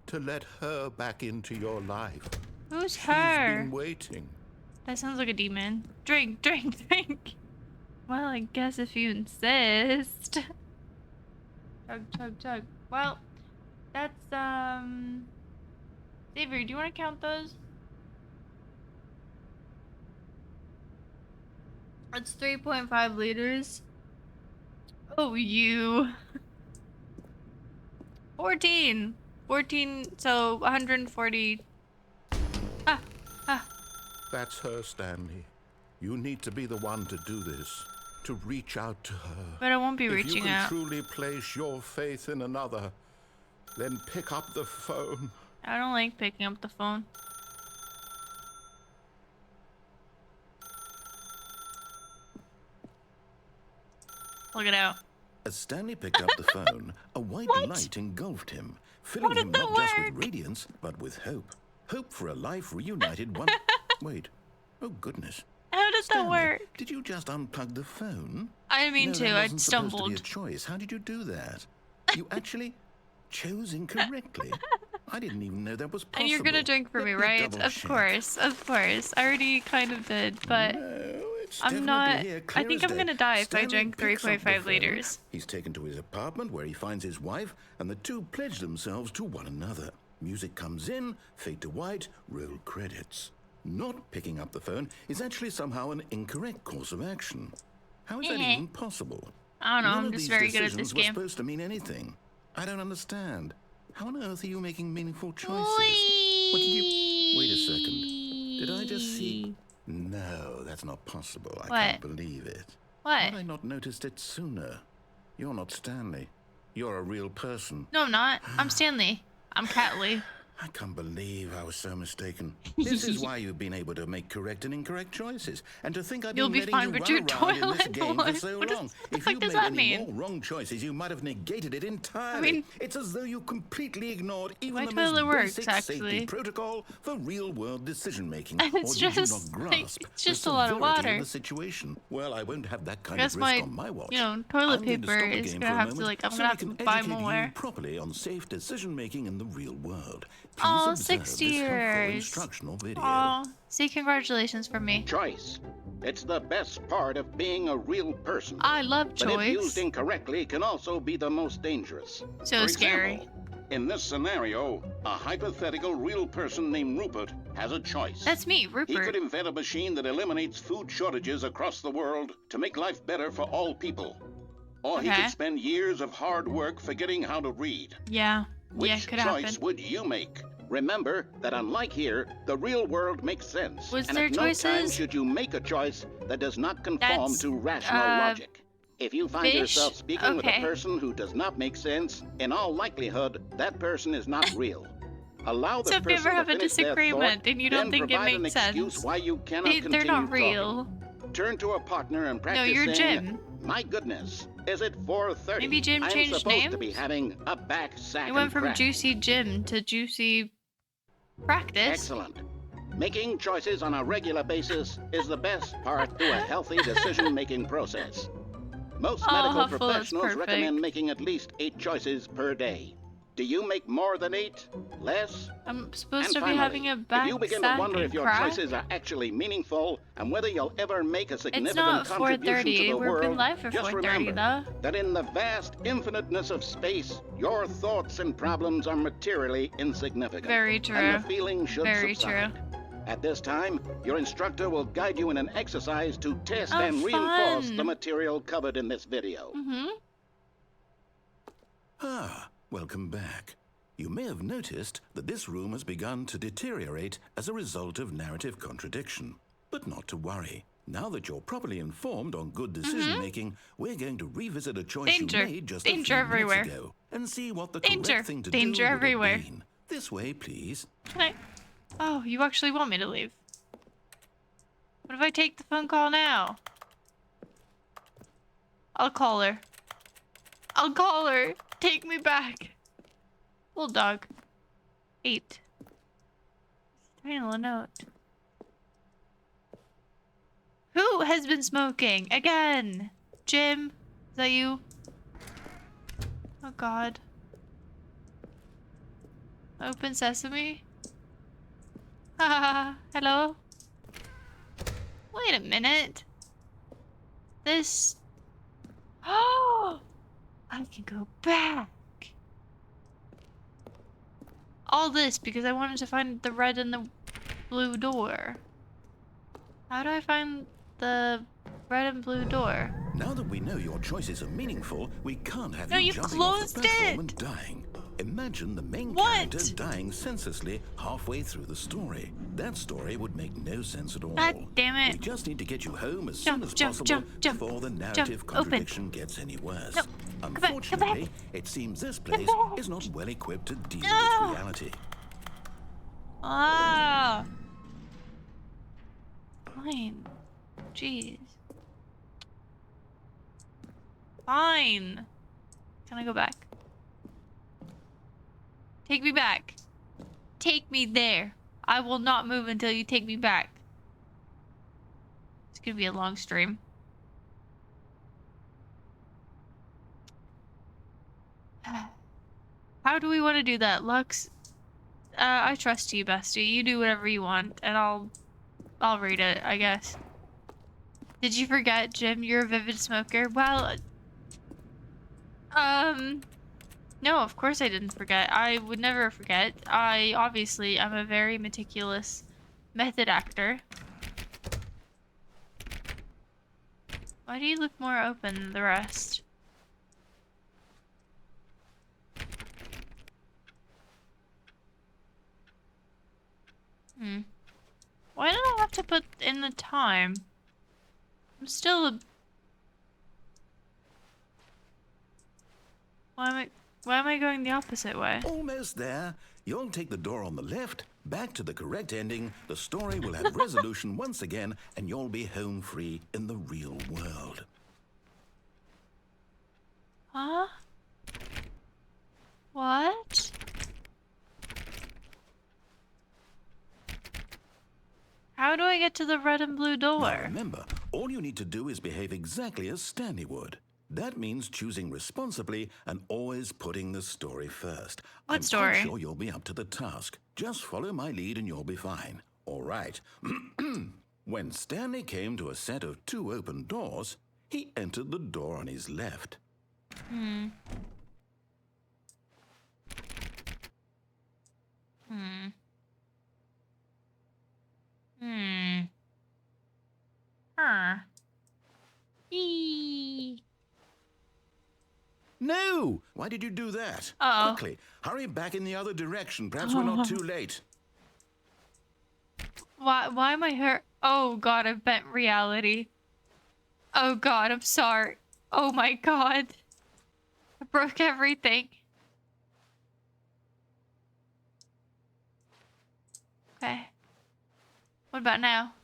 to let her back into your life. Who's She's her? been waiting. That sounds like a demon. Drink, drink, drink. Well, I guess if you insist. Chug, chug, chug. Well, that's, Xavier, do you want to count those? That's 3.5 liters. Oh, you. 14. 14, so 140. That's her, Stanley. You need to be the one to do this, to reach out to her. But I won't be If reaching you can out. truly place your faith in another, then pick up the phone. I don't like picking up the phone. Plug it out. As Stanley picked up the phone, a white What? light engulfed him, filling How did him that not just with work? radiance, but with hope. Hope for a life reunited one... Wait. Oh, goodness. How did that Stanley, work? did you just unplug the phone? I didn't mean No, to. that I wasn't supposed to be stumbled. a choice. How did you do that? You actually chose incorrectly. I didn't even know that was possible. And you're gonna drink for Let me, right? Of double-check. course, of course. I already kind of did, but No, it's I'm definitely not. here, I clear think as I'm day. gonna die if I Stanley drink picks up the 3.5 phone. liters. He's taken to his apartment where he finds his wife, and the two pledge themselves to one another. Music comes in, fade to white, roll credits. Not picking up the phone is actually somehow an incorrect course of action. How is that even possible? I don't know. None I'm of just these very good at decisions this were game. supposed to mean anything. I don't understand. How on earth are you making meaningful choices? What did you... Wait a second. Did I just see... No, that's not possible. I can't believe it. What? Had I not noticed it sooner? You're not Stanley. You're a real person. No, I'm not. I'm Stanley. I'm Catley. I can't believe I was so mistaken. This is why you've been able to make correct and incorrect choices. And to think I've You'll been be letting fine you with run your around in this toilet game for one. so What does- long. what the If fuck you'd does made that any mean? more wrong choices, you might have negated it entirely. mean- It's as though you completely ignored even My the toilet most works, basic actually. safety protocol for real-world decision-making. And it's or did just, you not like, grasp it's just the a lot of severity water. the situation? Well, I won't have that kind guess of risk my, on my watch. you know, I'm toilet going to paper stop the is game gonna for a have to, moment like, I'm so gonna I have to can buy educate more. you properly on safe decision-making in the real world. Please Oh, observe 60 this helpful years. instructional video. Aw. Say congratulations from me. Choice. It's the best part of being a real person. I love But if choice. used incorrectly, can also be the most dangerous. So For scary. example, In this scenario, a hypothetical real person named Rupert has a choice. That's me, He Rupert. could invent a machine that eliminates food shortages across the world to make life better for all people. Or he Okay. could spend years of hard work forgetting how to read. Yeah. Which Yeah, could choice happen. would you make? Remember that unlike here, the real world makes sense. Was and there at no time choices? should you make a choice that does not conform That's, to rational logic. If you find fish? yourself speaking with a Okay. person who does not make sense, in all likelihood, that person is not real. Allow the So if you person ever have to a finish their disagreement thought, and you don't then think it provide an makes excuse sense, why you cannot they're continue not talking. real. Turn to a partner and practice No, you're saying, Jim. "My goodness, is it 4:30? Maybe Jim I'm changed supposed to be names? having a back sack It went and from crack." Juicy Jim to Juicy Practice. Excellent. Making choices on a regular basis is the best part to a healthy decision-making process. Most Oh, medical Huffle, that's professionals perfect. recommend making at least 8 choices per day. Do you make more than 8? Less? I'm supposed And to finally, be having a back if you begin sack to wonder and if your crack? choices are actually meaningful and whether you'll ever make a It's significant not contribution to 4:30. the We've been world, live for just 4:30 remember though. that in the vast infiniteness of space, your thoughts and problems are materially insignificant. Very true. And the feeling should Very subside. true. At this time, your instructor will guide you in an exercise to test Oh, and reinforce fun. the material covered in this video. Mm-hmm. Ah, welcome back. You may have noticed that this room has begun to deteriorate as a result of narrative contradiction. But not to worry. Now that you're properly informed on good decision-making, we're going to revisit a choice Danger. you made just Danger a few minutes everywhere. ago and see what the Danger. correct thing to Danger do everywhere. would have been. This way, please. Can I? Oh, you actually want me to leave? What if I take the phone call now? I'll call her. I'll call her. Take me back. Bulldog. 8. Final note. Who has been smoking? Again. Jim? Is that you? Oh god. Open sesame? Haha. Hello? Wait a minute. This... Oh! I can go back. All this because I wanted to find the red and the blue door. How do I find the red and blue door? Now that we know your choices are meaningful, we can't have No, you you jumping off closed the platform it! and dying. Imagine the main What? character dying senselessly halfway through the story. That story would make no sense at all. God damn it. We just need to get you home as Jump, soon as jump, possible jump, before the jump, narrative open. contradiction gets any worse. No, come back, come Unfortunately, back. it seems this place back. is not well equipped to deal No. with reality. Ah. Fine. Jeez. Fine. Can I go back? Take me back. Take me there. I will not move until you take me back. It's gonna be a long stream. How do we want to do that, Lux? I trust you, bestie. You do whatever you want, and I'll read it, I guess. Did you forget, Jim? You're a vivid smoker. Well, no, of course I didn't forget. I would never forget. I obviously am a very meticulous method actor. Why do you look more open than the rest? Why did I have to put in the time? I'm still a... Why am I going the opposite way? Almost there. You'll take the door on the left, back to the correct ending, the story will have resolution once again, and you'll be home free in the real world. Huh? What? How do I get to the red and blue door? Now remember, all you need to do is behave exactly as Stanley would. That means choosing responsibly and always putting the story first. What story? I'm quite sure you'll be up to the task. Just follow my lead and you'll be fine. All right. When Stanley came to a set of 2 open doors, he entered the door on his left. Why did you do that? Uh-oh. Quickly, hurry back in the other direction. Perhaps we're not too late. Why am I hurt? Oh god, I've bent reality. Oh god, I'm sorry. Oh my god. I broke everything. Okay. What about now?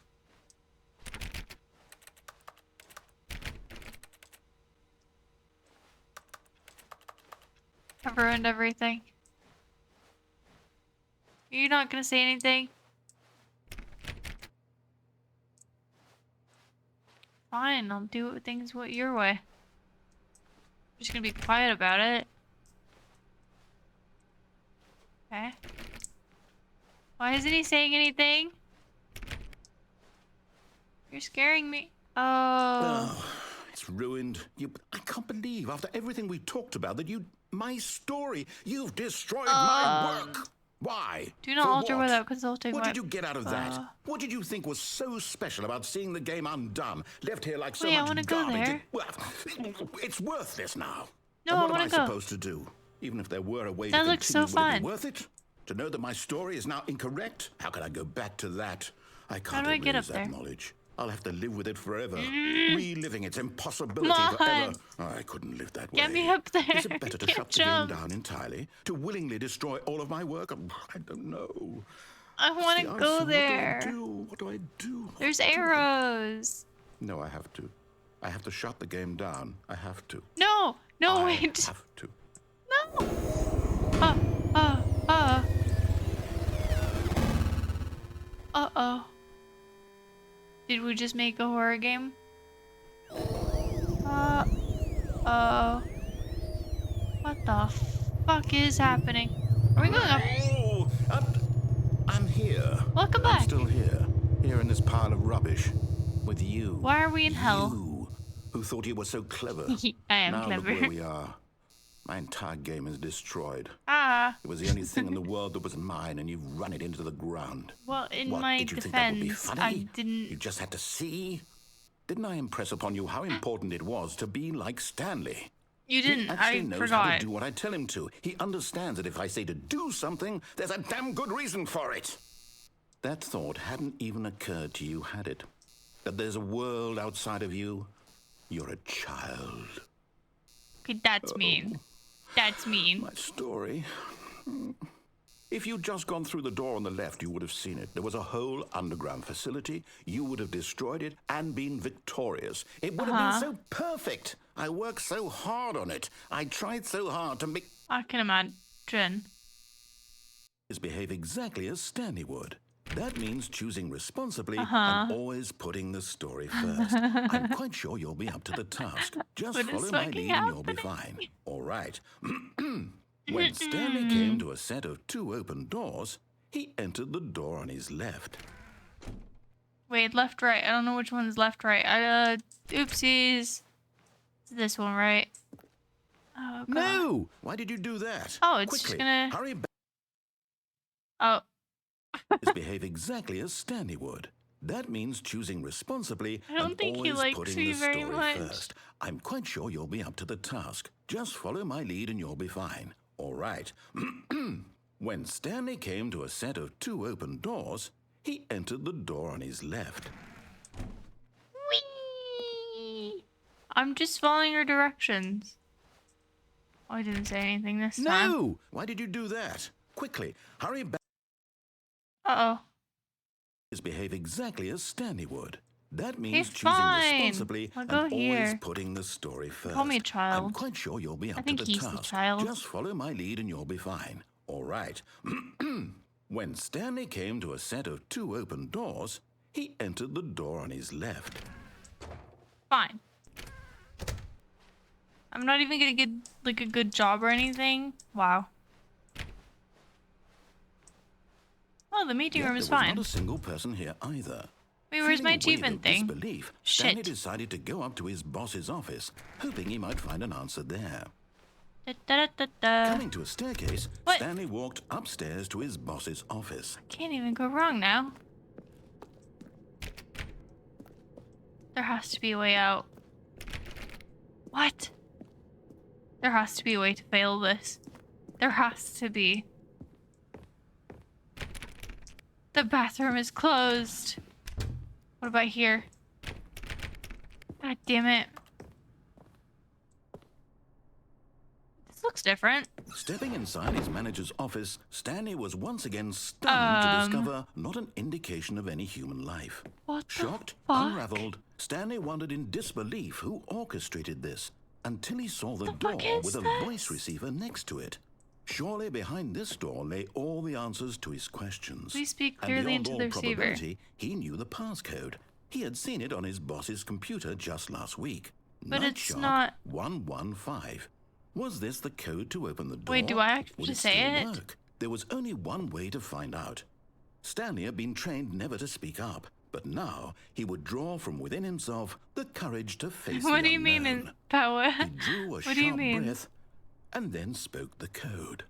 I've ruined everything. You're not gonna say anything? Fine, I'll do things your way. I'm just gonna be quiet about it. Okay. Why isn't he saying anything? You're scaring me. Oh. Oh, it's ruined. I can't believe, after everything we talked about, that my story, you've destroyed my work. Why? Do not For alter what? without consulting What my... did you get out of that? What did you think was so special about seeing the game undone, left here like so Wait, I much wanna go garbage? there. Well, it's worthless now. No, And I what am wanna I go. supposed to do? Even if there were a way That to looks continue, so would it fun. be worth it? To know that my story is now incorrect? How can I go back to that? I can't do I get erase up that there? knowledge. I'll have to live with it forever, reliving its impossibility Come on. forever. Oh, I couldn't live that way. Get me up there. Is it better to Can't shut jump. the game down entirely? To willingly destroy all of my work? I don't know. I want to What's the go answer? there. What do I do? What There's do I do? arrows. No, I have to. I have to shut the game down. I have to. No, no, I wait. have to. No. Uh-oh. Did we just make a horror game? Uh-oh. What the fuck is happening? Are we going up? Oh, I'm here. Welcome I'm back. still here. Here in this pile of rubbish. With you. Why are we in hell? You, who thought you were so clever. I am now clever. Look where we are. My entire game is destroyed. Ah. It was the only thing in the world that was mine, and you've run it into the ground. Well, in What, my did you think that would be defense, funny? I didn't... You just had to see? Didn't I impress upon you how important it was to be like Stanley? You He didn't. actually I knows forgot. how to do what I tell him to. He understands that if I say to do something, there's a damn good reason for it. That thought hadn't even occurred to you, had it? That there's a world outside of you? You're a child. Okay, that's mean. That's mean. My story. If you'd just gone through the door on the left, you would have seen it. There was a whole underground facility. You would have destroyed it and been victorious. It would have been so perfect. I worked so hard on it. I tried so hard to make... I can imagine. behave exactly as Stanley would. That means choosing responsibly and always putting the story first. I'm quite sure you'll be up to the task. Just What is follow my fucking lead and you'll be happening? fine. All right. When Stanley came to a set of 2 open doors, he entered the door on his left. Wait, left, right. I don't know which one's left, right. Oopsies. It's this one, right? Oh, God. No! Why did you do that? Oh, it's Quickly, just gonna... hurry back. Oh. Behave exactly as Stanley would. That means choosing responsibly I don't and think he always likes putting me the very story much. first. I'm quite sure you'll be up to the task. Just follow my lead and you'll be fine. All right. When Stanley came to a set of 2 open doors, he entered the door on his left. Whee! I'm just following your directions. Oh, I didn't say anything this time. No! Why did you do that? Quickly, hurry back. Uh-oh. Behave exactly as Stanley would. That means Okay, choosing fine. responsibly I'll and go always here. putting the story first. Call me a child. I'm quite sure you'll be up I think to the he's the task. child. Just follow my lead and you'll be fine. All right. When Stanley came to a set of 2 open doors, he entered the door on his left. Fine. I'm not even gonna get, like, a good job or anything. Wow. Oh, the meeting room is There was fine. not a single person here either. Wait, where's my Feeling a wave achievement of thing? disbelief, Stanley Shit. decided to go up to his boss's office, hoping he might find an answer there. Da-da-da-da-da. Coming to a staircase, What? Stanley walked upstairs to his boss's office. Can't even go wrong now. There has to be a way out. What? There has to be a way to fail this. There has to be. The bathroom is closed. What about here? God damn it. This looks different. Stepping inside his manager's office, Stanley was once again stunned to discover not an indication of any human life. What the Shocked, fuck? unraveled, Stanley wondered in disbelief who orchestrated this until he saw the The door fuck is with a this? voice receiver next to it. Surely behind this door lay all the answers to his questions. Please speak And clearly beyond into all the receiver. probability, he knew the passcode. He had seen it on his boss's computer just last week. But Night it's Shark not- 115. Was this the code to open the door? Wait, do I have Would to it say still it? work? There was only one way to find out. Stanley had been trained never to speak up, but now he would draw from within himself the courage to face What the do you mean in unknown. power? He drew a What sharp do you mean? breath and then spoke the code.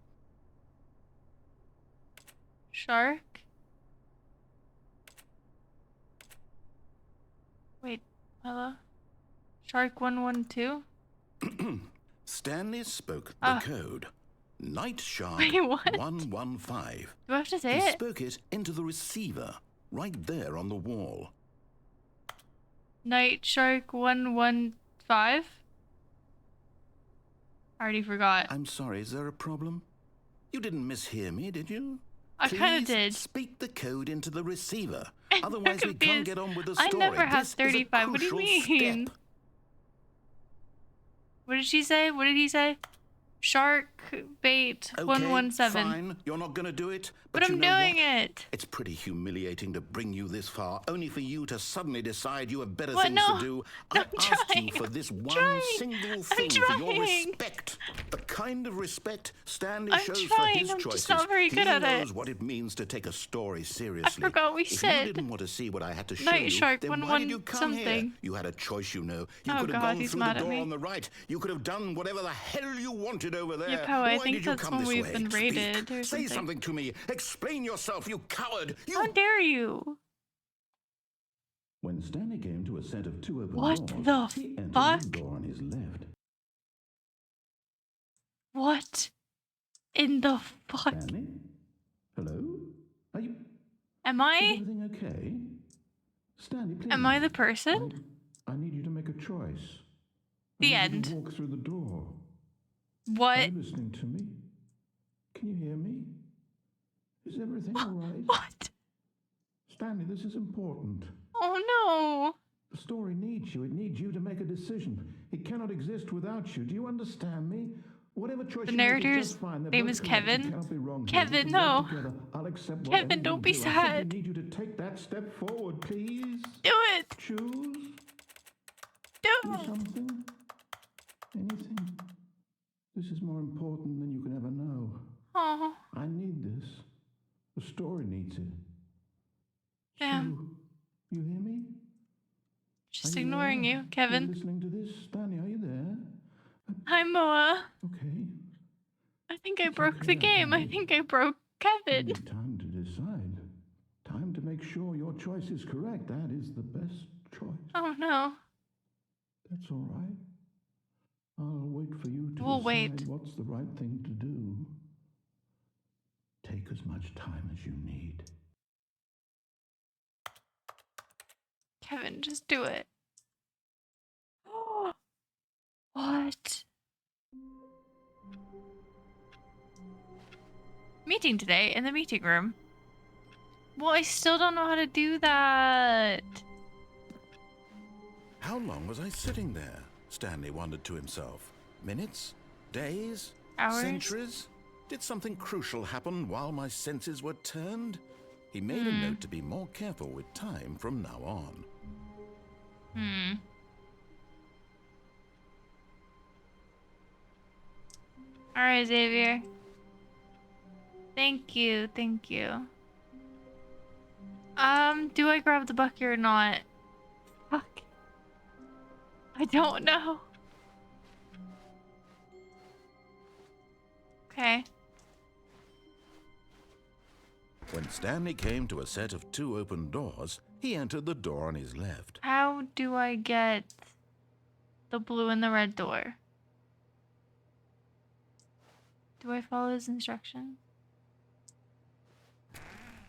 Shark? Wait, hello? Shark 112? Stanley spoke the code. Night Shark Wait, what? 115. Do I have to say He it? spoke it into the receiver, right there on the wall. Night Shark 115? I already forgot. I'm sorry, is there a problem? You didn't mishear me, did you? I kinda Please did. Speak the code into the receiver. I'm Otherwise, we can't confused. get on with the I story. never have This is a 35. What do you crucial mean? step. What did she say? What did he say? Shark bait Okay, 117. fine. You're not going to do it. But you I'm know doing what? it. It's pretty humiliating to bring you this far, only for you to suddenly decide you have better What? things No. to do. No, I I'm asked trying. you for this I'm one trying. single I'm thing for your trying. respect. The kind of respect Stanley I'm shows trying. for his I'm choices. just not very good at it. He knows what it means to take a story seriously. forgot we if said you didn't want to see what I had to show Night you, Shark then 11 why did you come here? something. You had a choice, you know. You Oh could have God, gone he's through mad the at door me. on the right. You could have done whatever the hell you wanted over there. Yeah, Poe, I Why think did you that's come when this we've way? been Speak. raided or Say something. something to me. Explain yourself, you coward. You. How dare you? When Stanley came to a set of two open What doors, the he entered fuck? the door on his left. What in the fuck? Stanley? Hello? Are you... Am Is I? everything okay? Stanley, please. Am I the person? I need you to make a choice. The I need you end. to walk through the door. Are What? you listening to me? Can you hear me? Is everything all right? What? Stanley, this is important. Oh no. The story needs you. It needs you to make a decision. It cannot exist without you. Do you understand me? Whatever choice The you make is narrator's just fine. They're name both is correct. You Kevin. cannot be wrong here. Kevin, We can no. work together. I'll accept Kevin, whatever don't you be do. I sad. simply need you to take that step forward, please. Do it. Choose. Do Do it. something. Anything. This is more important than you can ever know. Oh, I need this. The story needs it. damn. You hear me? Just Are you ignoring there? you, Are you Kevin. listening to this? Stanley, are you there? Hi, Moa. Okay. I think I It's broke okay, the game. I Kevin. think I broke You Kevin. need time to decide. Time to make sure your choice is correct. That is the best choice. Oh no. That's all right. I'll wait for you to We'll decide wait. what's the right thing to do. Take as much time as you need. Kevin, just do it. What? Meeting today in the meeting room. Well, I still don't know how to do that. How long was I sitting there? Stanley wondered to himself. Minutes? Days? Hours? Centuries? Did something crucial happen while my senses were turned? He made a note to be more careful with time from now on. Alright, Xavier. Thank you, thank you. Do I grab the bucket or not? Fuck. I don't know. Okay. When Stanley came to a set of two open doors, he entered the door on his left. How do I get the blue and the red door? Do I follow his instructions?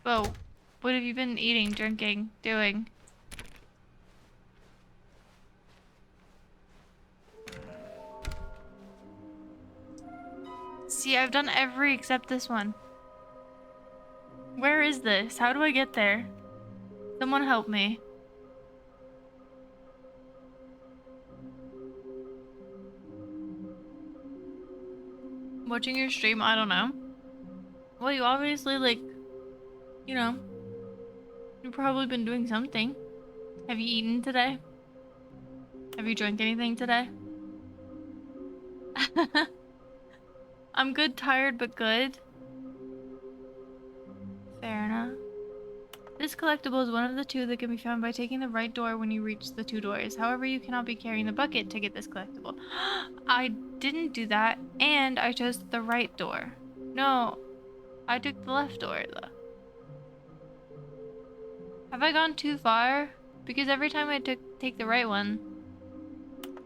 Whoa. What have you been eating, drinking, doing? See, I've done every except this one. Where is this? How do I get there? Someone help me. Watching your stream? I don't know. Well, you obviously, like, you know, you've probably been doing something. Have you eaten today? Have you drank anything today? I'm good, tired, but good. Fair enough. This collectible is one of the two that can be found by taking the right door when you reach the two doors. However, you cannot be carrying the bucket to get this collectible. I didn't do that, and I chose the right door. No, I took the left door, though. Have I gone too far? Because every time I take the right one,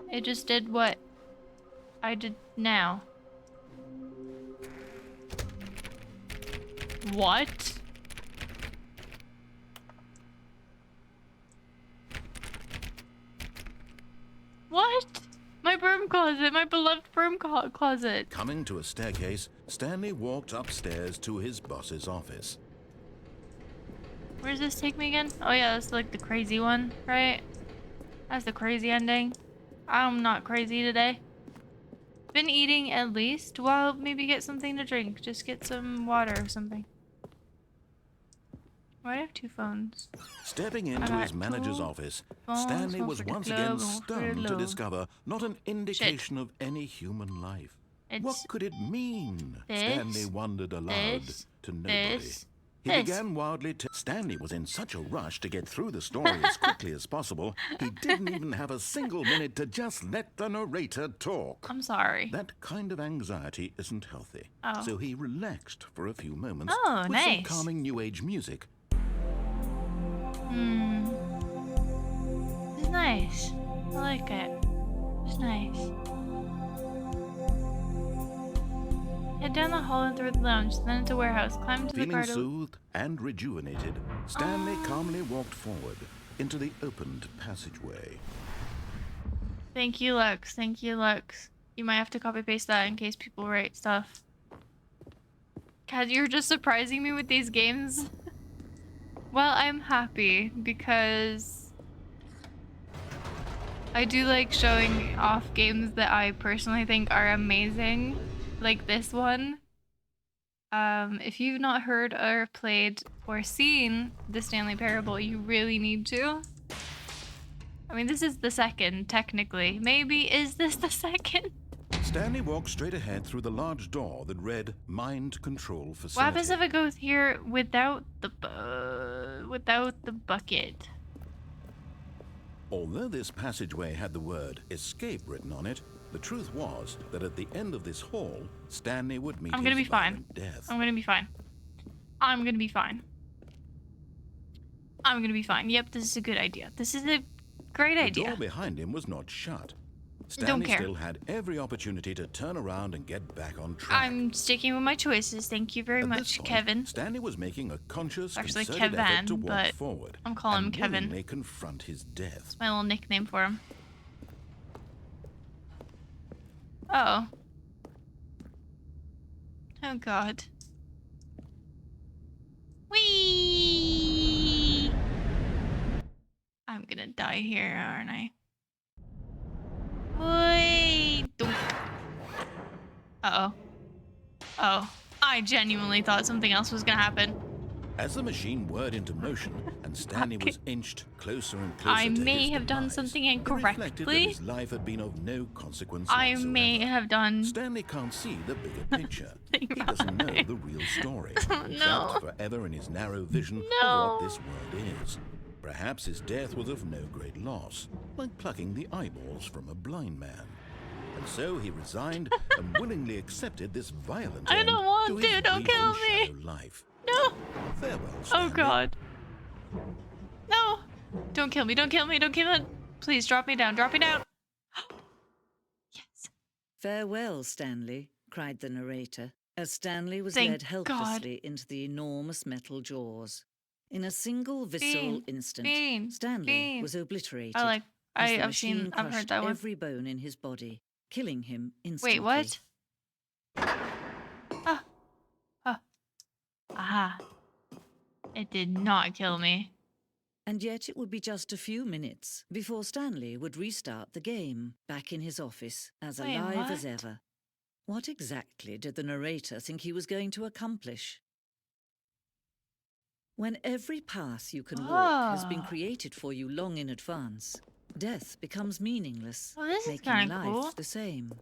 it just did what I did now. What? What? My broom closet, my beloved broom closet. Coming to a staircase, Stanley walked upstairs to his boss's office. Where does this take me again? Oh yeah, that's like the crazy one, right? That's the crazy ending. I'm not crazy today. Been eating at least. Well, maybe get something to drink. Just get some water or something. Why do I have two phones? Stepping into his manager's office, Stanley was once again stunned to discover not an indication of any human life. What could it mean? Stanley wondered aloud to nobody. He began wildly to... Stanley was in such a rush to get through the story as quickly as possible, he didn't even have a single minute to just let the narrator talk. I'm sorry. That kind of anxiety isn't healthy. Oh. So he relaxed for a few moments with nice. some calming new age music. It's nice. I like it. It's nice. Head down the hall and through the lounge, then into warehouse. Climb to the Feeling garden. soothed and rejuvenated, Stanley calmly walked forward into the opened passageway. Thank you, Lux. Thank you, Lux. You might have to copy paste that in case people write stuff. God, you're just surprising me with these games. Well, I'm happy because I do like showing off games that I personally think are amazing, like this one. If you've not heard or played or seen the Stanley Parable, you really need to. I mean, this is the second, technically. Maybe is this the second? Stanley walked straight ahead through the large door that read Mind Control Facility. What happens if I go here without the bucket? Although this passageway had the word escape written on it, the truth was that at the end of this hall, Stanley would meet his violent death. I'm gonna be fine. I'm gonna be fine. I'm gonna be fine. Yep, this is a good idea. This is a great idea. The door behind him was not shut. Stanley still had every opportunity to turn around and get back on track. I'm sticking with my choices. Thank you very much, point, Kevin. Stanley was making a conscious, Actually, concerted Kevin, effort to walk but forward. I'm calling him Kevin. Willingly confront his death. It's my little nickname for him. Oh. Oh God. Whee! I'm gonna die here, aren't I? Wait. Uh-oh. Oh. I genuinely thought something else was gonna happen. As the machine whirred into motion and Stanley was inched closer and closer I to may his have done demise, something he reflected that incorrectly. his life had been of no consequence I whatsoever. may have done. Stanley can't see the bigger picture. Thank He doesn't know the real story. No. Trapped forever in his narrow vision No. of what this world is. Perhaps his death was of no great loss, like plucking the eyeballs from a blind man. And so he resigned and willingly accepted this violent I end don't want to to, his don't brief kill and me. shallow life. No. Farewell, Oh Stanley. God. No. Don't kill me. Don't kill me. Don't kill me. Please drop me down. Drop me down. Yes. Farewell, Stanley, cried the narrator. as Stanley was Thank led helplessly into the enormous metal jaws. In a single visceral instant, Stanley was obliterated as the machine I've heard crushed that one. every bone in his body, killing him instantly. Wait, what? Ah. Ah. Aha. It did not kill me. And yet it would be just a few minutes before Stanley would restart the game, back in his office, as alive as ever. What exactly did the narrator think he was going to accomplish? When every path you can walk has been created for you long in advance, death becomes meaningless, making life the same.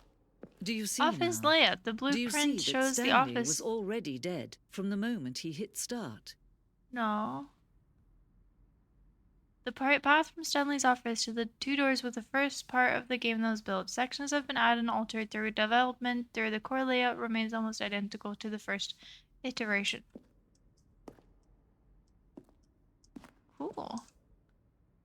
Do you see Office now? layout. The Do you blueprint see shows that the Stanley office. was already dead from the moment he hit start? No. The path from Stanley's office to the 2 doors was the first part of the game that was built. Sections have been added and altered through development. The core layout remains almost identical to the first iteration. Cool.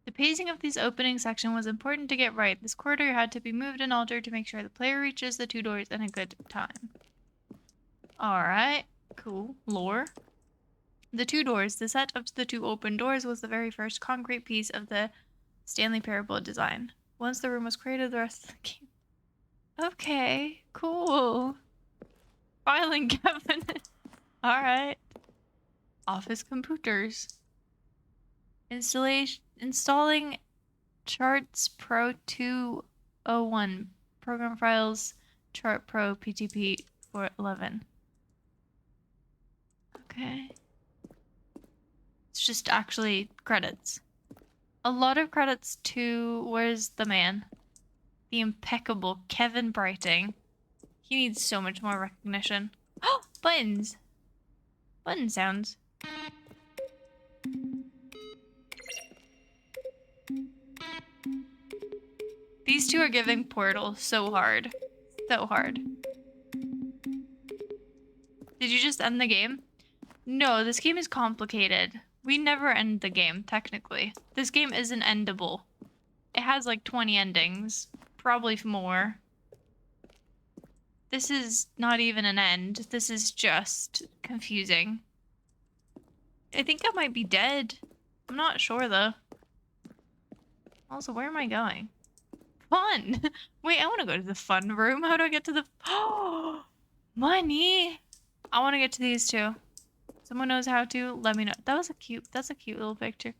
The pacing of this opening section was important to get right. This corridor had to be moved and altered to make sure the player reaches the 2 doors in a good time. Alright, cool. Lore. The 2 doors. The set of the 2 open doors was the very first concrete piece of the Stanley Parable design. Once the room was created, the rest of the game. Okay, cool. Filing cabinet. Alright. Office computers. Installing Charts Pro 201. Program files Chart Pro PTP 411. Okay. It's just actually credits. A lot of credits to, where's the man? The impeccable Kevin Brighting. He needs so much more recognition. Oh, buttons! Button sounds. These two are giving Portal so hard. So hard. Did you just end the game? No, this game is complicated. We never end the game, technically. This game isn't endable. It has like 20 endings. Probably more. This is not even an end. This is just confusing. I think I might be dead. I'm not sure though. Also, where am I going? Fun! Wait, I want to go to the fun room. How do I get to the... Oh! Money! I want to get to these two. Someone knows how to, let me know. That's a cute little picture.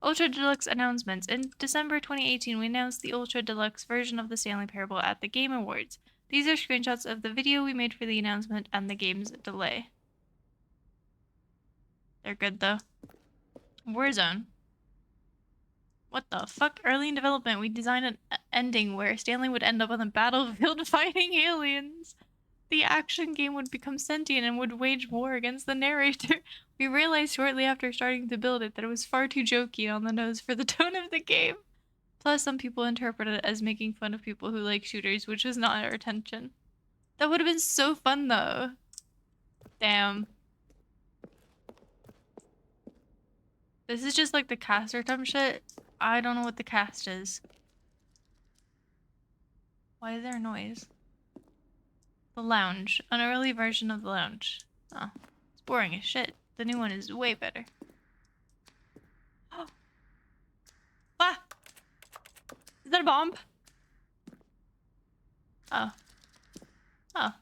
Ultra Deluxe announcements. In December 2018, we announced the Ultra Deluxe version of the Stanley Parable at the Game Awards. These are screenshots of the video we made for the announcement and the game's delay. They're good though. Warzone. What the fuck? Early in development, we designed an ending where Stanley would end up on the battlefield fighting aliens. The action game would become sentient and would wage war against the narrator. We realized shortly after starting to build it that it was far too jokey on the nose for the tone of the game. Plus, some people interpreted it as making fun of people who like shooters, which was not our intention. That would have been so fun, though. Damn. This is just like the cast or some shit. I don't know what the cast is. Why is there a noise? The lounge. An early version of the lounge. Oh, it's boring as shit. The new one is way better. Oh. Ah! Is that a bomb? Oh. Oh.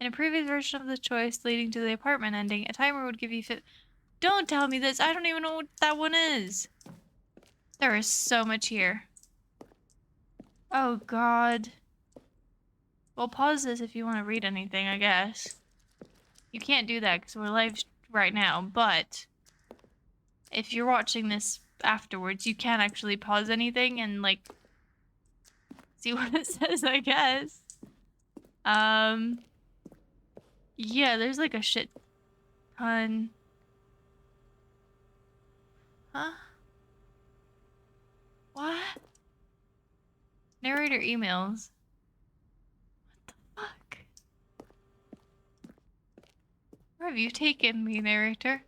In a previous version of the choice leading to the apartment ending, a timer would give you Don't tell me this! I don't even know what that one is! There is so much here. Oh god. Well, pause this if you want to read anything, I guess. You can't do that because we're live right now, but if you're watching this afterwards, you can actually pause anything and, like, see what it says, I guess. Yeah, there's like a shit ton. Huh? What? Narrator emails. Fuck. Where have you taken me, narrator?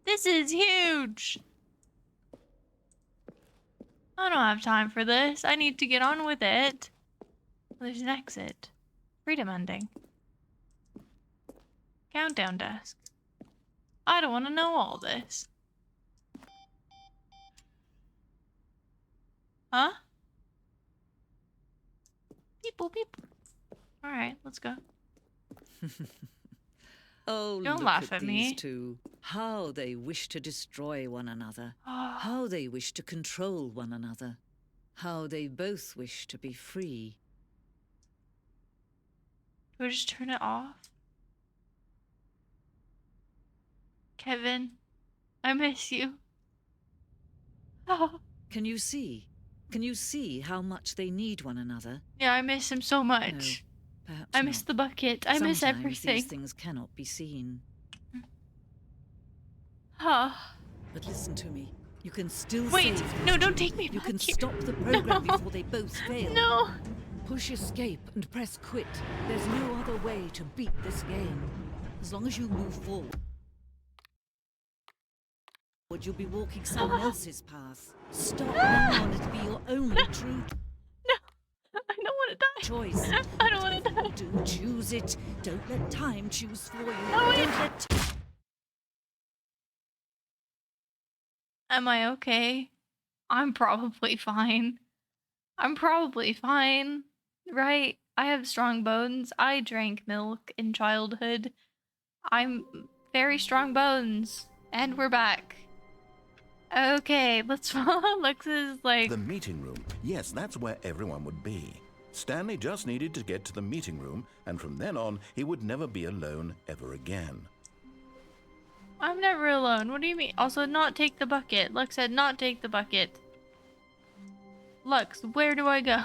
This is huge! I don't have time for this. I need to get on with it. There's an exit. Freedom ending. Countdown desk. I don't want to know all this. Huh? People, people. Alright, let's go. Oh, Don't look laugh at at these me. two. How they wish to destroy one another. How they wish to control one another. How they both wish to be free. Do I just turn it off? Kevin, I miss you. Oh. Can you see? Can you see how much they need one another? Yeah, I miss him so much. No, perhaps I miss not. the bucket. I miss Sometimes everything. these things cannot be seen. But listen to me. You can still Wait, save no, these don't two. take me You back can here. stop the program No. before they both fail. No. Push escape and press quit. There's no other way to beat this game. As long as you move forward, you'll be walking someone else's path. Stop now and it'll be your only true I don't want to die. choice. I don't want to Whatever die. you do, choose it. Don't let time choose for you. No, Don't let Am I okay? I'm probably fine. I'm probably fine, right? I have strong bones. I drank milk in childhood. I'm very strong bones. And we're back. Okay, let's follow Lux's, like... The meeting room. Yes, that's where everyone would be. Stanley just needed to get to the meeting room, and from then on, he would never be alone ever again. I'm never alone. What do you mean? Also, not take the bucket. Lux said not take the bucket. Lux, where do I go?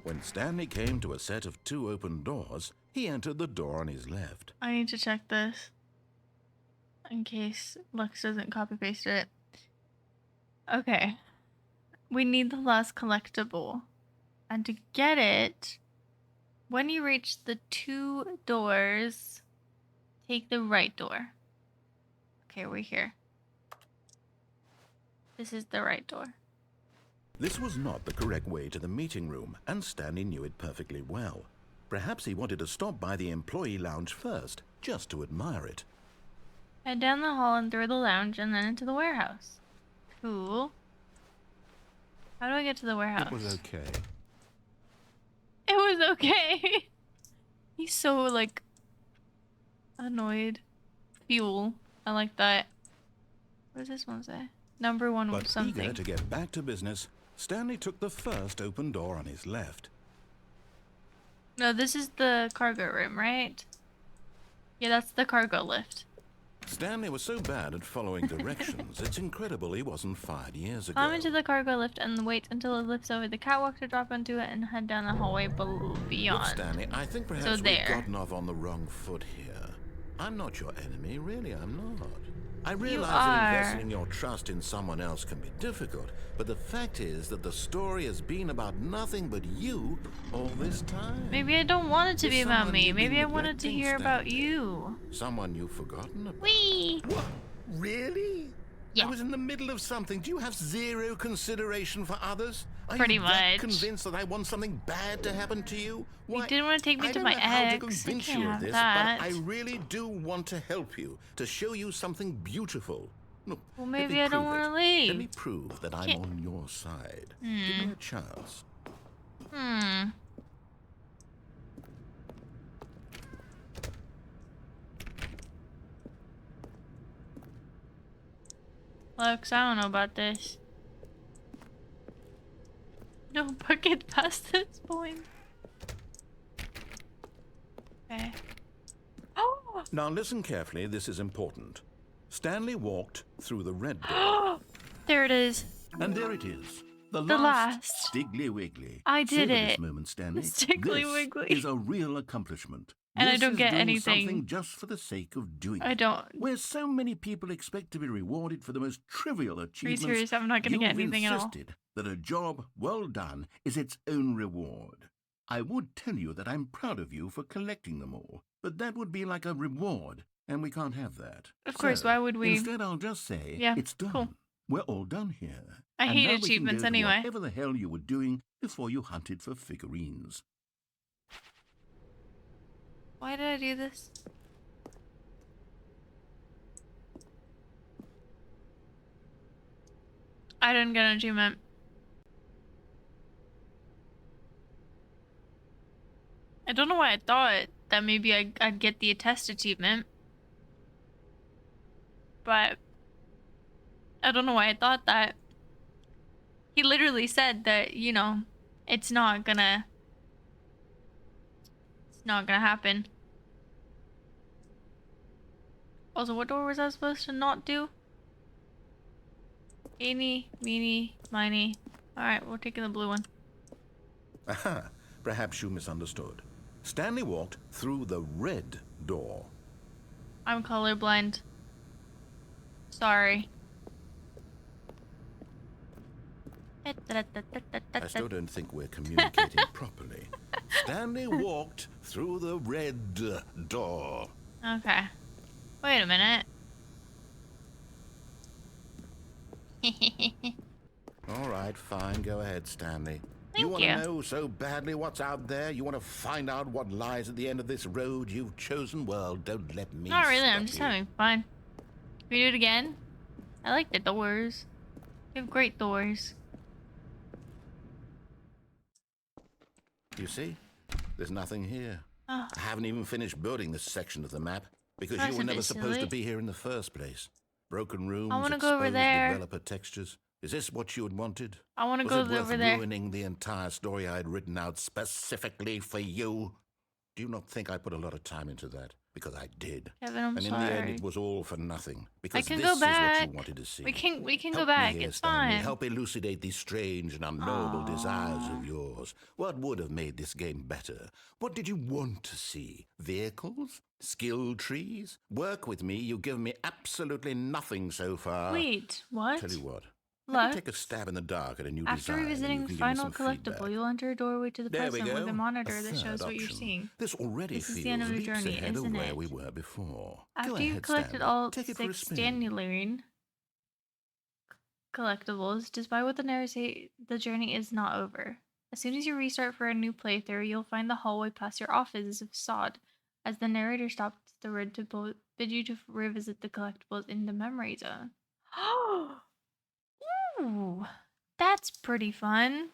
When Stanley came to a set of 2 open doors, he entered the door on his left. I need to check this. In case Lux doesn't copy paste it. Okay. We need the last collectible. And to get it, when you reach the 2 doors, take the right door. Okay, we're here. This is the right door. This was not the correct way to the meeting room, and Stanley knew it perfectly well. Perhaps he wanted to stop by the employee lounge first, just to admire it. Head down the hall and through the lounge and then into the warehouse. Cool. How do I get to the warehouse? It was okay. It was okay. He's so, like, annoyed. Fuel. I like that. What does this one say? Number 1 was But something. eager to get back to business, Stanley took the first open door on his left. No, this is the cargo room, right? Yeah, that's the cargo lift. Stanley was so bad at following directions, it's incredible he wasn't fired years ago. Climb into the cargo lift and wait until it lifts over the catwalk to drop onto it and head down the hallway beyond. Look, Stanley, I think perhaps So we've there. gotten off on the wrong foot here. I'm not your enemy, really, I'm not. I realize are. that investing your trust in someone else can be difficult, but the fact is that the story has been about nothing but you all this time. Maybe I don't want it to Is be about someone me. you've been Maybe I wanted to neglecting, hear about Stanley? you. Someone you've forgotten about. Whee! What? Really? Yeah. I was in the middle of something. Do you have zero consideration for others? Are Pretty you that much. convinced that I want something bad to happen to you? You didn't want to take me I to don't my know how to ex. I convince can't you of have this, that. but I really do want to help you, to show you something beautiful. Look, Well, let maybe me I don't prove want to it. leave. Let me prove that I'm Can't- on your side. Give me a chance. Lux, I don't know about this. No bucket past this point. Okay. Oh! Now listen carefully, this is important. Stanley walked through the red door. There it is. And there it is. The last. Stiggly Wiggly. I did Savor it. This moment, Stanley. Stiggly This Wiggly. is a real accomplishment. And I This don't is get doing anything. something just for the sake of doing it. I don't. Where so many people expect to be rewarded for the most trivial Are you achievements, serious? I'm not gonna get you've anything at all. insisted that a job well done is its own reward. I would tell you that I'm proud of you for collecting them all, but that would be like a reward, and we can't have that. Of course, why would we? Instead, I'll just say, Yeah, it's done. cool. We're all done here. I And hate now we can achievements go to anyway. Whatever the hell you were doing before you hunted for figurines. Why did I do this? I didn't get an achievement. I don't know why I thought that maybe I'd get the attest achievement. But I don't know why I thought that. He literally said that, you know, it's not gonna happen. Also, what door was I supposed to not do? Eeny, meeny, miny. Alright, we're taking the blue one. Aha, perhaps you misunderstood. Stanley walked through the red door. I'm colorblind. Sorry. I still don't think we're communicating properly. Stanley walked through the red door. Okay. Wait a minute. All right, fine. Go ahead, Stanley. Thank want you. to know so badly what's out there? You want to find out what lies at the end of this road you've chosen? Well, don't let me Not really, stop I'm just you. having fun. Can we do it again? I like the doors. You have great doors. You see? There's nothing here. Oh. I haven't even finished building this section of the map because That's you a were bit never supposed to silly. be here in the first place. Broken rooms, I wanna go over exposed there. developer textures. Is this what you had wanted? I want to Was go it worth over there. ruining the entire story I had written out specifically for you? Do you not think I put a lot of time into that? Because I did. Kevin, I'm and in sorry. the end, it was all for nothing. Because can this go is what back. you wanted to see. We can go Help back. Me here, It's Stanley. fine. Help elucidate these strange and unknowable desires of yours. What would have made this game better? What did you want to see? Vehicles? Skill trees? Work with me. You've given me absolutely nothing so far. Wait, what? Tell you what. Let me Look. take a stab in the dark at a new After design, and revisiting you the can give me final some collectible, feedback. you'll enter a doorway to the There we present with go. a monitor A that shows third what you're option. seeing. This already This is feels the end of your leaps journey, ahead of isn't where it? we were before. After Go you've ahead, collected Stanley. all Take it for a 6 spin. Stanley collectibles, despite what the narrator say, the journey is not over. As soon as you restart for a new playthrough, you'll find the hallway past your office is of sod, as the narrator stops the road to bid you to revisit the collectibles in the memory zone. Ooh, that's pretty fun.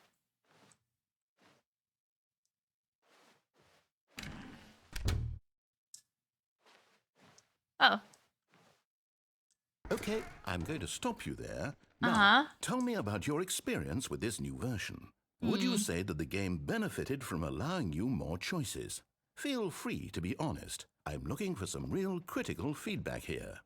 Oh. Okay, I'm going to stop you there. Now, Uh-huh. tell me about your experience with this new version. Would you say that the game benefited from allowing you more choices? Feel free to be honest. I'm looking for some real critical feedback here.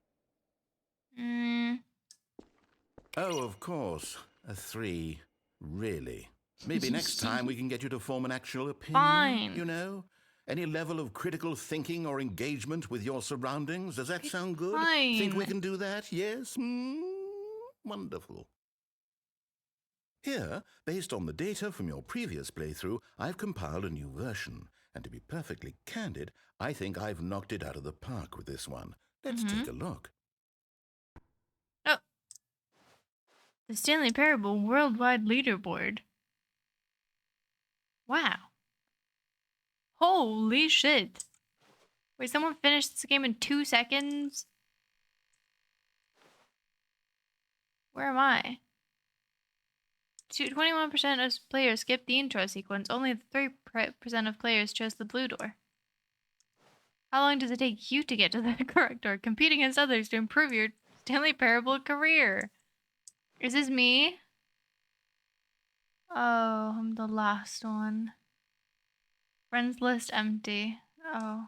Oh, of course. A 3. Really? Maybe next time we can get you to form an actual opinion, Fine. you know? Any level of critical thinking or engagement with your surroundings? Does that sound good? fine. Think we can do that? Yes? Wonderful. Here, based on the data from your previous playthrough, I've compiled a new version. And to be perfectly candid, I think I've knocked it out of the park with this one. Let's take a look. Oh. The Stanley Parable Worldwide Leaderboard. Wow. Holy shit. Wait, someone finished this game in 2 seconds? Where am I? 21% of players skipped the intro sequence. Only 3% of players chose the blue door. How long does it take you to get to the correct door? Compete against others to improve your Stanley Parable career. Is this me? Oh, I'm the last one. Friends list empty. Oh.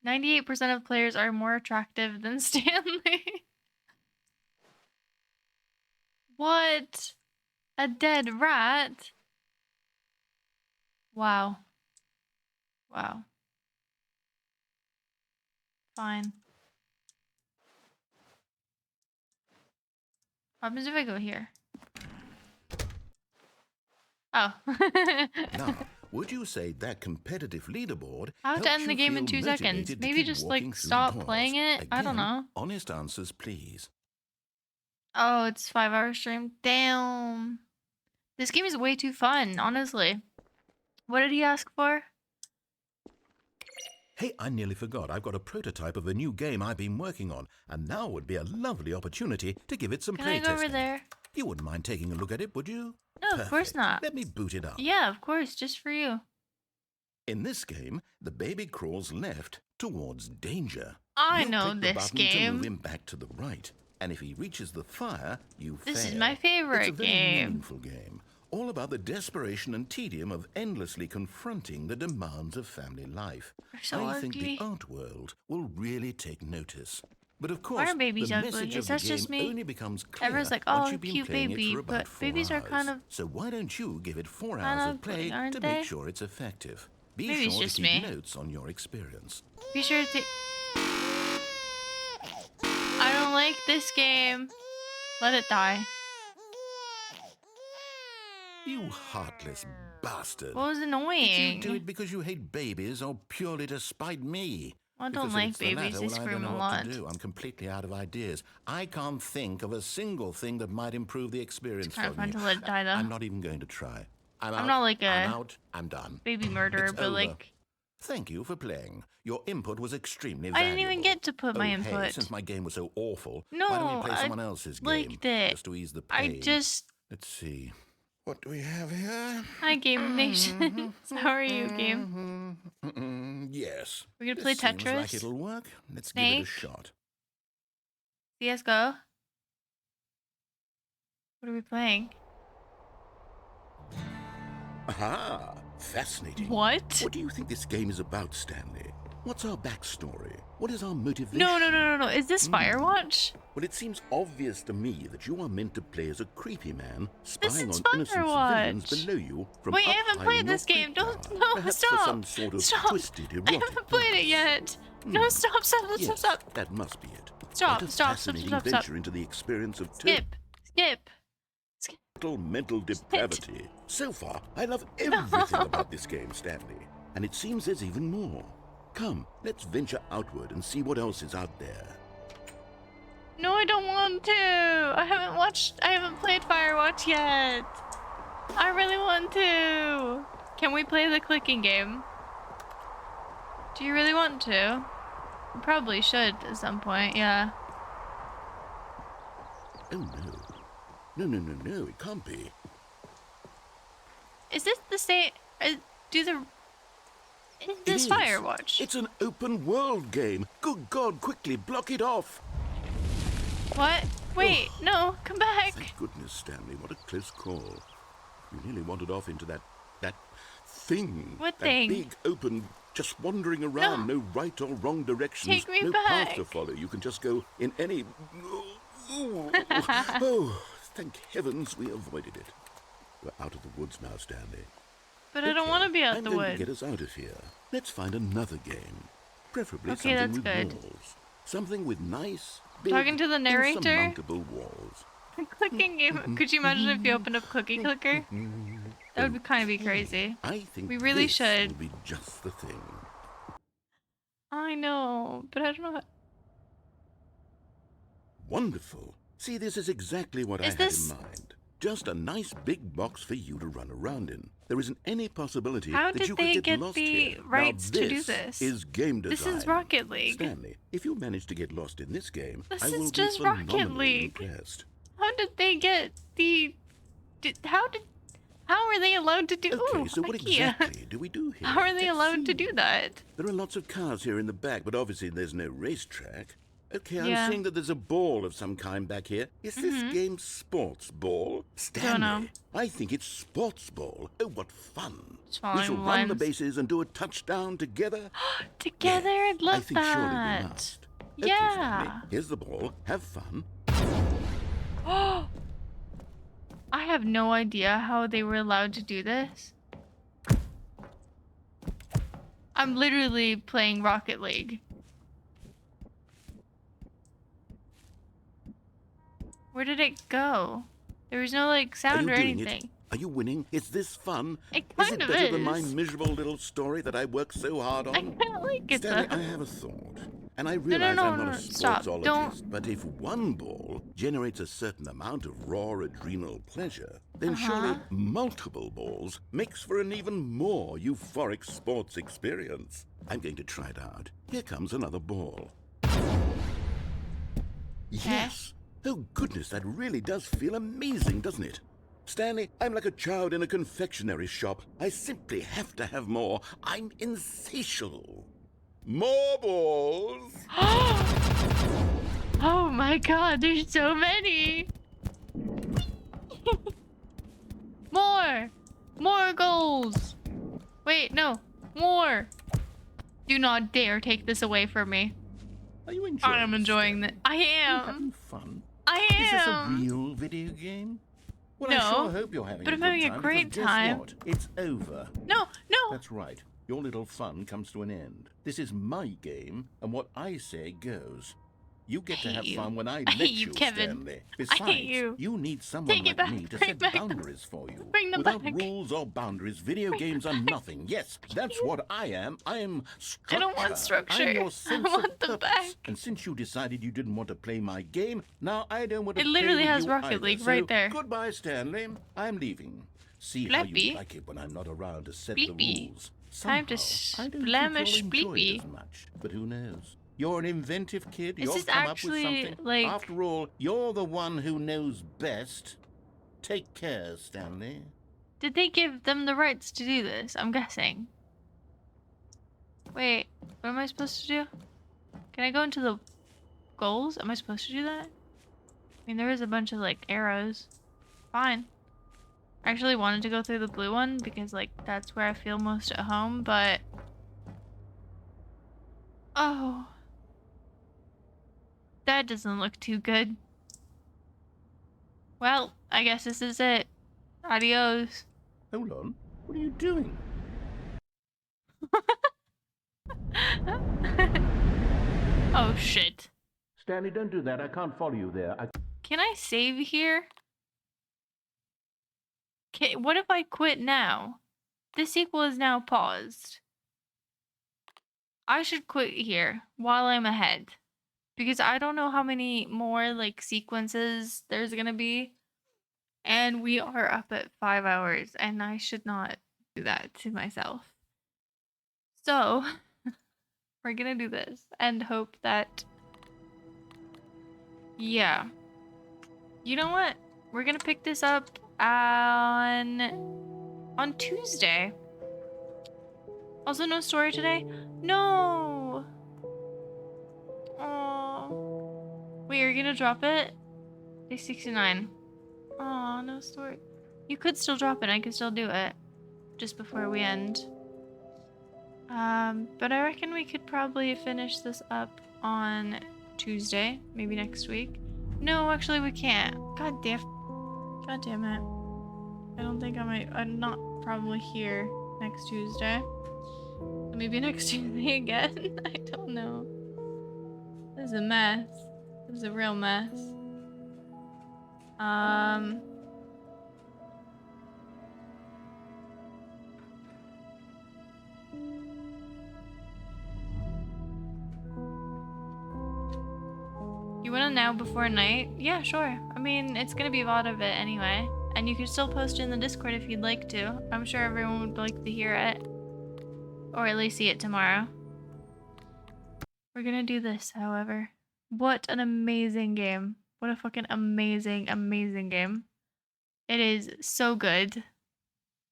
98% of players are more attractive than Stanley. What? A dead rat? Wow. Wow. Fine. What happens if I go here? Oh. Now, would you say that competitive leaderboard How to helped end the you game in feel 2 seconds? motivated to Maybe keep just walking like through stop doors? playing it? I don't Again, know. Honest answers, please. Oh, it's 5-hour stream. Damn. This game is way too fun, honestly. What did he ask for? Hey, I nearly forgot. I've got a prototype of a new game I've been working on, and now would be a lovely opportunity to give it some Can I go over there? You wouldn't mind taking a look at it, would you? No, of course not. Let me boot it up. Yeah, of course, just for you. In this game, the baby crawls left towards danger. I You know click the this button game. to move him back to the right, and if he reaches the fire, you fail. This is my favorite It's a very game. meaningful game, all about the desperation and tedium of endlessly confronting the demands of family life. They're so I think ugly. the art world will really take notice. But of Why course, are babies the ugly? message Is of that the just game me? only becomes clear Everyone's like, once oh, you've been cute playing baby, it for about but 4 babies are hours. kind of So why don't you give it 4 kind hours of of play aren't to they? make sure it's effective? Be Maybe it's sure just to keep me. notes on your experience. Be sure to. I don't like this game. Let it die. You heartless bastard. What was Did annoying? you do it because you hate babies or purely to spite me? I Because don't if like it's the babies. latter, They well, I scream don't know a what lot. to do. I'm completely out of ideas. I can't think of a single thing that might improve the experience It's kind of for fun me. to let it die, though. I'm not even going to try. I'm out. not like I'm a out. I'm done. baby murderer, It's but over. like, Thank you for playing. Your input was extremely I valuable. didn't even get to put my Hey, input. since my game was so awful, No, why don't we play I someone else's game liked it. just to ease the pain? I just. Let's see. What do we have here? Hi, Game Nation. How are you, Game? Yes. We're gonna play This seems like Tetris? it'll work. Let's give it a Snake? shot. CS:GO. What are we playing? Aha! Fascinating. What? What do you think this game is about, Stanley? What's our backstory? What is our motivation? No. Is this Firewatch? Well, it seems obvious to me that you are meant to play as a creepy man This spying is on innocent civilians Firewatch. below you from Wait, I up haven't high played in your this game. creep Don't. tower. No, Perhaps stop. for some sort of Stop. twisted I erotic haven't played it purpose. yet. No, stop. Yes, Stop. that must be it. Stop, What a stop, fascinating stop. venture into the experience of Skip. total mental depravity. So far, I love everything about this game, Stanley. And it seems there's even more. Come, let's venture outward and see what else is out there. No, I don't want to. I haven't played Firewatch yet. I really want to. Can we play the clicking game? Do you really want to? We probably should at some point, yeah. Oh no. No, it can't be. Is this the same? Is It this is. Firewatch? It's an open world game. Good God, quickly block it off. What? Wait, no, come back. Thank goodness, Stanley. What a close call. You nearly wandered off into that thing. What that thing? big, open, just wandering around. No right or wrong directions. Take me no path to back. follow. You can just go in any... Oh, thank heavens we avoided it. We're out of the woods now, Stanley. But I don't want to be out I'm the going to wood. get us out of here. Let's find another game. Preferably Okay, something that's with good. walls. Something with nice, big, Talking to the narrator? insurmountable walls. Clicking game. Could you imagine if you opened up Cookie Clicker? That would kind of be crazy. I think We really this should. will be just the thing. I know, but I don't know how... Wonderful. See, this is exactly what I Is had this- in mind. Just a nice big box for you to run around in. There isn't any possibility How that did you they could get lost the here. rights now, to do this? Is game design. This is Rocket League. Stanley, if you manage to get lost in this game, This I is will just be Rocket phenomenally League. impressed. How did they get the... How are they allowed to do... Okay, Ooh, so what IKEA. exactly do we do here? How are they Let's allowed to see. do that? There are lots of cars here in the back, but obviously there's no racetrack. Okay, I'm Yeah. seeing that there's a ball of some kind back here. Is this game sports ball? Stanley, know. I think it's sports ball. Oh, what fun. Just We following shall run the lines. bases and do a touchdown together. Together, I'd I love think surely we that. must. Okay, Yeah. Stanley, here's the ball. Have fun. I have no idea how they were allowed to do this. I'm literally playing Rocket League. Where did it go? There was no like Are sound you or doing anything. it? Are you winning? Is this fun? It Is kind it of better than my is. miserable little story that I worked so hard on? I kind of like it Stanley, though. I have a thought. And I realize I'm not a Stop. sportsologist, Don't. but if one ball generates a certain amount of raw adrenal pleasure, then surely multiple balls makes for an even more euphoric sports experience. I'm going to try it out. Here comes another ball. Yes! Oh goodness, that really does feel amazing, doesn't it? Stanley, I'm like a child in a confectionery shop. I simply have to have more. I'm insatiable. More balls! Oh my god, there's so many! More! More goals! Wait, no. More! Do not dare take this away from me. Are you enjoying I am enjoying this. I Are you am. having fun? I Is this a am. real video game? Well, No, I sure hope you're having but a I'm good having a time, great because time. guess what? It's over. No. That's right. Your little fun comes to an end. This is my game, and what I say goes. You get to have fun when I let hate you, Kevin. Stanley. I Besides, hate you. you need someone Take it like back. me to Bring set back the- boundaries for you. Bring them Without back. rules or boundaries, video games are nothing. Yes, that's what I am. I am structure. I don't want structure. I'm your I sense want of them purpose. back. And since you decided you didn't want to play my game, now I don't want to It play literally with has you Rocket either. League So, right there. Goodbye, Stanley. I'm leaving. See how Flappy. you like it when I'm not around to set Bleepy. the rules. Time to Somehow, I don't splamish think you'll enjoy it bleepy. as much. But who knows? You're an inventive kid. This You'll is come actually, up with something. like- After all, you're the one who knows best. Take care, Stanley. Did they give them the rights to do this? I'm guessing. Wait, what am I supposed to do? Can I go into the goals? Am I supposed to do that? I mean, there is a bunch of, like, arrows. Fine. I actually wanted to go through the blue one because, like, that's where I feel most at home, but... Oh. That doesn't look too good. Well, I guess this is it. Adios. Hold on. What are you doing? Oh, shit. Stanley, don't do that. I can't follow you there. Can I save here? What if I quit now? This sequel is now paused. I should quit here while I'm ahead. Because I don't know how many more, like, sequences there's gonna be. And we are up at 5 hours, and I should not do that to myself. So, we're gonna do this and hope that... Yeah. You know what? We're gonna pick this up on Tuesday. Also, no story today? No! Oh. Wait, you're gonna drop it? Day 69. Oh, no story. You could still drop it. I could still do it. Just before we end. But I reckon we could probably finish this up on Tuesday. Maybe next week. No, actually we can't. God damn it. I don't think I'm not probably here next Tuesday. So maybe next Tuesday again? I don't know. This is a mess. This is a real mess. You wanna now before night? Yeah, sure. I mean, it's gonna be a lot of it anyway. And you can still post it in the Discord if you'd like to. I'm sure everyone would like to hear it. Or at least see it tomorrow. We're gonna do this, however. What an amazing game. What a fucking amazing, amazing game. It is so good.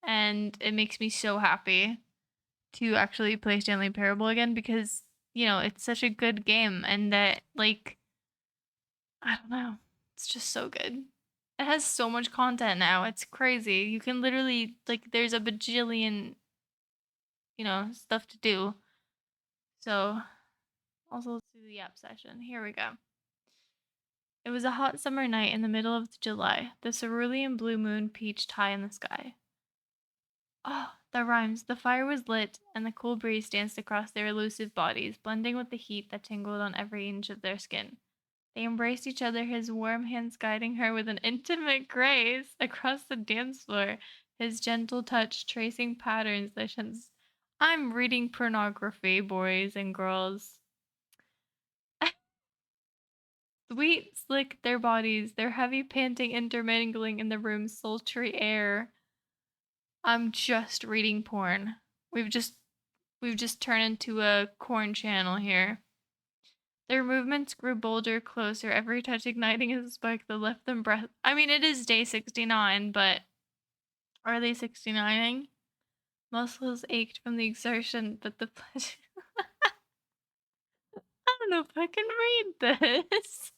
And it makes me so happy to actually play Stanley Parable again because, you know, it's such a good game and that, like, I don't know. It's just so good. It has so much content now. It's crazy. You can literally, like, there's a bajillion, you know, stuff to do. So, also let's do the app session. Here we go. It was a hot summer night in the middle of July. The cerulean blue moon peached high in the sky. Oh, that rhymes. The fire was lit, and the cool breeze danced across their elusive bodies, blending with the heat that tingled on every inch of their skin. They embraced each other, his warm hands guiding her with an intimate grace across the dance floor, his gentle touch tracing patterns that I'm reading pornography, boys and girls. Sweet, slick their bodies, their heavy panting intermingling in the room's sultry air. I'm just reading porn. We've just turned into a corn channel here. Their movements grew bolder, closer, every touch igniting a spark that left them breath. I mean, it is day 69, but are they 69ing? Muscles ached from the exertion, but the pleasure. I don't know if I can read this.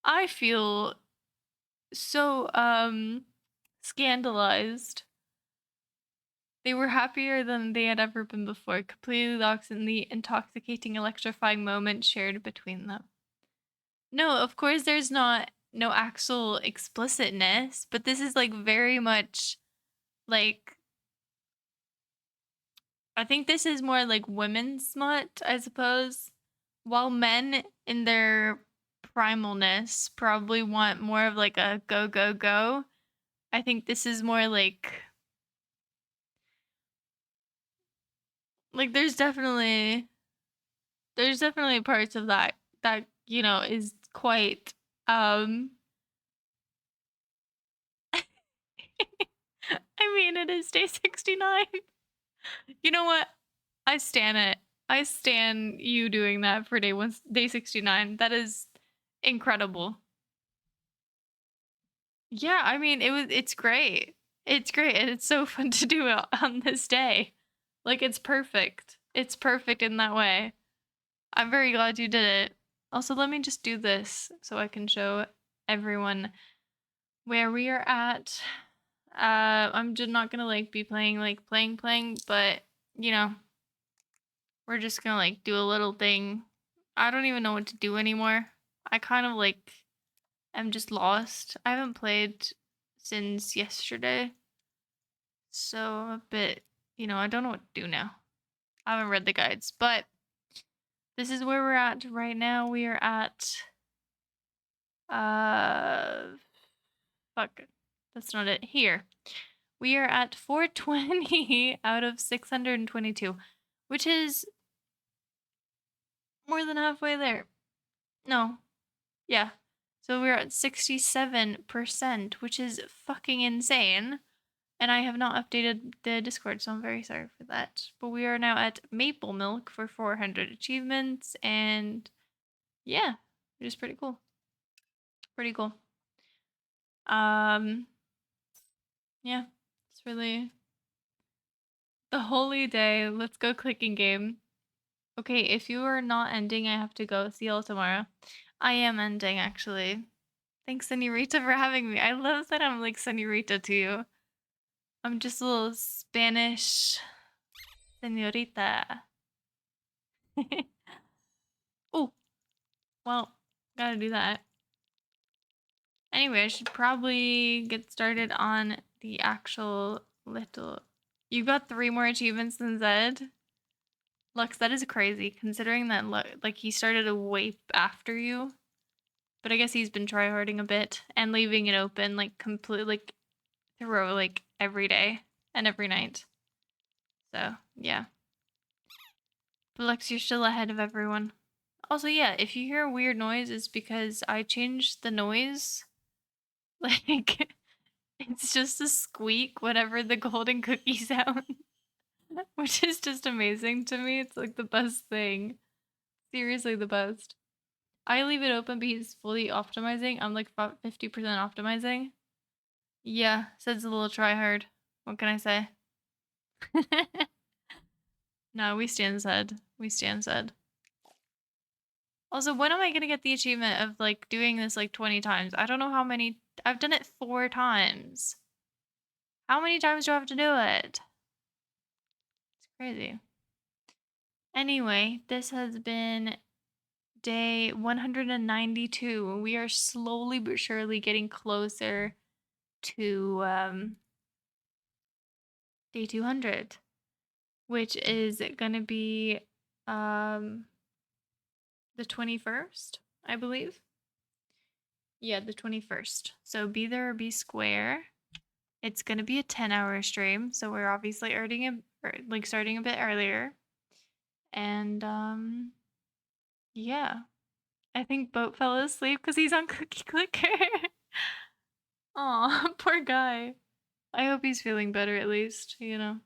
I feel so scandalized. They were happier than they had ever been before, completely lost in the intoxicating, electrifying moment shared between them. No, of course there's no actual explicitness, but this is like very much like, I think this is more like women's smut, I suppose. While men in their primalness probably want more of like a go, go, go, I think this is more like there's definitely parts of that you know is quite I mean, it is day 69. You know what? I stan it. I stan you doing that for day 69. That is incredible. Yeah, I mean, it's great. It's great, and it's so fun to do it on this day. Like, it's perfect. It's perfect in that way. I'm very glad you did it. Also, let me just do this so I can show everyone where we are at. I'm just not gonna like be playing, but you know, we're just gonna like do a little thing. I don't even know what to do anymore. I kind of like am just lost. I haven't played since yesterday, so I'm a bit, you know, I don't know what to do now. I haven't read the guides, but this is where we're at right now. We are at fuck, that's not it. Here. We are at 420 out of 622, which is more than halfway there. No. Yeah. So we're at 67%, which is fucking insane. And I have not updated the Discord, so I'm very sorry for that. But we are now at Maple Milk for 400 achievements, and yeah, it is pretty cool. Pretty cool. Yeah, it's really the holy day. Let's go clicking game. Okay, if you are not ending, I have to go. See y'all tomorrow. I am ending, actually. Thanks, Senorita, for having me. I love that I'm like Senorita to you. I'm just a little Spanish senorita. Oh, well, gotta do that. Anyway, I should probably get started on the actual little... You got 3 more achievements than Zed? Lux, that is crazy, considering that like he started a way after you. But I guess he's been tryharding a bit and leaving it open like completely like through like every day and every night. So yeah. But Lux, you're still ahead of everyone. Also, yeah, if you hear a weird noise, it's because I changed the noise. Like, it's just a squeak whenever the golden cookie sound. Which is just amazing to me. It's like the best thing. Seriously, the best. I leave it open because it's fully optimizing. I'm like 50% optimizing. Yeah, says a little try hard. What can I say? No, we stand Zed. We stand Zed. Also, when am I gonna get the achievement of like doing this like 20 times? I don't know how many. I've done it 4 times. How many times do I have to do it? It's crazy. Anyway, this has been day 192. We are slowly but surely getting closer to day 200, which is gonna be the 21st, I believe. Yeah, the 21st. So be there or be square. It's gonna be a 10-hour stream, so we're obviously starting a bit earlier. And yeah. I think Boat fell asleep because he's on Cookie Clicker. Aw, poor guy. I hope he's feeling better at least, you know.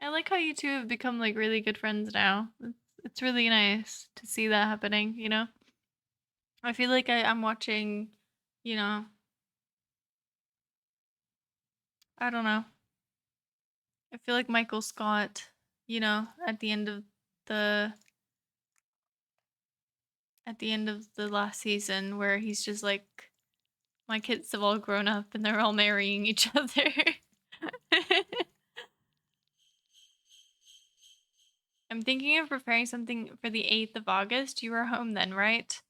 I like how you two have become like really good friends now. It's really nice to see that happening, you know? I feel like I'm watching, you know, I don't know. I feel like Michael Scott, you know, the at the end of the last season where he's just like, my kids have all grown up and they're all marrying each other. I'm thinking of preparing something for the 8th of August. You are home then, right?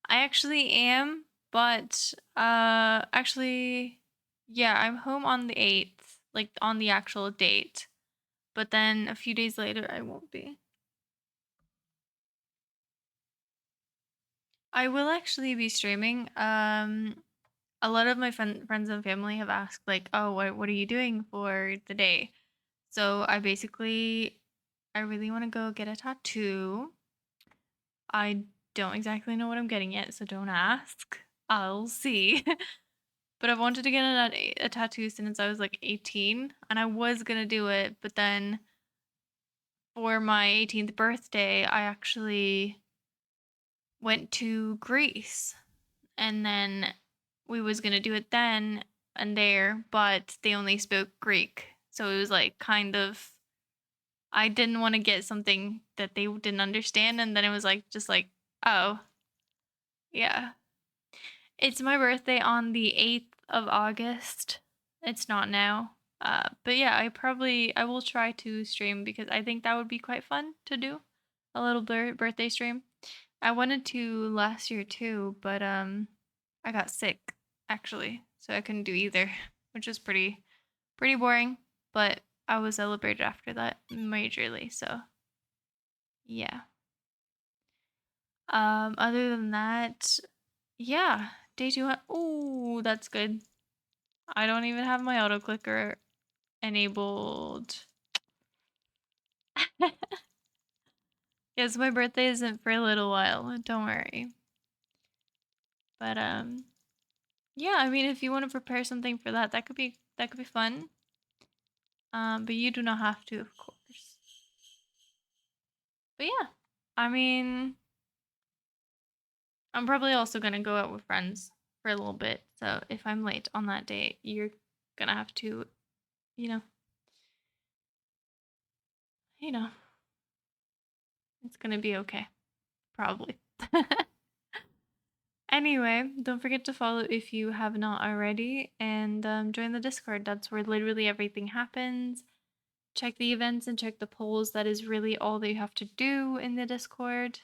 I actually am, but actually yeah, I'm home on the 8th, like on the actual date. But then a few days later I won't be. I will actually be streaming. A lot of my friends and family have asked like, "Oh, what are you doing for the day?" So I really want to go get a tattoo. I don't exactly know what I'm getting yet, so don't ask. I'll see. But I've wanted to get a tattoo since I was like 18, and I was gonna do it, but then for my 18th birthday, I actually went to Greece, and then we was gonna do it then and there, but they only spoke Greek, so it was like kind of, I didn't want to get something that they didn't understand, and then it was like just like, oh yeah, it's my birthday on the 8th of August. It's not now. But yeah, I will try to stream because I think that would be quite fun to do. A little birthday stream. I wanted to last year too, but I got sick actually, so I couldn't do either, which was pretty boring, but I was celebrated after that majorly, so yeah. Other than that, yeah, day 2. Oh, that's good. I don't even have my auto clicker enabled. Yes, my birthday isn't for a little while. Don't worry. But yeah, I mean, if you want to prepare something for that, that could be fun. But you do not have to, of course. But yeah, I mean, I'm probably also gonna go out with friends for a little bit. So if I'm late on that day, you're gonna have to, you know, you know, it's gonna be okay, probably. Anyway, don't forget to follow if you have not already, and join the Discord. That's where literally everything happens. Check the events and check the polls. That is really all that you have to do in the Discord.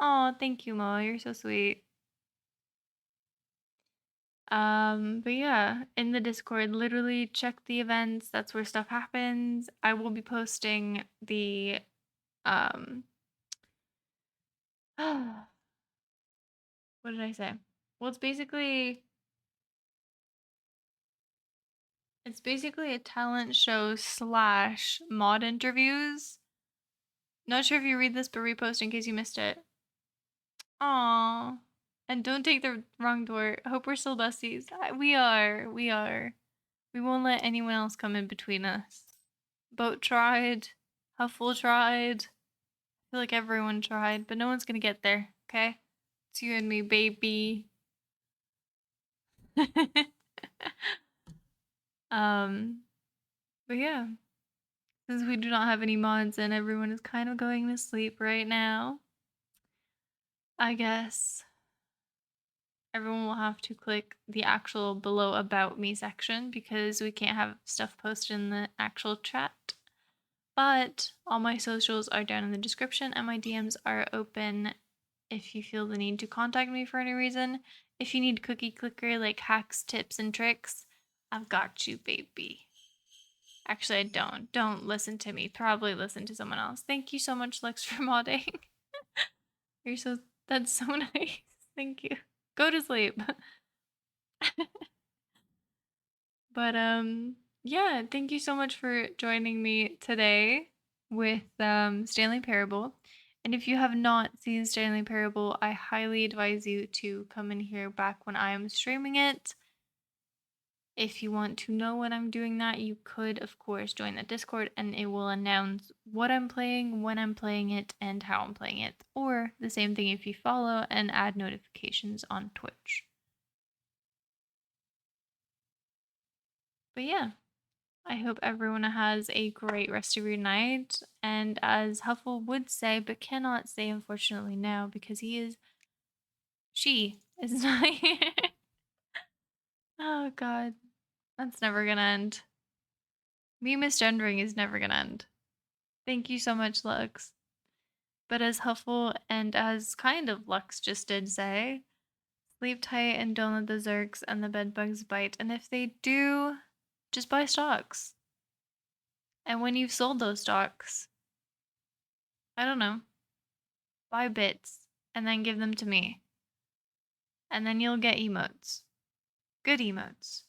Oh, thank you, Mo. You're so sweet. But yeah, in the Discord, literally check the events. That's where stuff happens. I will be posting the what did I say? Well, it's basically a talent show slash mod interviews. Not sure if you read this, but repost in case you missed it. Aww. And don't take the wrong door. I hope we're still besties. We are. We are. We won't let anyone else come in between us. Boat tried. Huffle tried. I feel like everyone tried, but no one's gonna get there, okay? It's you and me, baby. But yeah. Since we do not have any mods and everyone is kind of going to sleep right now, I guess everyone will have to click the actual below about me section because we can't have stuff posted in the actual chat. But all my socials are down in the description and my DMs are open if you feel the need to contact me for any reason. If you need cookie clicker like hacks, tips, and tricks, I've got you, baby. Actually, I don't. Don't listen to me. Probably listen to someone else. Thank you so much, Lex, for modding. That's so nice. Thank you. Go to sleep. But yeah, thank you so much for joining me today. with Stanley Parable. And if you have not seen Stanley Parable, I highly advise you to come in here back when I am streaming it. If you want to know when I'm doing that, you could, of course, join the Discord and it will announce what I'm playing, when I'm playing it, and how I'm playing it. Or the same thing if you follow and add notifications on Twitch. But yeah, I hope everyone has a great rest of your night. And as Huffle would say, but cannot say unfortunately now because she is not here. Oh god, that's never gonna end. Me misgendering is never gonna end. Thank you so much, Lux. But as Huffle and as kind of Lux just did say, sleep tight and don't let the zerks and the bedbugs bite. And if they do, just buy stocks. And when you've sold those stocks, I don't know, buy bits and then give them to me. And then you'll get emotes. Good emotes.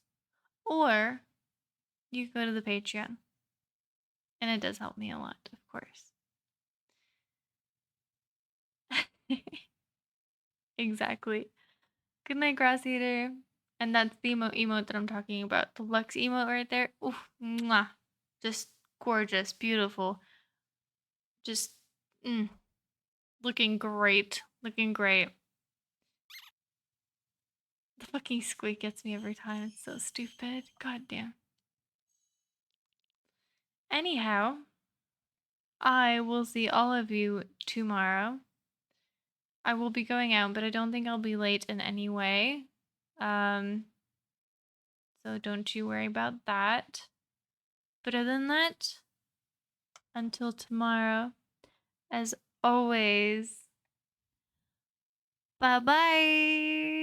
Or you go to the Patreon. And it does help me a lot, of course. Exactly. Good night, Grass Eater. And that's the emote that I'm talking about. The Lux emote right there. Ooh, mwah. Just gorgeous, beautiful. Just, looking great. Looking great. The fucking squeak gets me every time. It's so stupid. God damn. Anyhow, I will see all of you tomorrow. I will be going out, but I don't think I'll be late in any way. So don't you worry about that. But other than that, until tomorrow, as always, bye-bye.